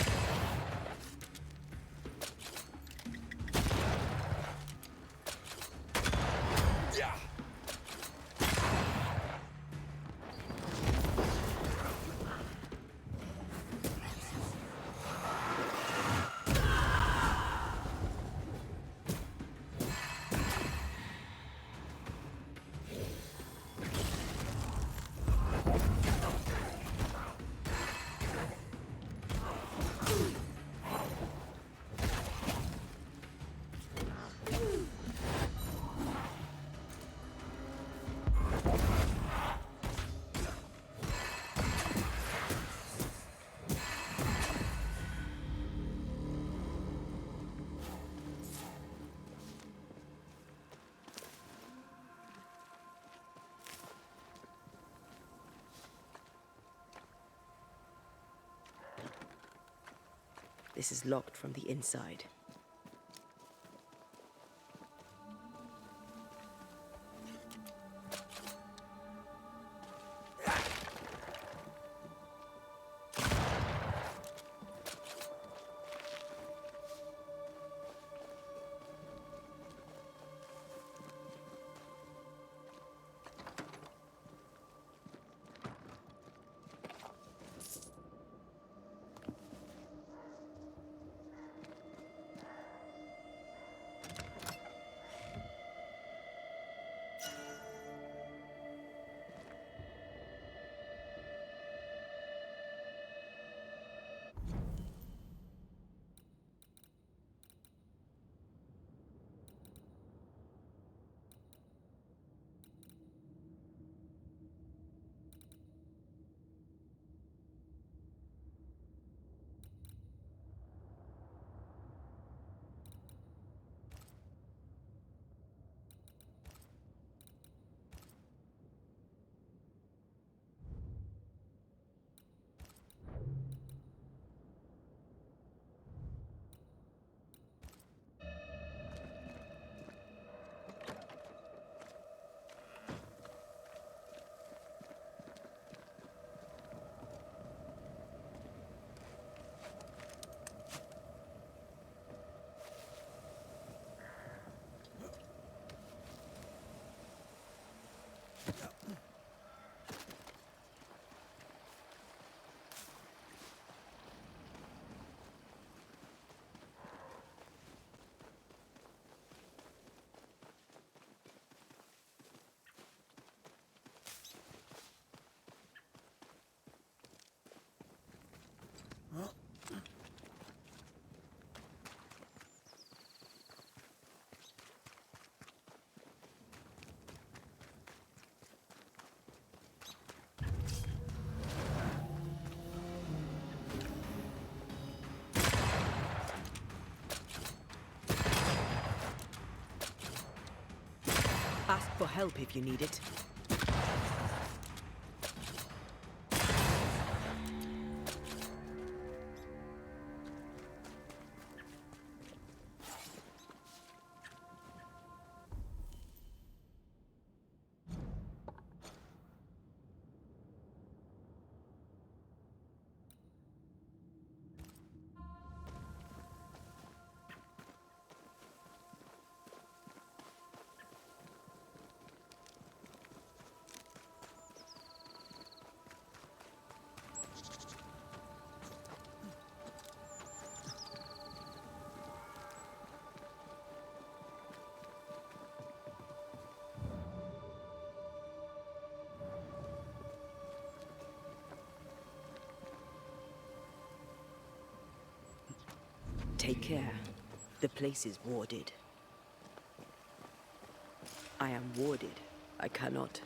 This is locked from the inside. Ask for help if you need it. Take care. The place is warded. I am warded. I cannot.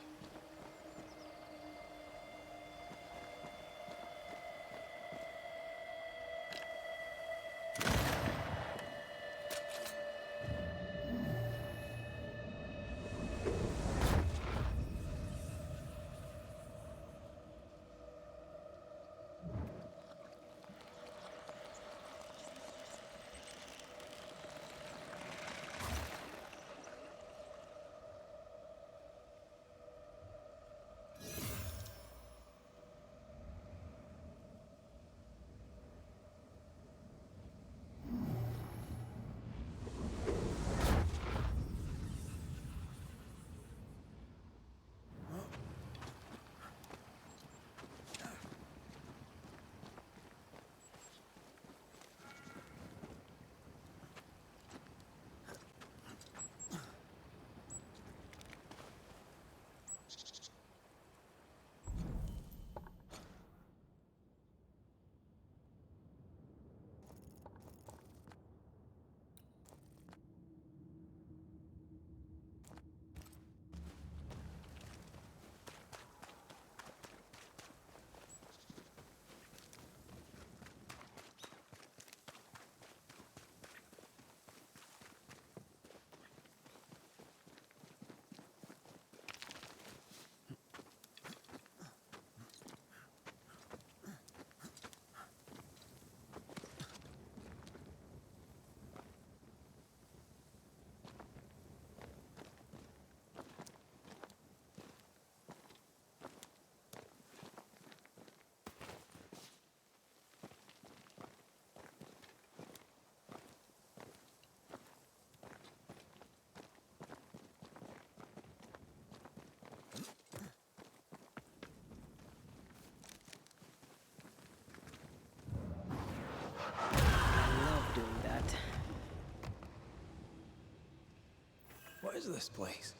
is this place?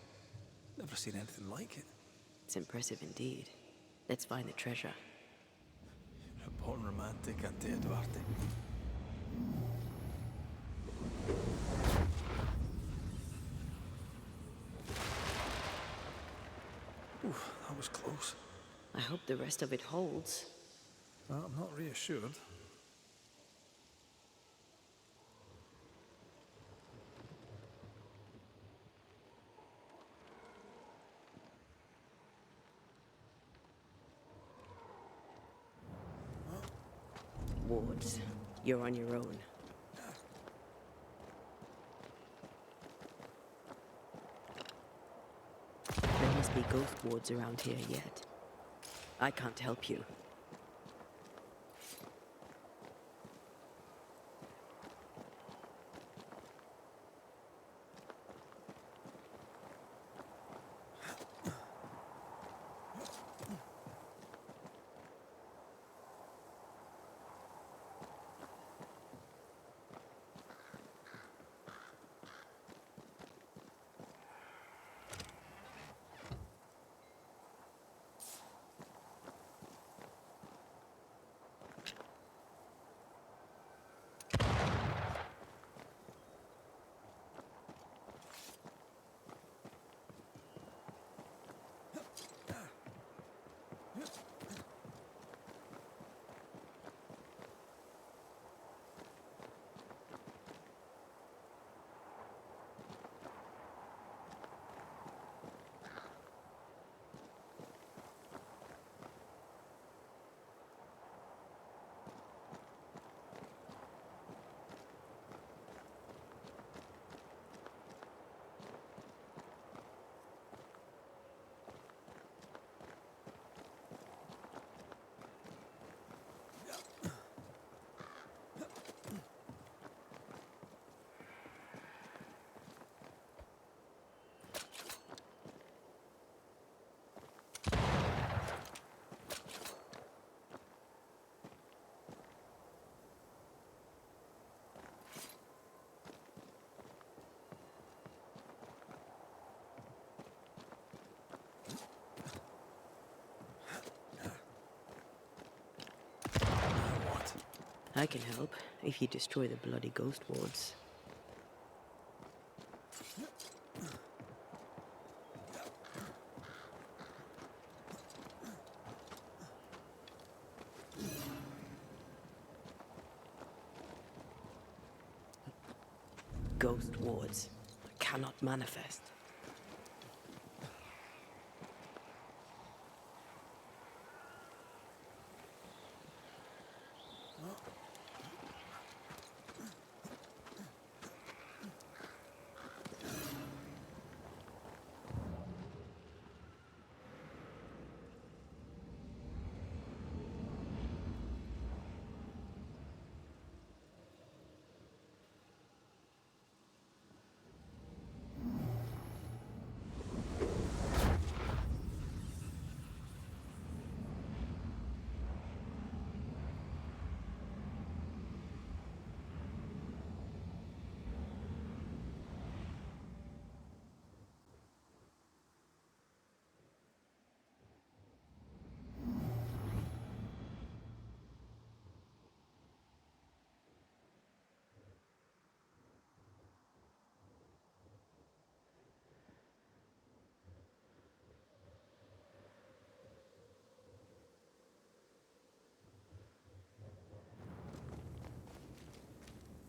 Never seen anything like it. It's impressive indeed. Let's find the treasure. You're a born romantic, Auntie Eduarte. Oof, that was close. I hope the rest of it holds. Well, I'm not reassured. Wards, you're on your own. There must be ghost wards around here yet. I can't help you. I can help if you destroy the bloody ghost wards. Ghost wards cannot manifest.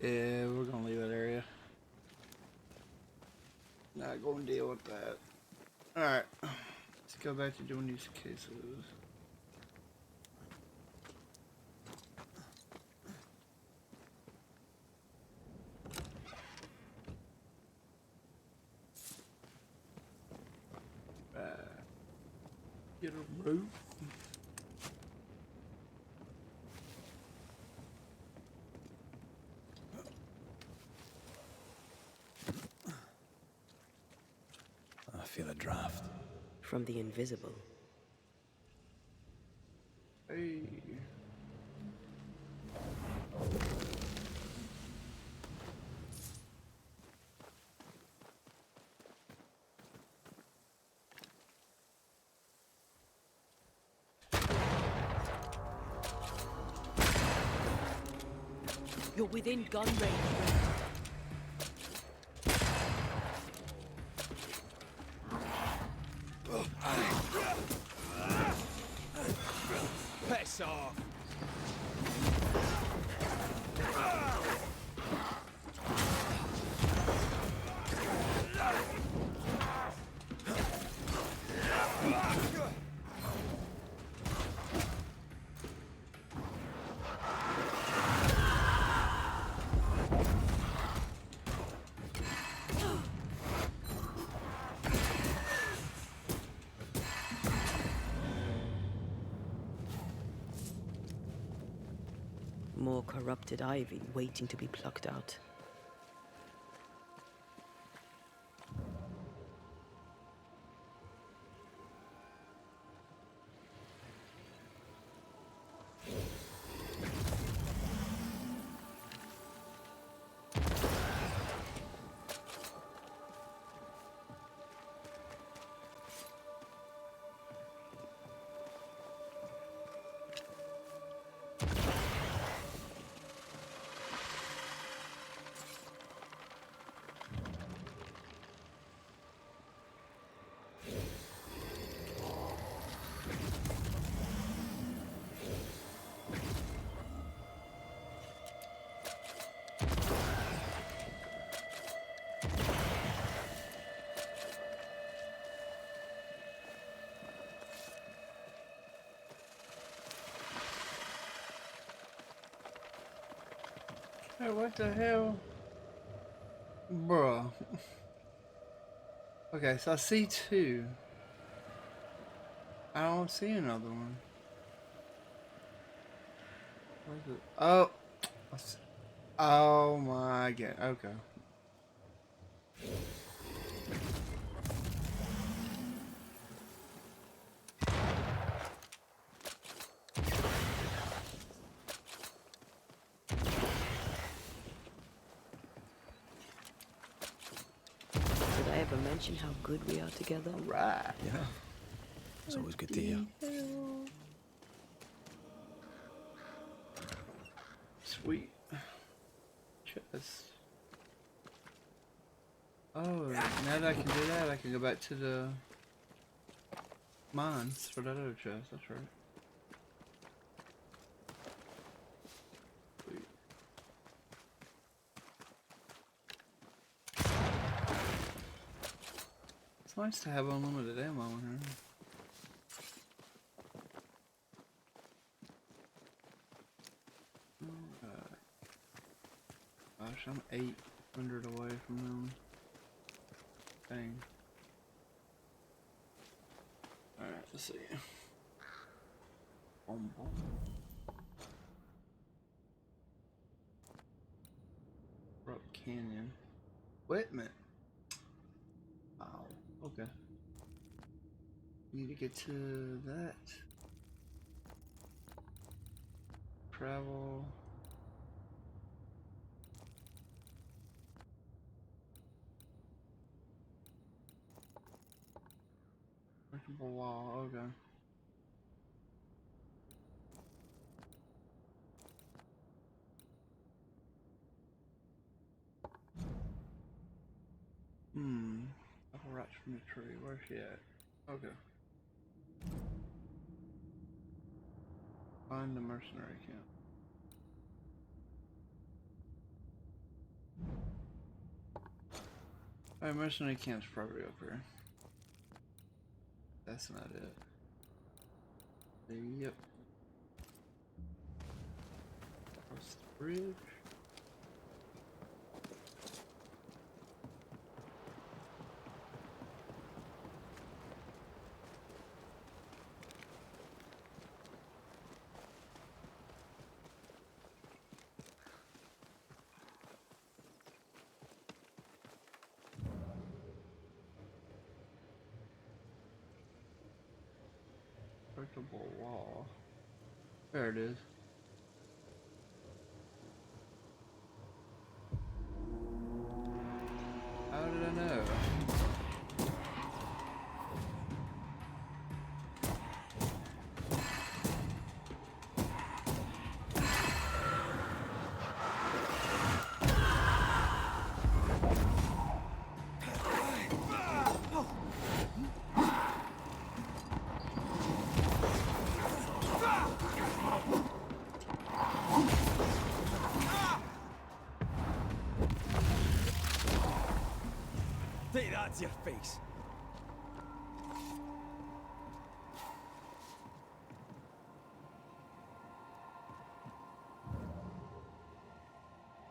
Yeah, we're gonna leave that area. Not gonna deal with that. Alright. Let's go back to doing these cases. Get a roof. I feel a draft. From the invisible. Hey. You're within gun range, Red. Piss off! More corrupted ivy waiting to be plucked out. Hey, what the hell? Bruh. Okay, so I see two. I don't see another one. Where's it? Oh. Oh my god. Okay. Did I ever mention how good we are together? Right. Yeah. It's always good to hear. Sweet. Chest. Oh, now that I can do that, I can go back to the mines for that other chest. That's right. Sweet. It's nice to have unlimited ammo in here. Gosh, I'm 800 away from them. Dang. Alright, let's see. Boom, boom. Rock Canyon. Equipment. Wow. Okay. Need to get to that. Travel. Breakable wall, okay. Apple rats from the tree, where's she at? Okay. Find the mercenary camp. Alright, mercenary camp's probably up here. That's not it. Yep. Across the bridge. Breakable wall. There it is. How did I know? That's your face.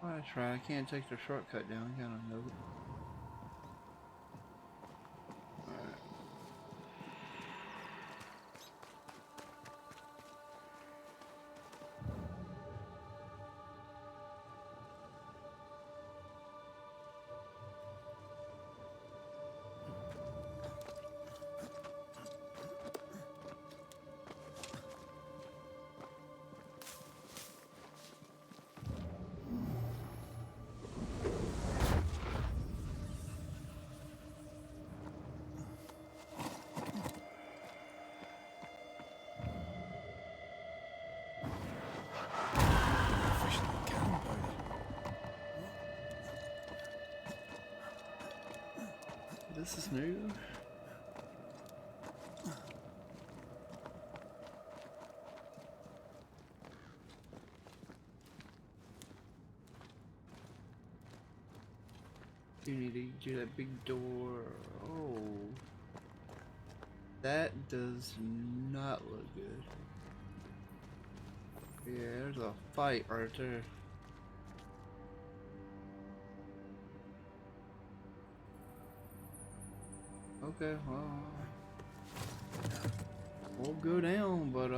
Oh, that's right. I can't take the shortcut down. Got a note. Alright. This is new. You need to do that big door. Oh. That does not look good. Yeah, there's a fight right there. Okay, well, we'll go down, but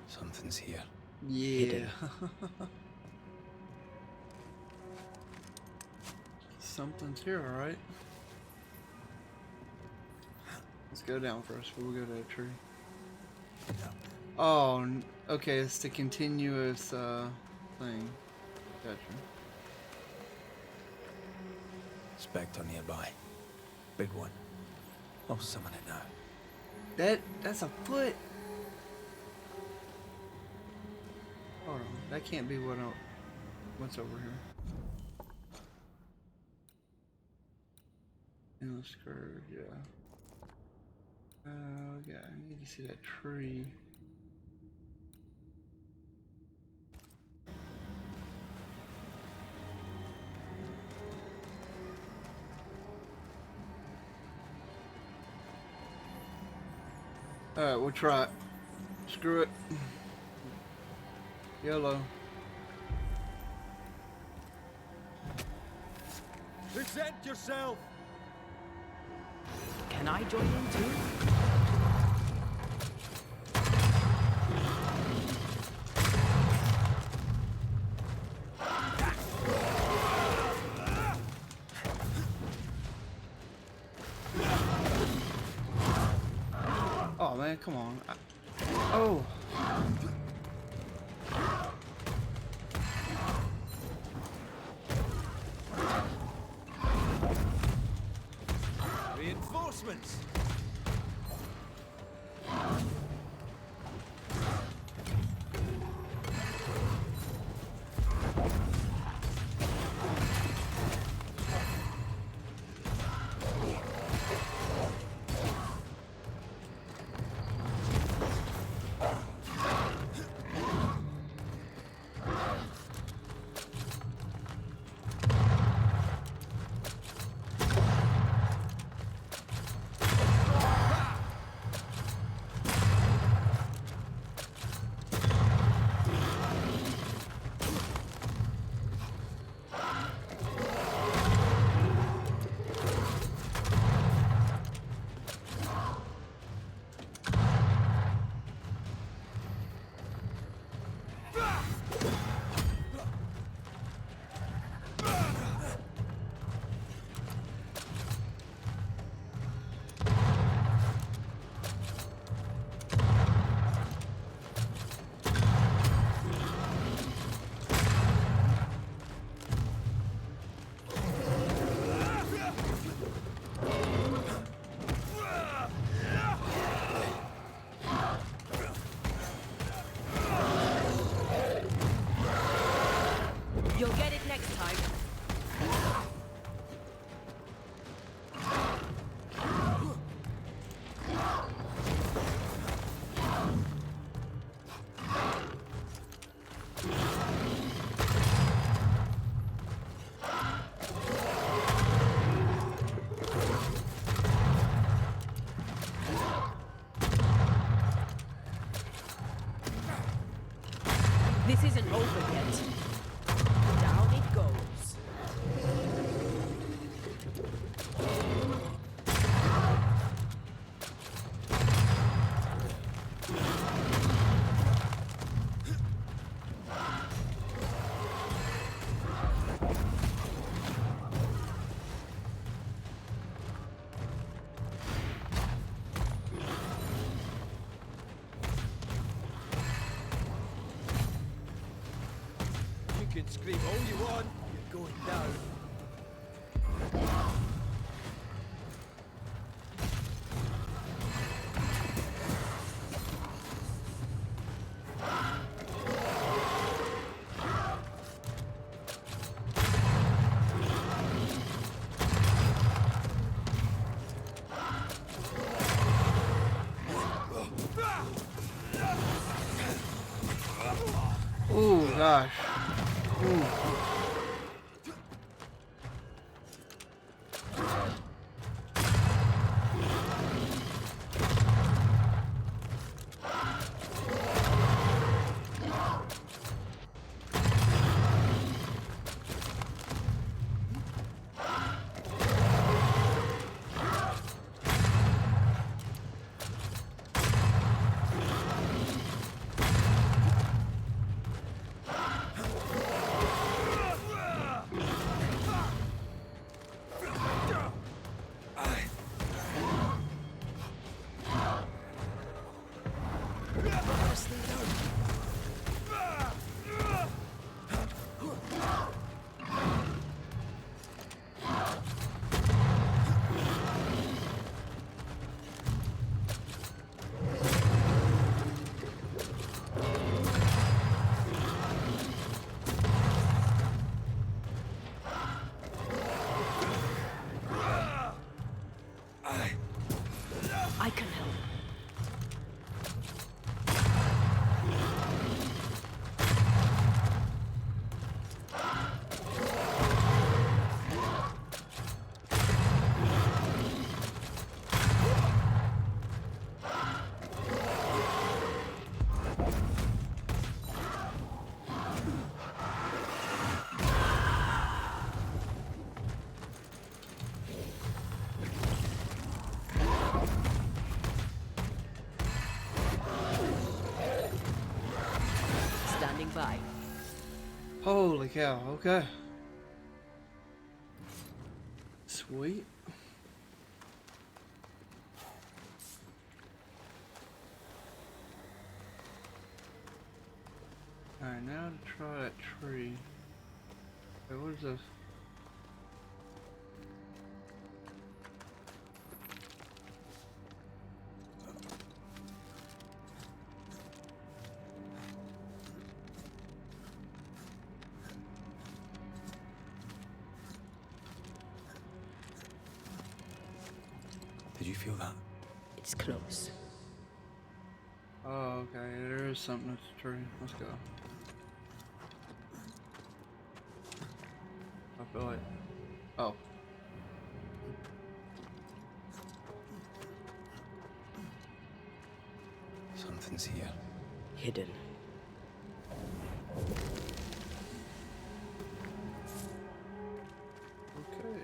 Something's here. yeah. Something's here, alright. Let's go down first. We'll go to that tree. Oh, okay, it's the continuous thing. Gotcha. Spectre nearby. Big one. I'll summon it now. That's a foot. Hold on, that can't be what's over here. In the skirt, yeah. Yeah, I need to see that tree. Alright, we'll try it. Screw it. Yellow. Present yourself! Can I join in too? Oh man, come on. Oh. Reinforcements! isn't over yet. Down it goes. You can scream all you want, you're going down. Oh gosh. Ooh. I can help. Standing by. Holy cow, okay. Sweet. Alright, now to try that tree. Wait, what is this? Did you feel that? It's close. Oh, okay, there is something at the tree. Let's go. I feel like... Oh. Something's here. Hidden. Okay.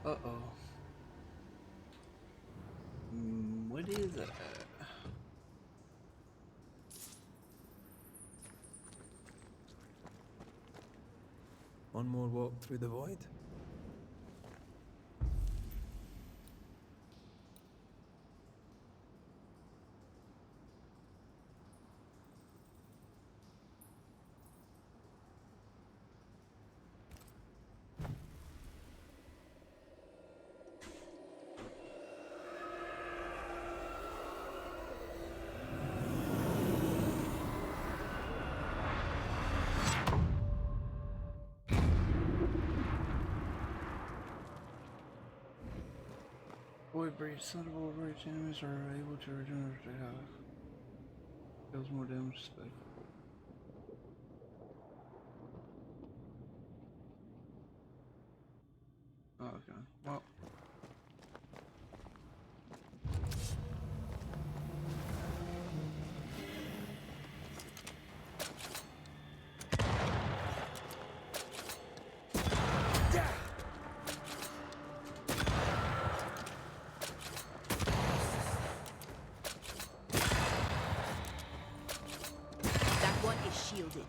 Uh-oh. What is it? One more walk through the void. Void breach. Suitable breach enemies are able to regenerate their health. Deals more damage to spec. Oh, okay. Well. That one is shielded.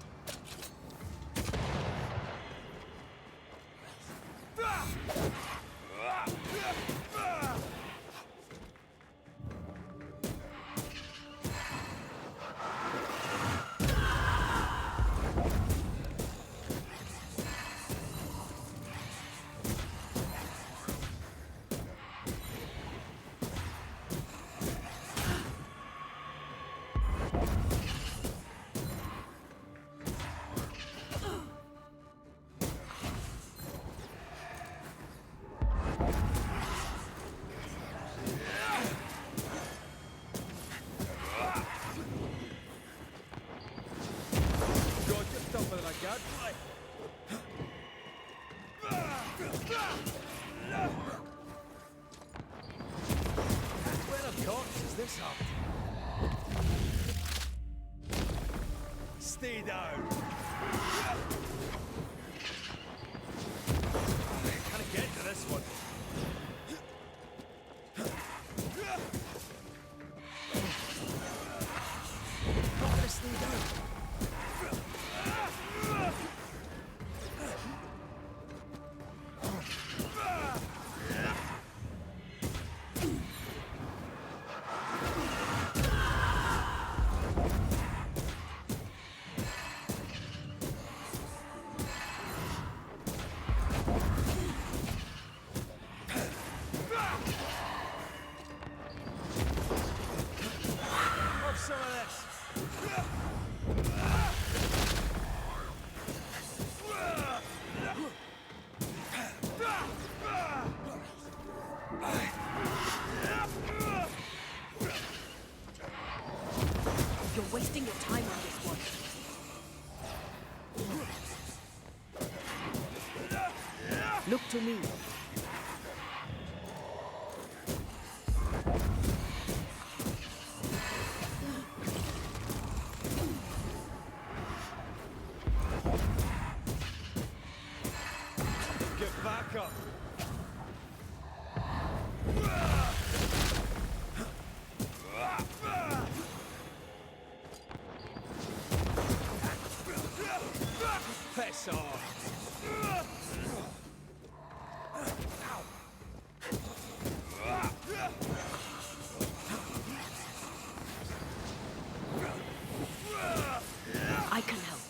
God, you're tougher than a gadfly. Where of corpse is this up? Stay down. Can I get to this one? Not gonna stay down. Have some of this. You're wasting your time on this one. Look to me. Get back up. Piss off. I can help.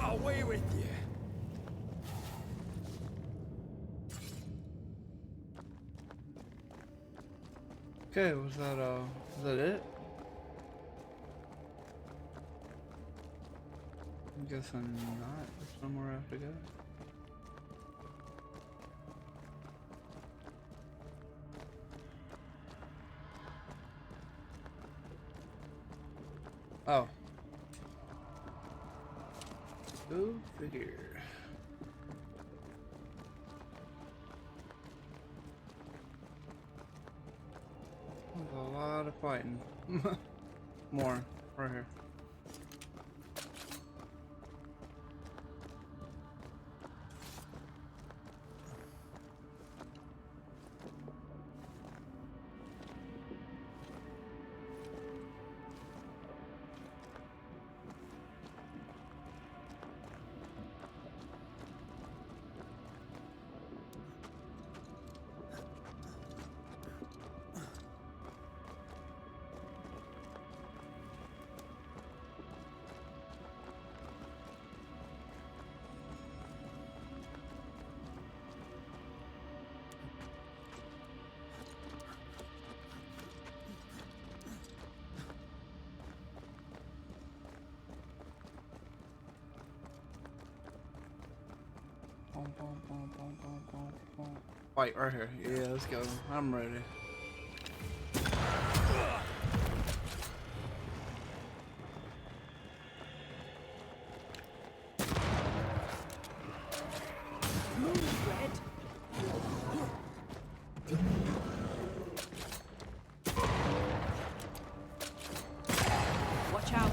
Away with you. Okay, was that it? I guess I'm not. There's somewhere I have to go. Oh. Go figure. There's a lot of fighting. More right here. Fight right here. Yeah, let's go. I'm ready. Watch out.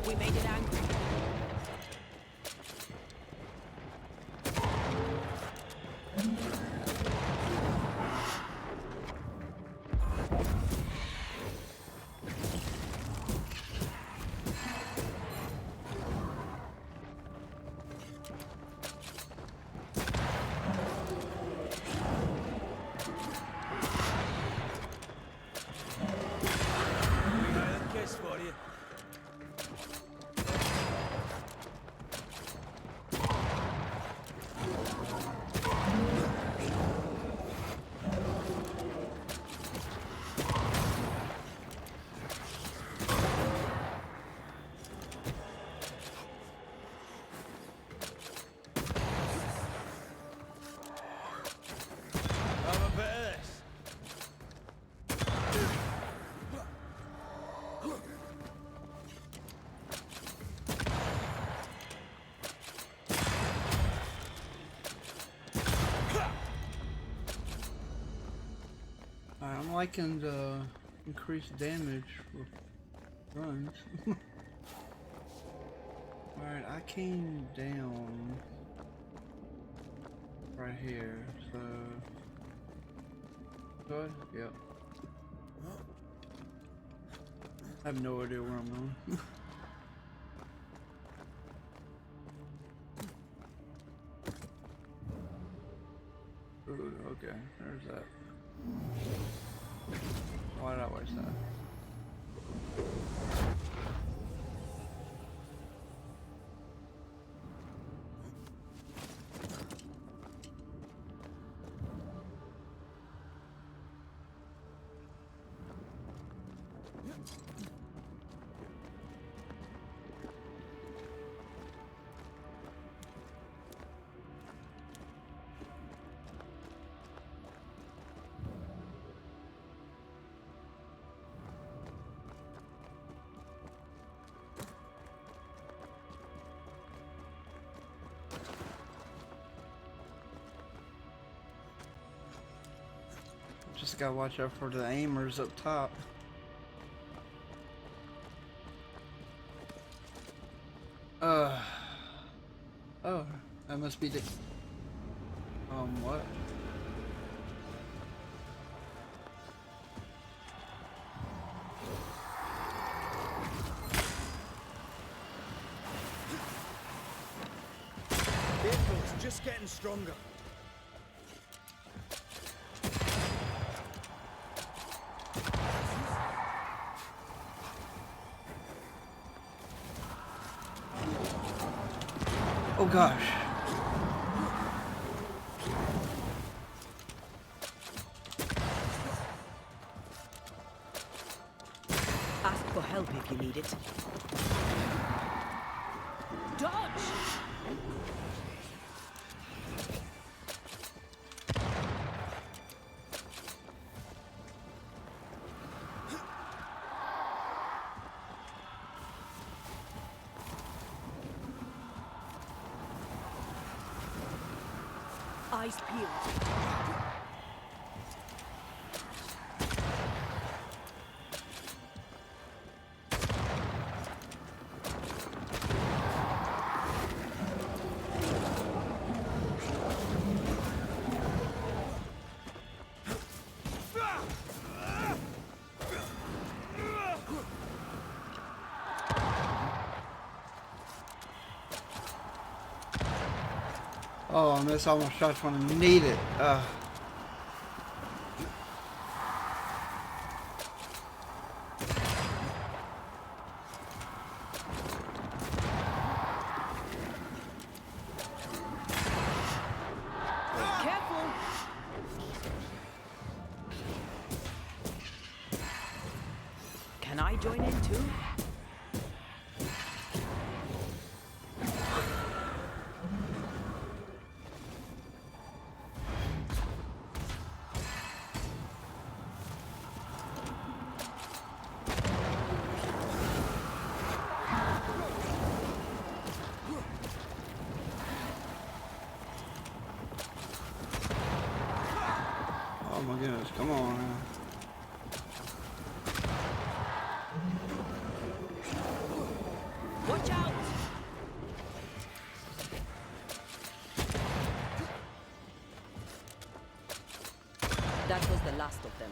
We made it angry. Kiss for you. Have a bit of this. I'm liking the increased damage with runs. Alright, I came down right here, so good? Yep. I have no idea where I'm going. Ooh, okay, there's that. Why did I waste that? Just gotta watch out for the aimers up top. Oh, that must be the. What? Vehicle's just getting stronger. Oh gosh. Ask for help if you need it. Dodge! Eyes peeled. Oh, I missed almost shots when I need it. Careful! Can I join in too? goodness, come on now. Watch out! That was the last of them.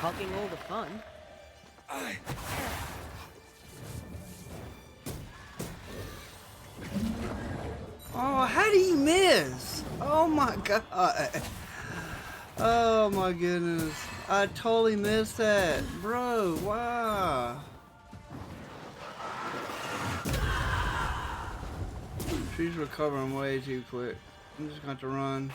Talking all the fun. Oh, how do you miss? Oh my god. Oh my goodness. I totally missed that. Bro, wow. She's recovering way too quick. I'm just going to run.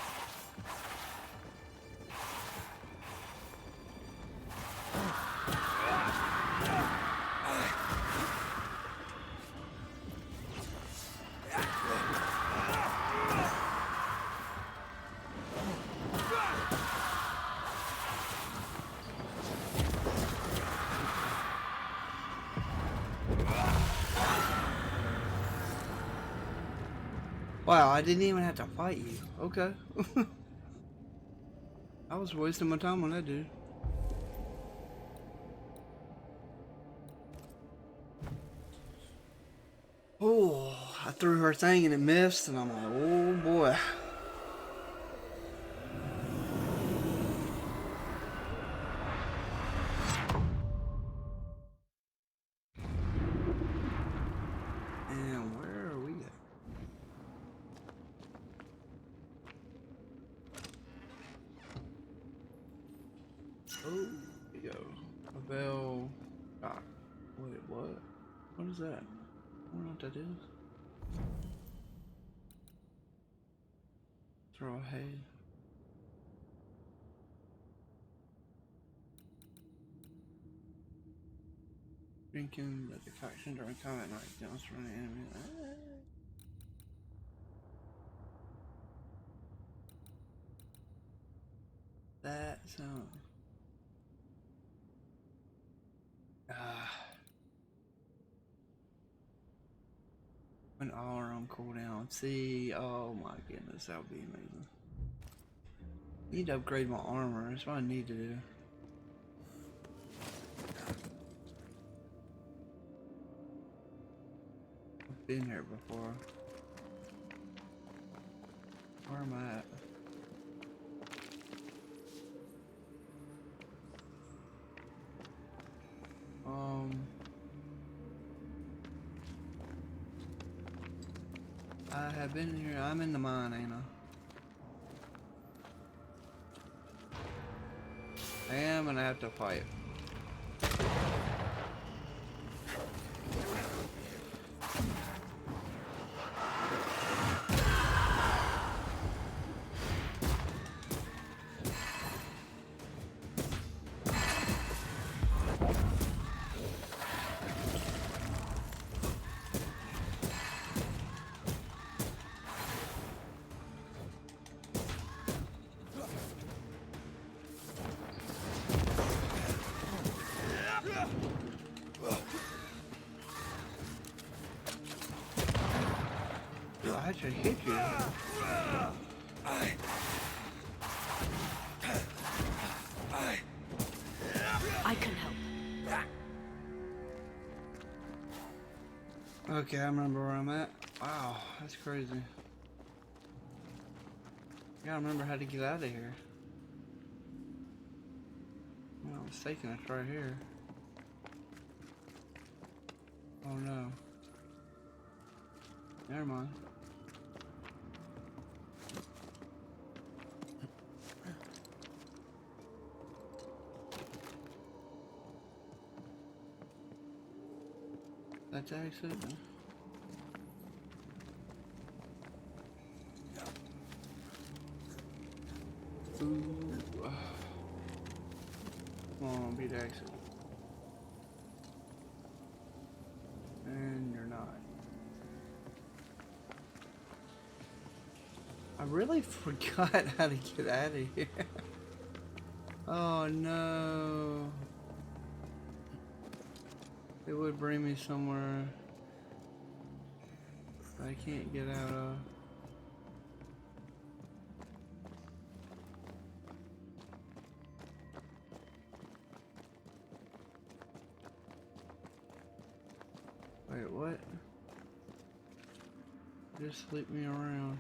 Wow, I didn't even have to fight you. Okay. I was wasting my time on that dude. Oh, I threw her thing and it missed, and I'm like, oh boy. And where are we at? Oh, here we go. A bell. Ah, wait, what? What is that? I don't know what that is. Throw hay. Drinking the decoction during combat night counts for an enemy. That sound. When all are on cooldown. See, oh my goodness, that would be amazing. Need to upgrade my armor. That's what I need to do. I've been here before. Where am I at? I have been here. I'm in the mine, ain't I? I am, and I have to fight. I should hit you. I can help. Okay, I remember where I'm at. Wow, that's crazy. Yeah, I remember how to get out of here. No, I'm mistaken, it's right here. Oh no. Never mind. That's exit. Ooh. Come on, be the exit. And you're not. I really forgot how to get out of here. Oh no. It would bring me somewhere I can't get out of. Wait, what? Just sleep me around.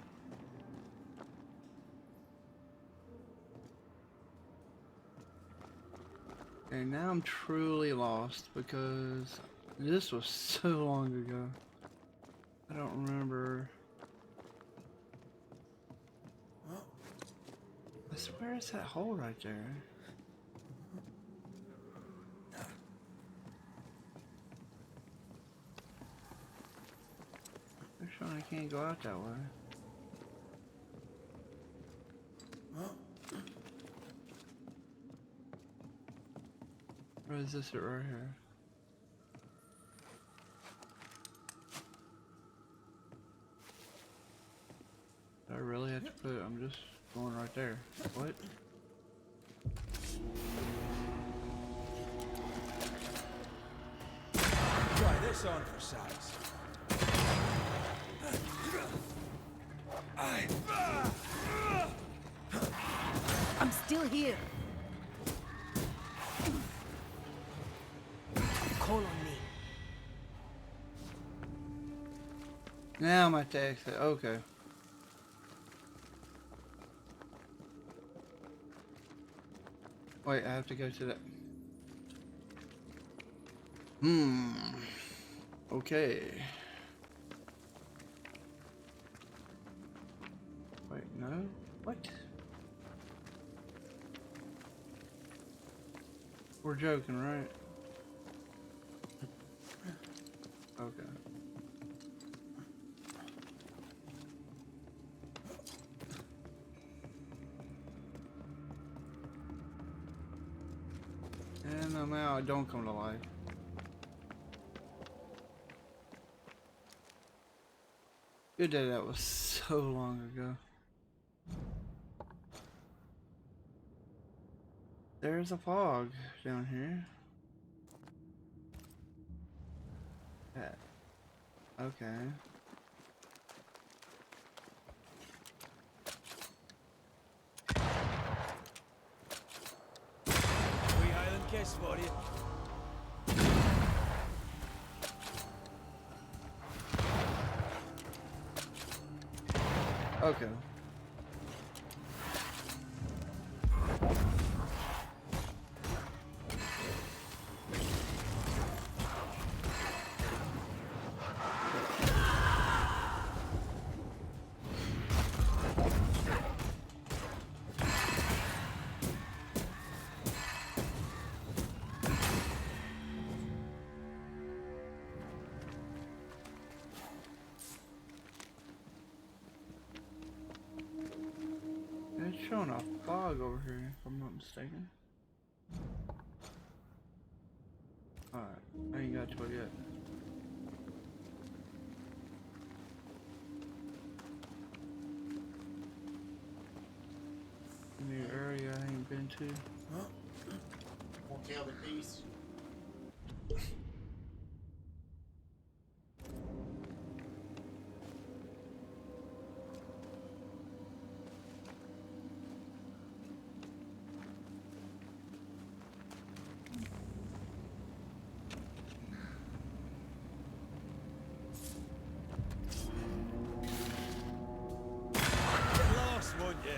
Okay, now I'm truly lost because this was so long ago. I don't remember. I swear it's that hole right there. I'm sure I can't go out that way. Or is this it right here? I really have to put it, I'm just going right there. What? Try this on for size. I'm still here. Call on me. Now I'm at the exit. Okay. Wait, I have to go to that. Okay. Wait, no? What? We're joking, right? Okay. And I'm out. I don't come to life. Good day, that was so long ago. There's a fog down here. Yeah. Okay. Free Highland kiss for you. Okay. It's showing a fog over here, if I'm not mistaken. Alright, I ain't got to it yet. New area I ain't been to. Won't tell the peace. Lost, won't you?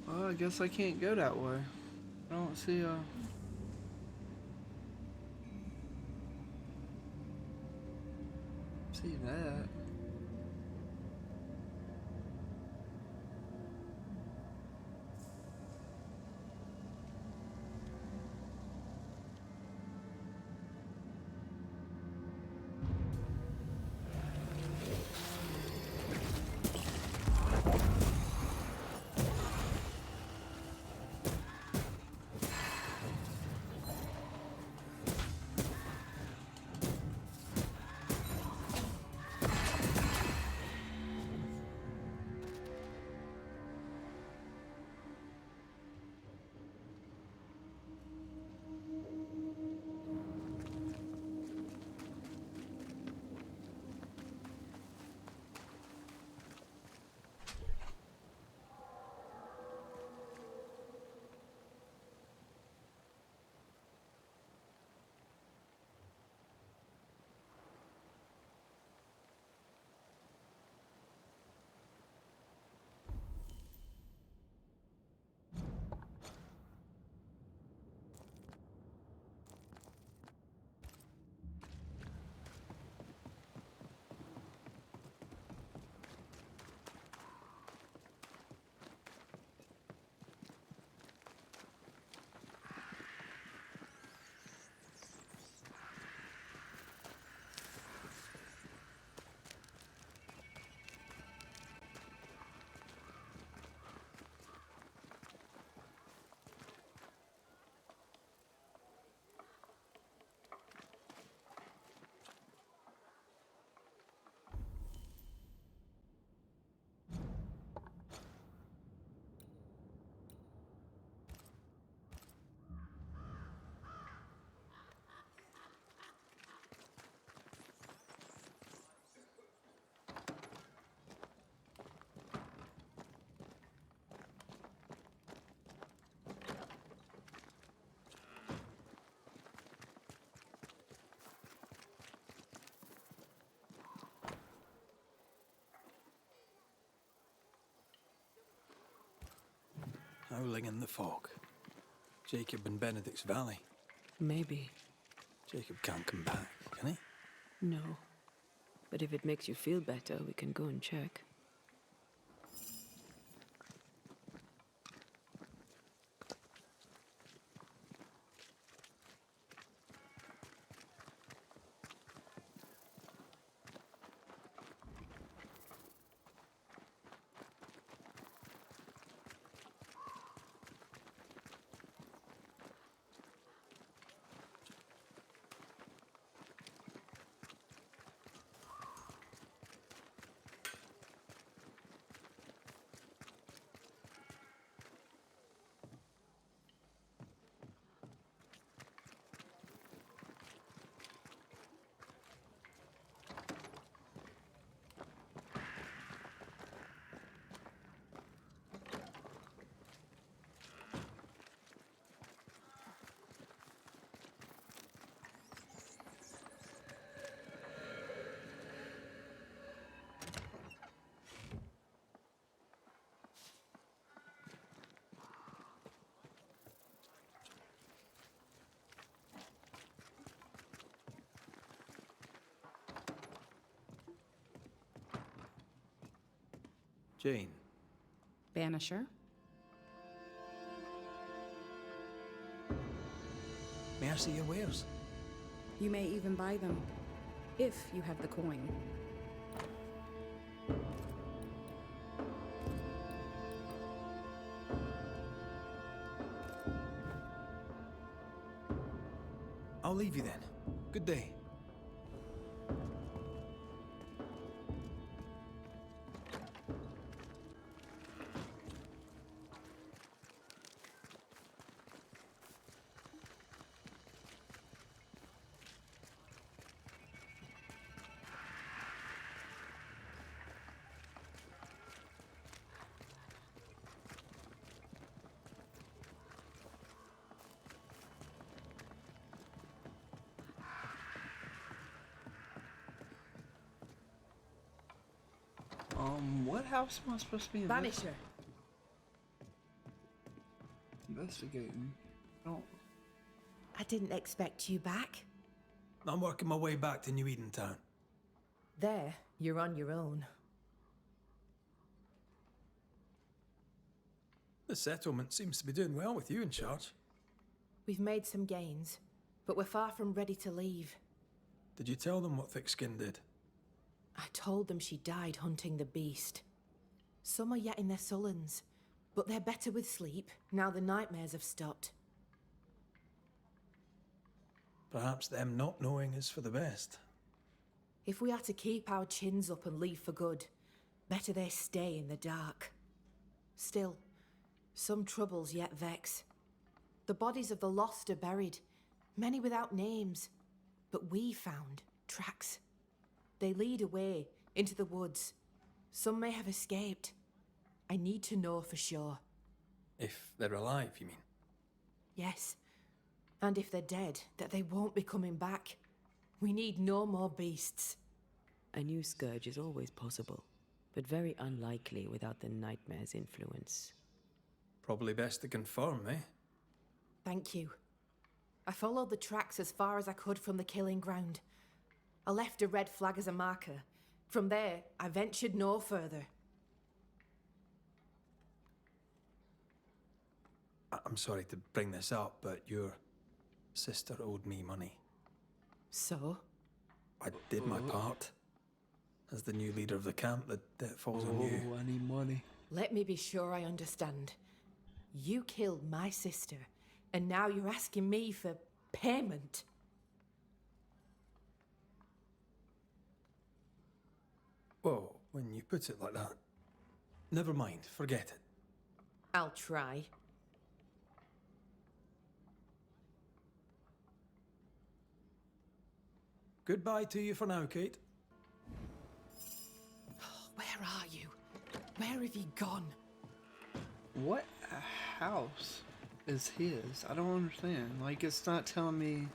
Well, I guess I can't go that way. I don't see that. Howling in the fog. Jacob and Benedict's Valley. Maybe. Jacob can't come back, can he? No. But if it makes you feel better, we can go and check. Jane. Banisher? May I see your wares? You may even buy them, if you have the coin. I'll leave you then. Good day. What house am I supposed to be in? Banisher. investigating. Don't. I didn't expect you back. I'm working my way back to New Eden Town. There, you're on your own. The settlement seems to be doing well with you in charge. We've made some gains, but we're far from ready to leave. Did you tell them what Thick-Skin did? I told them she died hunting the beast. Some are yet in their sullens, but they're better with sleep now the nightmares have stopped. Perhaps them not knowing is for the best. If we are to keep our chins up and leave for good, better they stay in the dark. Still, some troubles yet vex. The bodies of the lost are buried, many without names, but we found tracks. They lead away into the woods. Some may have escaped. I need to know for sure. If they're alive, you mean? Yes. And if they're dead, that they won't be coming back. We need no more beasts. A new scourge is always possible, but very unlikely without the nightmare's influence. Probably best to confirm, eh? Thank you. I followed the tracks as far as I could from the killing ground. I left a red flag as a marker. From there, I ventured no further. I'm sorry to bring this up, but your sister owed me money. So? I did my part. As the new leader of the camp, the debt falls on you. I need money. Let me be sure I understand. You killed my sister, and now you're asking me for payment. Well, when you put it like that, never mind, forget it. I'll try. Goodbye to you for now, Kate. Where are you? Where have you gone? What house is his? I don't understand. Like, it's not telling me.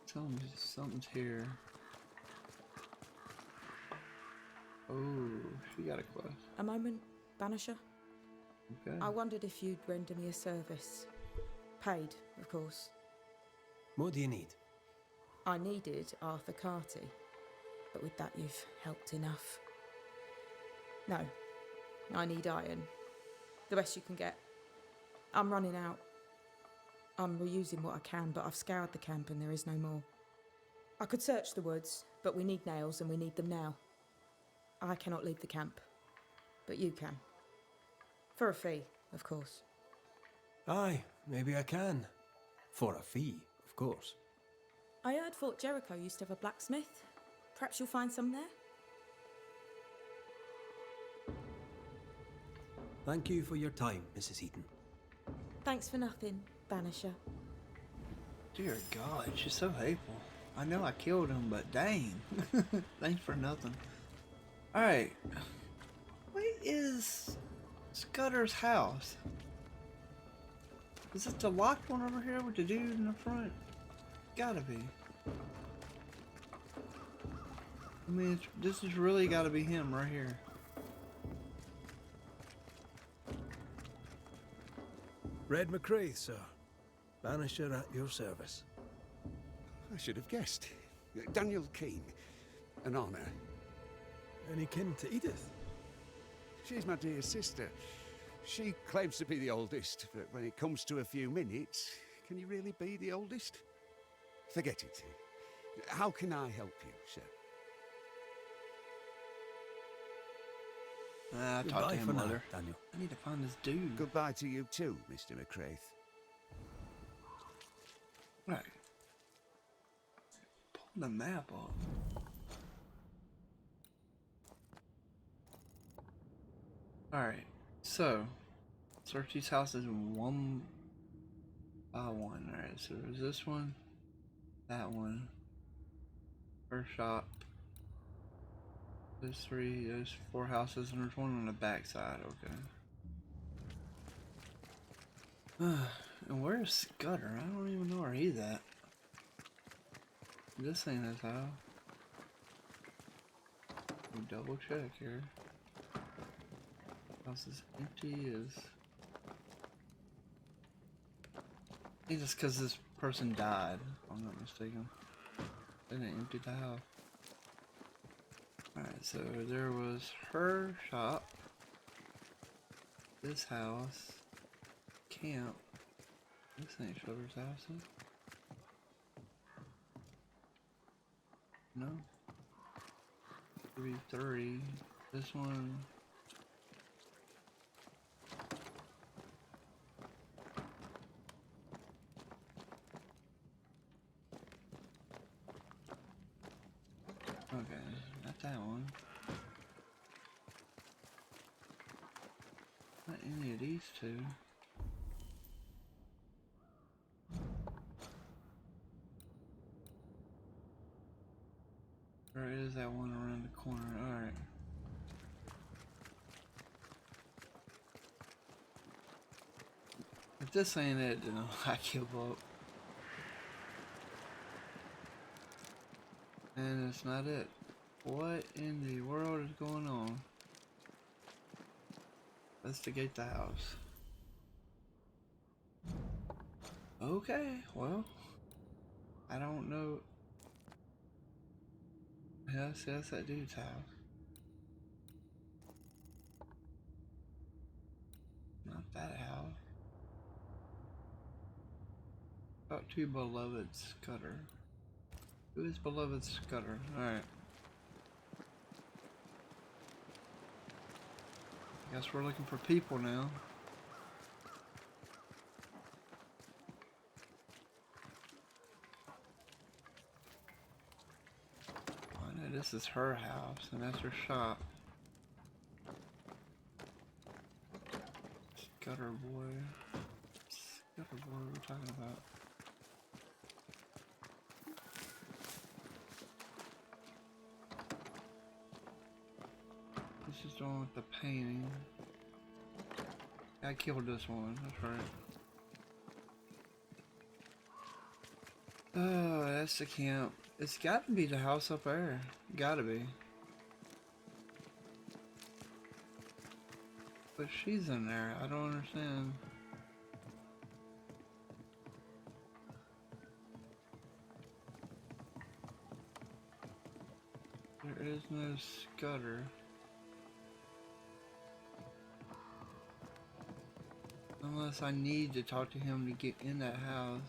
Telling me something's here. Oh, she got a quest. A moment, Banisher. Okay. I wondered if you'd render me a service. Paid, of course. What do you need? I needed Arthur Carty, but with that you've helped enough. No, I need iron. The best you can get. I'm running out. I'm reusing what I can, but I've scoured the camp and there is no more. I could search the woods, but we need nails and we need them now. I cannot leave the camp, but you can. For a fee, of course. Aye, maybe I can. For a fee, of course. I heard Fort Jericho used to have a blacksmith. Perhaps you'll find some there? Thank you for your time, Mrs. Eaton. Thanks for nothing, Banisher. Dear God, she's so hateful. I know I killed him, but dang. Thanks for nothing. Alright. What is Scudder's house? Is it the locked one over here with the dude in the front? Gotta be. I mean, this has really gotta be him right here. Red McCraith, sir. Banisher at your service. I should have guessed. Daniel Keane. An honor. Any kin to Edith? She's my dear sister. She claims to be the oldest, but when it comes to a few minutes, can you really be the oldest? Forget it. How can I help you, sir? I talked to him later. Daniel. I need to find this dude. Goodbye to you too, Mr. McCraith. Right. Pull the map off. Alright, so search these houses one by one. Alright, so there's this one, that one, first shop, those three, those four houses, and there's one on the back side. Okay. And where's Scudder? I don't even know where he's at. This ain't his house. We double check here. House is empty as I think just because this person died, if I'm not mistaken. They didn't empty the house. Alright, so there was her shop, this house, camp. This ain't Shutter's house, huh? No. 3-3. This one. Okay, not that one. Not any of these two. Or is that one around the corner? Alright. If this ain't it, then I give up. And it's not it. What in the world is going on? Investigate the house. Okay, well, I don't know. Yes, that dude's house. Not that house. Talk to beloved Scudder. Who is beloved Scudder? Alright. Guess we're looking for people now. I know this is her house, and that's her shop. Scudder boy. Scudder boy, what are we talking about? This is the one with the painting. I killed this one, that's right. Oh, that's the camp. It's gotta be the house up there. Gotta be. But she's in there, I don't understand. There is no Scudder. Unless I need to talk to him to get in that house.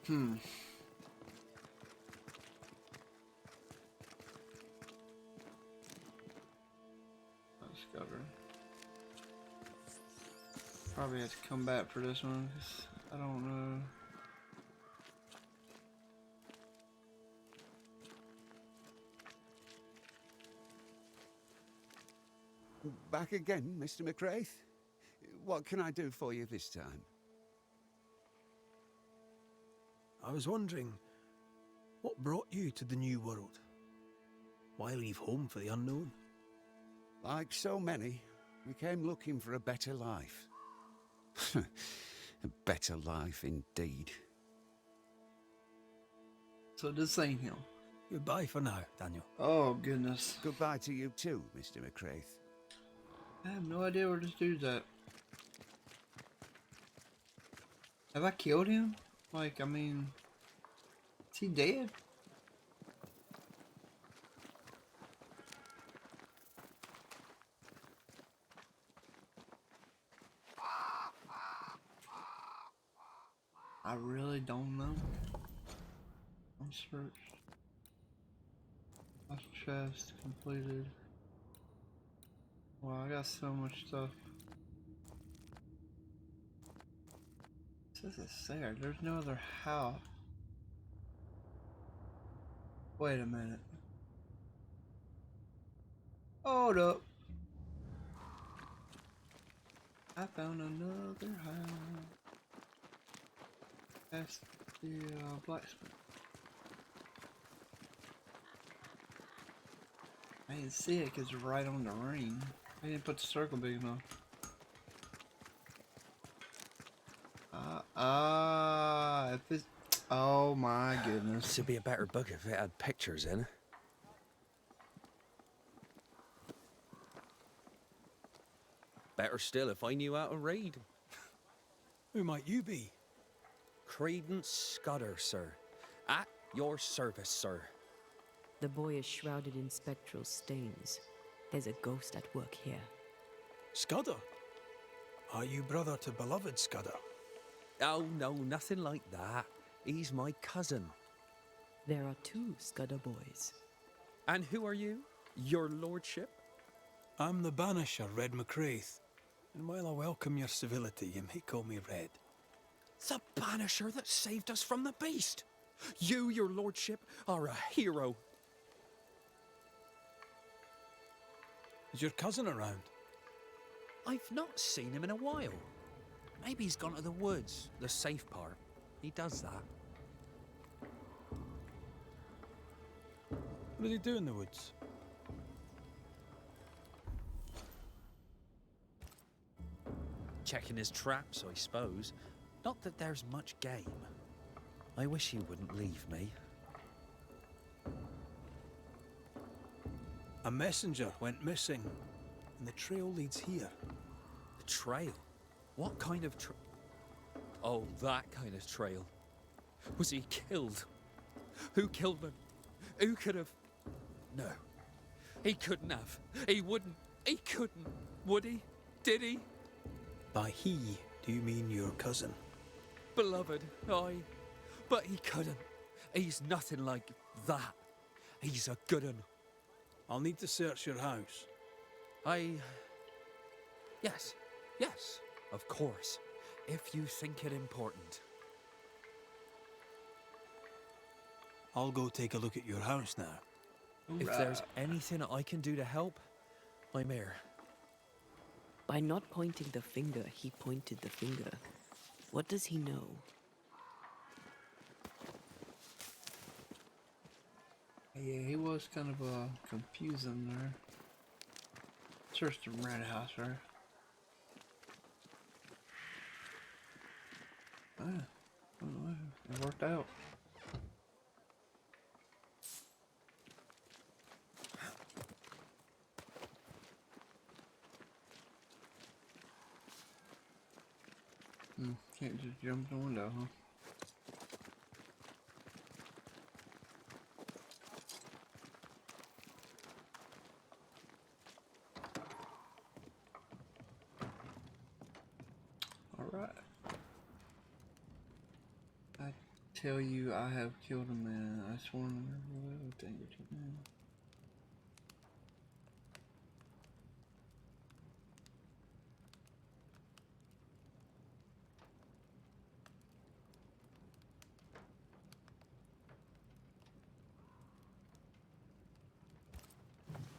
Hmm. Scudder. Probably have to come back for this one, 'cause I don't know. Back again, Mr. McCraith? What can I do for you this time? I was wondering, what brought you to the New World? Why leave home for the unknown? Like so many, we came looking for a better life. A better life indeed. So this ain't him. Goodbye for now, Daniel. Oh, goodness. Goodbye to you too, Mr. McCraith. I have no idea where this dude's at. Have I killed him? Like, I mean, is he dead? I really don't know. I'm searched. Last chest completed. Wow, I got so much stuff. It says it's there. There's no other house. Wait a minute. Hold up. I found another house. That's the blacksmith. I didn't see it because it's right on the ring. I didn't put the circle big enough. If it's... Oh my goodness. This would be a better book if it had pictures in. Better still if I knew how to read. Who might you be? Credence Scudder, sir. At your service, sir. The boy is shrouded in spectral stains. There's a ghost at work here. Scudder? Are you brother to beloved Scudder? Oh, no, nothing like that. He's my cousin. There are 2 Scudder boys. And who are you? Your lordship? I'm the Banisher, Red McCraith. And while I welcome your civility, you may call me Red. The Banisher that saved us from the beast! You, your lordship, are a hero. Is your cousin around? I've not seen him in a while. Maybe he's gone to the woods, the safe part. He does that. What does he do in the woods? Checking his traps, I suppose. Not that there's much game. I wish he wouldn't leave me. A messenger went missing, and the trail leads here. The trail? What kind of trail? Oh, that kind of trail. Was he killed? Who killed him? Who could have? No. He couldn't have. He wouldn't. He couldn't. Would he? Did he? By he, do you mean your cousin? Beloved, aye. But he couldn't. He's nothing like that. He's a good un. I'll need to search your house. Yes, of course. If you think it important. I'll go take a look at your house now. If there's anything I can do to help, I'm here. By not pointing the finger, he pointed the finger. What does he know? Yeah, he was kind of confusing there. Searched the red house, right? It worked out. Can't just jump in the window, huh? Alright. I tell you I have killed a man. I sworn to never will anger to man.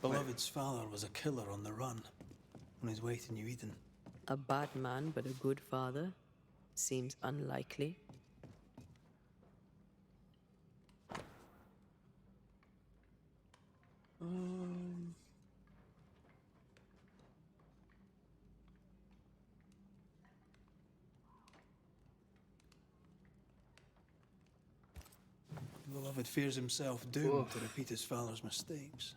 Beloved's father was a killer on the run, on his way to New Eden. A bad man, but a good father? Seems unlikely. Beloved fears himself doomed to repeat his father's mistakes.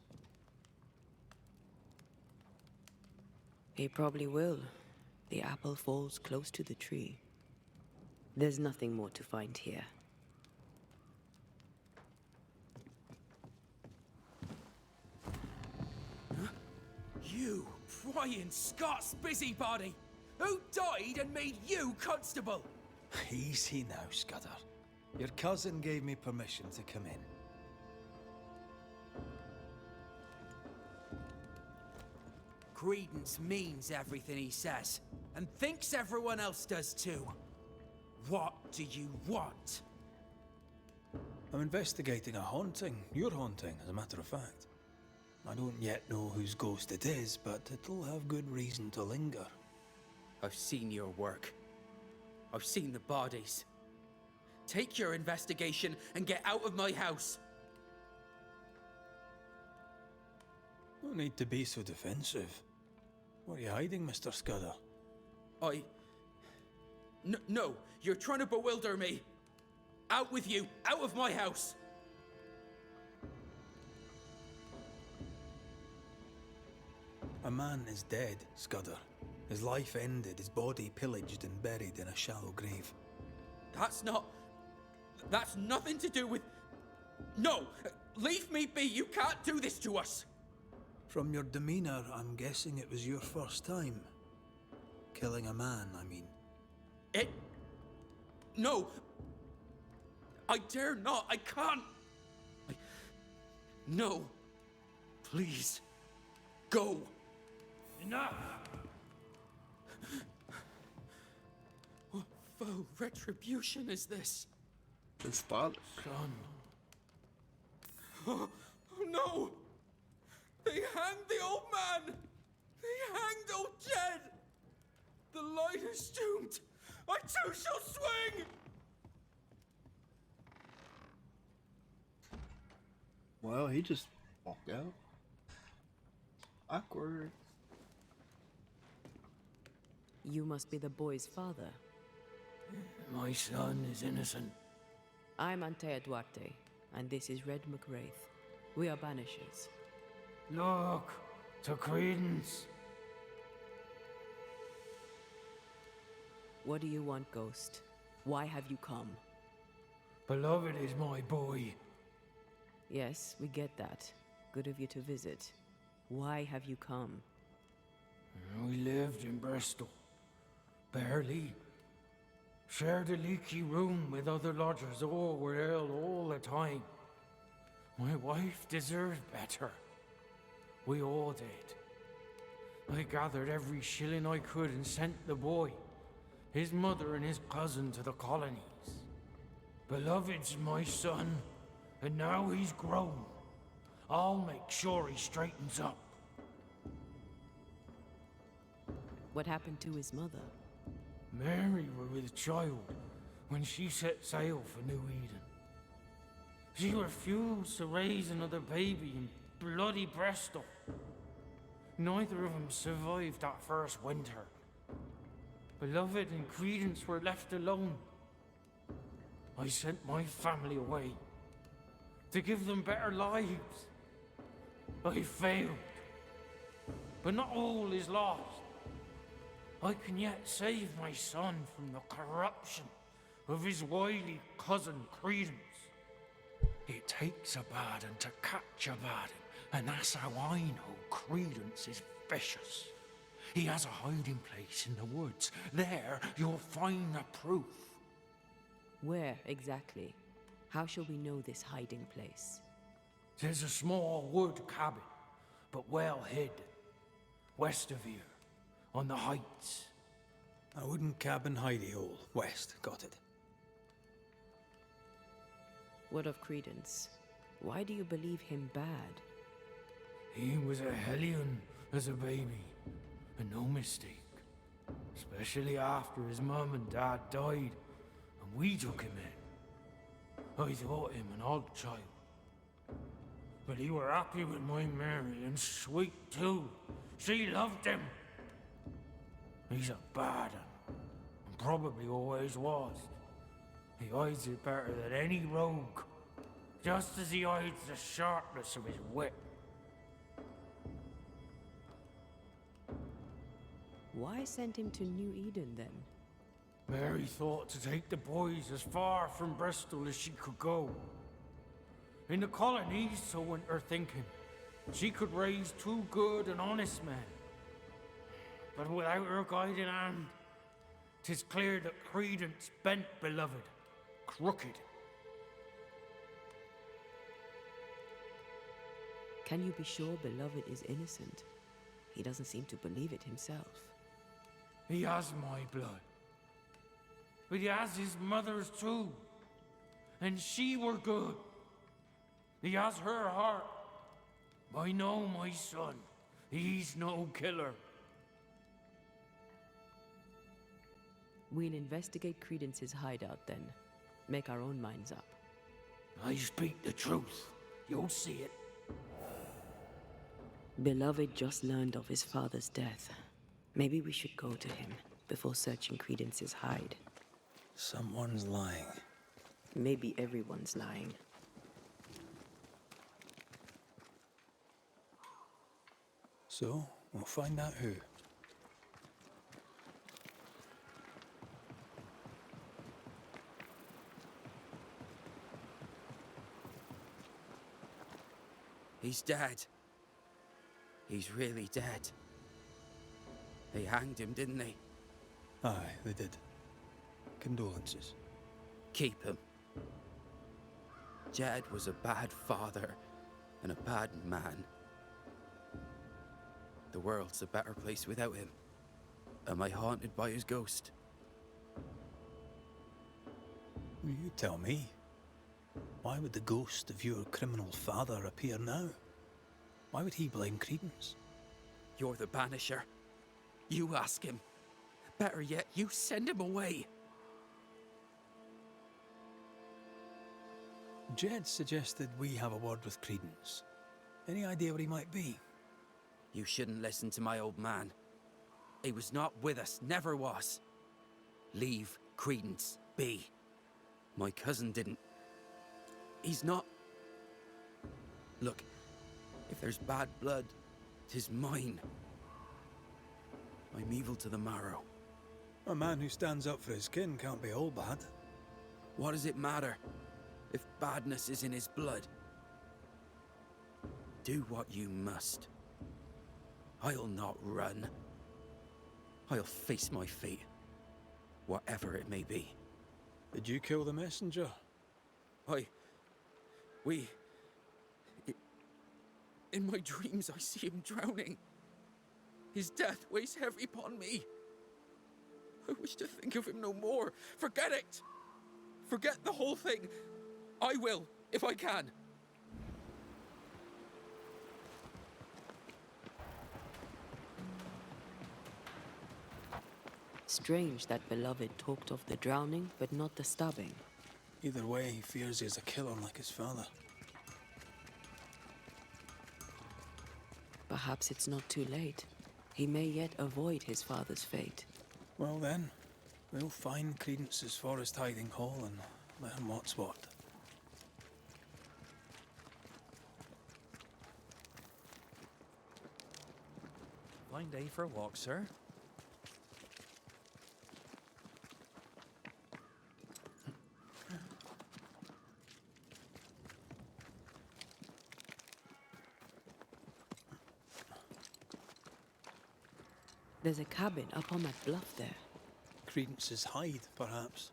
He probably will. The apple falls close to the tree. There's nothing more to find here. You, Brian Scott's busybody! Who died and made you constable? Easy now, Scudder. Your cousin gave me permission to come in. Credence means everything he says, and thinks everyone else does too. What do you want? I'm investigating a haunting. Your haunting, as a matter of fact. I don't yet know whose ghost it is, but it'll have good reason to linger. I've seen your work. I've seen the bodies. Take your investigation and get out of my house. No need to be so defensive. What are you hiding, Mr. Scudder? No, you're trying to bewilder me. Out with you, out of my house. A man is dead, Scudder. His life ended, his body pillaged and buried in a shallow grave. That's nothing to do with... No! Leave me be! You can't do this to us! From your demeanor, I'm guessing it was your first time. Killing a man, I mean. No! I dare not! I can't! No! Please! Go! Enough! What foul retribution is this? His father. Son. Oh no! They hanged the old man! They hanged old Jed! The line is doomed! I too shall swing! Well, he just walked out. Awkward. You must be the boy's father. My son is innocent. I'm Antea Duarte, and this is Red McWraith. We are Banishers. Look to Credence. What do you want, Ghost? Why have you come? Beloved is my boy. Yes, we get that. Good of you to visit. Why have you come? We lived in Bristol. Barely. Shared a leaky room with other lodgers. All were ill all the time. My wife deserved better. We all did. I gathered every shilling I could and sent the boy, his mother and his cousin to the colonies. Beloved's my son, and now he's grown. I'll make sure he straightens up. What happened to his mother? Mary were with child when she set sail for New Eden. She refused to raise another baby in bloody Bristol. Neither of them survived that first winter. Beloved and Credence were left alone. I sent my family away to give them better lives. I failed. But not all is lost. I can yet save my son from the corruption of his wily cousin Credence. It takes a bad one to catch a bad one, and that's how I know Credence is vicious. He has a hiding place in the woods. There you'll find the proof. Where exactly? How shall we know this hiding place? There's a small wood cabin, but well hid. West of here, on the heights. A wooden cabin hidey hole, west, got it. What of Credence? Why do you believe him bad? He was a hellion as a baby, and no mistake. Especially after his mum and dad died, and we took him in. I thought him an odd child. But he were happy with my Mary, and sweet too. She loved him. He's a bad un, and probably always was. He hides it better than any rogue, just as he hides the sharpness of his wit. Why send him to New Eden then? Mary thought to take the boys as far from Bristol as she could go. In the colonies, so went her thinking, she could raise two good and honest men. But without her guiding hand, 'tis clear that Credence bent Beloved, crooked. Can you be sure Beloved is innocent? He doesn't seem to believe it himself. He has my blood. But he has his mother's too. And she were good. He has her heart. I know my son. He's no killer. We'll investigate Credence's hideout then. Make our own minds up. I speak the truth. You'll see it. Beloved just learned of his father's death. Maybe we should go to him before searching Credence's hide. Someone's lying. Maybe everyone's lying. So, we'll find out who. He's dead. He's really dead. They hanged him, didn't they? Aye, they did. Condolences. Keep him. Jed was a bad father and a bad man. The world's a better place without him. Am I haunted by his ghost? You tell me. Why would the ghost of your criminal father appear now? Why would he blame Credence? You're the Banisher. You ask him. Better yet, you send him away. Jed suggested we have a word with Credence. Any idea where he might be? You shouldn't listen to my old man. He was not with us, never was. Leave Credence be. My cousin didn't. He's not... Look, if there's bad blood, 'tis mine. I'm evil to the marrow. A man who stands up for his kin can't be all bad. What does it matter if badness is in his blood? Do what you must. I'll not run. I'll face my fate, whatever it may be. Did you kill the messenger? In my dreams I see him drowning. His death weighs heavy upon me. I wish to think of him no more. Forget it! Forget the whole thing. I will, if I can. Strange that Beloved talked of the drowning, but not the stabbing. Either way, he fears he's a killer like his father. Perhaps it's not too late. He may yet avoid his father's fate. Well then, we'll find Credence's forest hiding hole and learn what's what. Fine day for a walk, sir. There's a cabin up on that bluff there. Credence's hide, perhaps.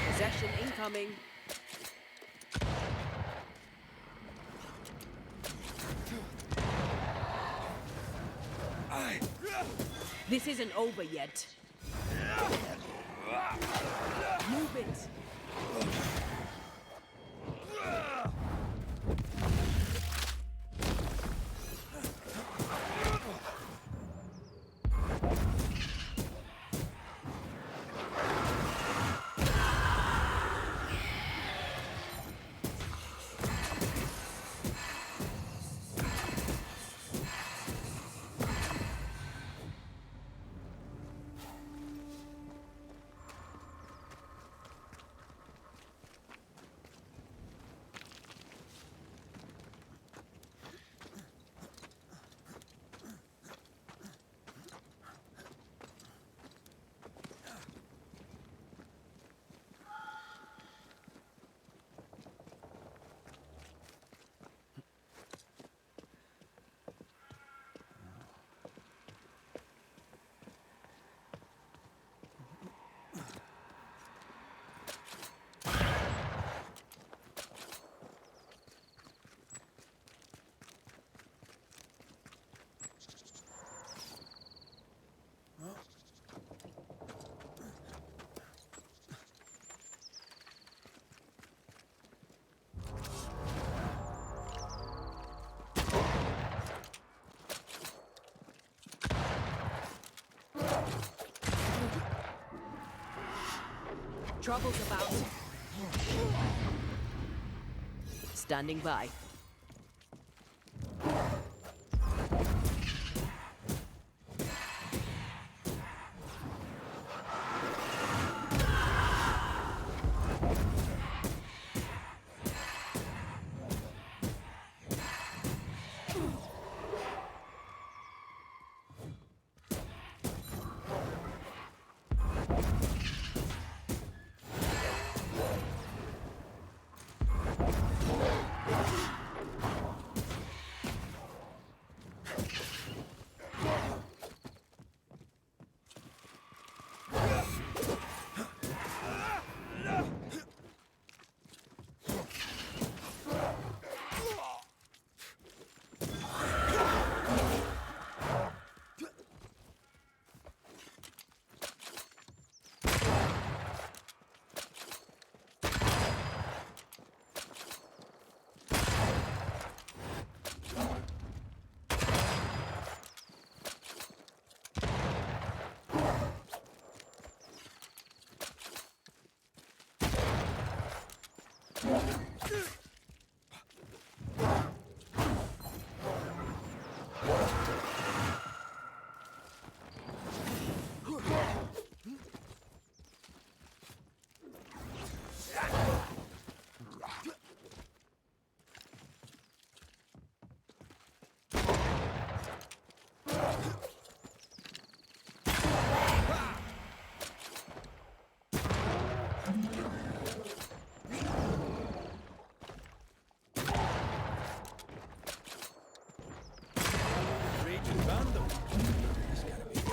Possession incoming. This isn't over yet. Move it. Trouble's about. Standing by. Raging vandal. This gotta be it.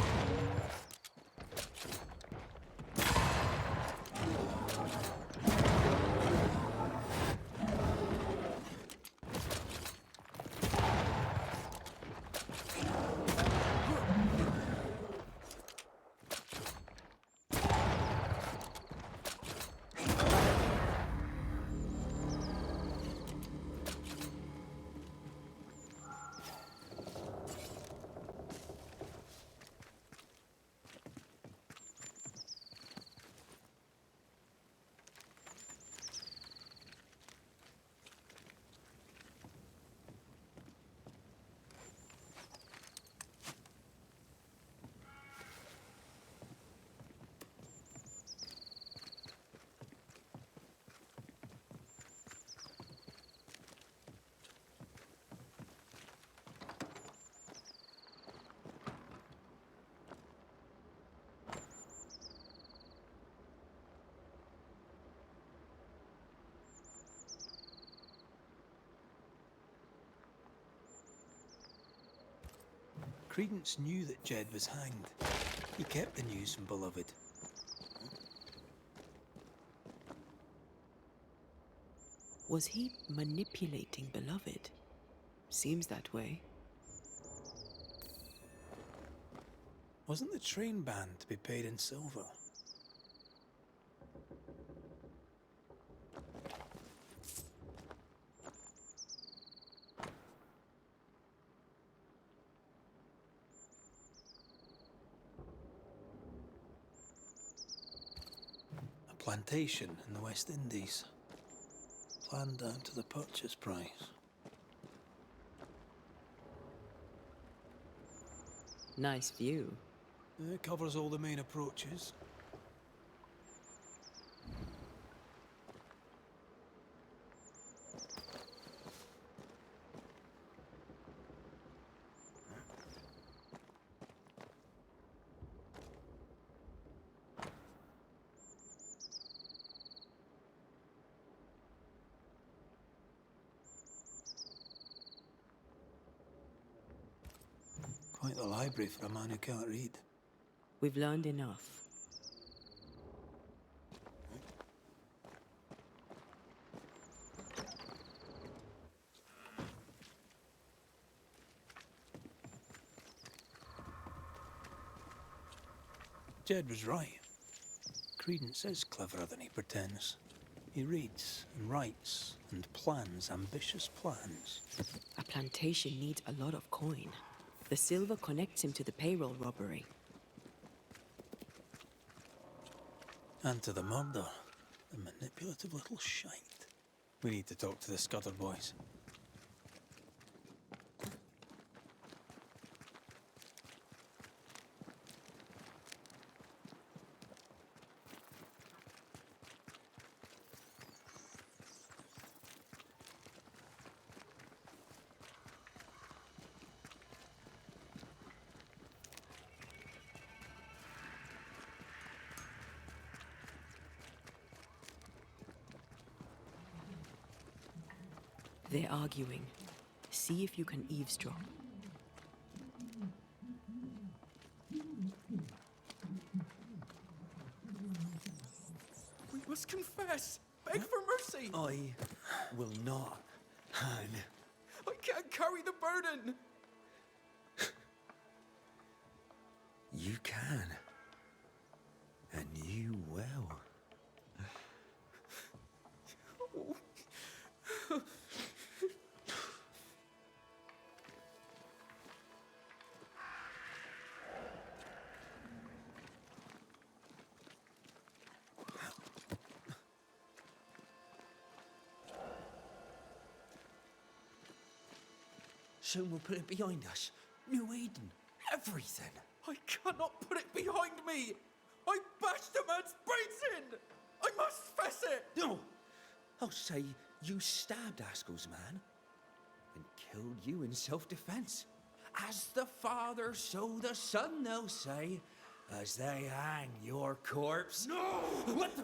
Credence knew that Jed was hanged. He kept the news from Beloved. Was he manipulating Beloved? Seems that way. Wasn't the train band to be paid in silver? A plantation in the West Indies. Planned down to the purchase price. Nice view. It covers all the main approaches. Quite the library for a man who can't read. We've learned enough. Jed was right. Credence is cleverer than he pretends. He reads and writes and plans ambitious plans. A plantation needs a lot of coin. The silver connects him to the payroll robbery. And to the murder. The manipulative little shite. We need to talk to the Scudder boys. They're arguing. See if you can eavesdrop. We must confess. Beg for mercy. I will not hang. I can't carry the burden. You can. And you will. Soon we'll put it behind us. New Eden. Everything. I cannot put it behind me! I bashed a man's brains in! I must face it! No! I'll say you stabbed Askell's man and killed you in self-defense. As the father, so the son, they'll say, as they hang your corpse. No! What the?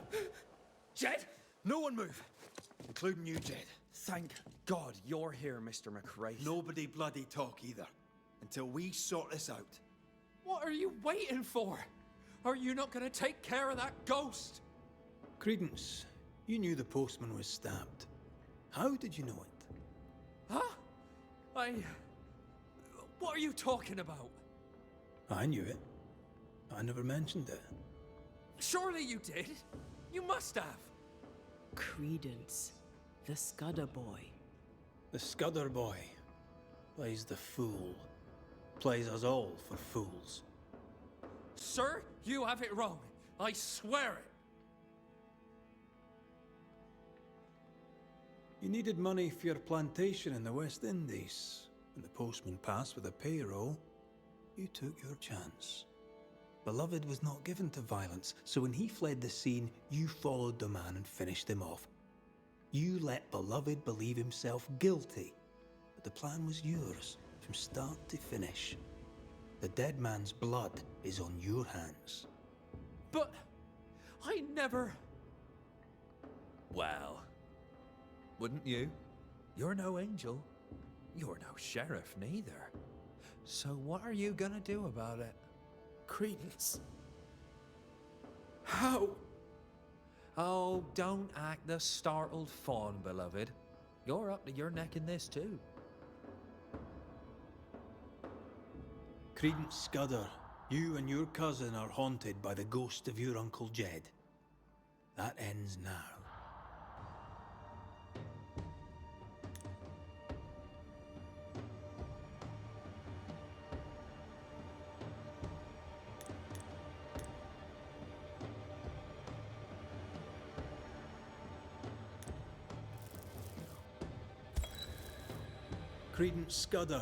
Jed? No one move, including you, Jed. Thank God you're here, Mr. McRae. Nobody bloody talk either, until we sort this out. What are you waiting for? Are you not going to take care of that ghost? Credence, you knew the postman was stabbed. How did you know it? Huh? What are you talking about? I knew it. I never mentioned it. Surely you did. You must have. Credence, the Scudder boy. The Scudder boy plays the fool. Plays us all for fools. Sir, you have it wrong. I swear it. You needed money for your plantation in the West Indies. When the postman passed with a payroll, you took your chance. Beloved was not given to violence, so when he fled the scene, you followed the man and finished him off. You let Beloved believe himself guilty, but the plan was yours from start to finish. The dead man's blood is on your hands. But I never... Well, wouldn't you? You're no angel. You're no sheriff neither. So what are you gonna do about it? Credence. How? Oh, don't act the startled fawn, beloved. You're up to your neck in this too. Credence Scudder, you and your cousin are haunted by the ghost of your Uncle Jed. That ends now. Credence Scudder,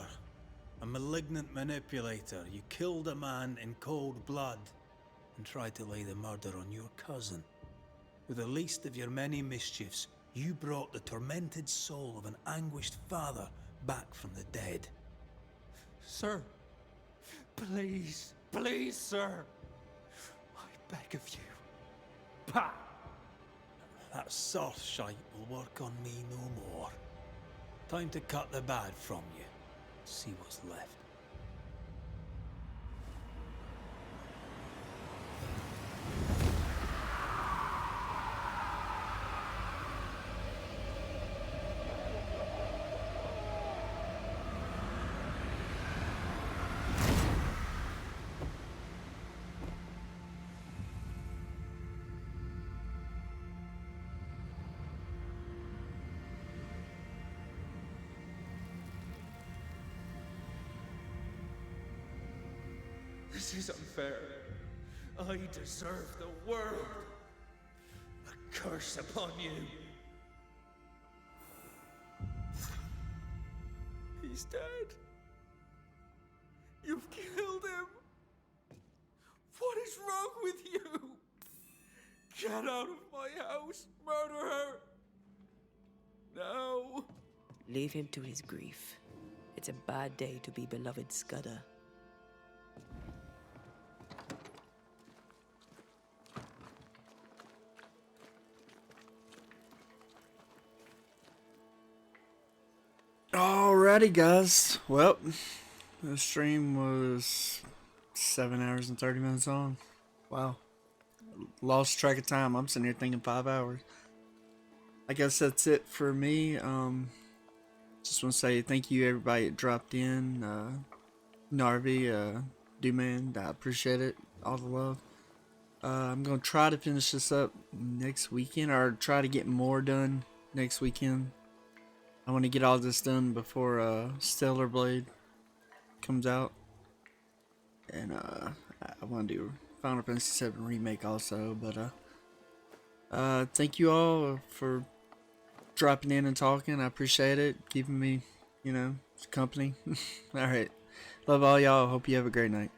a malignant manipulator. You killed a man in cold blood and tried to lay the murder on your cousin. With the least of your many mischiefs, you brought the tormented soul of an anguished father back from the dead. Sir, please, please, sir. I beg of you. Pah! That soft shite will work on me no more. Time to cut the bad from you. See what's left. This is unfair. I deserve the world. A curse upon you. He's dead. You've killed him. What is wrong with you? Get out of my house, murderer. No. Leave him to his grief. It's a bad day to be beloved Scudder. Alrighty, guys. Well, the stream was 7 hours and 30 minutes long. Wow. Lost track of time. I'm sitting here thinking 5 hours. I guess that's it for me. Just want to say thank you everybody that dropped in. Narvi, Duman, I appreciate it. All the love. I'm going to try to finish this up next weekend, or try to get more done next weekend. I want to get all this done before Stellar Blade comes out, and I want to do Final Fantasy VII Remake also. But thank you all for dropping in and talking. I appreciate it, keeping me, company. Alright. Love all y'all. Hope you have a great night.